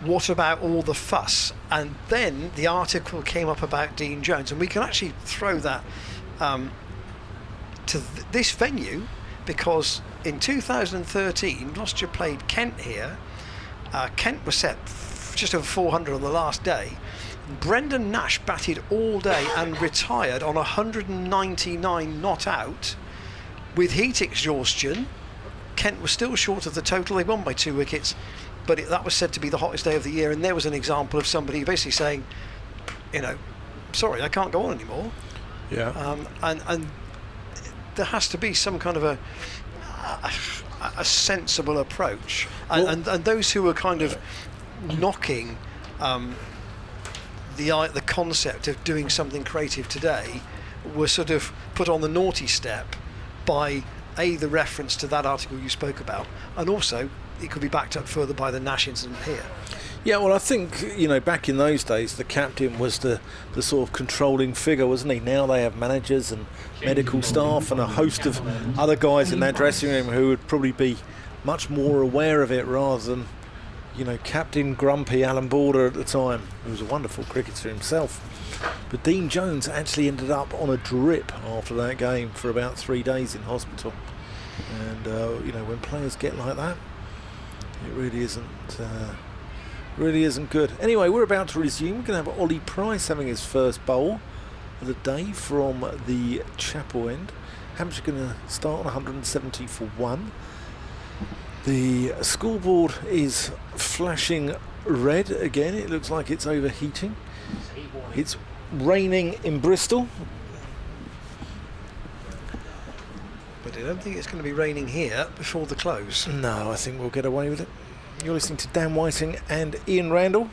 what about all the fuss? And then the article came up about Dean Jones, and we can actually throw that to this venue, because in 2013 Gloucestershire played Kent here. Kent was set just over 400 on the last day. Brendan Nash batted all day and retired on 199 not out with heat exhaustion. Kent was still short of the total. They won by 2 wickets, but that was said to be the hottest day of the year, and there was an example of somebody basically saying, sorry, I can't go on anymore. Yeah. And there has to be some kind of a sensible approach, and those who are kind of knocking the concept of doing something creative today were sort of put on the naughty step by the reference to that article you spoke about, and also it could be backed up further by the Nash incident here. Yeah, well, I think, back in those days, the captain was the sort of controlling figure, wasn't he? Now they have managers and medical staff and a host of other guys in that dressing room who would probably be much more aware of it, rather than, Captain Grumpy Alan Border at the time, who was a wonderful cricketer himself. But Dean Jones actually ended up on a drip after that game for about 3 days in hospital. And, when players get like that, it really isn't good. Anyway, we're about to resume. We're going to have Ollie Price having his first bowl of the day from the Chapel end. Hampshire going to start on 170 for 1. The scoreboard is flashing red again. It looks like it's overheating. It's raining in Bristol, but I don't think it's going to be raining here before the close. No, I think we'll get away with it. You're listening to Dan Whiting and Ian Randall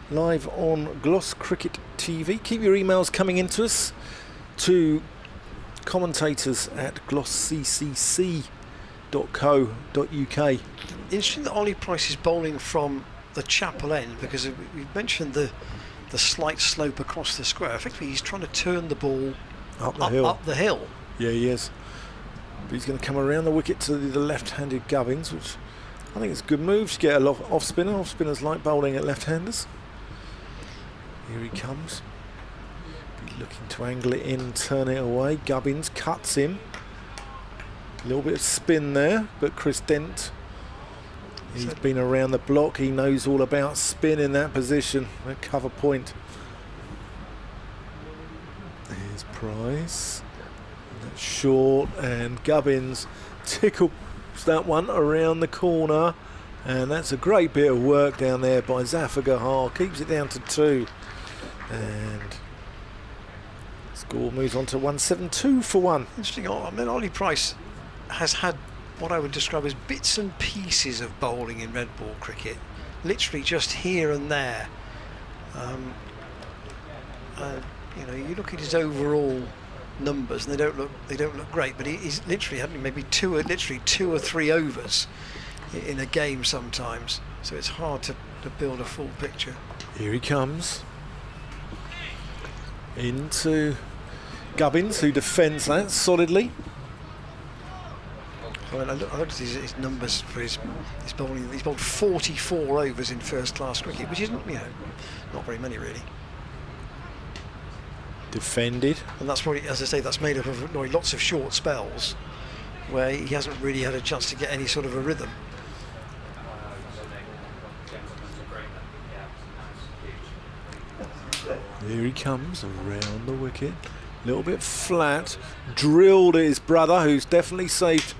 live on Glos Cricket TV. Keep your emails coming into us to commentators at glossccc.co.uk. Interesting that Ollie Price is bowling from the Chapel end, because we mentioned the slight slope across the square. Effectively, he's trying to turn the ball up the hill. Yeah, he is. But he's going to come around the wicket to the left-handed Gubbins, which I think it's a good move to get a lot off spinner. Off spinners like bowling at left-handers. Here he comes. Be looking to angle it in, turn it away. Gubbins cuts him. A little bit of spin there, but Chris Dent He's been around the block. He knows all about spin in that position. A cover point. Here's Price. That's short, and Gubbins tickles that one around the corner. And that's a great bit of work down there by Zafar. Keeps it down to 2. And score moves on to 172 for 1. Interesting. I mean, Ollie Price has had what I would describe as bits and pieces of bowling in red ball cricket, literally just here and there. You know, you look at his overall numbers, and they don't look great. But he's literally having maybe two or three overs in a game sometimes. So it's hard to build a full picture. Here he comes into Gubbins, who defends that solidly. Well, I looked at his numbers for his bowling. He's bowled 44 overs in first-class cricket, which isn't, you know, not very many really. Defended. And that's probably, as I say, that's made up of lots of short spells where he hasn't really had a chance to get any sort of a rhythm. Here he comes around the wicket. A little bit flat. Drilled at his brother, who's definitely saved.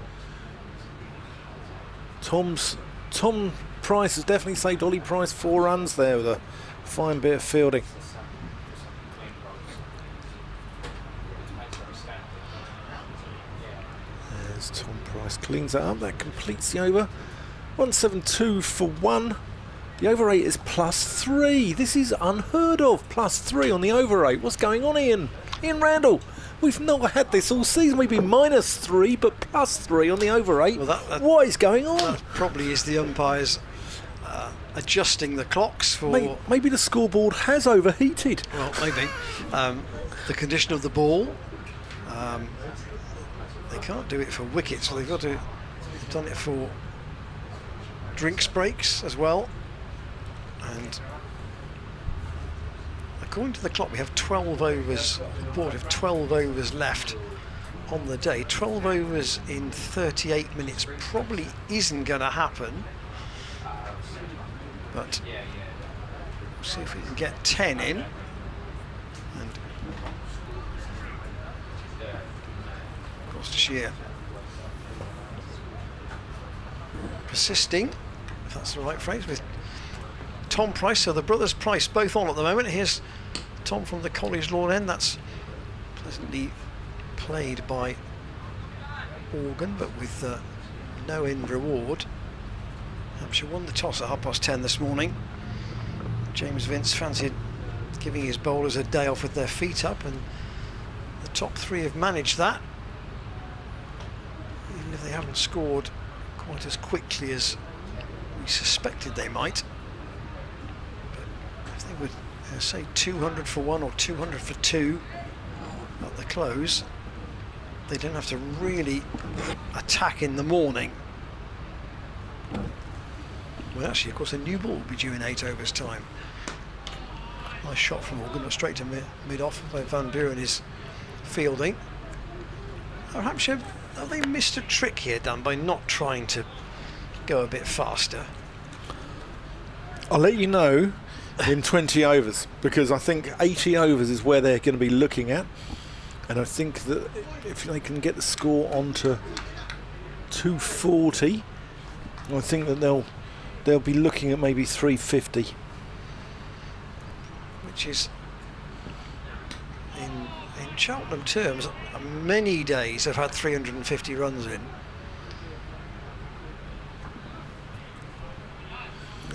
Tom Price has definitely saved Ollie Price 4 runs there with a fine bit of fielding. As Tom Price cleans that up, that completes the over. 172 for 1. The over 8 is +3. This is unheard of. +3 on the over 8. What's going on, Ian? Ian Randall. We've not had this all season. We've been -3, but +3 on the over 8. Well, what is going on? That probably is the umpires adjusting the clocks for. Maybe the scoreboard has overheated. Well, maybe. The condition of the ball. They can't do it for wickets, so they've done it for drinks breaks as well. And according to the clock, we have 12 overs. The board have 12 overs left on the day. 12 overs in 38 minutes probably isn't going to happen. But we'll see if we can get 10 in. And Gloucestershire persisting, if that's the right phrase, with Tom Price. So the brothers Price both on at the moment. Here's Tom from the College Lawn end. That's pleasantly played by Organ, but with no end reward. Hampshire won the toss at 10:30 this morning. James Vince fancied giving his bowlers a day off with their feet up, and the top 3 have managed that, even if they haven't scored quite as quickly as we suspected they might. But if they would say 200 for 1 or 200 for 2 at the close, they don't have to really attack in the morning. Well, actually, of course, a new ball will be due in 8 overs time. Nice shot from Organ, but straight to mid-off by Van Buren is fielding. Hampshire, have they missed a trick here, Dan, by not trying to go a bit faster? I'll let you know in 20 overs, because I think 80 overs is where they're going to be looking at. And I think that if they can get the score onto 240, I think that they'll be looking at maybe 350. Which is, in Cheltenham terms, many days have had 350 runs in.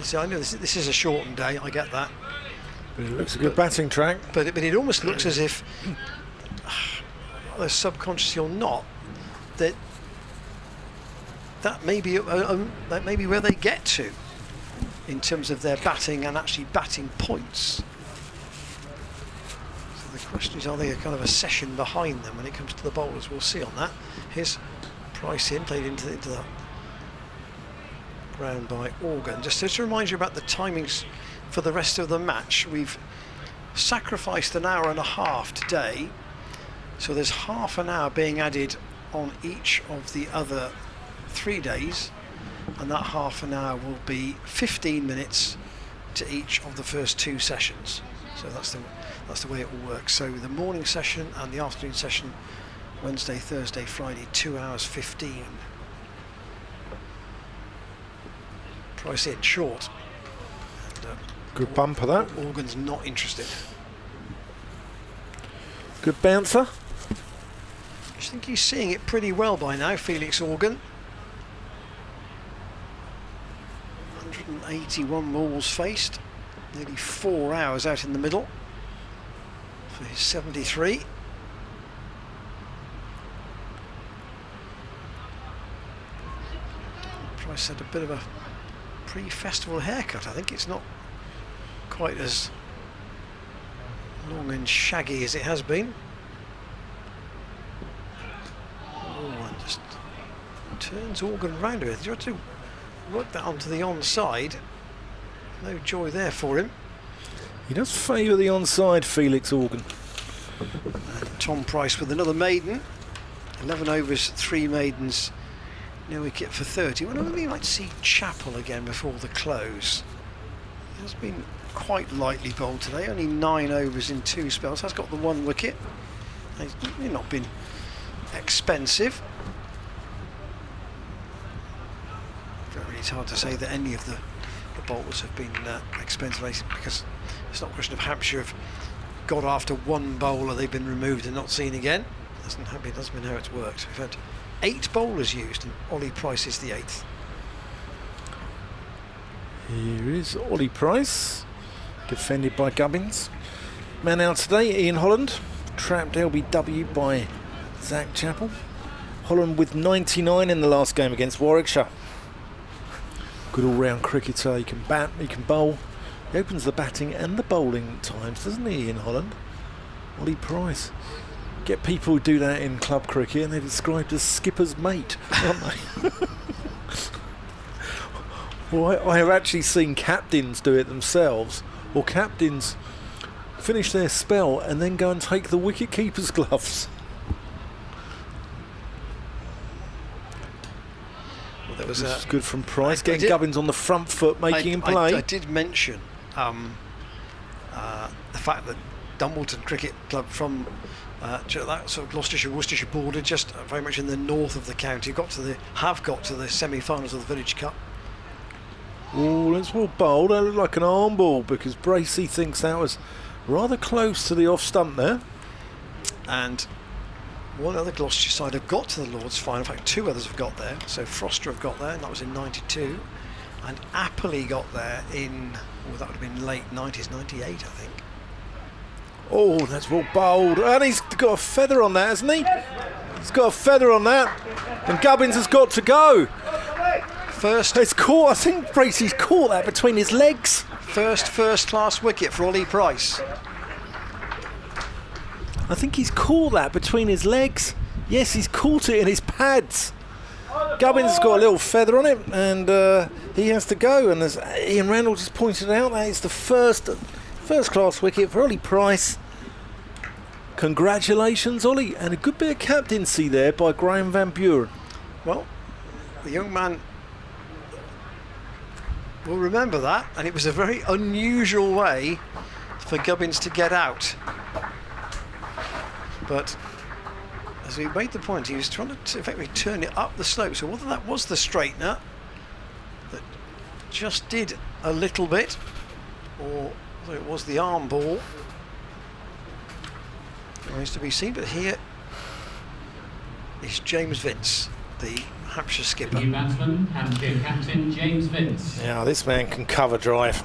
So I know this is a shortened day, I get that. But it looks a good batting track. But it almost looks as if, whether subconsciously or not, that may be where they get to in terms of their batting and actually batting points. So the question is, are they a kind of a session behind them when it comes to the bowlers? We'll see on that. Here's Price in, played into the ground by Organ. Just to remind you about the timings for the rest of the match, we've sacrificed an hour and a half today, so there's half an hour being added on each of the other 3 days, and that half an hour will be 15 minutes to each of the first 2 sessions. So that's the way it will work. So the morning session and the afternoon session, Wednesday, Thursday, Friday, 2 hours 15. Price in short. And, Good bumper that. Organ's not interested. Good bouncer. I think he's seeing it pretty well by now, Felix Organ. 181 balls faced, nearly 4 hours out in the middle for his 73. Price had a bit of a pre-festival haircut. I think it's not quite as long and shaggy as it has been. Oh, and just turns Organ round a bit. You have to work that onto the onside. No joy there for him. He does favour the onside, Felix Organ. And Tom Price with another maiden. 11 overs, 3 maidens, no wicket for 30. Well, we might see Chappell again before the close. He has been quite lightly bowled today, only 9 overs in 2 spells. Has got the 1 wicket. He's not been expensive. It's hard to say that any of the bowlers have been expensive, because it's not a question of Hampshire have got after 1 bowler, they've been removed and not seen again. Doesn't been how it's worked. We've had 8 bowlers used, and Ollie Price is the 8th. Here is Ollie Price, defended by Gubbins. Man out today, Ian Holland, trapped LBW by Zach Chappell. Holland with 99 in the last game against Warwickshire. Good all-round cricketer. He can bat, he can bowl. He opens the batting and the bowling at times, doesn't he, Ian Holland? Ollie Price. Get people who do that in club cricket and they're described as skipper's mate, aren't they? Well, I have actually seen captains do it themselves, or captains finish their spell and then go and take the wicket keeper's gloves. Well, there was this is good from Price, getting Gubbins on the front foot, making him play. I did mention the fact that Dumbleton Cricket Club from that sort of Gloucestershire, Worcestershire border, just very much in the north of the county, have got to the semi-finals of the Village Cup. Oh, that's well bowled. That looked like an arm ball, because Bracey thinks that was rather close to the off stump there. And one other Gloucestershire side have got to the Lord's final. In fact, 2 others have got there. So Froster have got there, and that was in '92, and Appley got there in, that would have been late '90s, '98, I think. Oh, that's well bowled, and he's got a feather on that, hasn't he? He's got a feather on that, and Gubbins has got to go. It's caught. I think Bracey's caught that between his legs. First-class wicket for Ollie Price. I think he's caught that between his legs. Yes, he's caught it in his pads. Gubbins has got a little feather on it, and he has to go. And as Ian Randall just pointed out, that is the first-class wicket for Ollie Price. Congratulations, Ollie, and a good bit of captaincy there by Graham Van Buren. Well, the young man will remember that, and it was a very unusual way for Gubbins to get out. But as he made the point, he was trying to effectively turn it up the slope. So whether that was the straightener that just did a little bit, or whether it was the arm ball, remains to be seen. But here is James Vince, the Hampshire skipper. New batsman, Hampshire captain James Vince. Now this man can cover drive.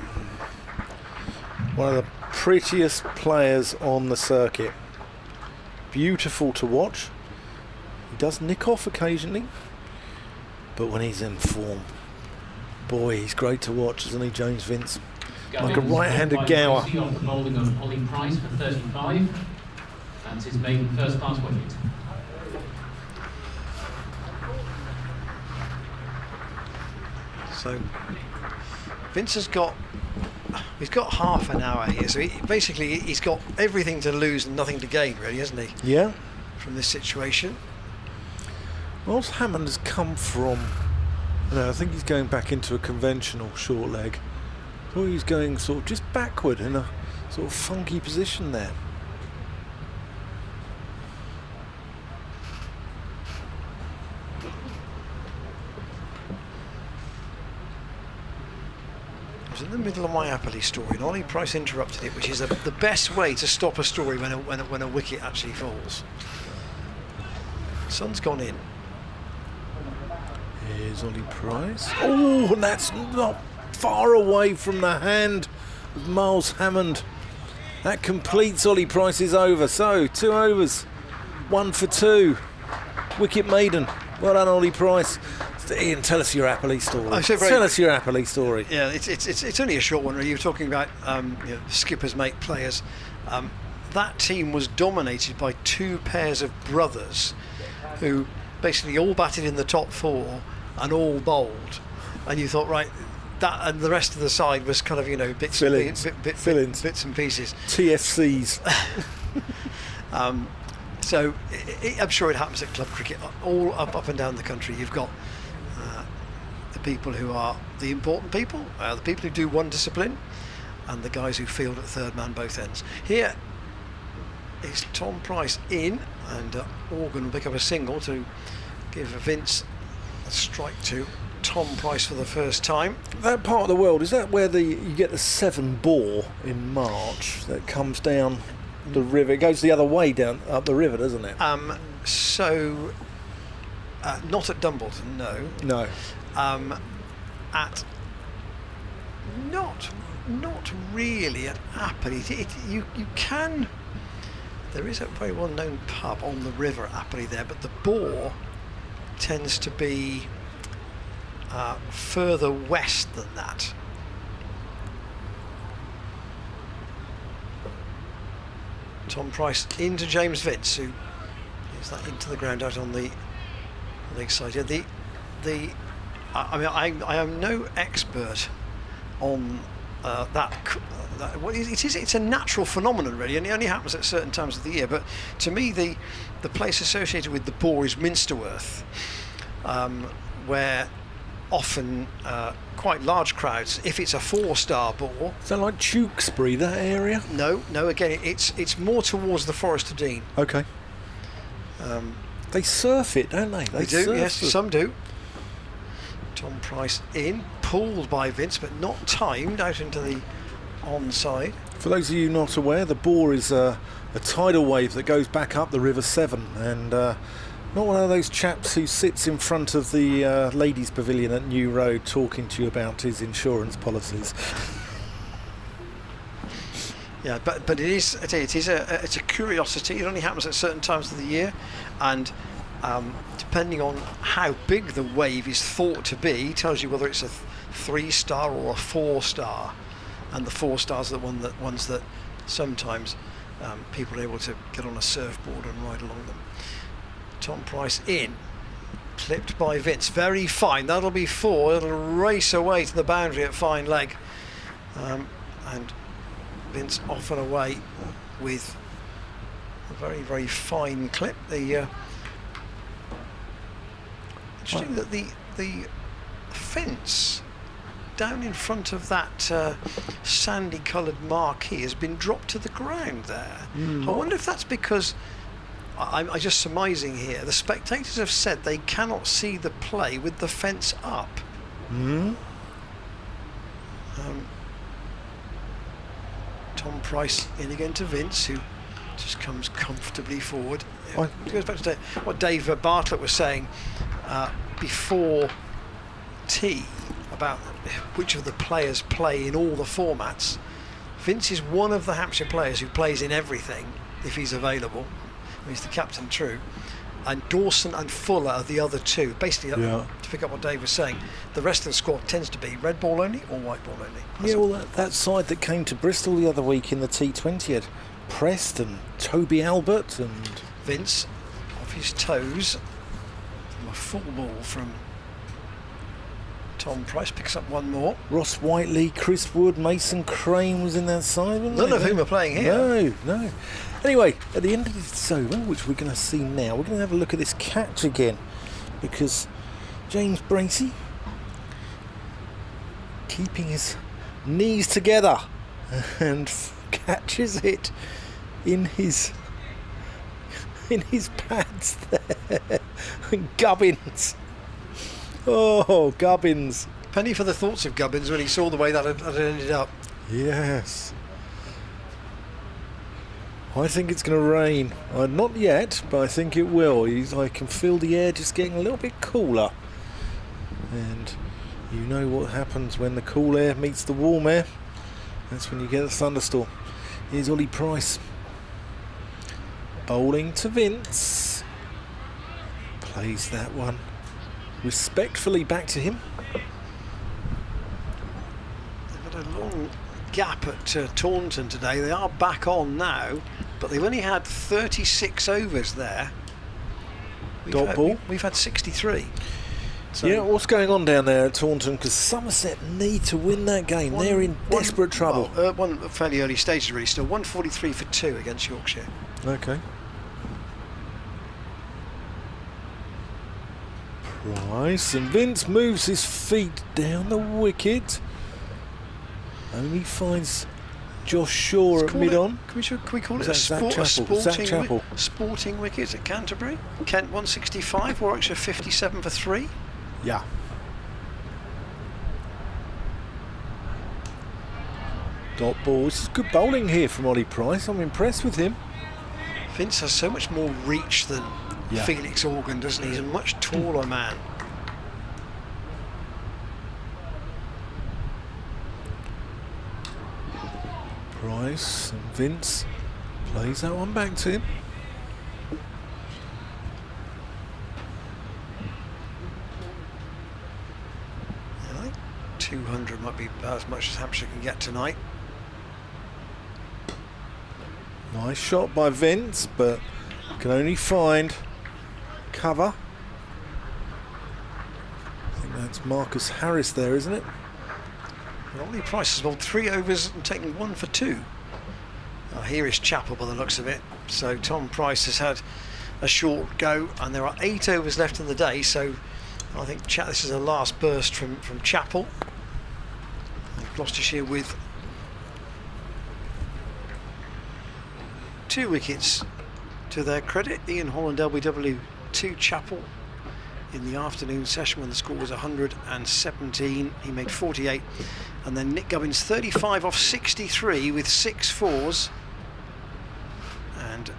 One of the prettiest players on the circuit. Beautiful to watch. He does nick off occasionally, but when he's in form, boy, he's great to watch, isn't he, James Vince? Like a right-handed gower. Off the bowling of Ollie Price for 35. That's his maiden first-class wicket. So Vince has got half an hour here, so he's got everything to lose and nothing to gain, really, hasn't he? Yeah. From this situation. Whilst Hammond has come from No, I think he's going back into a conventional short leg. I thought he was going sort of just backward in a sort of funky position there. I was in the middle of my happily story, and Ollie Price interrupted it, which is the best way to stop a story when a wicket actually falls. Sun's gone in. Here's Ollie Price. Oh, and that's not far away from the hand of Miles Hammond. That completes Ollie Price's over. So, 2 overs, 1 for 2. Wicket maiden. Well done, Ollie Price. Ian, tell us your happily story. Tell us your happily story. Yeah, it's only a short one. Really. You're talking about skippers mate players. That team was dominated by 2 pairs of brothers who basically all batted in the top 4 and all bowled, and you thought, right, that and the rest of the side was kind of bits and pieces, TFCs. So I'm sure it happens at club cricket all up and down the country. You've got the people who are the important people, the people who do one discipline, and the guys who field at third man both ends. Here is Tom Price in, and Organ will pick up a single to give Vince a strike to Tom Price for the first time. That part of the world, is that where you get the 7 bore in March that comes down the river? It goes the other way down up the river, doesn't it? So not at Dumbleton, no. At not really at Appley. You can. There is a very well-known pub on the river at Appley there, but the bore tends to be further west than that. Tom Price into James Vince, who gets that into the ground out on the leg side. Yeah, I am no expert on it's a natural phenomenon really, and it only happens at certain times of the year. But to me, the place associated with the bore is Minsterworth, where often quite large crowds, if it's a 4-star bore. Is that like Tewkesbury, that area? No, again it's more towards the Forest of Dean. Okay. They surf it, don't they? They do, yes, some do. Tom Price in, pulled by Vince, but not timed out into the onside. For those of you not aware, the bore is a tidal wave that goes back up the River Severn, and not one of those chaps who sits in front of the ladies' pavilion at New Road talking to you about his insurance policies. Yeah, but it is. I tell you, it's a curiosity. It only happens at certain times of the year, and depending on how big the wave is thought to be, tells you whether it's a 3-star or a 4-star. And the 4 stars are the ones that sometimes people are able to get on a surfboard and ride along them. Tom Price in, clipped by Vince, very fine. That'll be 4. It'll race away to the boundary at fine leg, and Vince off and away with a very, very fine clip. Interesting that the fence down in front of that sandy coloured marquee has been dropped to the ground there. I wonder if that's because, I'm just surmising here, the spectators have said they cannot see the play with the fence up. Tom Price in again to Vince, who just comes comfortably forward. It goes back to what Dave Bartlett was saying before tea about which of the players play in all the formats. Vince is one of the Hampshire players who plays in everything if he's available. He's the captain, true. And Dawson and Fuller are the other 2. Basically, to pick up what Dave was saying, the rest of the squad tends to be red ball only or white ball only. Yeah, well, that side that came to Bristol the other week in the T20 had Preston, Toby Albert and Vince off his toes from a full ball from Tom Price, picks up one more. Ross Whiteley, Chris Wood, Mason Crane was in that side, weren't None of whom are playing here. No. Anyway, at the end of this over, which we're going to see now, we're going to have a look at this catch again, because James Bracey keeping his knees together and catches it in his pads there. Gubbins. Oh, Gubbins. Penny for the thoughts of Gubbins when he saw the way that it ended up. Yes. I think it's going to rain. Not yet, but I think it will. I can feel the air just getting a little bit cooler. And you know what happens when the cool air meets the warm air. That's when you get a thunderstorm. Here's Ollie Price. Bowling to Vince. Plays that one respectfully back to him. They've had a long gap at Taunton today. They are back on now, but they've only had 36 overs there. We've had 63. So yeah, what's going on down there at Taunton? Because Somerset need to win that game. They're in desperate trouble. One fairly early stages really, still 143 for 2 against Yorkshire. Okay. Price, and Vince moves his feet down the wicket. Only finds Josh Shaw at mid-on. Can we call it a sporting wicket at Canterbury? Kent 165, Warwickshire 57 for 3. Yeah. Dot ball. This is good bowling here from Ollie Price. I'm impressed with him. Vince has so much more reach than Felix Organ, doesn't he? He's a much taller man. Price and Vince plays that one back to him. I think 200 might be about as much as Hampshire can get tonight. Nice shot by Vince, but can only find cover. I think that's Marcus Harris there, isn't it? Ollie Price has bowled 3 overs and taken 1 for 2. Here is Chappell by the looks of it. So Tom Price has had a short go, and there are 8 overs left in the day. So I think this is a last burst from Chappell. And Gloucestershire with 2 wickets to their credit. Ian Holland LBW 2, Chappell in the afternoon session when the score was 117. He made 48, and then Nick Gubbins 35 off 63 with 6 fours, and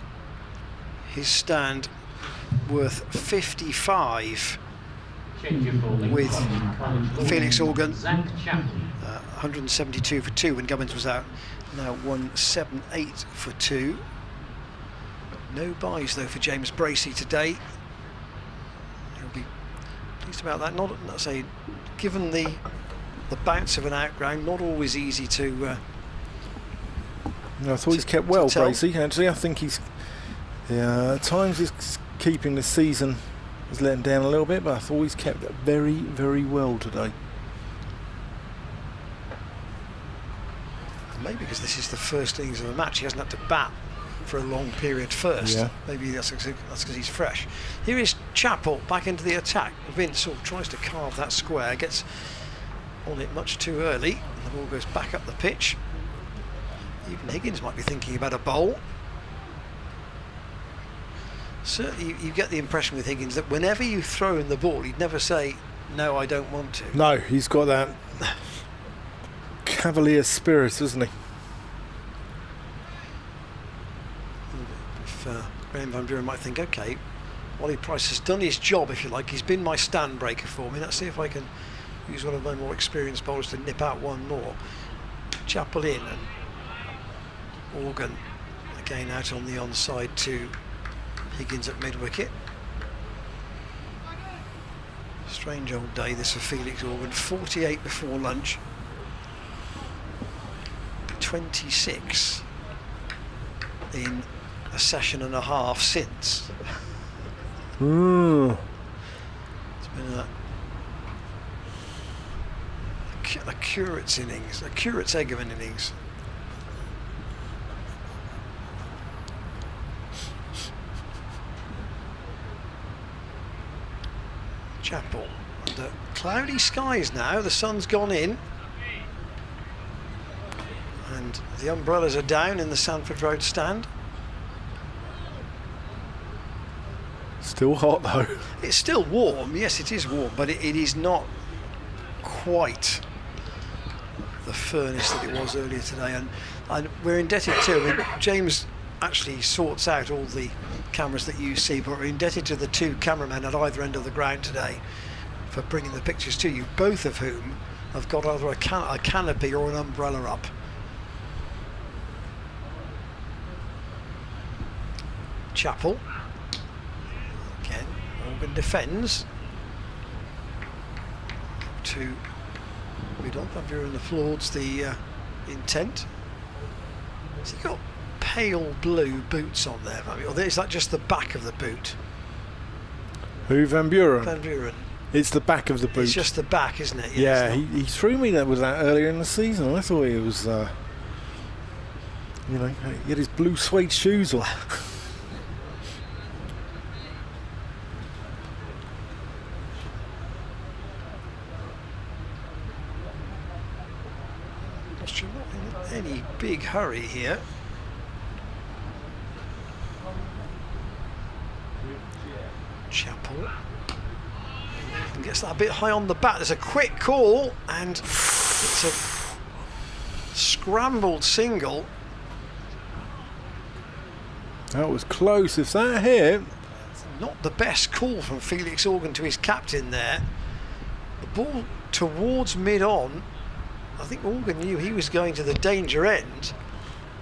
his stand worth 55 with Felix Organ 172 for 2 when Gubbins was out. Now 178 for 2. No buys though for James Bracey today. He'll be pleased about that. Not say, given the bounce of an outground, not always easy to. I thought he's kept well, Bracey. Actually, I think he's. At times his keeping the season has let him down a little bit, but I thought he's kept it very, very well today. Maybe because this is the first innings of the match, he hasn't had to bat for a long period first. Yeah. Maybe that's because he's fresh. Here is Chappell back into the attack. Vince sort of tries to carve that square, gets on it much too early, and the ball goes back up the pitch. Even Higgins might be thinking about a bowl. Certainly you get the impression with Higgins that whenever you throw in the ball, he'd never say, "No, I don't want to." No, he's got that cavalier spirit, isn't he? If Graham Van Buren might think, okay, Ollie Price has done his job, if you like. He's been my stand breaker for me. Let's see if I can use one of my more experienced bowlers to nip out one more. Chappell in, and Organ again out on the onside to Higgins at mid-wicket. Strange old day this for Felix Organ. 48 before lunch. 26 in a session and a half since. It's been a curate's innings, a curate's egg of an innings. Chappell under cloudy skies now. The sun's gone in. The umbrellas are down in the Sanford Road stand. Still hot though. It's still warm, yes it is warm, but it is not quite the furnace that it was earlier today, and we're indebted to, I mean, James actually sorts out all the cameras that you see, but we're indebted to the two cameramen at either end of the ground today for bringing the pictures to you, both of whom have got either a canopy or an umbrella up. Chapel. Again, Morgan defends. To middle, Van Buren applauds the intent. Has he got pale blue boots on there, Van Buren? Or is that just the back of the boot? Who, Van Buren? Van Buren. It's the back of the boot. It's just the back, isn't it? Yeah, he threw me that with that earlier in the season. I thought he was, you know, he had his blue suede shoes on. Not in any big hurry here. Chapel gets that a bit high on the bat. There's a quick call and it's a scrambled single. That was close. If that hit, not the best call from Felix Organ to his captain there. The ball towards mid-on. I think Organ knew he was going to the danger end,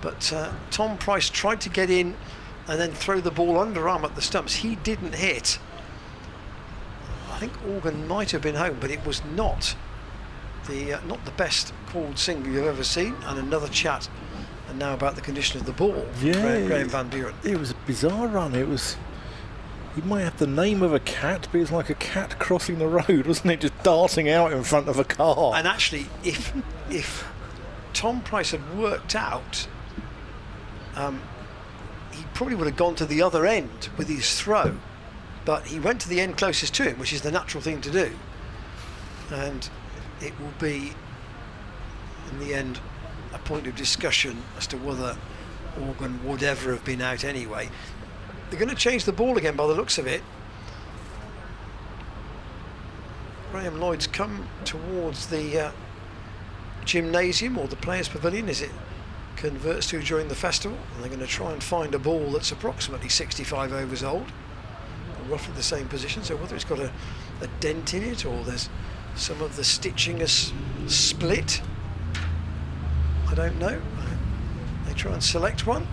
but Tom Price tried to get in and then throw the ball underarm at the stumps. He didn't hit. I think Organ might have been home, but it was not the best called single you've ever seen. And another chat, and now about the condition of the ball. Yeah, Graham Van Buren. It was a bizarre run. It was. He might have the name of a cat, but it's like a cat crossing the road, wasn't it? Just darting out in front of a car. And actually, if Tom Price had worked out, he probably would have gone to the other end with his throw. But he went to the end closest to him, which is the natural thing to do. And it will be, in the end, a point of discussion as to whether Organ would ever have been out anyway. They're going to change the ball again by the looks of it. Graham Lloyd's come towards the gymnasium or the players' pavilion as it converts to during the festival, and they're going to try and find a ball that's approximately 65 overs old, roughly the same position. So whether it's got a dent in it or there's some of the stitching has split, I don't know. They try and select one.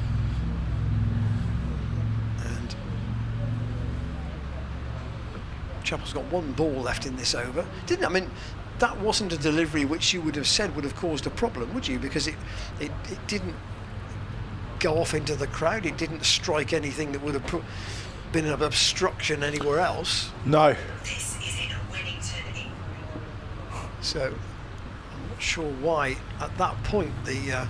Chapel's got one ball left in this over. I mean, that wasn't a delivery which you would have said would have caused a problem, would you? Because it didn't go off into the crowd. It didn't strike anything that would have been an obstruction anywhere else. No. This is in Wellington. So I'm not sure why at that point the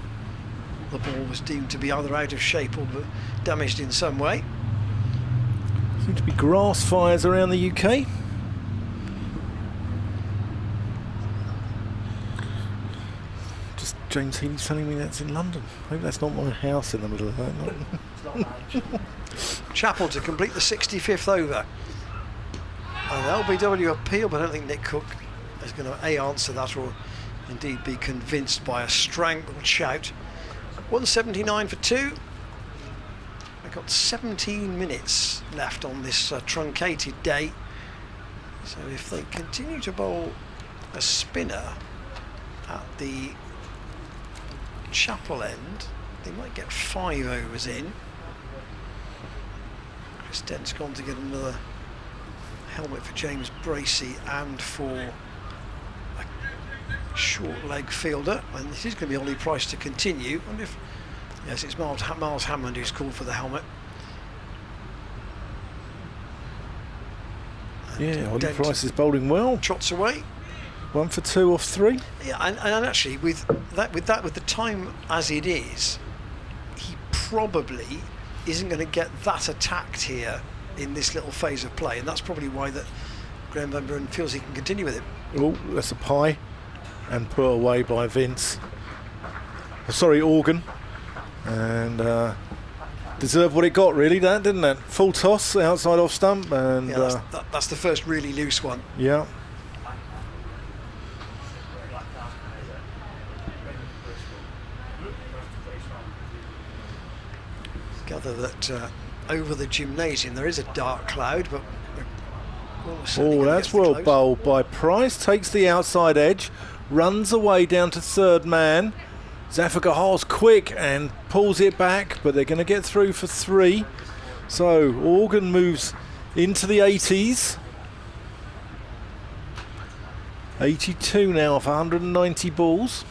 ball was deemed to be either out of shape or damaged in some way. Seem to be grass fires around the UK. Just James Healy's telling me that's in London. I hope that's not my house in the middle of that. Chapel to complete the 65th over. An LBW appeal, but I don't think Nick Cook is going to answer that or indeed be convinced by a strangled shout. 179 for 2. We've got 17 minutes left on this truncated day. So if they continue to bowl a spinner at the Chapel end, they might get 5 overs in. Chris Dent's gone to get another helmet for James Bracey and for a short leg fielder, and this is going to be Ollie Price to continue. I wonder if, yes, it's Miles Hammond who's called for the helmet. And yeah, Ollie Dent Price is bowling well. trots away. 1 for 2 off 3. Yeah, and actually with the time as it is, he probably isn't going to get that attacked here in this little phase of play, and that's probably why that Graham Van Buren feels he can continue with it. Oh, that's a pie, and put away by Vince. Sorry, Organ. And deserved what it got, really, that, didn't it? Full toss, outside off stump, and Yeah, that's the first really loose one. yeah. Gather that over the gymnasium there is a dark cloud, but Oh, that's well bowled by Price. Takes the outside edge, runs away down to third man. Zafagahal's quick and pulls it back, but they're going to get through for 3. So Organ moves into the 80s. 82 now off 190 balls.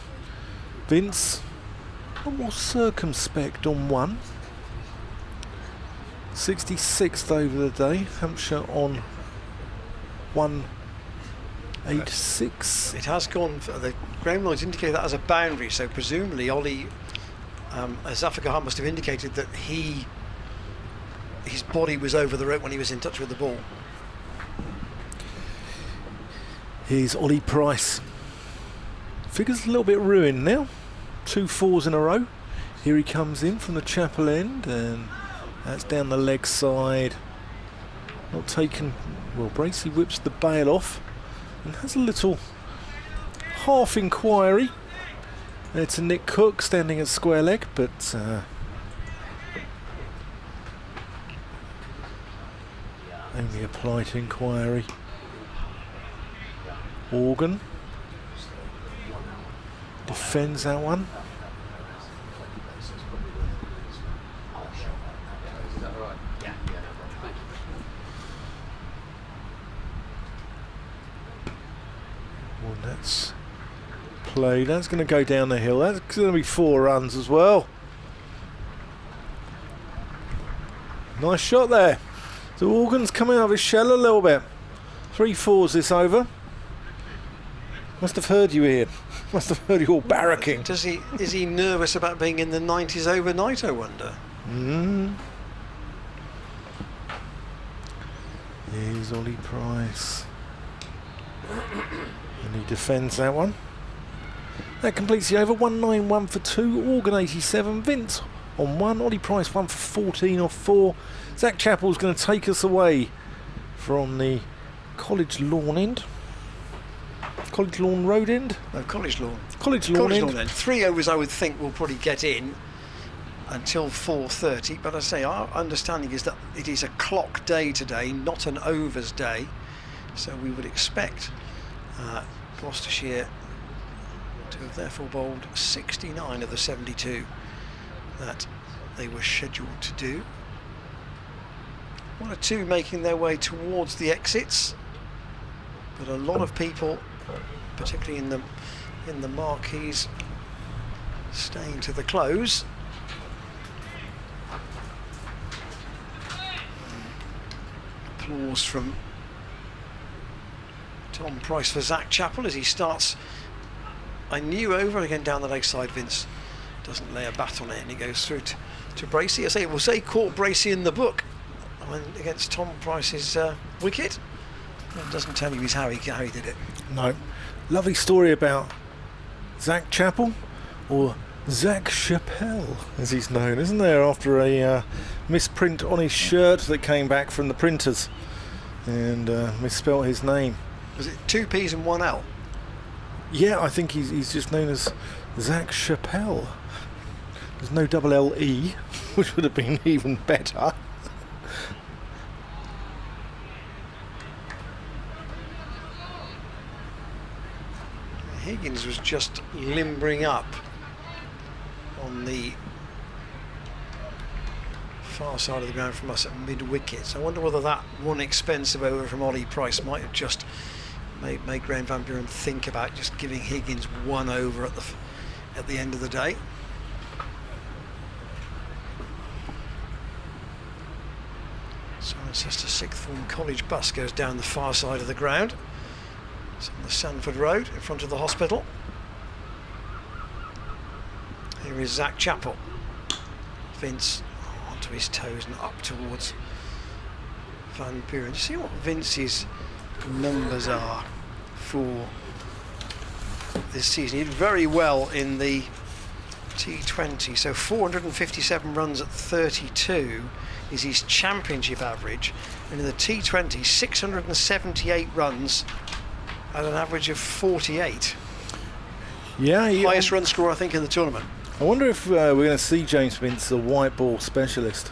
Vince a more circumspect on 1. 66th over the day. Hampshire on 186. It has gone. The ground lines indicate that as a boundary, so presumably Ollie Zafagahal must have indicated that his body was over the rope when he was in touch with the ball. Here's Ollie Price. Figures a little bit ruined now. 2 4s in a row. Here he comes in from the chapel end, and that's down the leg side. Not taken. Well, Bracey whips the bail off and has a little half inquiry. There to Nick Cook standing at square leg, but only a polite inquiry. Organ defends that one. Well, that's play. That's going to go down the hill. That's going to be 4 runs as well. Nice shot there. So Organ's coming out of his shell a little bit. 3 4s this over. Must have heard you, Ian. Must have heard you all barracking. Is he nervous about being in the 90s overnight, I wonder? Here's Ollie Price. And he defends that one. That completes the over. 191 for 2. Organ 87. Vince on 1. Ollie Price 1 for 14 off 4. Zach Chappell's going to take us away from the College Lawn end. College Lawn Road end? No, College Lawn. College Lawn end. Lawn end. 3 overs I would think will probably get in until 4:30, but I say our understanding is that it is a clock day today, not an overs day, so we would expect Gloucestershire to have therefore bowled 69 of the 72 that they were scheduled to do. 1 or 2 making their way towards the exits, but a lot of people, particularly in the marquees, staying to the close. Applause from Tom Price for Zach Chappell as he starts a new over again down the leg side. Vince doesn't lay a bat on it and he goes through to Bracey. I say it will say caught Bracey in the book against Tom Price's wicket. It doesn't tell you how he did it. No. Lovely story about Zach Chappell, or Zach Chappelle as he's known, isn't there, after a misprint on his shirt that came back from the printers and misspelt his name. Was it 2 P's and 1 L? Yeah, I think he's just known as Zach Chappelle. There's no double L-E, which would have been even better. Higgins was just limbering up on the far side of the ground from us at mid-wicket. So I wonder whether that one expensive over from Ollie Price might have just made Graham Van Buren think about just giving Higgins 1 over at the end of the day. Cirencester sixth form college bus goes down the far side of the ground. It's on the Sanford Road in front of the hospital. Here is Zach Chappell. Vince onto his toes and up towards Van Buren. See what Vince's numbers are for this season. He did very well in the T20. So 457 runs at 32 is his championship average, and in the T20, 678 runs at an average of 48. Yeah, Highest run score, I think, in the tournament. I wonder if we're going to see James Vince, the white ball specialist.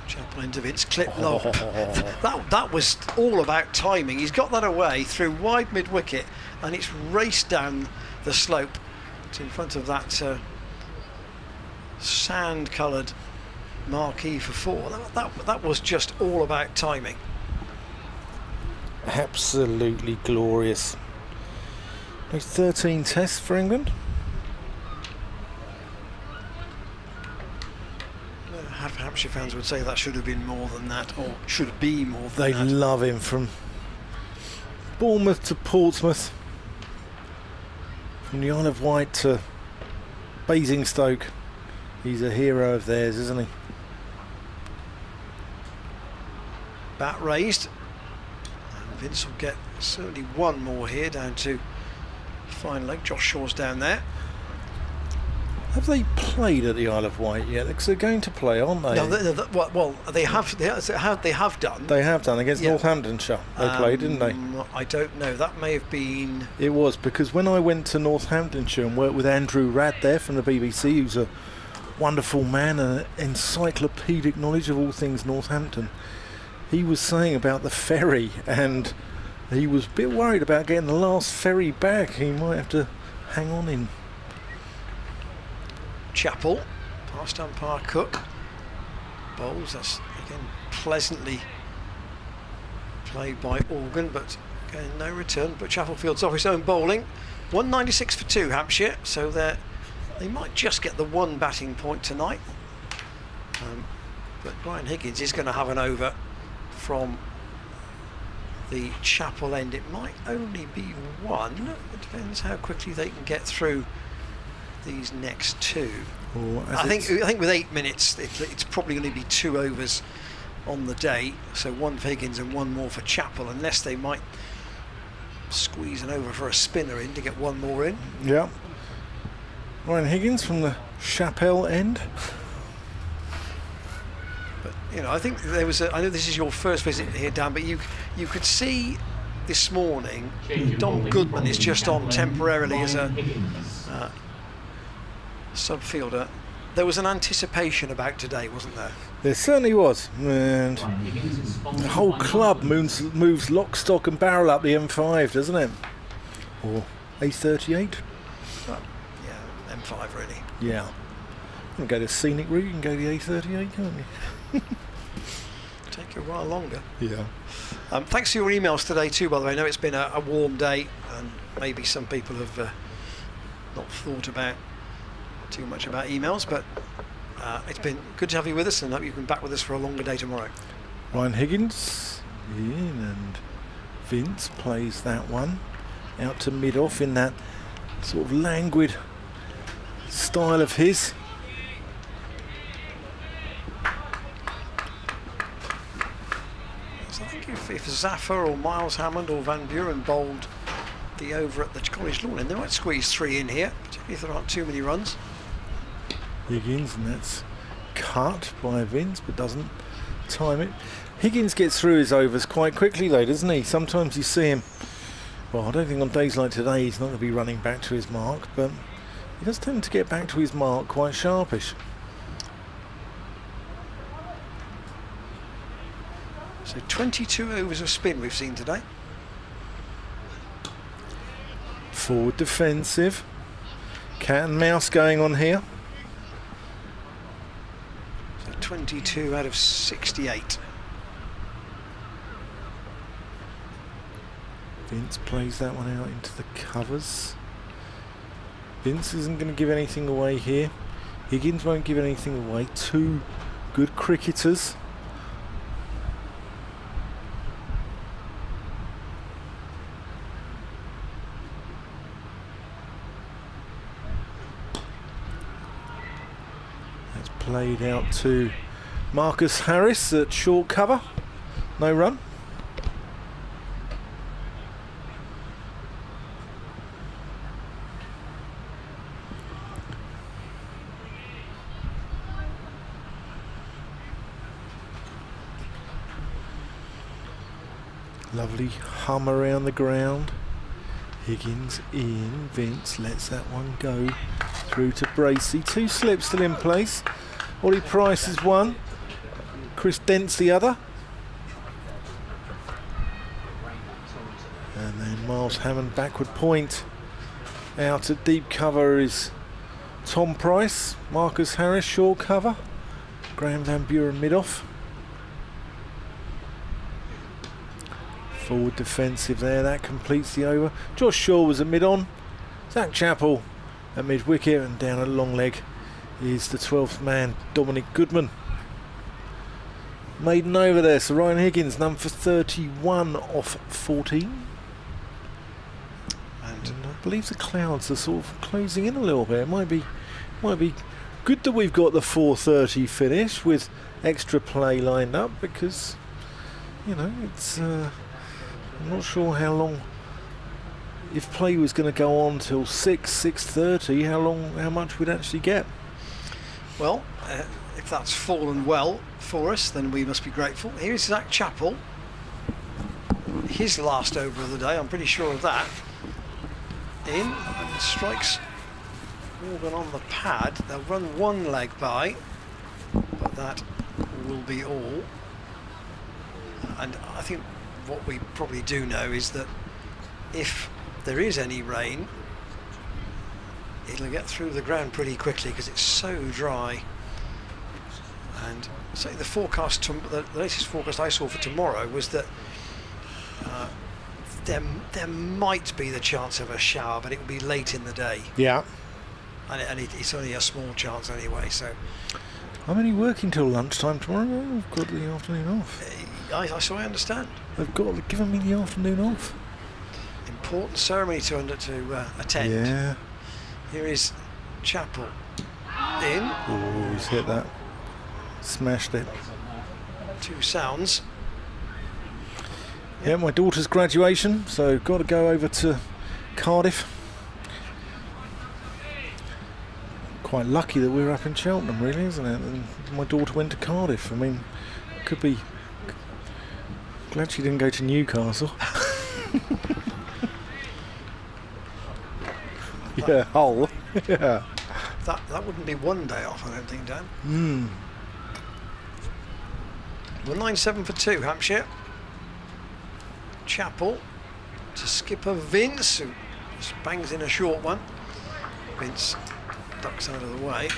Chapel into Vince, clip lob. That was all about timing. He's got that away through wide mid wicket, and it's raced down the slope to in front of that sand coloured marquee for 4. That was just all about timing. Absolutely glorious. There's 13 tests for England. Hampshire fans would say that should have been more than that, or should be more than They that. love him, from Bournemouth to Portsmouth, from the Isle of Wight to Basingstoke. He's a hero of theirs, isn't he? Bat raised, and Vince will get certainly one more here down to fine leg. Josh Shaw's down there. Have they played at the Isle of Wight yet? Because they're going to play, aren't they? No, they have done. They have done against Northamptonshire. They played, didn't they? I don't know. That may have been. It was, because when I went to Northamptonshire and worked with Andrew Radd there from the BBC, who's a wonderful man and an encyclopedic knowledge of all things Northampton, he was saying about the ferry, and he was a bit worried about getting the last ferry back. He might have to hang on in. Chapel, past umpire Cook. Bowls, that's again pleasantly played by Organ, but again no return. But Chapel fields off his own bowling. 196 for 2 Hampshire, so they might just get the one batting point tonight. But Brian Higgins is going to have an over from the Chapel end. It might only be one. It depends how quickly they can get through these next 2. I think with 8 minutes it's probably going to be 2 overs on the day, so one for Higgins and one more for Chapel, unless they might squeeze an over for a spinner in to get one more in. Yeah. Ryan Higgins from the Chapel end. But I think there was I know this is your first visit here, Dan, but you could see this morning Dom Goodman is just on temporarily as a subfielder. There was an anticipation about today, wasn't there? There certainly was, and the whole club moves lock, stock and barrel up the M5, doesn't it? Or A38? Well, yeah, M5 really. Yeah. You can go to scenic route, you can go to the A38, can't you? Take a while longer. Yeah. Thanks for your emails today too, by the way. I know it's been a warm day, and maybe some people have not thought about too much about emails, but it's been good to have you with us, and hope you can be back with us for a longer day tomorrow. Ryan Higgins in, and Vince plays that one out to mid-off in that sort of languid style of his. So I think if Zaffer or Miles Hammond or Van Buren bowled the over at the College Lawn, and they might squeeze 3 in here, particularly if there aren't too many runs. Higgins, and that's cut by Vince, but doesn't time it. Higgins gets through his overs quite quickly though, doesn't he? Sometimes you see him, well, I don't think on days like today he's not going to be running back to his mark, but he does tend to get back to his mark quite sharpish. So 22 overs of spin we've seen today. Forward defensive, cat and mouse going on here. 22 out of 68. Vince plays that one out into the covers. Vince isn't going to give anything away here. Higgins won't give anything away. 2 good cricketers. Played out to Marcus Harris at short cover. No run. Lovely hum around the ground. Higgins in, Vince lets that one go through to Bracey. 2 slips still in place. Ollie Price is one, Chris Dent's the other. And then Miles Hammond backward point. Out at deep cover is Tom Price, Marcus Harris short cover, Graham Van Buren mid-off. Forward defensive there, that completes the over. Josh Shaw was at mid-on, Zach Chappell at mid-wicket, and down at long leg is the 12th man, Dominic Goodman. Maiden over there, so Ryan Higgins none for 31 off 14. And I believe the clouds are sort of closing in a little bit. It might be good that we've got the 4:30 finish with extra play lined up, because you know it's. I'm not sure how long. If play was going to go on till 6:30, how much we'd actually get. Well, if that's fallen well for us, then we must be grateful. Here's Zach Chappell. His last over of the day, I'm pretty sure of that. In and strikes Morgan on the pad. They'll run one leg by, but that will be all. And I think what we probably do know is that if there is any rain, it'll get through the ground pretty quickly because it's so dry. And say the forecast, the latest forecast I saw for tomorrow was that there might be the chance of a shower, but it will be late in the day. Yeah. And it's only a small chance anyway. So I'm only working till lunchtime tomorrow. I've got the afternoon off. So I understand. They've given me the afternoon off. Important ceremony to attend. Yeah. Here is Chappell in. Oh, he's hit that. Smashed it. 2 sounds. Yeah, my daughter's graduation, so got to go over to Cardiff. Quite lucky that we were up in Cheltenham, really, isn't it? And my daughter went to Cardiff. I mean, could be. Glad she didn't go to Newcastle. Yeah, Hull. Yeah. That wouldn't be one day off, I don't think, Dan. 197 for 2, Hampshire. Chappell to skipper Vince, who just bangs in a short one. Vince ducks out of the way.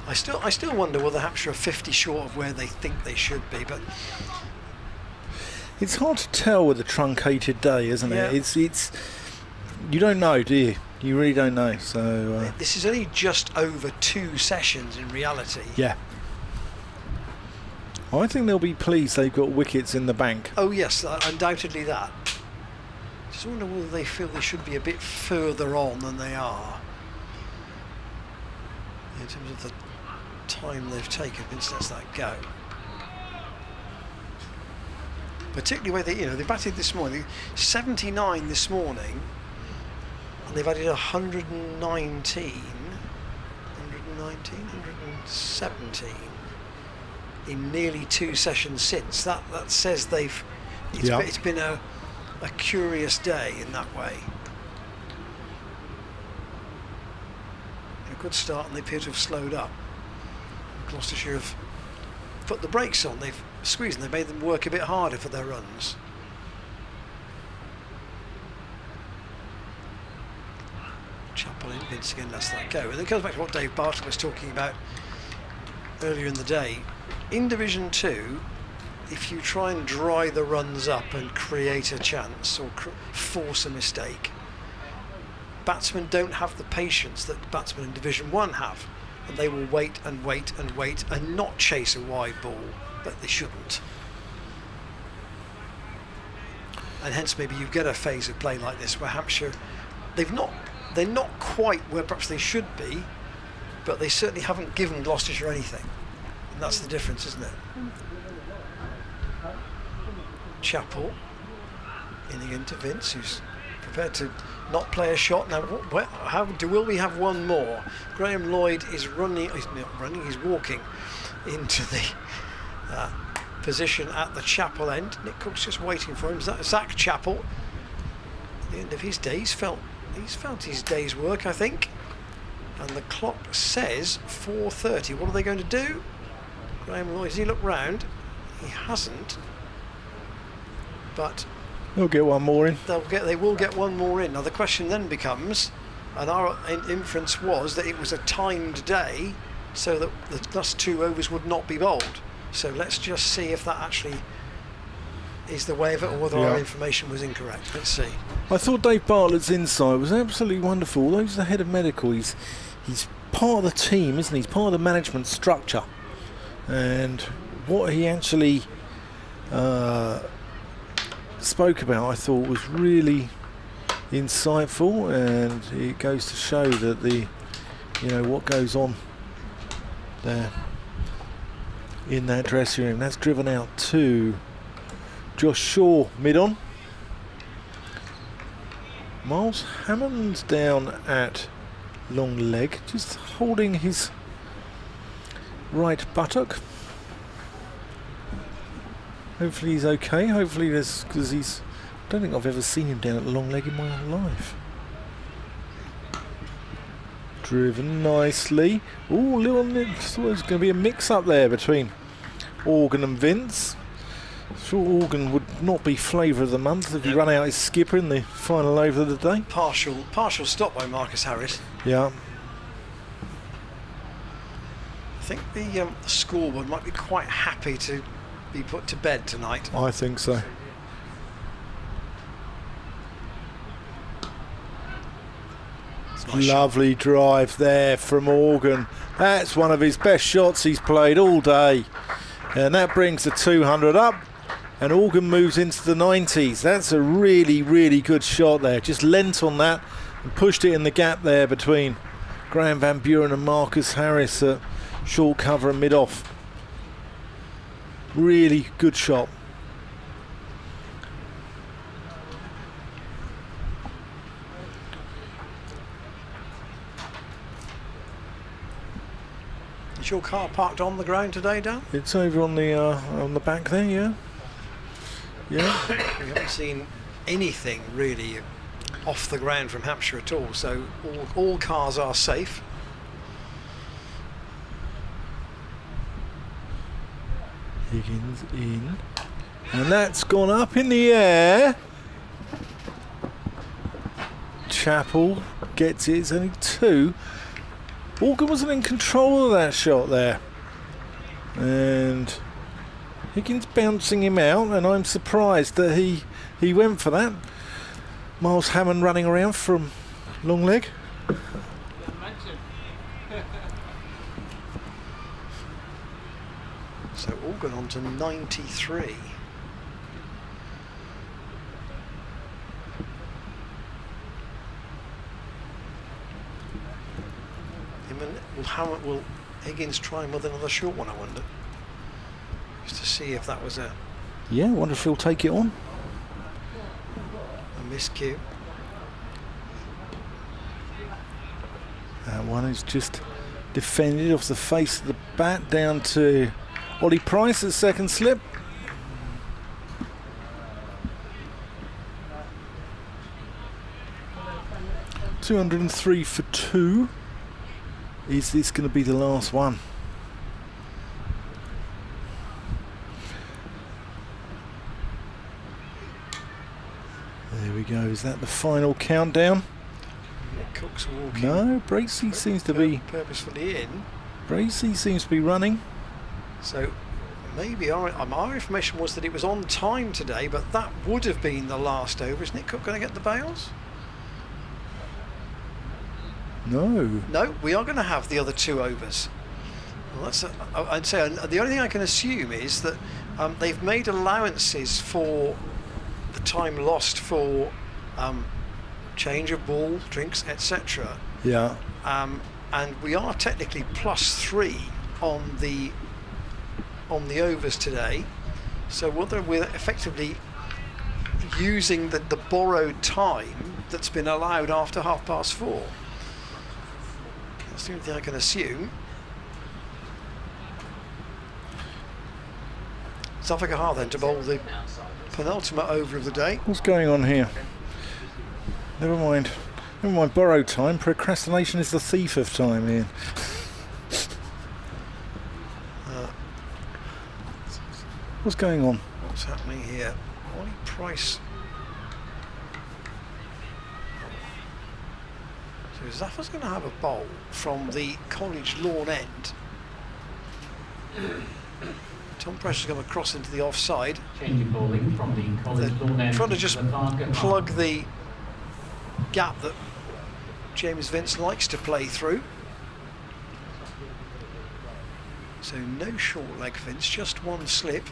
I still wonder whether Hampshire are 50 short of where they think they should be, but it's hard to tell with a truncated day, isn't Yeah. it? It's you don't know, do you? You really don't know. So this is only just over 2 sessions in reality. yeah. I think they'll be pleased they've got wickets in the bank. Oh yes, undoubtedly that. Just wonder whether they feel they should be a bit further on than they are in terms of the time they've taken. Vince lets that go. Particularly where they batted this morning, 79 this morning, and they've added 117 in nearly 2 sessions since. That says it's been a curious day in that way. A good start, and they appear to have slowed up. Gloucestershire have put the brakes on. They've squeezed and they've made them work a bit harder for their runs. Chappell in, Vince again lets that go. And it goes back to what Dave Bartlett was talking about earlier in the day. In Division 2, if you try and dry the runs up and create a chance or force a mistake, batsmen don't have the patience that batsmen in Division 1 have, and they will wait and wait and wait and not chase a wide ball, but they shouldn't. And hence maybe you get a phase of play like this where Hampshire, they're not quite where perhaps they should be, but they certainly haven't given Gloucestershire anything. And that's the difference, isn't it? Chappell in again to Vince, who's prepared to not play a shot. Now, will we have one more? Graham Lloyd is running, he's not running, he's walking into the position at the Chapel end. Nick Cook's just waiting for him. Zach Chappell, at the end of his day, he's felt his day's work, I think. And the clock says 4:30. What are they going to do? Graham Lloyd, does he look round? He hasn't. But They'll get one more in. they will get one more in. Now the question then becomes, and our inference was that it was a timed day, so that the last 2 overs would not be bowled. So let's just see if that actually is the way of it, or whether our information was incorrect. Let's see. I thought Dave Bartlett's insight was absolutely wonderful. Although he's the head of medical, he's part of the team, isn't he? He's part of the management structure. And what he actually spoke about, I thought, was really insightful, and it goes to show that what goes on there in that dressing room. That's driven out to Josh Shaw mid-on. Miles Hammond's down at long leg, just holding his right buttock. Hopefully he's okay. Hopefully because I don't think I've ever seen him down at long leg in my life. Driven nicely. Oh, there's going to be a mix-up there between Organ and Vince. Sure, Organ would not be flavour of the month if he run out his skipper in the final over of the day. Partial stop by Marcus Harris. Yeah. I think the scoreboard might be quite happy to be put to bed tonight. I think so. Nice Lovely shot. drive there from Organ. That's one of his best shots he's played all day. And that brings the 200 up. And Organ moves into the 90s. That's a really, really good shot there. Just leant on that and pushed it in the gap there between Graham Van Buren and Marcus Harris at short cover and mid-off. Really good shot. Is your car parked on the ground today, Dan? It's over on the back there, yeah. Yeah. We haven't seen anything really off the ground from Hampshire at all, so all cars are safe. Higgins in, and that's gone up in the air. Chappell gets it. It's only 2. Organ wasn't in control of that shot there, and Higgins bouncing him out, and I'm surprised that he went for that. Miles Hammond running around from long leg. So Organ on to 93. Will Higgins try him with another short one, I wonder? Just to see if that was a Yeah, I wonder if he'll take it on. miscue. That one is just defended off the face of the bat down to Ollie Price at second slip. .203 for 2. Is this going to be the last one? There we go. Is that the final countdown? Nick Cook's walking. No, Bracey seems to be purposefully in. Bracey seems to be running. So maybe our information was that it was on time today, but that would have been the last over. Is Nick Cook going to get the bails? No. No, we are going to have the other 2 overs. Well, that's I'd say the only thing I can assume is that they've made allowances for the time lost for change of ball, drinks, etc. Yeah. And we are technically +3 on the overs today. So whether we're effectively using the borrowed time that's been allowed after 4:30. That's the only thing I can assume. Zafagahar then to bowl the penultimate over of the day. What's going on here? Never mind. Borrowed time. Procrastination is the thief of time, Ian. What's going on? What's happening here? Ollie Price. So Zaffa's going to have a bowl from the college lawn end. Tom Pressure's going to cross into the offside. Changing bowling from the college lawn end. Trying to just plug the gap that James Vince likes to play through. So no short leg Vince, just one slip.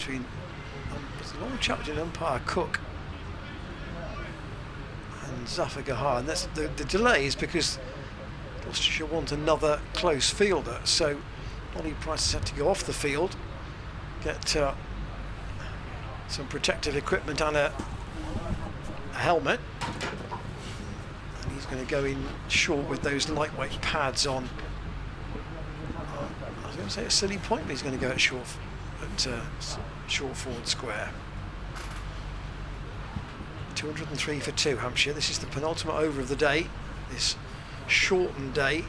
There's a long chat between umpire Cook and Zafagahar, and that's the delay is because Gloucestershire want another close fielder, so Ollie Price has had to go off the field, get some protective equipment and a helmet, and he's going to go in short with those lightweight pads on. I was going to say a silly point, but he's going to go at short forward square. 203 for 2 Hampshire. This is the penultimate over of the day, this shortened day.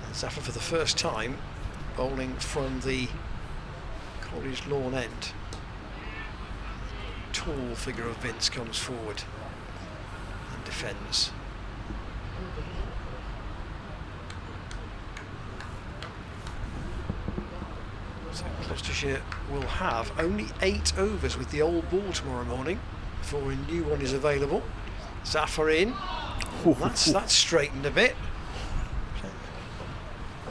And Zaffa for the first time bowling from the college lawn end. Tall figure of Vince comes forward and defends. Gloucestershire will have only 8 overs with the old ball tomorrow morning before a new one is available. Zaffa in. That's straightened a bit.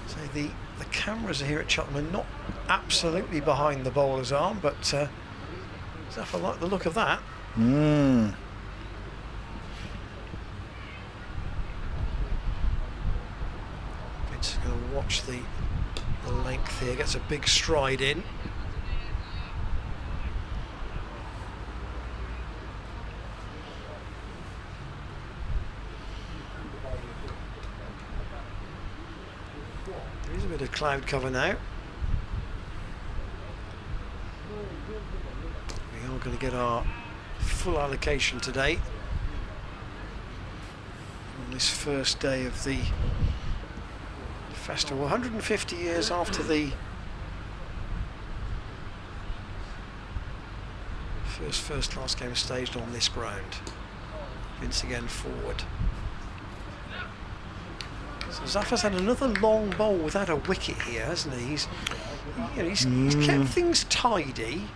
So the cameras here at Cheltenham are not absolutely behind the bowler's arm, but Zaffa liked the look of that. Mm. Vince is going to watch the length here, gets a big stride in. There is a bit of cloud cover now. We are going to get our full allocation today on this first day of the festival, 150 years after the first class game staged on this ground. Vince again forward. So Zaffa's had another long bowl without a wicket here, hasn't he? He's kept things tidy,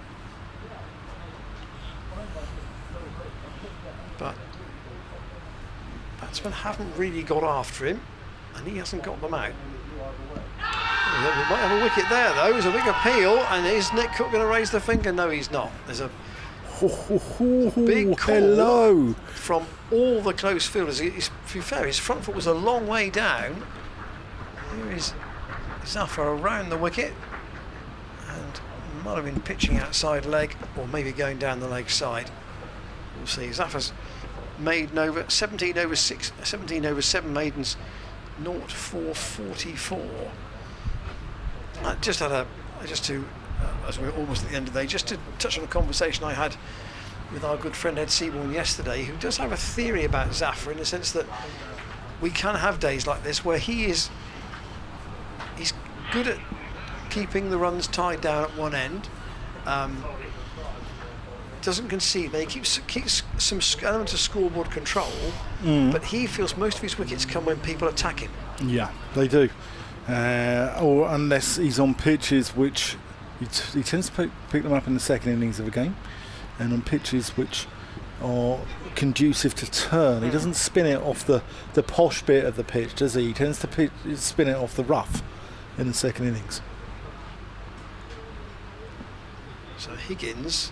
but batsmen haven't really got after him, and he hasn't got them out. We might have a wicket there though. There's a big appeal, and is Nick Cook going to raise the finger? No, he's not. There's a big call from all the close fielders. To be fair, his front foot was a long way down. Here is Zaffa around the wicket, and might have been pitching outside leg, or maybe going down the leg side. We'll see. Zaffa's made over 17 over 7 maidens. 0-4-44. As we're almost at the end of the day, just to touch on a conversation I had with our good friend Ed Seaborn yesterday, who does have a theory about Zaffa in the sense that we can have days like this where he's good at keeping the runs tied down at one end, doesn't concede, but he keeps some element of scoreboard control, but he feels most of his wickets come when people attack him. Yeah, they do. Or unless he's on pitches which he tends to pick them up in the second innings of a game, and on pitches which are conducive to turn. He doesn't spin it off the posh bit of the pitch, does he? He tends to spin it off the rough in the second innings. So Higgins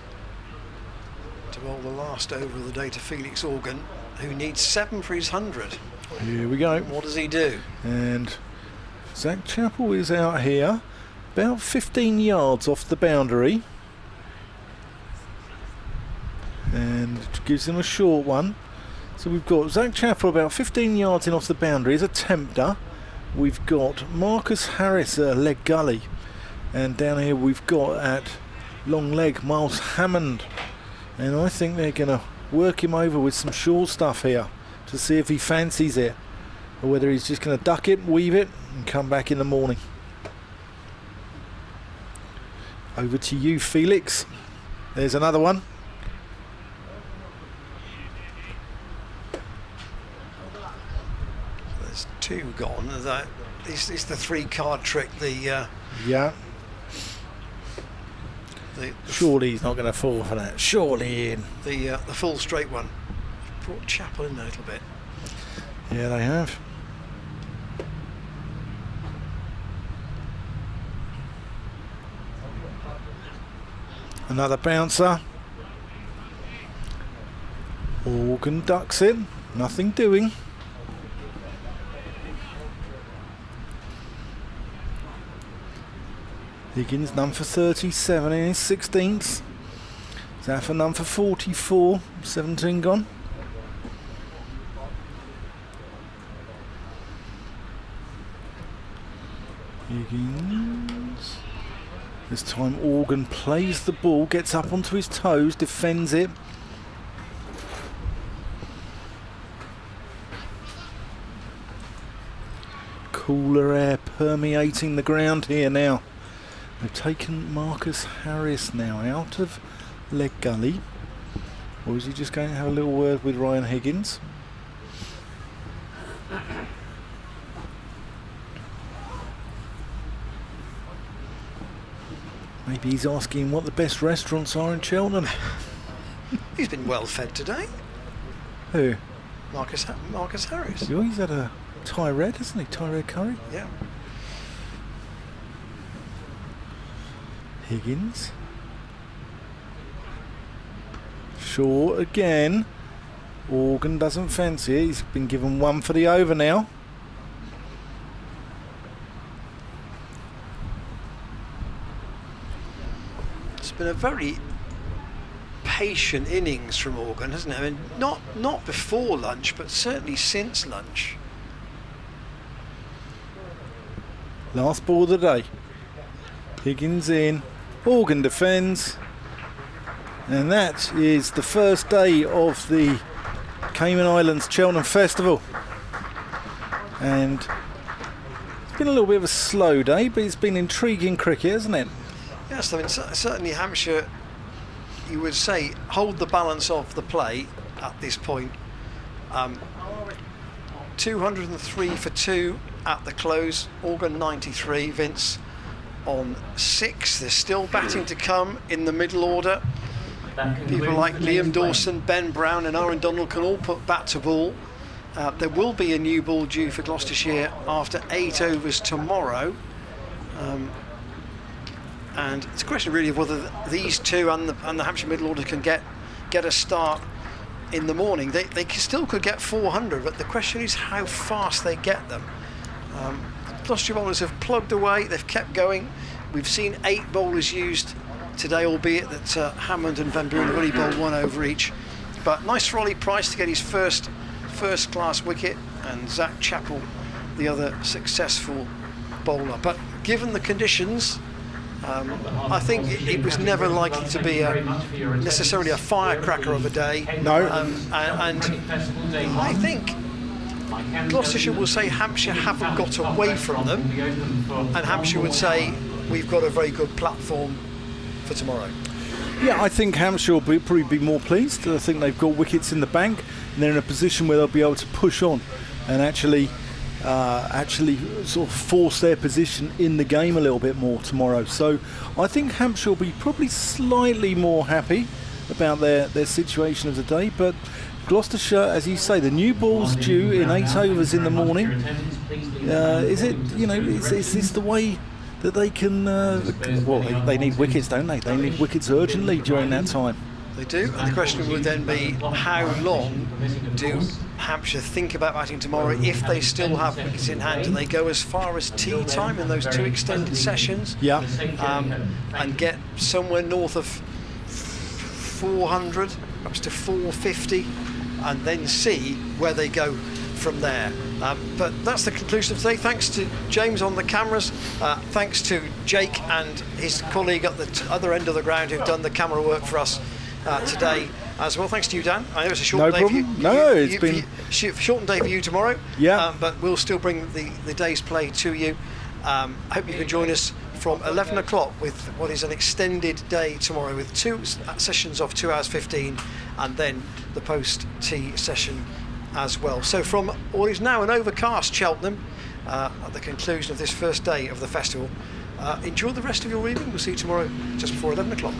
to bowl the last over of the day to Felix Organ, who needs 7 for his 100. Here we go. What does he do? And Zach Chappell is out here, about 15 yards off the boundary. gives him a short one. So we've got Zach Chappell about 15 yards in off the boundary as a tempter. We've got Marcus Harris at leg gully. And down here we've got at long leg Miles Hammond. And I think they're going to work him over with some short stuff here to see if he fancies it. Or whether he's just going to duck it, weave it and come back in the morning. Over to you, Felix. There's another one. There's 2 gone. It's the 3-card trick. Yeah. The Surely he's not going to fall for that. Surely in. the full straight one. Brought Chappell in a little bit. Yeah, they have. Another bouncer. Organ ducks in. Nothing doing. Higgins none for 37 in his 16th. Zaffa none for 44. 17 gone. Higgins. This time Organ plays the ball, gets up onto his toes, defends it. Cooler air permeating the ground here now. They've taken Marcus Harris now out of leg gully. Or is he just going to have a little word with Ryan Higgins? Maybe he's asking what the best restaurants are in Cheltenham. He's been well fed today. Who? Marcus Harris. Oh, he's had a Thai red, hasn't he? Thai red curry. Yeah. Higgins. Short again. Organ doesn't fancy it. He's been given 1 for the over now. It's been a very patient innings from Organ, hasn't it? I mean, not before lunch, but certainly since lunch. Last ball of the day. Higgins in. Organ defends. And that is the first day of the Cayman Islands Cheltenham Festival. And it's been a little bit of a slow day, but it's been intriguing cricket, hasn't it? Yes, I mean, certainly Hampshire, you would say, hold the balance of the play at this point. 203 for 2 at the close. Organ 93. Vince on 6. There's still batting to come in the middle order. People like Liam Dawson, Ben Brown and Aaron Donald can all put bat to ball. There will be a new ball due for Gloucestershire after 8 overs tomorrow. And it's a question really of whether these two and the Hampshire middle order can get a start in the morning. They still could get 400, but the question is how fast they get them. Gloucestershire bowlers have plugged away, they've kept going. We've seen 8 bowlers used today, albeit that Hammond and Van Buren have only bowled 1 over each. But nice for Ollie Price to get his first class wicket, and Zach Chappell the other successful bowler. But given the conditions, I think it was never likely to be necessarily a firecracker of a day. No. And I think Gloucestershire will say Hampshire haven't got away from them, and Hampshire would say we've got a very good platform for tomorrow. Yeah, I think Hampshire will probably be more pleased. I think they've got wickets in the bank, and they're in a position where they'll be able to push on and actually sort of force their position in the game a little bit more tomorrow. So I think Hampshire will be probably slightly more happy about their situation of the day. But Gloucestershire, as you say, the new ball's due in 8 overs in the morning. Is this the way that they can? They need wickets, don't they? They need wickets urgently during that time. They do, and the question would then be how long do Hampshire think about batting tomorrow if they still have wickets in hand? Do they go as far as tea time in those 2 extended sessions? Yeah. And get somewhere north of 400 perhaps to 450, and then see where they go from there. But that's the conclusion of today. Thanks to James on the cameras, thanks to Jake and his colleague at the other end of the ground who've done the camera work for us today as well. Thanks to you, Dan. I know it's a short day for you. No, it's been shortened day for you tomorrow. Yeah. But we'll still bring the day's play to you. I hope you can join us from 11 o'clock with what is an extended day tomorrow, with 2 sessions of 2 hours 15, and then the post-tea session as well. So from what is now an overcast Cheltenham, at the conclusion of this first day of the festival, enjoy the rest of your evening. We'll see you tomorrow just before 11 o'clock.